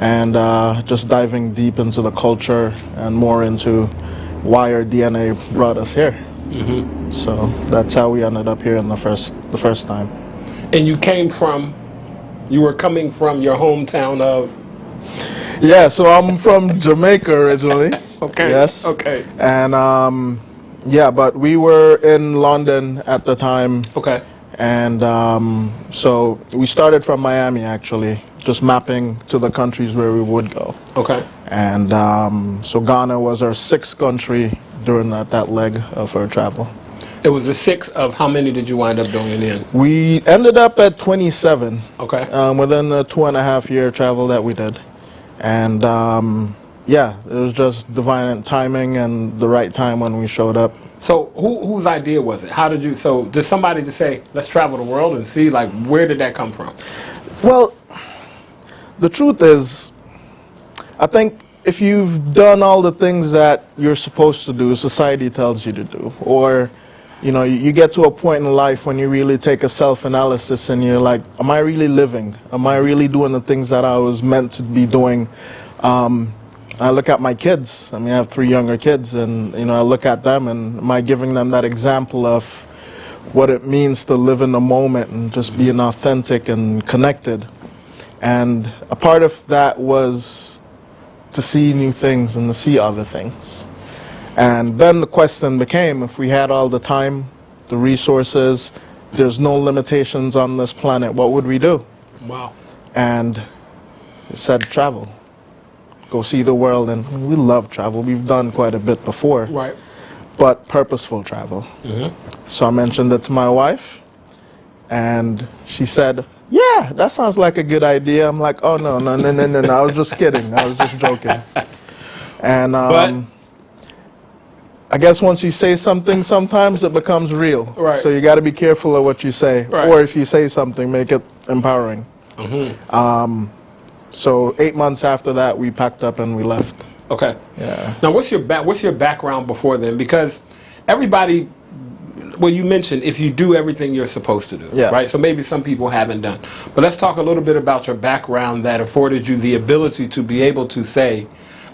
and just diving deep into the culture and more into why our DNA brought us here. So that's how we ended up here in the first time. And you were coming from your hometown of? Yeah, so I'm from Jamaica originally. Okay. Yes. Okay. And yeah, but we were in London at the time. Okay. And so we started from Miami, actually, just mapping to the countries where we would go. Okay. And so Ghana was our 6th country during that leg of our travel. It was the 6th of how many did you wind up doing in? We ended up at 27. Okay. Within the 2.5-year travel that we did. And yeah, it was just divine timing and the right time when we showed up. So whose idea was it? How did you, so did somebody just say, let's travel the world and see, like, where did that come from? Well, the truth is, I think if you've done all the things that you're supposed to do, society tells you to do, or you know, you get to a point in life when you really take a self-analysis and you're like, am I really living? Am I really doing the things that I was meant to be doing? I look at my kids. I mean, I have 3 younger kids, and you know, I look at them, and am I giving them that example of what it means to live in the moment and just being authentic and connected? And a part of that was to see new things and to see other things. And then the question became, if we had all the time, the resources, there's no limitations on this planet, what would we do? Wow. And it said travel. Go see the world. And we love travel. We've done quite a bit before. Right. But purposeful travel. So I mentioned it to my wife, and she said, yeah, that sounds like a good idea. I'm like, oh, no, I was just kidding. I was just joking. And but I guess once you say something, sometimes it becomes real. Right. So you got to be careful of what you say. Right. Or if you say something, make it empowering. So 8 months after that, we packed up and we left. Okay. Yeah. Now, what's your background before then? Because everybody, well, you mentioned if you do everything you're supposed to do, right? So maybe some people haven't done. But let's talk a little bit about your background that afforded you the ability to be able to say,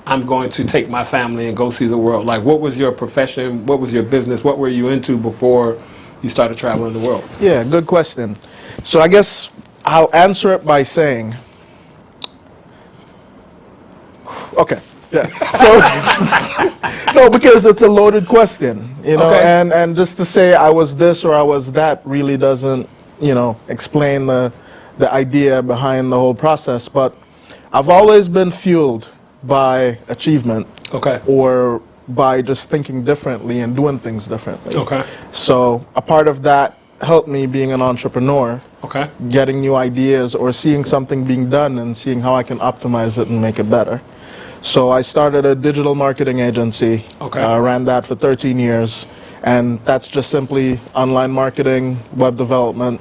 I'm going to take my family and go see the world. Like, what was your profession? What was your business? What were you into before you started traveling the world? Yeah, good question. So I guess I'll answer it by saying, okay. Yeah. So no, because it's a loaded question, you know, and just to say I was this or I was that really doesn't, you know, explain the idea behind the whole process. But I've always been fueled by achievement, or by just thinking differently and doing things differently. So a part of that helped me being an entrepreneur, getting new ideas or seeing something being done and seeing how I can optimize it and make it better. So I started a digital marketing agency, ran that for 13 years, and that's just simply online marketing, web development,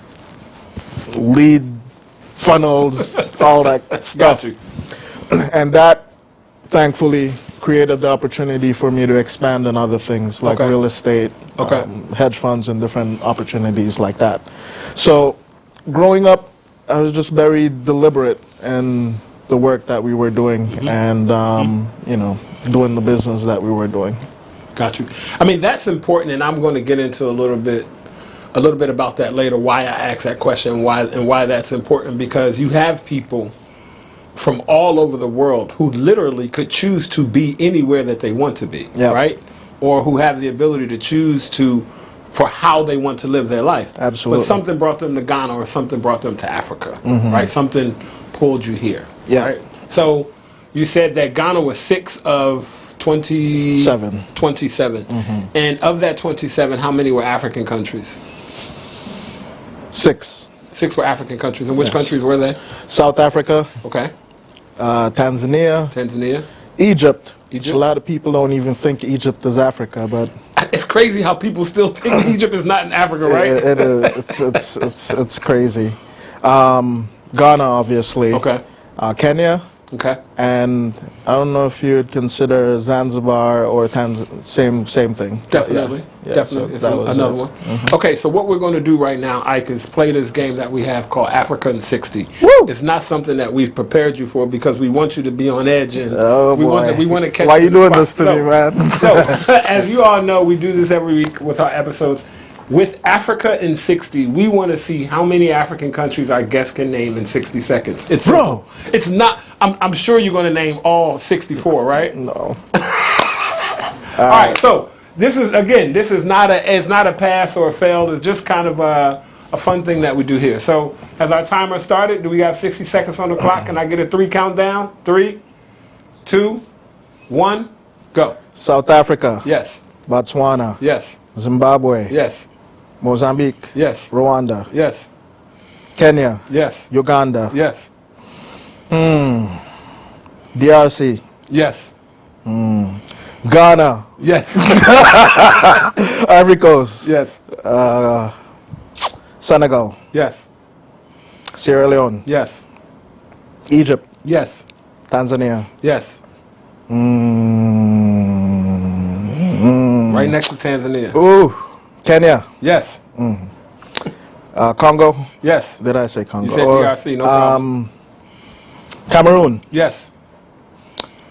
lead funnels, all that stuff. And that, thankfully, created the opportunity for me to expand in other things like real estate, hedge funds, and different opportunities like that. So growing up, I was just very deliberate in the work that we were doing and, you know, doing the business that we were doing. Got you. I mean, that's important, and I'm going to get into a little bit about that later, why I asked that question, why that's important, because you have people from all over the world who literally could choose to be anywhere that they want to be, right? Or who have the ability to choose for how they want to live their life. Absolutely. But something brought them to Ghana or something brought them to Africa, right? Something pulled you here. Right? So you said that Ghana was 6 of 27. And of that 27, how many were African countries? 6. 6 were African countries. And which countries were they? South Africa. Tanzania. Egypt. A lot of people don't even think Egypt is Africa, but it's crazy how people still think Egypt is not in Africa, right? It is. It's crazy. Ghana, obviously. Kenya. And I don't know if you would consider Zanzibar or same thing. Definitely. Definitely. So it's another one. Okay, so what we're going to do right now, Ike, is play this game that we have called Africa in 60. It's not something that we've prepared you for because we want you to be on edge and we want to catch you. Why are you doing this to me, man? So, as you all know, we do this every week with our episodes. With Africa in 60, we want to see how many African countries our guests can name in 60 seconds. It's simple. It's not. I'm sure you're going to name all 64, right? No. All right. So this is not a pass or a fail. It's just kind of a fun thing that we do here. So has our timer started? Do we got 60 seconds on the clock? Can I get a 3 countdown? 3, 2, 1, go. South Africa. Yes. Botswana. Yes. Zimbabwe. Yes. Mozambique. Yes. Rwanda. Yes. Kenya. Yes. Uganda. Yes. DRC. Yes. Ghana. Yes. Ivory Coast. Yes. Senegal. Yes. Sierra Leone. Yes. Egypt. Yes. Tanzania. Yes. Right next to Tanzania. Ooh. Kenya. Yes. Congo. Yes. Did I say Congo? You said DRC, no problem. Cameroon. Yes.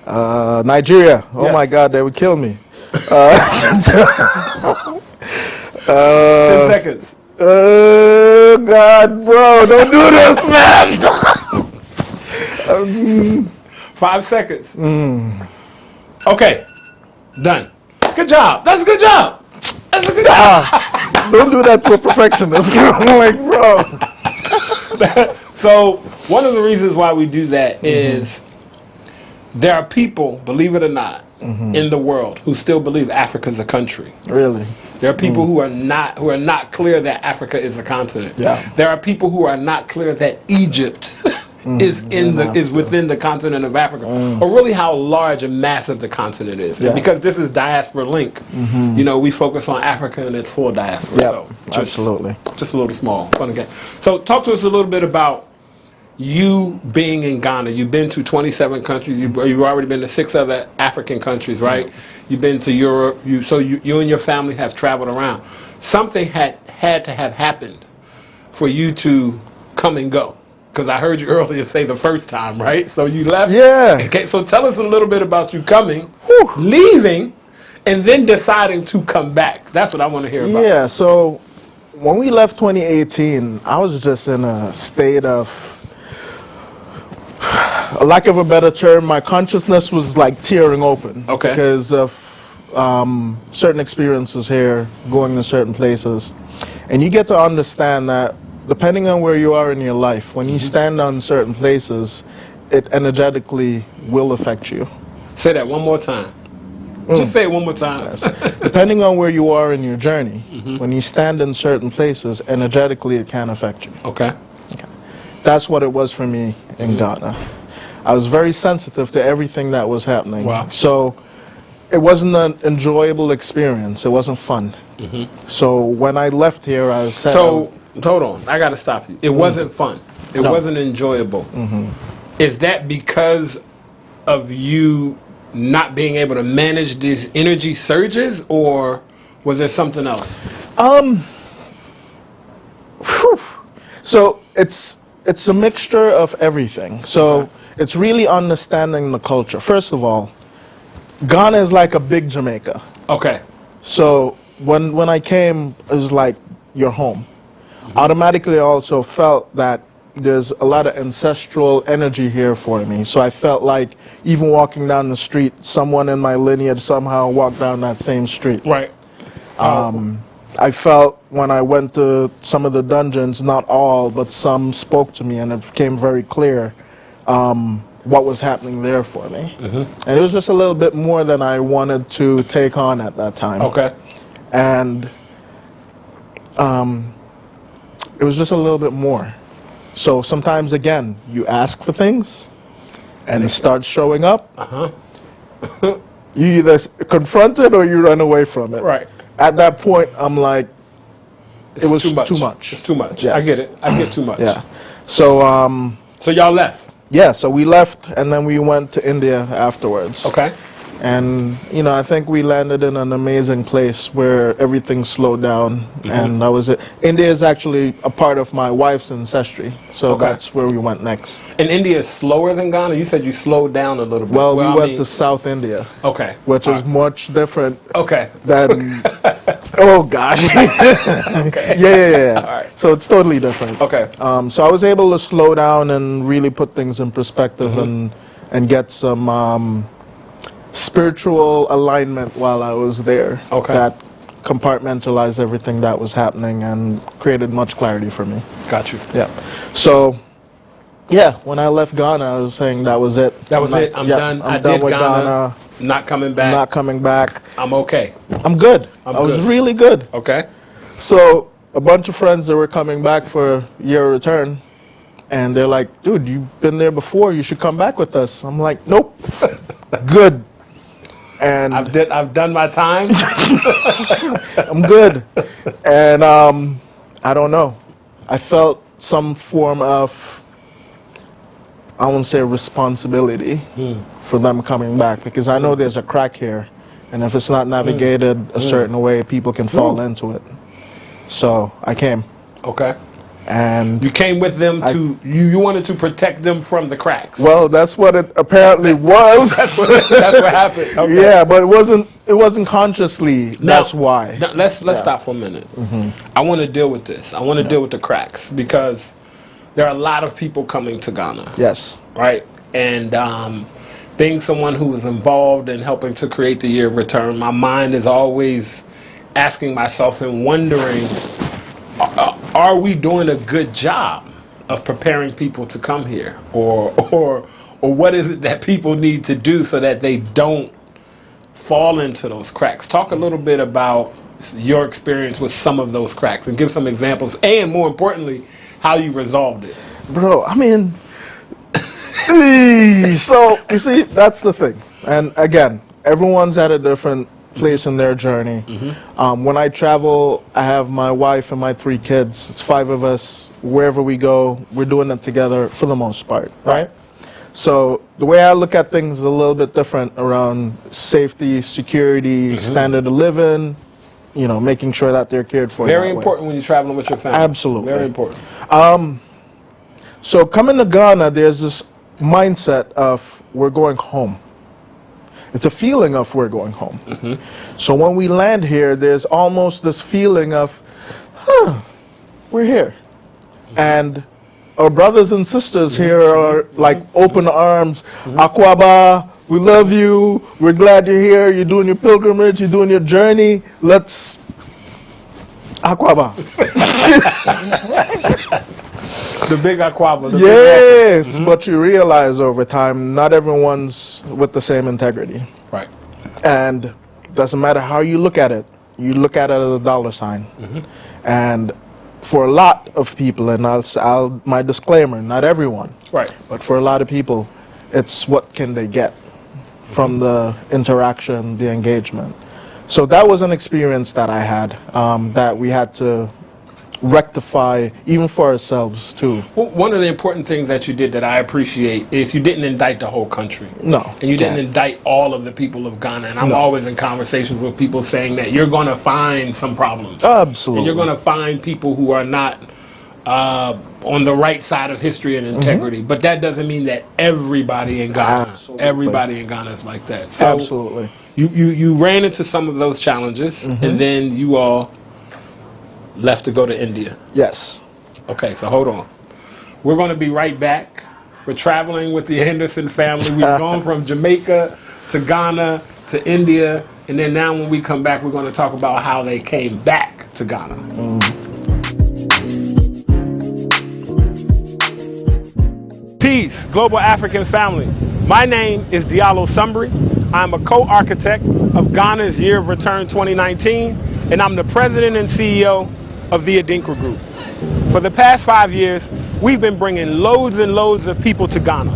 Nigeria. Oh my God, they would kill me. 10 seconds. Oh God, bro, don't do this, man. 5 seconds. Okay. Done. Good job. That's a good job. That's a good job. Don't do that to a perfectionist. I'm like, bro. So one of the reasons why we do that is there are people, believe it or not, in the world who still believe Africa's a country. Really? There are people who are not clear that Africa is a continent. Yeah. There are people who are not clear that Egypt is within the continent of Africa, or really how large and massive the continent is. And because this is Diaspora Link, you know, we focus on Africa and its full diaspora. Yep, So absolutely. Just a little small, fun again. So talk to us a little bit about you being in Ghana. You've been to 27 countries. You've already been to 6 other African countries, right? You've been to Europe. So you and your family have traveled around. Something had to have happened for you to come and go. Because I heard you earlier say the first time, right? So you left. Yeah. Okay, so tell us a little bit about you coming, leaving, and then deciding to come back. That's what I want to hear about. Yeah, so when we left 2018, I was just in a state of, a lack of a better term, my consciousness was like tearing open. Okay. Because of certain experiences here, going to certain places. And you get to understand that depending on where you are in your life, when you stand on certain places, it energetically will affect you. Say that one more time. Just say it one more time. Yes. Depending on where you are in your journey, when you stand in certain places, energetically it can affect you. Okay. That's what it was for me in Ghana. I was very sensitive to everything that was happening. Wow. So it wasn't an enjoyable experience. It wasn't fun. So when I left here, I said... So, hold on. I got to stop you. It wasn't fun. It wasn't enjoyable. Is that because of you not being able to manage these energy surges, or was there something else? So it's a mixture of everything. So it's really understanding the culture. First of all, Ghana is like a big Jamaica. Okay. So when I came, it was like your home. Automatically I also felt that there's a lot of ancestral energy here for me. So I felt like even walking down the street, someone in my lineage somehow walked down that same street. Right. I felt when I went to some of the dungeons, not all, but some spoke to me, and it became very clear what was happening there for me. And it was just a little bit more than I wanted to take on at that time. Okay. And it was just a little bit more. So sometimes, again, you ask for things, and it starts showing up. You either confront it or you run away from it. Right. At that point, I'm like, It's it was too much. too much. It's too much. Yes. I get it. I get too much. Yeah. So so y'all left? Yeah, so we left, and then we went to India afterwards. Okay. And, you know, I think we landed in an amazing place where everything slowed down, and that was it. India is actually a part of my wife's ancestry, so that's where we went next. And India is slower than Ghana? You said you slowed down a little bit. Well, we went to South India. Okay. Which is much different Okay. than... Oh, gosh. Yeah. All right. So it's totally different. Okay. So I was able to slow down and really put things in perspective and get some spiritual alignment while I was there. Okay. That compartmentalized everything that was happening and created much clarity for me. Got you. Yeah. So, yeah, when I left Ghana, I was saying that was it. That was it. I'm done. I'm I done did with Ghana. Not coming back. Not coming back. I'm okay. I'm good. I'm I was good. really good. Okay. So a bunch of friends that were coming back for year return, and they're like, dude, you've been there before. You should come back with us. I'm like, nope. Good. And I've done my time. I'm good. And I don't know. I felt some form of, I won't say responsibility for them coming back, because I know there's a crack here, and if it's not navigated a certain way, people can fall into it. So I came. Okay. And you came with them to, you wanted to protect them from the cracks. Well, that's what it apparently was. that's what happened. Okay. Yeah, but it wasn't consciously. That's why. Now, let's stop for a minute. I want to deal with this. I want to deal with the cracks, because there are a lot of people coming to Ghana. Yes. Right? And being someone who was involved in helping to create the year of return, my mind is always asking myself and wondering, are we doing a good job of preparing people to come here, or what is it that people need to do so that they don't fall into those cracks? Talk a little bit about your experience with some of those cracks and give some examples, and more importantly, how you resolved it. Bro, I mean, So, you see, that's the thing. And again, everyone's at a different place in their journey. When I travel, I have my wife and my 3 kids. It's 5 of us. Wherever we go, we're doing it together for the most part, right? So the way I look at things is a little bit different around safety, security, standard of living, you know, making sure that they're cared for. Very important when you're traveling with your family. Absolutely. Very important. So coming to Ghana, there's this mindset of we're going home. It's a feeling of we're going home. So when we land here, there's almost this feeling of, we're here. And our brothers and sisters here are like open arms. Akwaba, we love you. We're glad you're here. You're doing your pilgrimage. You're doing your journey. Let's Akwaba. The big Akwaba. The Yes, but you realize over time, not everyone's with the same integrity. Right. And doesn't matter how you look at it. You look at it as a dollar sign. And for a lot of people, and I'll my disclaimer, not everyone, right, but for a lot of people, it's what can they get from the interaction, the engagement. So that was an experience that I had that we had to rectify even for ourselves too. Well, one of the important things that you did that I appreciate is you didn't indict the whole country. No. And you didn't indict all of the people of Ghana. And I'm always in conversations with people saying that you're going to find some problems. Absolutely. And you're going to find people who are not on the right side of history and integrity. But that doesn't mean that everybody in Ghana, everybody in Ghana is like that. So absolutely. You ran into some of those challenges, and then you all left to go to India. Yes. Okay, so hold on. We're going to be right back. We're traveling with the Henderson family. We've gone from Jamaica to Ghana to India, and then now when we come back, we're going to talk about how they came back to Ghana. Peace, global African family. My name is Diallo Sumbri. I'm a co-architect of Ghana's Year of Return 2019, and I'm the president and CEO of the Adinkra Group. For the past 5 years, we've been bringing loads and loads of people to Ghana.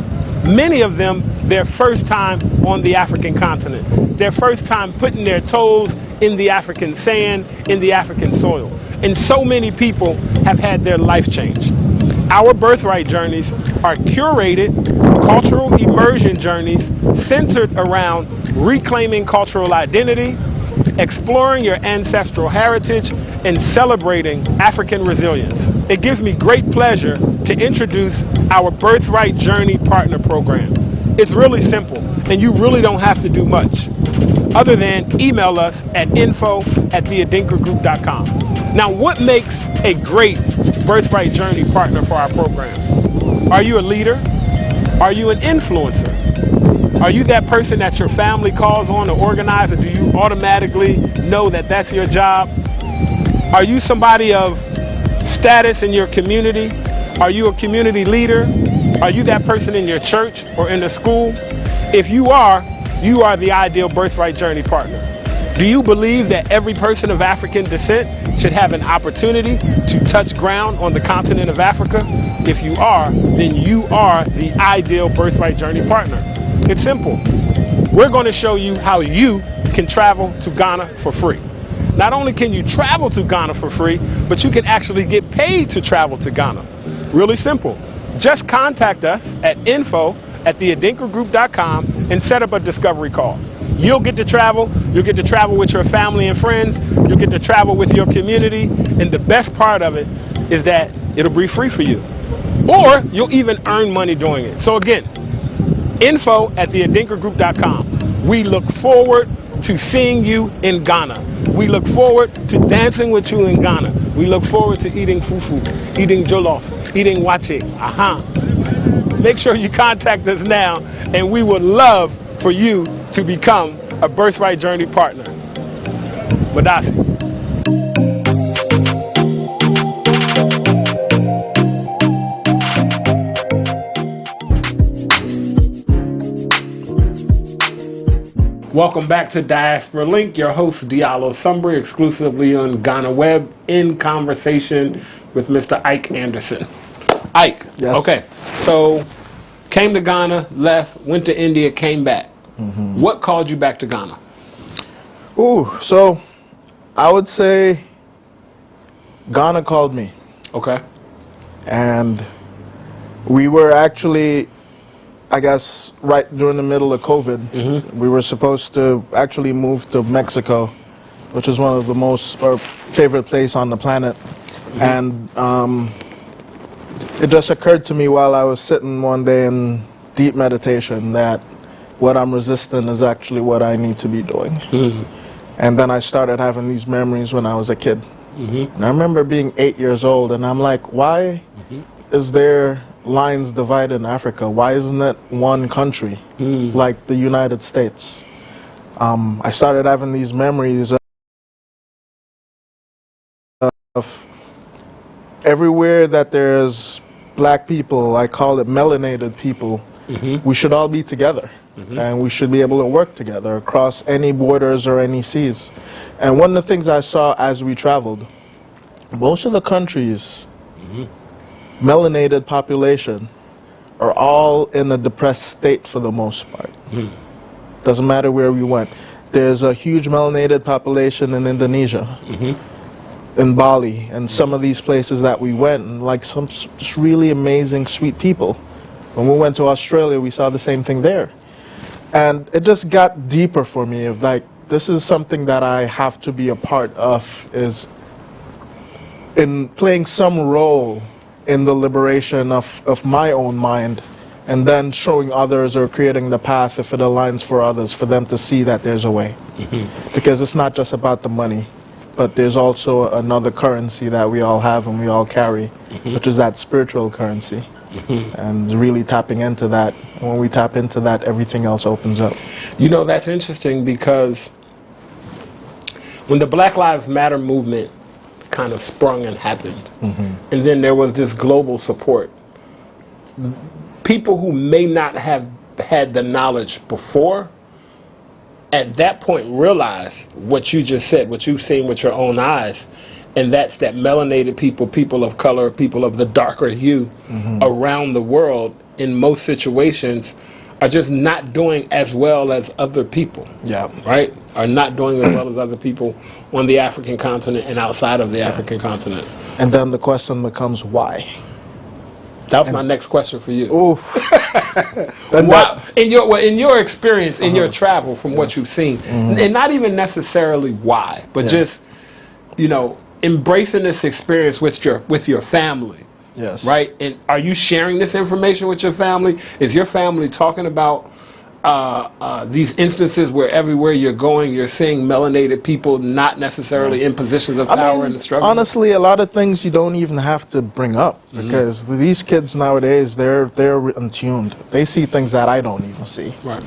Many of them, their first time on the African continent, their first time putting their toes in the African sand, in the African soil. And so many people have had their life changed. Our birthright journeys are curated cultural immersion journeys centered around reclaiming cultural identity, exploring your ancestral heritage, and celebrating African resilience. It gives me great pleasure to introduce our Birthright Journey Partner Program. It's really simple, and you really don't have to do much, other than email us at info@theadinkragroup.com. Now, what makes a great Birthright Journey partner for our program? Are you a leader? Are you an influencer? Are you that person that your family calls on to organize, or do you automatically know that that's your job? Are you somebody of status in your community? Are you a community leader? Are you that person in your church or in the school? If you are the ideal Birthright Journey partner. Do you believe that every person of African descent should have an opportunity to touch ground on the continent of Africa? If you are, then you are the ideal Birthright Journey partner. It's simple. We're going to show you how you can travel to Ghana for free. Not only can you travel to Ghana for free, but you can actually get paid to travel to Ghana. Really simple. Just contact us at info@theadinkragroup.com and set up a discovery call. You'll get to travel with your family and friends, you'll get to travel with your community, and the best part of it is that it'll be free for you. Or you'll even earn money doing it. So again, info@theadinkragroup.com. We look forward to seeing you in Ghana. We look forward to dancing with you in Ghana. We look forward to eating fufu, eating jollof, eating wache. Make sure you contact us now, and we would love for you to become a Birthright Journey partner. Madasi. Welcome back to Diaspora Link. Your host Diallo Sumbri, exclusively on GhanaWeb, in conversation with Mr. Ike Anderson. Ike. Yes. Okay. So Came to Ghana, left, went to India, came back. What called you back to Ghana? Ooh, so I would say Ghana called me. Okay. And we were actually, I guess, right during the middle of COVID. We were supposed to actually move to Mexico, which is one of the most, our favorite place on the planet. And it just occurred to me while I was sitting one day in deep meditation that what I'm resisting is actually what I need to be doing. And then I started having these memories when I was a kid. And I remember being 8 years old, and I'm like, why is there lines divided in Africa? Why isn't it one country like the United States? I started having these memories of everywhere that there's black people, I call it melanated people, we should all be together. And we should be able to work together across any borders or any seas. And one of the things I saw as we traveled, most of the countries, melanated population, are all in a depressed state for the most part. Doesn't matter where we went. There's a huge melanated population in Indonesia, in Bali, and some of these places that we went, and like some really amazing, sweet people. When we went to Australia, we saw the same thing there. And it just got deeper for me of like, this is something that I have to be a part of, is in playing some role in the liberation of my own mind, and then showing others or creating the path, if it aligns for others, for them to see that there's a way. Because it's not just about the money, but there's also another currency that we all have and we all carry, which is that spiritual currency. And really tapping into that. When we tap into that, everything else opens up. You know, that's interesting because when the Black Lives Matter movement kind of sprung and happened, and then there was this global support, people who may not have had the knowledge before, at that point realized what you just said, what you've seen with your own eyes. And that's that melanated people, people of color, people of the darker hue around the world in most situations are just not doing as well as other people. Right? Are not doing as well as other people on the African continent and outside of the African continent. And then the question becomes why? That was my next question for you. Why, in your experience, in your travel, from what you've seen, and not even necessarily why, but just, you know, embracing this experience with your family. Right? And are you sharing this information with your family? Is your family talking about these instances where everywhere you're going, you're seeing melanated people not necessarily in positions of power in the struggle? Honestly, a lot of things you don't even have to bring up, because these kids nowadays, they're untuned. They see things that I don't even see. Right.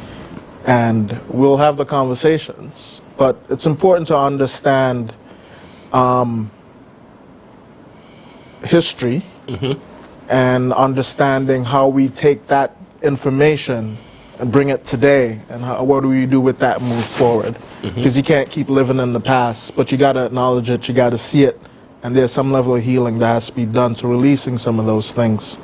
And we'll have the conversations. But it's important to understand history and understanding how we take that information and bring it today, and what do we do with that and move forward. Because you can't keep living in the past, but you got to acknowledge it, you got to see it, and there's some level of healing that has to be done to releasing some of those things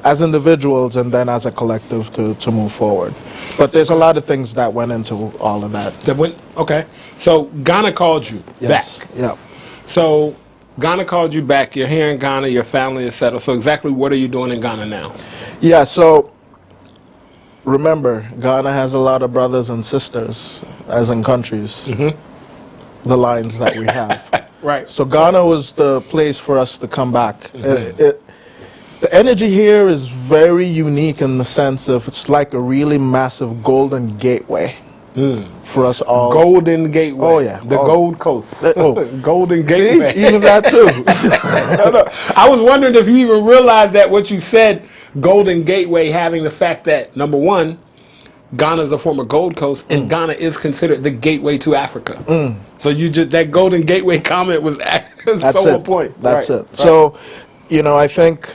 as individuals and then as a collective to move forward. But there's a lot of things that went into all of that. Okay. So Ghana called you back. Yeah. So Ghana called you back. You're here in Ghana. Your family is settled. So exactly what are you doing in Ghana now? Yeah, so remember, Ghana has a lot of brothers and sisters, as in countries, the lines that we have. Right. So Ghana was the place for us to come back. The energy here is very unique in the sense of it's like a really massive golden gateway for us all. Golden gateway. Oh, yeah. The Gold Coast. Golden See? gateway. Even that too. I was wondering if you even realized that what you said, Golden Gateway, having the fact that, number one, Ghana is a former Gold Coast, and Ghana is considered the gateway to Africa. So you just, that Golden Gateway comment was so on point. That's right. it. So, you know, I think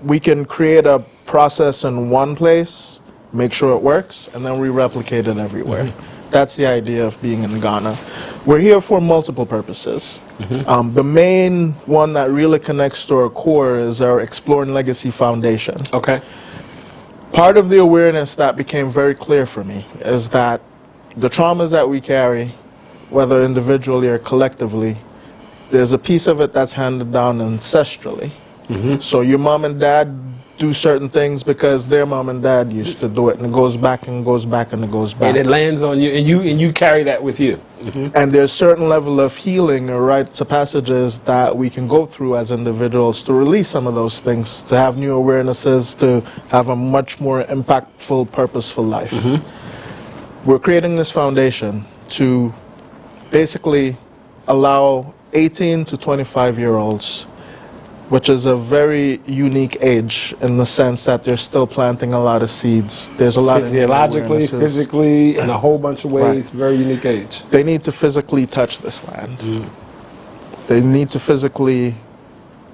we can create a process in one place, make sure it works, and then we replicate it everywhere. That's the idea of being in Ghana. We're here for multiple purposes. The main one that really connects to our core is our Exploring Legacy Foundation. Okay. part of the awareness that became very clear for me is that the traumas that we carry, whether individually or collectively, there's a piece of it that's handed down ancestrally. So your mom and dad do certain things because their mom and dad used to do it, and it goes back and goes back and it goes back. And it lands on you, and you carry that with you. And there's certain level of healing or rites of passages that we can go through as individuals to release some of those things, to have new awarenesses, to have a much more impactful, purposeful life. We're creating this foundation to basically allow 18 to 25-year-olds, which is a very unique age in the sense that they're still planting a lot of seeds. There's a lot of physiologically, physically, in a whole bunch of ways, very unique age. They need to physically touch this land. They need to physically,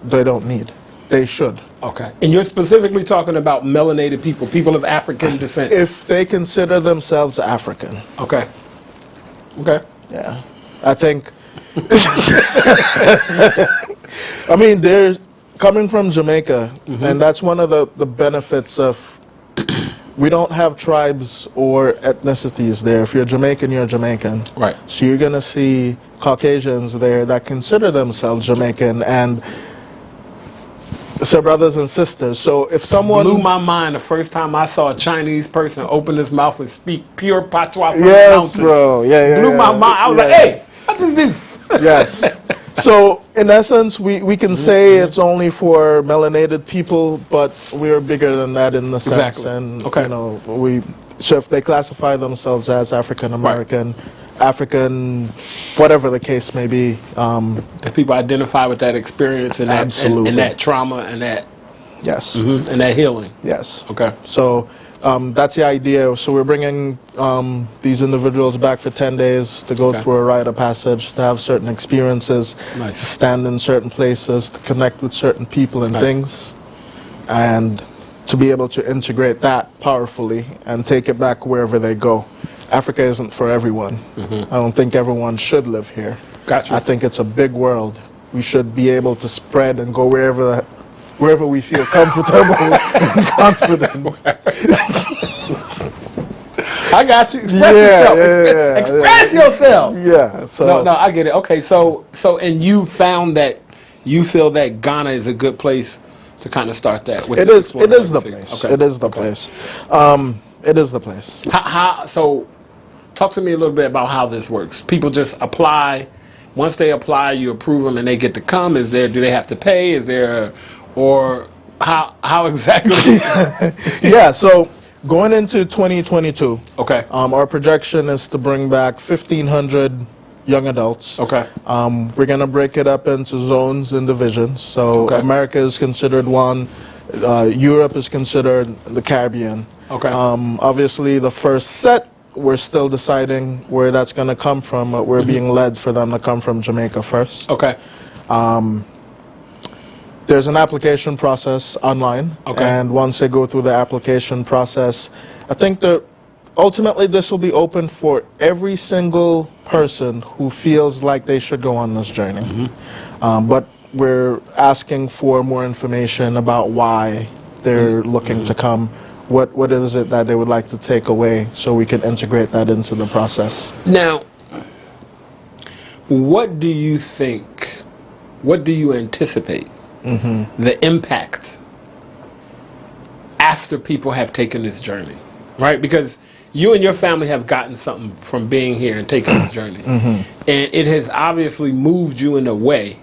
they don't need, they should. Okay. And you're specifically talking about melanated people, people of African descent. If they consider themselves African. Okay. Okay. Yeah. I think, I mean, there's, coming from Jamaica, and that's one of the benefits of, we don't have tribes or ethnicities there. If you're Jamaican, you're Jamaican. Right. So you're going to see Caucasians there that consider themselves Jamaican, and so brothers and sisters. So if someone blew my mind the first time I saw a Chinese person open his mouth and speak pure patois from the yes, mountains. bro. Yeah, blew my mind. I was like, hey, what is this? Yes. So, in essence, we can say it's only for melanated people, but we're bigger than that in the sense. And, you know, so if they classify themselves as African American, African, whatever the case may be. If people identify with that experience and that, and that trauma and that. Yes. And that healing. Yes. Okay. So, that's the idea. So we're bringing these individuals back for 10 days to go through a rite of passage, to have certain experiences, to stand in certain places, to connect with certain people and things, and to be able to integrate that powerfully and take it back wherever they go. Africa isn't for everyone. I don't think everyone should live here. Gotcha. I think it's a big world. We should be able to spread and go wherever we feel comfortable and confident. I got you. Express yourself. Express yourself. Yeah. So no, I get it. Okay, so and you found that you feel that Ghana is a good place to kind of start that with. It is the place. Okay. It is the place. It is the place. So talk to me a little bit about how this works. People just apply. Once they apply, you approve them and they get to come. Do they have to pay? Is there or how exactly? Yeah, so going into 2022, our projection is to bring back 1,500 young adults. Okay. We're going to break it up into zones and divisions. So America is considered one, Europe is considered the Caribbean. Okay. Obviously, the first set, we're still deciding where that's going to come from, but we're being led for them to come from Jamaica first. Okay. There's an application process online, and once they go through the application process, I think that ultimately this will be open for every single person who feels like they should go on this journey. But we're asking for more information about why they're looking to come. What is it that they would like to take away so we can integrate that into the process? Now, what do you think, what do you anticipate the impact after people have taken this journey, right? Because you and your family have gotten something from being here and taking this journey. And it has obviously moved you in a way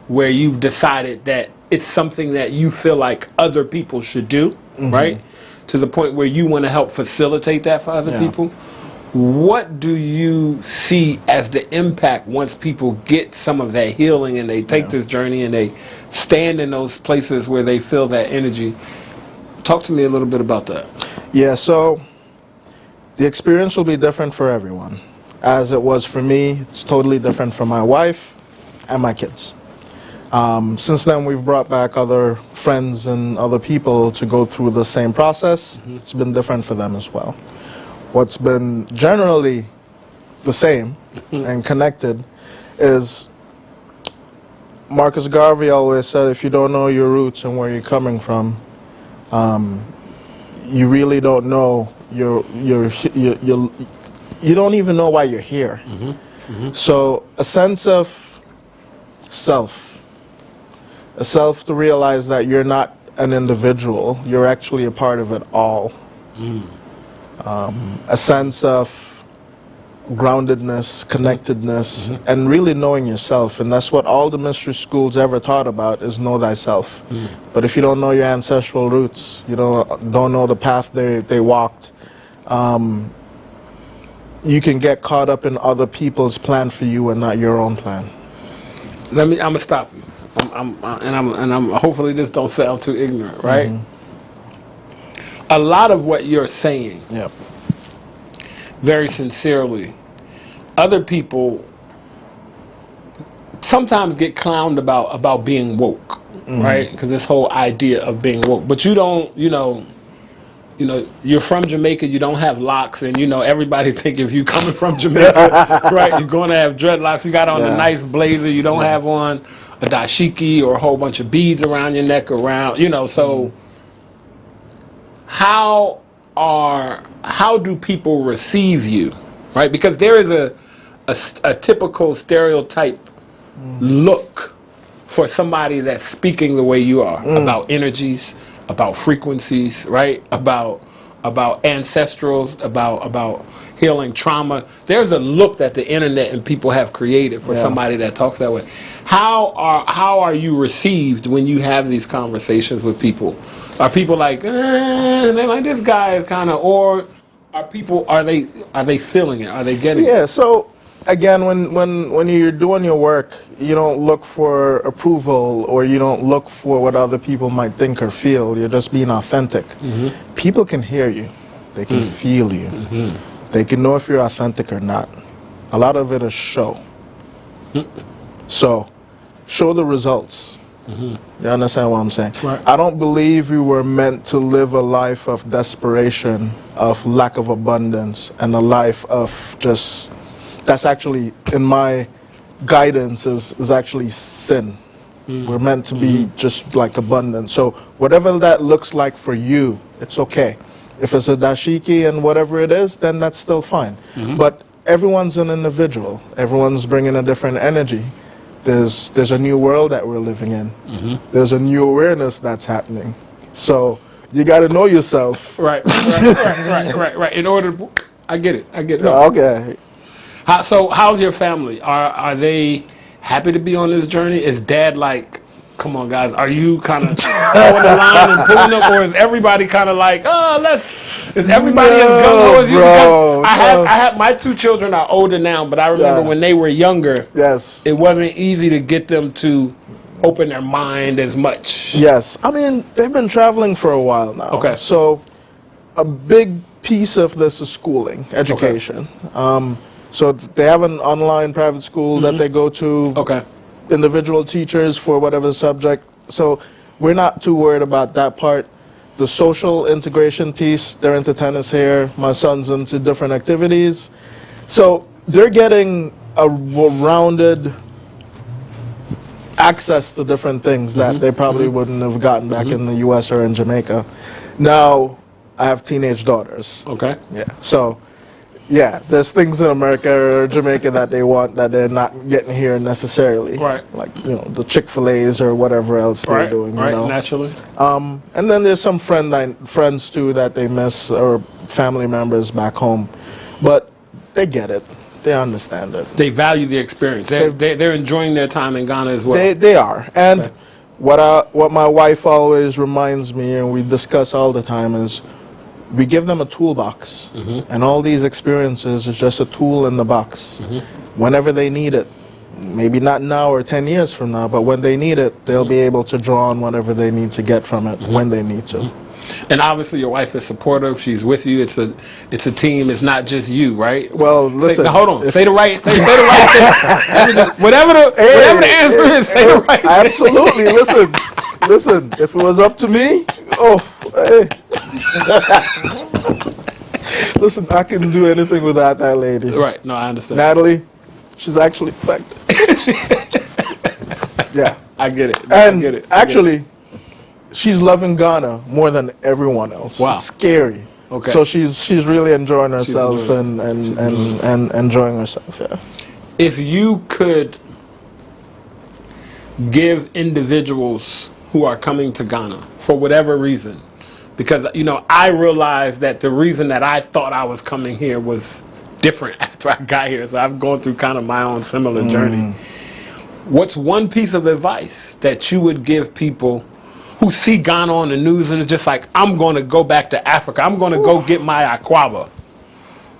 where you've decided that it's something that you feel like other people should do, right? To the point where you want to help facilitate that for other people. What do you see as the impact once people get some of that healing and they take this journey and they stand in those places where they feel that energy? Talk to me a little bit about that. Yeah, so the experience will be different for everyone. As it was for me, it's totally different for my wife and my kids. Since then, we've brought back other friends and other people to go through the same process. It's been different for them as well. What's been generally the same and connected is Marcus Garvey always said, if you don't know your roots and where you're coming from, you really don't know you don't even know why you're here. So a sense of self, to realize that you're not an individual, you're actually a part of it all. A sense of groundedness, connectedness, and really knowing yourself. And that's what all the mystery schools ever taught about, is know thyself. But if you don't know your ancestral roots, you don't know the path they walked, you can get caught up in other people's plan for you and not your own plan. I'm gonna stop you. I'm hopefully this don't sound too ignorant, right? A lot of what you're saying, very sincerely, other people sometimes get clowned about being woke, right? Because this whole idea of being woke, but you don't, you know, you're from Jamaica, you don't have locks, and everybody think if you coming from Jamaica, right, you're going to have dreadlocks. You got on a nice blazer, you don't have on a dashiki or a whole bunch of beads around your neck, so how do people receive you, right? Because there is a typical stereotype look for somebody that's speaking the way you are, about energies, about frequencies, right? About ancestrals, about healing trauma. There's a look that the internet and people have created for somebody that talks that way. How are you received when you have these conversations with people? Are people like, they're like, this guy is kind of, or are they feeling it? Are they getting it? Yeah. So again, when you're doing your work, you don't look for approval, or you don't look for what other people might think or feel. You're just being authentic. People can hear you. They can feel you. They can know if you're authentic or not. A lot of it is show. So, show the results. You understand what I'm saying? Right. I don't believe we were meant to live a life of desperation, of lack of abundance, and a life of just... That's actually, in my guidance, is actually sin. We're meant to be just like abundant. So whatever that looks like for you, it's okay. If it's a dashiki and whatever it is, then that's still fine. But everyone's an individual. Everyone's bringing a different energy. There's a new world that we're living in. There's a new awareness that's happening. So you got to know yourself. Right. In order to... I get it. Okay. So how's your family? Are they happy to be on this journey? Is dad like, come on guys, are you kind of throwing the line and pulling them, or is everybody kind of like, is everybody as gung-ho as you? Because I have my two children are older now, but I remember when they were younger, it wasn't easy to get them to open their mind as much. Yes, I mean, they've been traveling for a while now. Okay. So a big piece of this is schooling, education. So they have an online private school that they go to, individual teachers for whatever subject. So we're not too worried about that part. The social integration piece, they're into tennis here, my son's into different activities. So they're getting a rounded access to different things that they probably wouldn't have gotten back in the US or in Jamaica. Now, I have teenage daughters. Okay. Yeah. So, yeah, there's things in America or Jamaica that they want that they're not getting here necessarily. Right. Like, the Chick-fil-A's or whatever else they're doing. Naturally. And then there's some friends too that they miss, or family members back home. But they get it. They understand it. They value the experience. They're enjoying their time in Ghana as well. They are. And what my wife always reminds me, and we discuss all the time, is we give them a toolbox, and all these experiences is just a tool in the box. Whenever they need it, maybe not now or 10 years from now, but when they need it, they'll be able to draw on whatever they need to get from it when they need to. And obviously your wife is supportive. She's with you. It's a team. It's not just you, right? Well, listen. Hold on. Say the right thing. Whatever the answer is, say the right thing. Absolutely. Listen. If it was up to me, listen, I couldn't do anything without that lady. Right. No, I understand. Natalie, she's actually effective. Yeah. I get it. And actually, she's loving Ghana more than everyone else. Wow. It's scary. Okay. So she's really enjoying herself and enjoying herself. Yeah. If you could give individuals who are coming to Ghana for whatever reason, because I realized that the reason that I thought I was coming here was different after I got here, so I've gone through kind of my own similar journey. What's one piece of advice that you would give people who see Ghana on the news and it's just like, I'm going to go back to Africa, I'm going to go get my akwaba,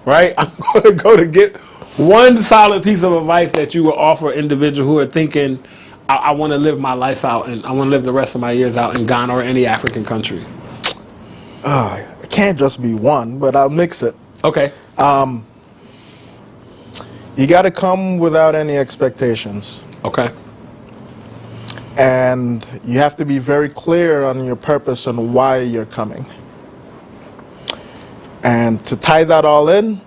right? I'm going to go to get one solid piece of advice that you would offer individuals who are thinking, I want to live my life out and I want to live the rest of my years out in Ghana or any African country? It can't just be one, but I'll mix it. Okay. You got to come without any expectations. Okay. And you have to be very clear on your purpose and why you're coming. And to tie that all in,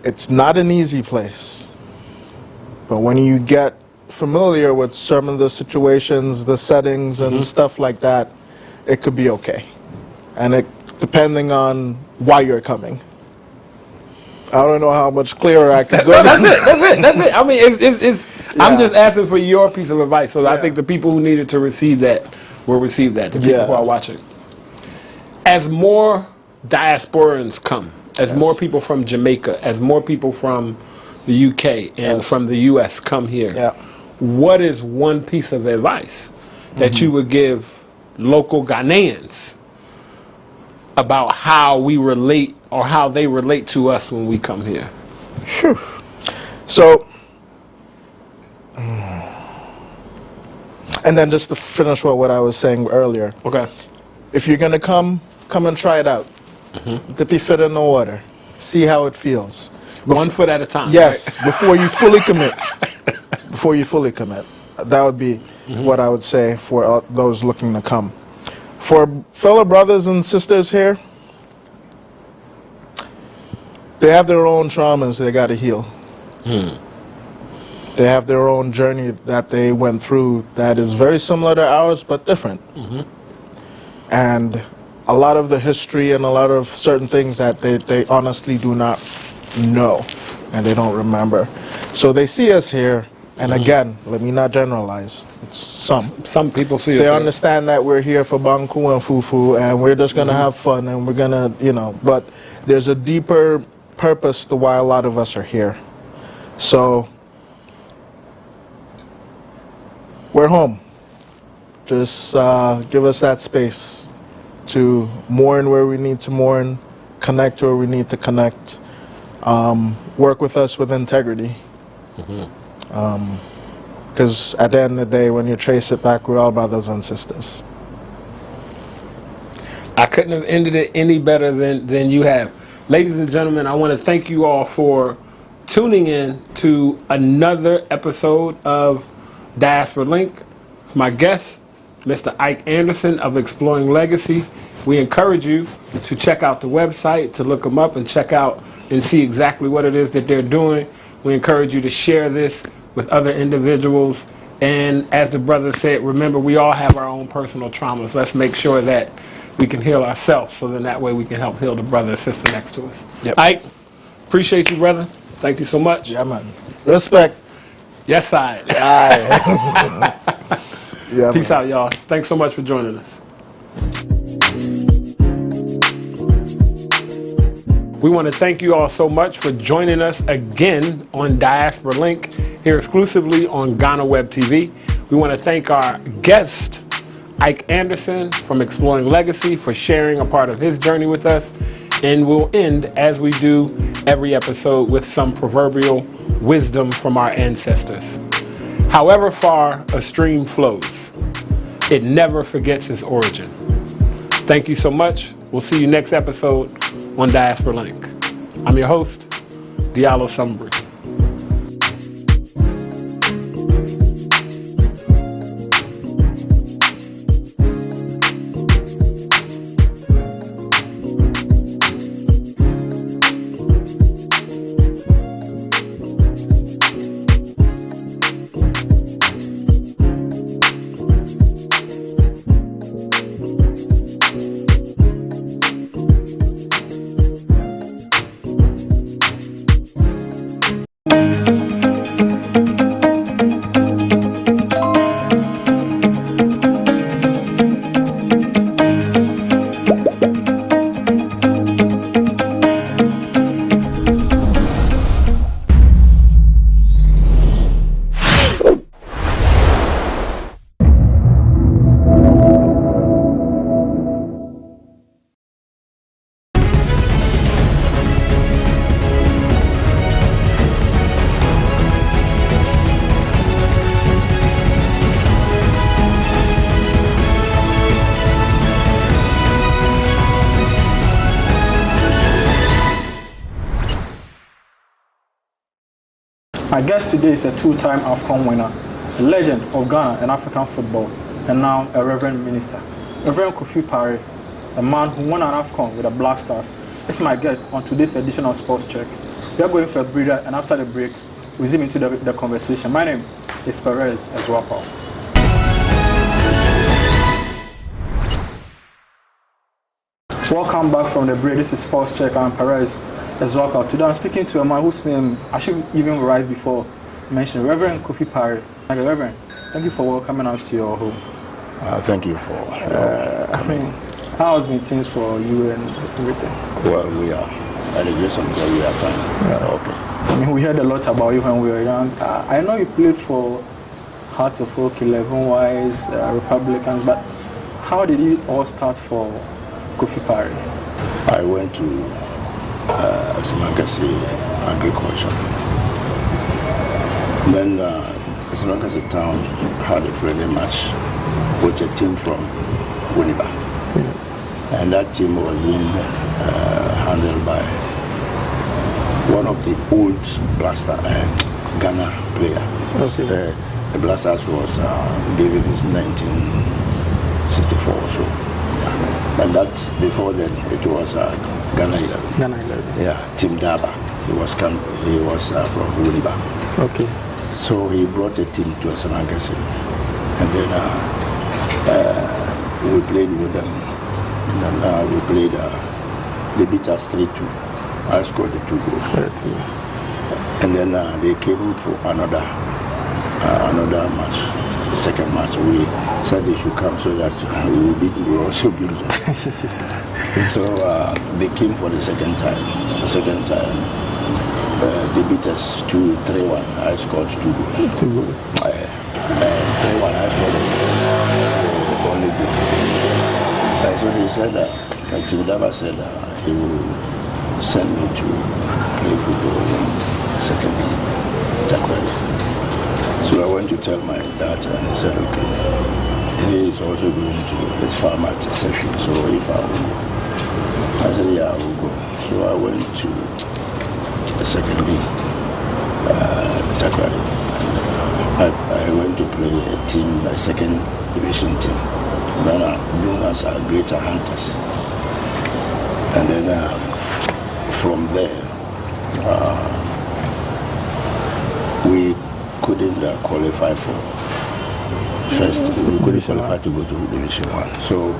it's not an easy place. But when you get familiar with some of the situations, the settings, and stuff like that, it could be okay. And depending on why you're coming. I don't know how much clearer I could go. That's it. I mean, I'm just asking for your piece of advice. So I think the people who needed to receive that will receive that. The people who are watching. As more diasporans come, as more people from Jamaica, as more people from the UK and from the US come here, what is one piece of advice that you would give local Ghanaians about how we relate or how they relate to us when we come here? Whew. So, and then just to finish what I was saying earlier. Okay. If you're going to come and try it out. Dip your foot in the water. See how it feels. One foot at a time. Yes, right? before you fully commit. Before you fully commit. That would be what I would say for those looking to come. For fellow brothers and sisters here, they have their own traumas they got to heal. They have their own journey that they went through that is very similar to ours, but different. And a lot of the history and a lot of certain things that they honestly do not know and they don't remember. So they see us here, and again, let me not generalize. It's some people see us they here. understand that we're here for Banku and Fufu, and we're just going to have fun, and we're going to, but there's a deeper purpose to why a lot of us are here. So we're home. Just give us that space to mourn where we need to mourn, connect where we need to connect, work with us with integrity. Because at the end of the day, when you trace it back, we're all brothers and sisters. I couldn't have ended it any better than you have. Ladies and gentlemen, I want to thank you all for tuning in to another episode of Diaspora Link. It's my guest, Mr. Ike Anderson of Exploring Legacy. We encourage you to check out the website, to look them up and check out and see exactly what it is that they're doing. We encourage you to share this with other individuals. And as the brother said, remember, we all have our own personal traumas. Let's make sure that we can heal ourselves, so then that way we can help heal the brother and sister next to us. Ike, appreciate you, brother. Thank you so much. Yeah, man. Respect. Yes, I. Yeah, peace out, y'all. Thanks so much for joining us. We want to thank you all so much for joining us again on Diaspora Link, here exclusively on GhanaWeb TV. We want to thank our guest, Ike Anderson from Exploring Legacy, for sharing a part of his journey with us. And we'll end, as we do every episode, with some proverbial wisdom from our ancestors. However far a stream flows, it never forgets its origin. Thank you so much. We'll see you next episode on Diaspora Link. I'm your host, Diallo Sumbri. My guest today is a two-time AFCON winner, a legend of Ghana and African football, and now a Reverend Minister. Reverend Kofi Pare, a man who won an AFCON with the Black Stars, is my guest on today's edition of Sports Check. We are going for a breather, and after the break, we zoom into the conversation. My name is Perez Ezwapa. Welcome back from the break. This is Sports Check. I'm Perez Ezwapa. Today I'm speaking to a man whose name I should even rise before mentioning, Reverend Kofi Pare. Reverend, thank you for welcoming us to your home. Thank you for. How has been things for you and everything? Well, we are. At the grace of God, we are fine. Okay. I mean, we heard a lot about you when we were young. I know you played for Hearts of Oak, 11 Wise, Republicans, but how did it all start for Kofi Pare? I went to Semankasi Agriculture. Then Semankasi town had a friendly match with a team from Winneba. And that team was being handled by one of the old Blaster Ghana players. Okay. The Blasters was given in 1964 or so. Yeah. And that before then it was Ghana 11. Ghana 11. Yeah, Tim Daba. He was from Winneba. Okay. So he brought a team to Semankasi, and then we played with them. And we played, they beat us 3-2. I scored the 2 goals. And then they came for another match, the second match. We said they should come so that we also beat them. So they came for the second time. The second time, they beat us 3-1. I scored 2 goals. 2 goals. 3-1, I scored the only goal. So they said that, Tim Daba said he will send me to play football in second league, Takrady. So I went to tell my dad, and he said, okay, he is also going to his farm at second, so if I will go. I said, yeah, I will go. So I went to the second league, Takrady. I went to play a team, a second division team. Known as Greater Hunters. And then from there, we couldn't qualify for first. We couldn't qualify to go to Division 1. So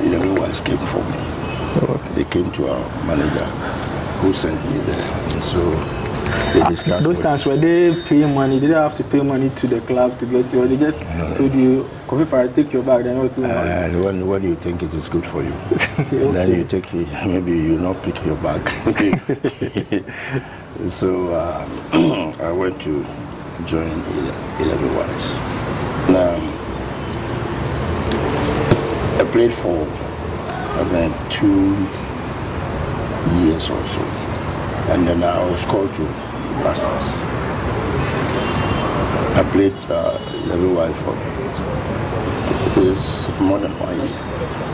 11 Wise came for me. Okay. They came to our manager who sent me there. And so they discussed. Those times were they paying money? Did they have to pay money to the club to get you, or they just told you, Kofi Pare, take your bag, then what to and when you think it is good for you, okay. Then you take it, maybe you not pick your bag. So I went to join 11 Wise. Now I played for about 2 years or so. And then I was called to Blasters. I played 11 Wise for more than 1 year.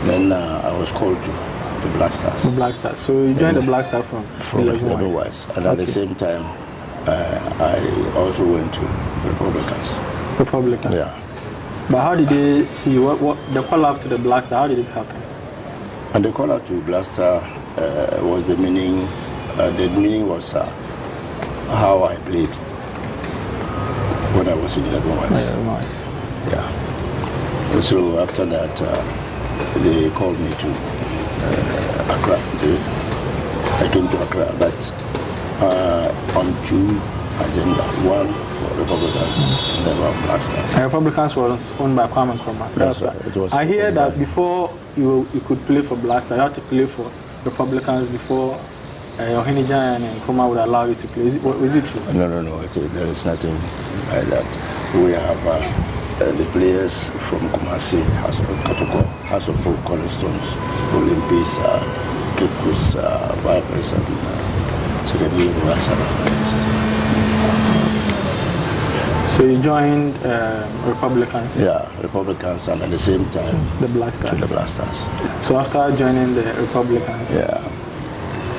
Then I was called to the Blasters. The Blasters. So you joined the Blasters from 11 Wise. And at the same time, I also went to Republicans. Republicans? Yeah. But how did they see you? What the call up to the Blaster? How did it happen? And the call up to Blaster was the meaning. The meaning was how I played when I was in 11 Wise. Yeah. So after that, they called me to Accra. I came to Accra, but on 2 agenda. One for Republicans and then one Black Stars. And Republicans was owned by Kwame Nkrumah. That's right. It was. I hear that before you could play for Black Stars, you had to play for Republicans before Ohinijan and Nkrumah would allow you to play. Is it true? No. There is nothing like that. We have the players from Kumasi, House of Kotoko, House of Folk, Cornerstones, Olympics, Cape Coast, Vipers, and Secretary of So you joined Republicans? Yeah, Republicans, and at the same time the Black Stars. The Black Stars. So after joining the Republicans? Yeah,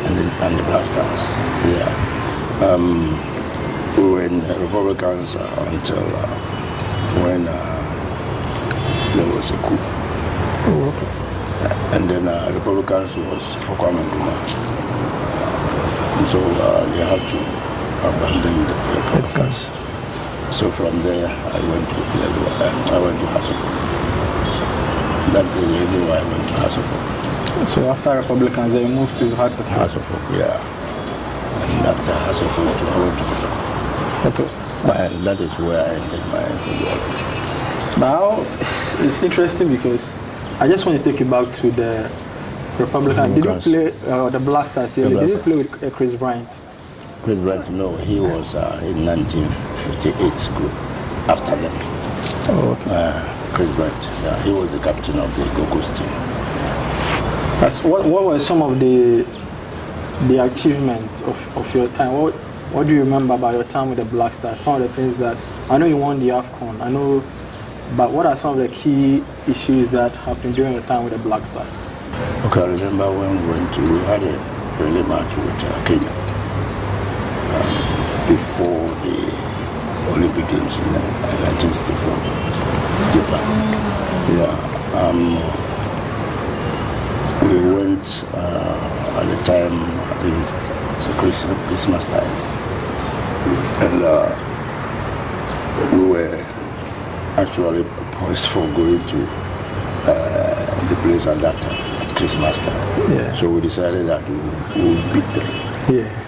and the Black Stars. Yeah. We were in Republicans until when there was a coup. Oh, okay. And then Republicans was for Kwame Nkrumah. And so they had to abandon the Republicans. So from there, I went to Hasselhoff. That's the reason why I went to Hasselhoff. So after Republicans, they moved to Hasselhoff. Hasselhoff, yeah. And after Hasselhoff, I went to Koto. And that is where I ended my football. Now, it's interesting because I just want to take you back to the Republican. Did you play the Blasters here? Did you play with Chris Bryant? Chris Bryant, no, he was in 1958 school after them. Oh, okay. Chris Bryant, yeah, he was the captain of the Go-Go's team. What were some of the achievements of your time? What do you remember about your time with the Black Stars? Some of the things that, I know you won the AFCON, I know, but what are some of the key issues that happened during your time with the Black Stars? Okay, I remember when we had a friendly match with Kenya before the Olympic Games in 1964. Japan. Yeah. We went at the time, I think it's Christmas time, and we were actually poised for going to the place at that time, at Christmas time. Yeah. So we decided that we would beat them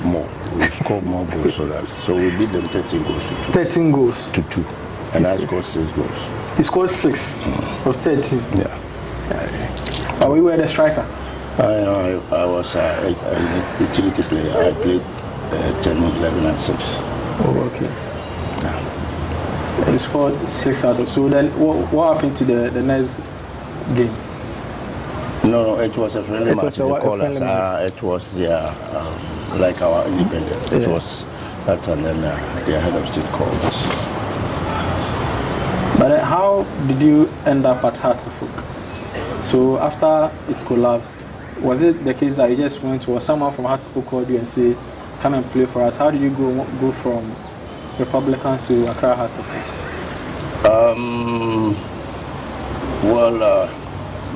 more. We score more goals so that. So we beat them 13 goals to 2. 13 goals to 2. And I scored 6 goals. You scored 6 of 13? Yeah. But we were the striker? I was a utility player. I played 10, 11 and 6. Oh, okay. Yeah. You scored 6 out of. So then what happened to the next game? No, it was a friendly match. It was like our independence. It was that, and then the head of state called us. But how did you end up at Hartlepool? So after it collapsed, was it the case that you just went to, or someone from Hartlepool called you and said, come and play for us? How did you go from Republicans to Accra Hartlepool? Well,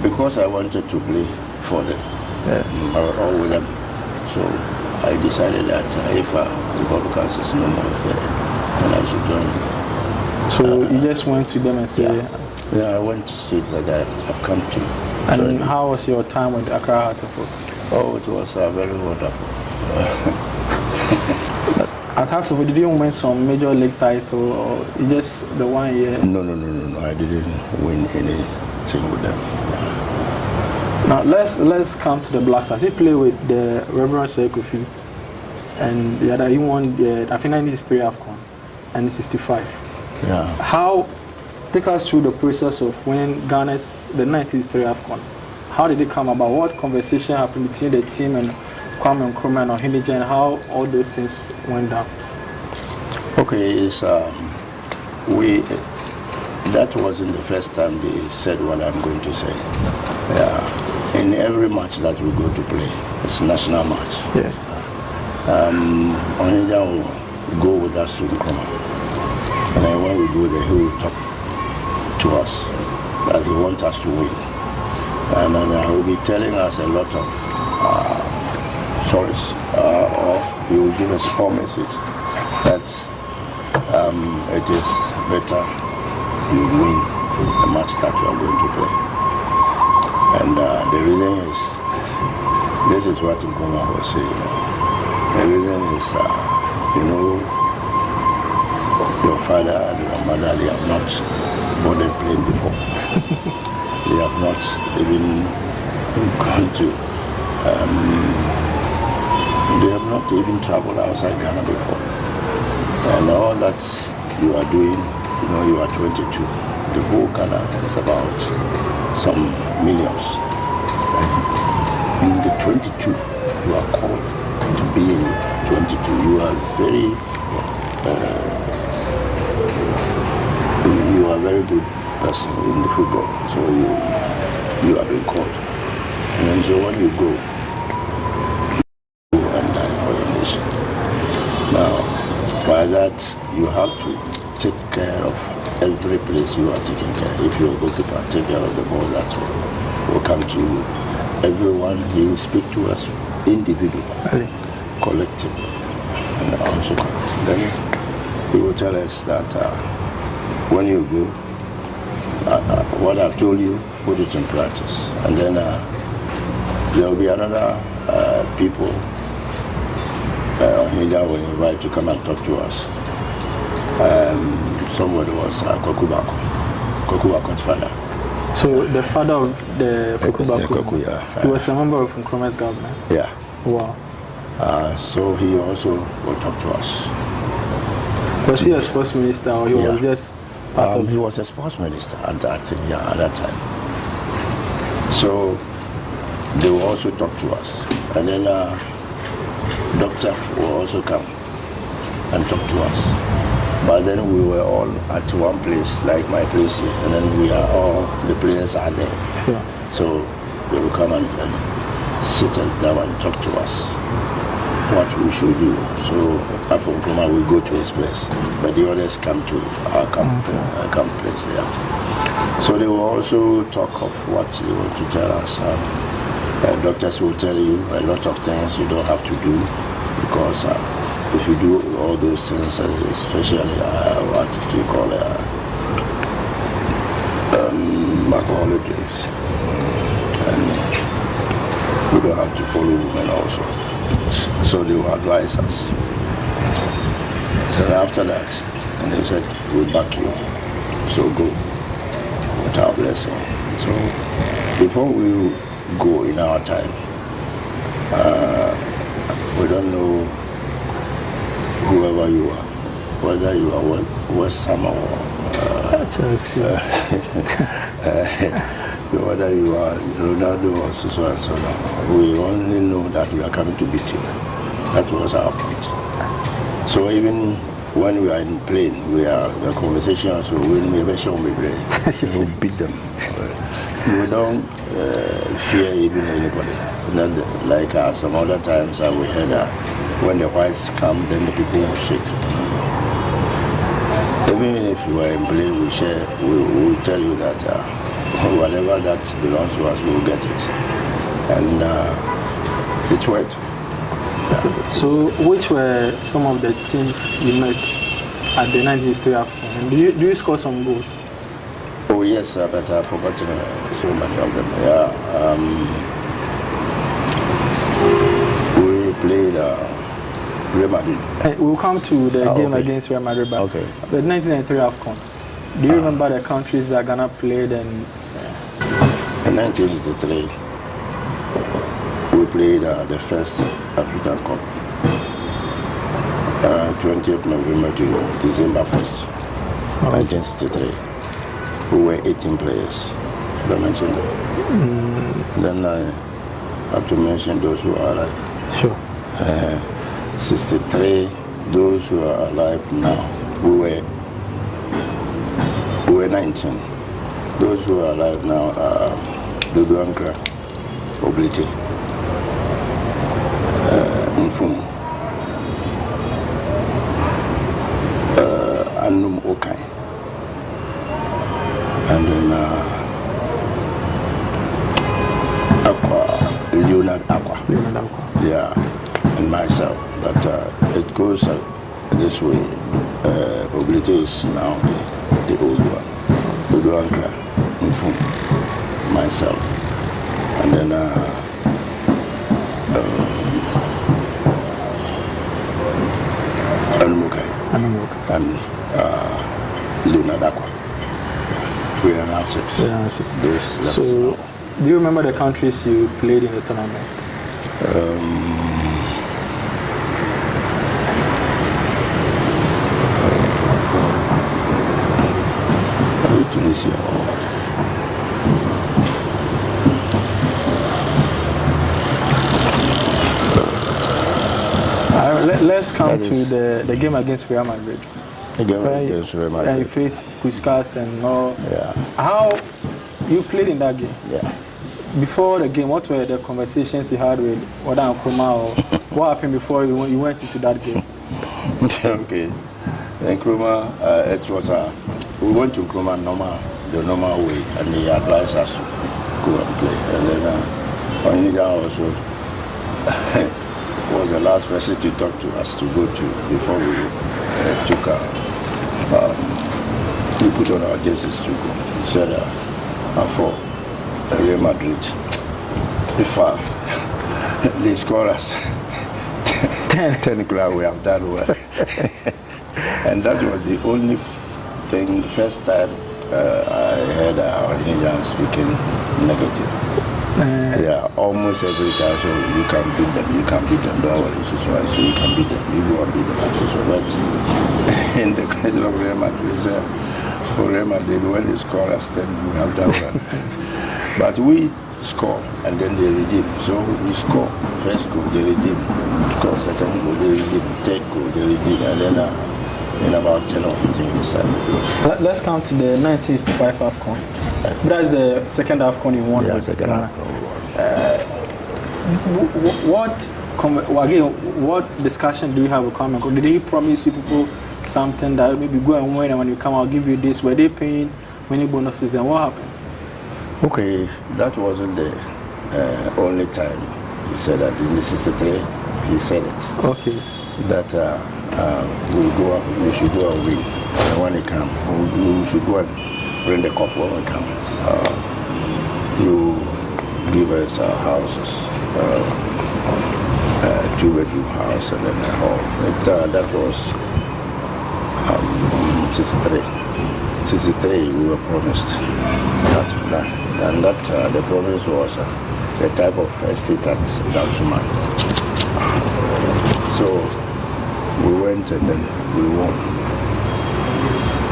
because I wanted to play for them, or with them, so I decided that if Republicans is no more there, then I should join. So you just went to them and said... Yeah, I went to states that I've come to. And how was your time with Accra Hartlepool? Oh, it was very wonderful. At Hartlepool, did you win some major league title, or just the 1 year? No, I didn't win anything with them. Now let's come to the Blasters. You play with the Reverend Sir Kofi, and the other, he won the, I think, 93 AFCON and 65. Yeah. Take us through the process of winning Ghana's the 93 AFCON. How did it come about? What conversation happened between the team and Kwame Nkrumah and Ohinija, and how all those things went down? Okay, that wasn't the first time they said what I'm going to say. Yeah. In every match that we go to play, it's a national match. Yeah. Ohinija will go with us to Nkrumah. And then when we go there, he will talk to us that he wants us to win. And then he will be telling us a lot of stories, or he will give us a message that it is better you win the match that you are going to play. And the reason is, this is what Nkrumah was saying. The reason is, your father and your mother, they have not boarded plane before. They have not even gone to, they have not even traveled outside Ghana before. And all that you are doing, you are 22. The whole Ghana is about some millions. And in the 22, you are called to be in 22. You are very you are a very good person in the football, so you have been called. And then so when you go and die for your nation, Now, by that, you have to take care of every place you are taking care. If you're a goalkeeper, take care of the ball that will come to you. Everyone, he will speak to us individually, collectively, and also then he will tell us that when you go, what I've told you, put it in practice. And then there will be another people he will invite to come and talk to us. Somebody was Kokubako's father. So the father of the Kokubako, yeah. He was a member of Nkrumah's government? Yeah. Wow. So he also will talk to us. Was he a sports minister or he was just part of? He was a sports minister at that time. So they will also talk to us. And then doctor will also come and talk to us. But then we were all at one place, like my place here, and then the players are there. Sure. So they will come and sit us down and talk to us what we should do. So from Nkrumah we go to his place, but the others come to our camp place. Yeah. So they will also talk of what they want to tell us. Doctors will tell you a lot of things you don't have to do because if you do all those things, especially what do you call alcoholic drinks, and we don't have to follow women also. So they will advise us. So after that, and they said, we'll back you, so go with our blessing. So before we go in our time, we don't know whoever you are, whether you are West Ham or whether you are Ronaldo or so and so on. We only know that we are coming to beat you. That was our point. So even when we are in plane, the conversations will never show me brain. We will beat them. We don't fear even anybody. Not like some other times we heard when the whites come, then the people will shake. Even if you are in plane, we will tell you that whatever that belongs to us, we will get it. And it worked. Yeah. So which were some of the teams you met at the 90 history Africa? And do you score some goals? Oh yes, but I've forgotten so many of them. Yeah. We played Real Madrid. We'll come to the game against Real Madrid. But okay. The 1993 AFCON. Do you remember the countries that Ghana played? And in 1963, we played the first African Cup. 20th November to December 1st, 1963. We were 18 players. Did I mention that? Then I have to mention those who are alive. Sure. 63, those who are alive now. We were 19. Those who are alive now are Duduankra, Oblite, Mfum, Anum Okai, and then Leonard Aqua. Yeah, and myself. But it goes this way. Oblite is now the old one. Duduankra, Mfum, myself, and then and Leonard Aqua. We are now six. So, do you remember the countries you played in the tournament? Tunisia. Let's come to the game against Real Madrid. The game against Real Madrid. And you faced Puskas and all. Yeah. How you played in that game? Yeah. Before the game, what were the conversations you had with Oda and Nkrumah, or what happened before you went into that game? Okay. In Nkrumah, it was we went to Nkrumah the normal way, and he advised us to go and play. And then Onyiga also was the last person to talk to us to go to before we took we put on our jerseys to go. He said, for Real Madrid, if they score us 10 club, we have done well. And that was the only thing, the first time I heard our Indians speaking negative. Yeah, almost every time. So you can beat them, don't worry. So you can beat them, you go and beat them. But in the case of Real Madrid, for Real Madrid, when they score us 10, we have done well. But we score and then they redeem. So we score first goal, they redeem. Score second goal, they redeem. Third goal, they redeem. And then in about 10 or 15 minutes, let's come to the 1985 AFCON. That's the second AFCON you won. Yeah, second AFCON. What discussion do you have with Kwame? Did he promise you people something that maybe go and win, and when you come, I'll give you this? Were they paying many bonuses? Then what happened? Okay, that wasn't the only time he said that. In the 63, he said it. Okay. That we should go and win. And when it comes, we should go and bring the cup when we come. You give us our houses, 2-bedroom house and then a hall. That was 63. 63 we were promised that, and that the promise was the type of estate at Dalsuma. So we went and then we won.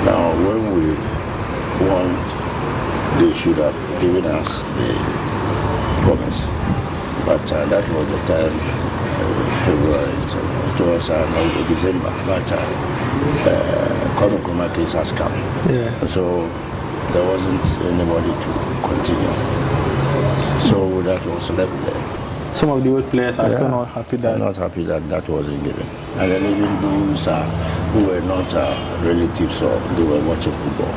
Now when we won, they should have given us the promise, but that was the time, February, it was December, but Kwame case has come. Yeah. So there wasn't anybody to continue. So that was left there. Some of the old players are still not happy that that wasn't given. And then even those who were not relatives or they were watching football.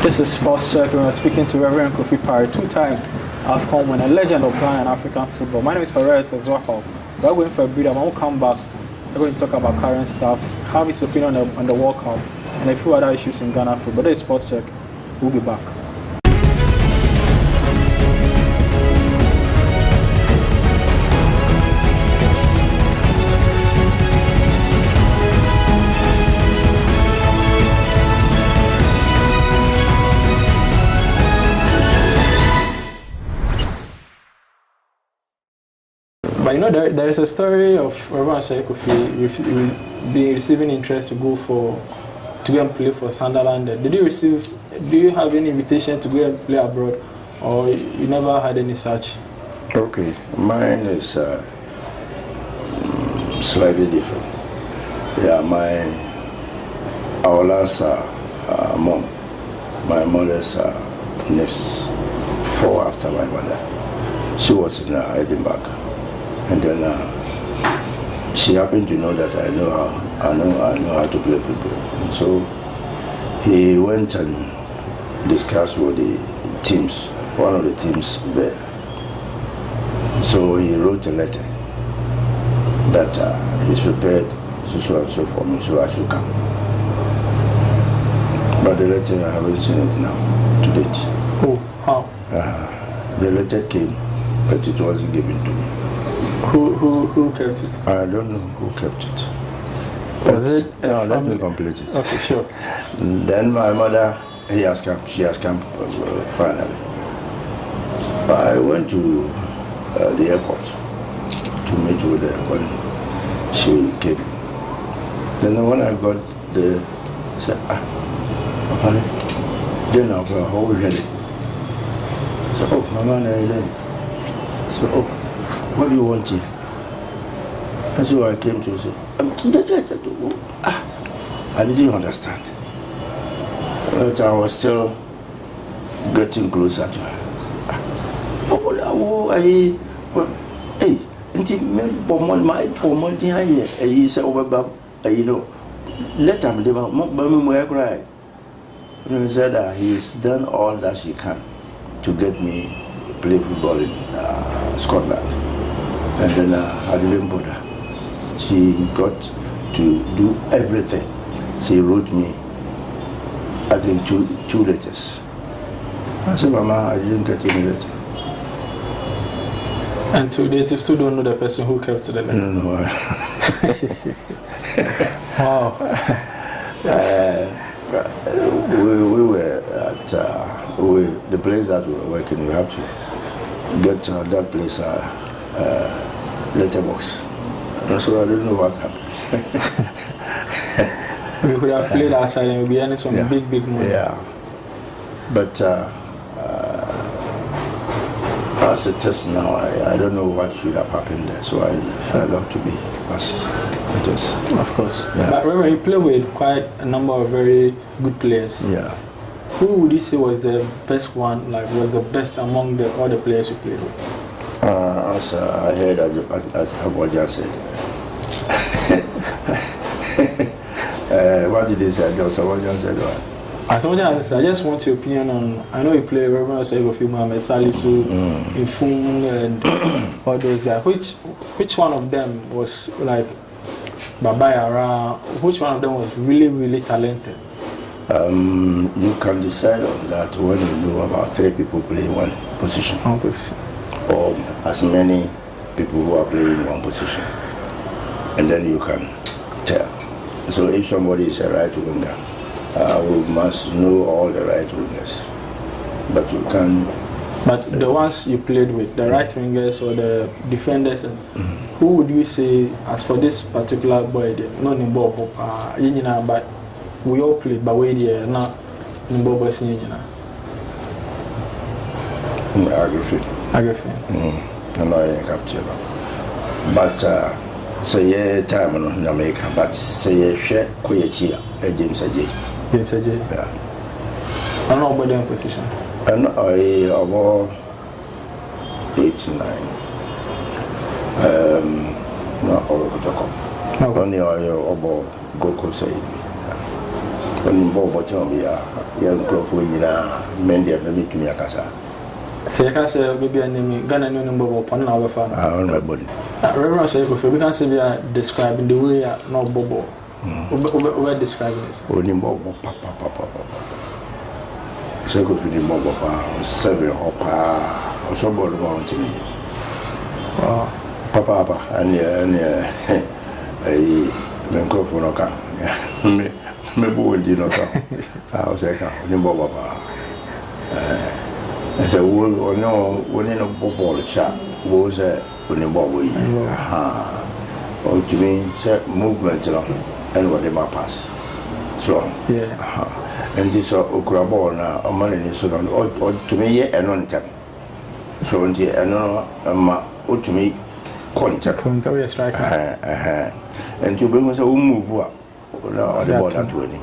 This is Sports Check. We are speaking to Reverend Kofi Parry, two-time AFCON winner, a legend of Ghana and African football. My name is Perez Ezwahal. We are going for a breather. When we come back, we're going to talk about current stuff, have his opinion on the World Cup, and a few other issues in Ghana football. This is Sports Check. We'll be back. But you know, there is a story of Reverend Sheikh Kofi receiving interest to go and play for Sunderland. Do you have any invitation to go and play abroad, or you never had any such? Okay, mine is slightly different. Yeah, our last mom, my mother's next 4 after my mother, she was in Edinburgh. And then she happened to know that I know how to play football. And so he went and discussed with the teams, one of the teams there. So he wrote a letter that he's prepared so and so for me, so I should come. But the letter, I haven't seen it now, to date. Oh, how? The letter came, but it wasn't given to me. Who kept it? I don't know who kept it. Was it? No, let me complete it. Okay, sure. Then my mother, she has come finally. I went to the airport to meet with her when she came. Then when I got there, I said, Papa, then I'll go home ready. So, Mama, so, what do you want here? That's what I came to say. I didn't understand. But I was still getting closer to her. Hey, Until my Pomodina, he said, you know, let him live. Cry. He said that he's done all that she can to get me play football in Scotland. And then I didn't bother. She got to do everything. She wrote me, I think, two letters. I said, Mama, I didn't get any letter. And to date, you still don't know the person who kept the letter? No. Wow. We were at the place that we were working. We have to get that place letterbox. So I don't know what happened. We could have played outside and we'd be earning some big money. Yeah. But as it is now, I don't know what should have happened there. So I love to be as it is. Of course. Yeah. But remember, you play with quite a number of very good players. Yeah. Who would you say was the best one, like was the best among all the players you played with? As I heard, as Aboja said. What did he say? Aboja said what? As I just want your opinion on. I know you play Reverend Osei Mohammed Salisu, Ifun, and all those guys. Which one of them was like Babayara? Which one of them was really talented? You can decide on that when you know about 3 people playing one position. One position. Or as many people who are playing one position. And then you can tell. So if somebody is a right winger, we must know all the right wingers. But you can... But the ones you played with, the right wingers or the defenders, who would you say, as for this particular boy, no Nimbo, but we all played, but we are not Nimbo Basin. Agrifin. I'm not a captain. But say time in Jamaica, but say share Koyachia, James Ajay. James Ajay. Yeah. I'm not about position. And I about 8, 9. Not all of the only about Goko say. When Bobo Chambia, young Crawford, Mendy, and me to Miakasa. Say, I can say, maybe a name, Ghana new number upon our family. On my body. Reverend Osei, we can say we are describing the way no Bobo. We're describing this. Only Bobo, Papa. Second for the Bobo, 7 Hopper, or somebody want me. Papa, and a microphone. Maybe we did not come. I was like, Bobo. I said, well, no, when in a ball chat was a Unimbowi. Or to me, movement and what they might pass. So, and this Ukraball now, a man in his son, or to me, yet and on time. So, until I know, to me, contact. And to bring us a move up. No, the border to any.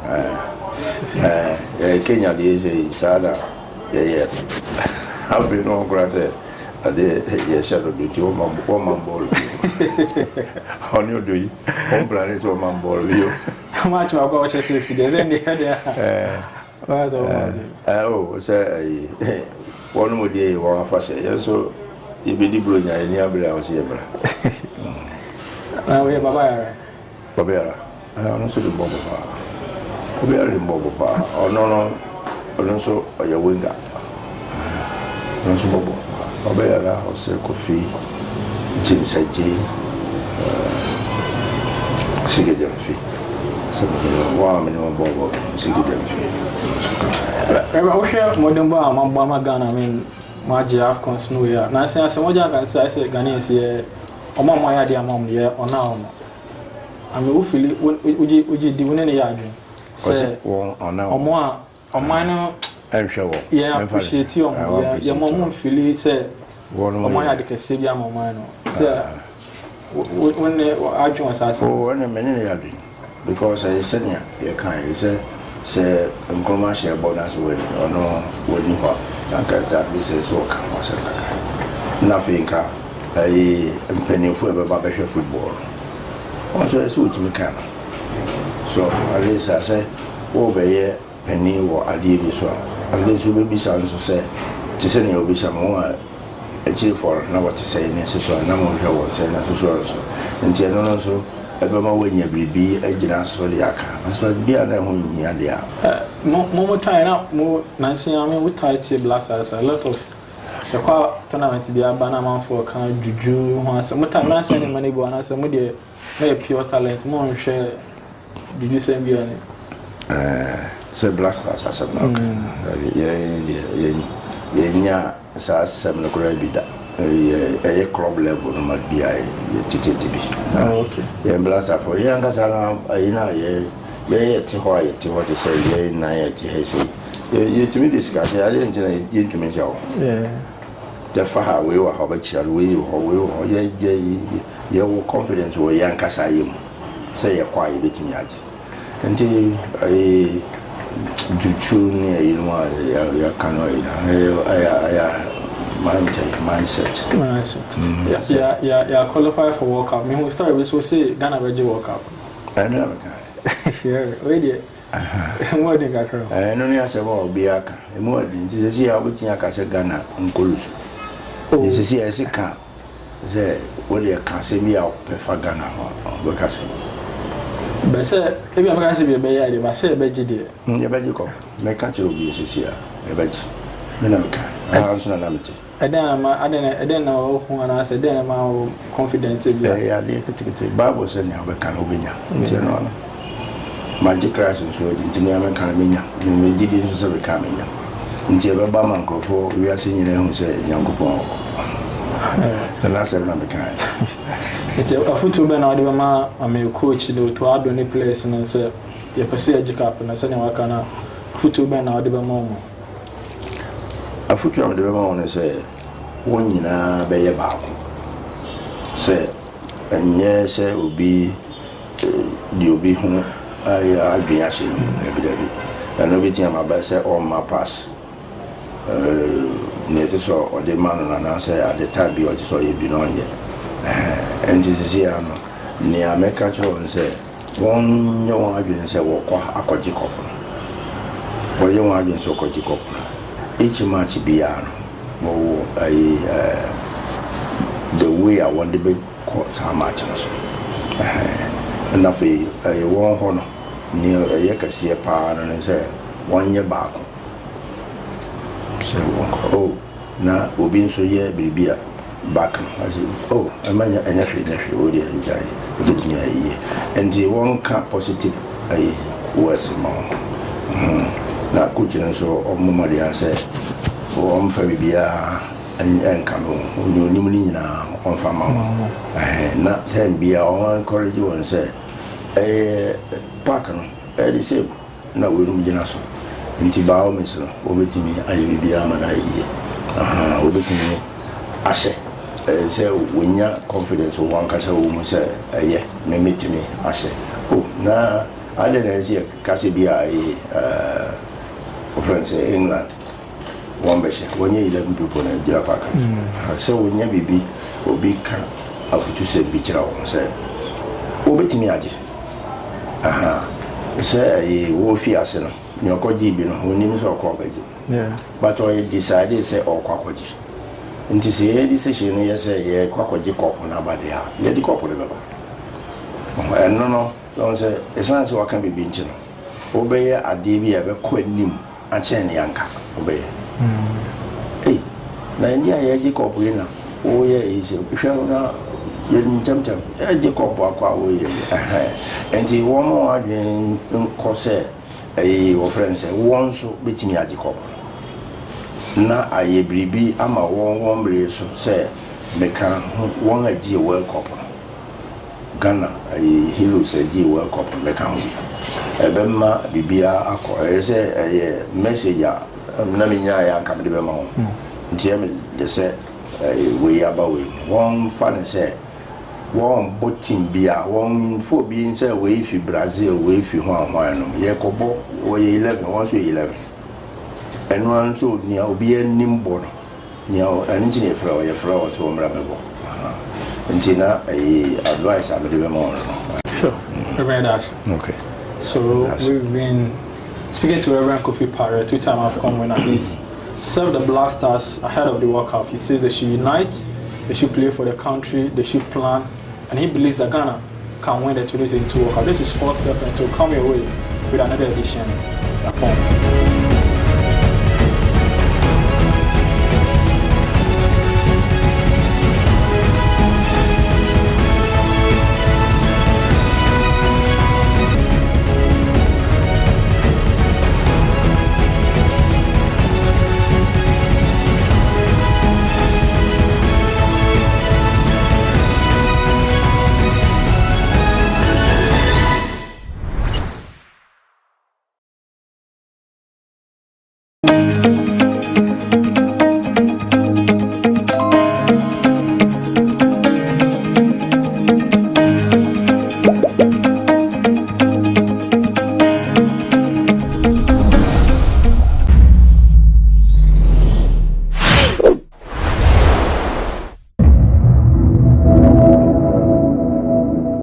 Kenya is a sada. Yeah. I've been on grass. I did shadow duty. One man ball. How do you do it? One plan is one man ball. How much more go 60 days? And the oh, say one more day, one fashion. So you be the blue and the other was here. Now we have Babara. I don't see the Bobo. We are in Bobo. Oh, no. Also, your winger. Also, Bobo. Babara, also coffee, James Ajay, Sigurd fee. So, 1 minimum Bobo, Sigurd fee. I share modern bar, Mama Ghana, I mean, Maji Afcon Snow. Now, I say, Moja can say, I say, Ghanaians here, or Mamma, dear mom, here, or now. I mean, would you do any yard? Say, or more. On minor, I'm sure. Yeah, I appreciate you. Your mom feel it. Say, one my advocate, say, your mama. Say, when the argument was when a minute, because I said, you can't say, I'm commercial bonus when or no, when you are. This is what was nothing. mpanimfo ebeba behwe football also ese utimi kan so at least I say wo be penny wo ade bi so at least we be san so say ti se ne obi sha mo a actually for na what say ne se so na mo hwe wo say na so nti no so ebema wo nya bribi agina so de aka so bia na ho nyia de a mo time na mo nansi ame we tight blasters a lot of the kwa tournament bia bana man for kan juju ho ase mo time na say ne mane bo na say mo de na pure talent mo nhwe juju say bia ne say blasters asem na ye nya sa asem na kura bi da a club level no might be a TTB. Okay. Yeah, blaster for young as I know, yeah, to what to say, yeah, you to me discuss, I didn't into me. Yeah. Therefore, we were habitual, we were, yeah, confidence were young as I am. Say a quiet bit in yard. Until I do you know, I cannot. Mindset. Yeah, qualify for World Cup. Me who started we say GhanaWeb World Cup. I know. Sure, wait there. More than that. I know you say well biaka. More than this is here with Ghana Nkolu. This is here can say what you can say me out prefer Ghana because but say if you am say be here but say be there. You be go. Me catch you be this here. E be. Me na me kan. I also na me. I don't know who and I said, then I'm confident. Yeah, Bible said, "Now we can obey." Magic class and so the engineer can mean you didn't so become until a barman for we are seeing him say, "Young Coupon." The last 7 of the kind. It's a football now. I'm a coach to add any place and I say, "You pursue a jack and I said, I can football now. The moment." A foot of the woman say, one yina be about. Say, and yes, will be the obi whom I'll be asking every day. And everything I'm about say all my pass. Native so or the man and I say at the time you saw you be on yet. And this is here near make a show and say, one young audience say, walk a coji couple. Well, young audience or coji couple. Each match be the way I want to be caught so much. And I won't honor near a year see a pound and I say 1 year back. So, oh, now we'll be so yeah, be back. I said, oh, I'm a nephew, would enjoy it near a year. And the one can't positive a worse amount. Na kuchina so omuma dia say o omfa bibia enka no onyoni ni na omfa ma na time bia o encourage won say park no the same na we rum gina so nti ba o mesro o betimi aye bibia ma na yi o betimi ahye say wonya confidence o wan kasa wo mu say me metimi ahye o na other than say kase bia France, England, one better. When you 11 people in the park, so when you be or be of to say beach around, say, oh, bet me, say, Wolfie Arsenal, your Koji, who names or Quackage. Yeah, but I decided, say, oh, Quackage. And to say a decision, yes, say, Quackage cop on about there, yeah, the couple of and no, don't say, it's not so I can be binching. Obey a DB ever quit him. A chain yanka obey. Hey, Nanya Jacob winner. Oh, yeah, is a shall jump, a Jacob away. And he one more in Corsair, a friend say, one so beating a Jacob. Now I be I'm a one brace, say, make one a G World Cup. Ghana, a hero said G World Cup, make Ebema bibia akọ say a message na me nya ya kam de be ma ho ntia me de say we aba we one fan say one botin bia one fo bi say we fi Brazil we fi ho no ye kobo we 11 one so 11 eno an so nia obi anim bo no nia ani ti ne fra o ye fra o so mra me bo Intina, advice I'm giving more. Sure, Reverend Ash. Okay. So we've been speaking to Reverend Kofi Parry, 2-time AFCON winner. He's served the Black Stars ahead of the World Cup. He says they should unite, they should play for the country, they should plan, and he believes that Ghana can win the 2022 World Cup. This is Sports Step, and to come your way with another edition.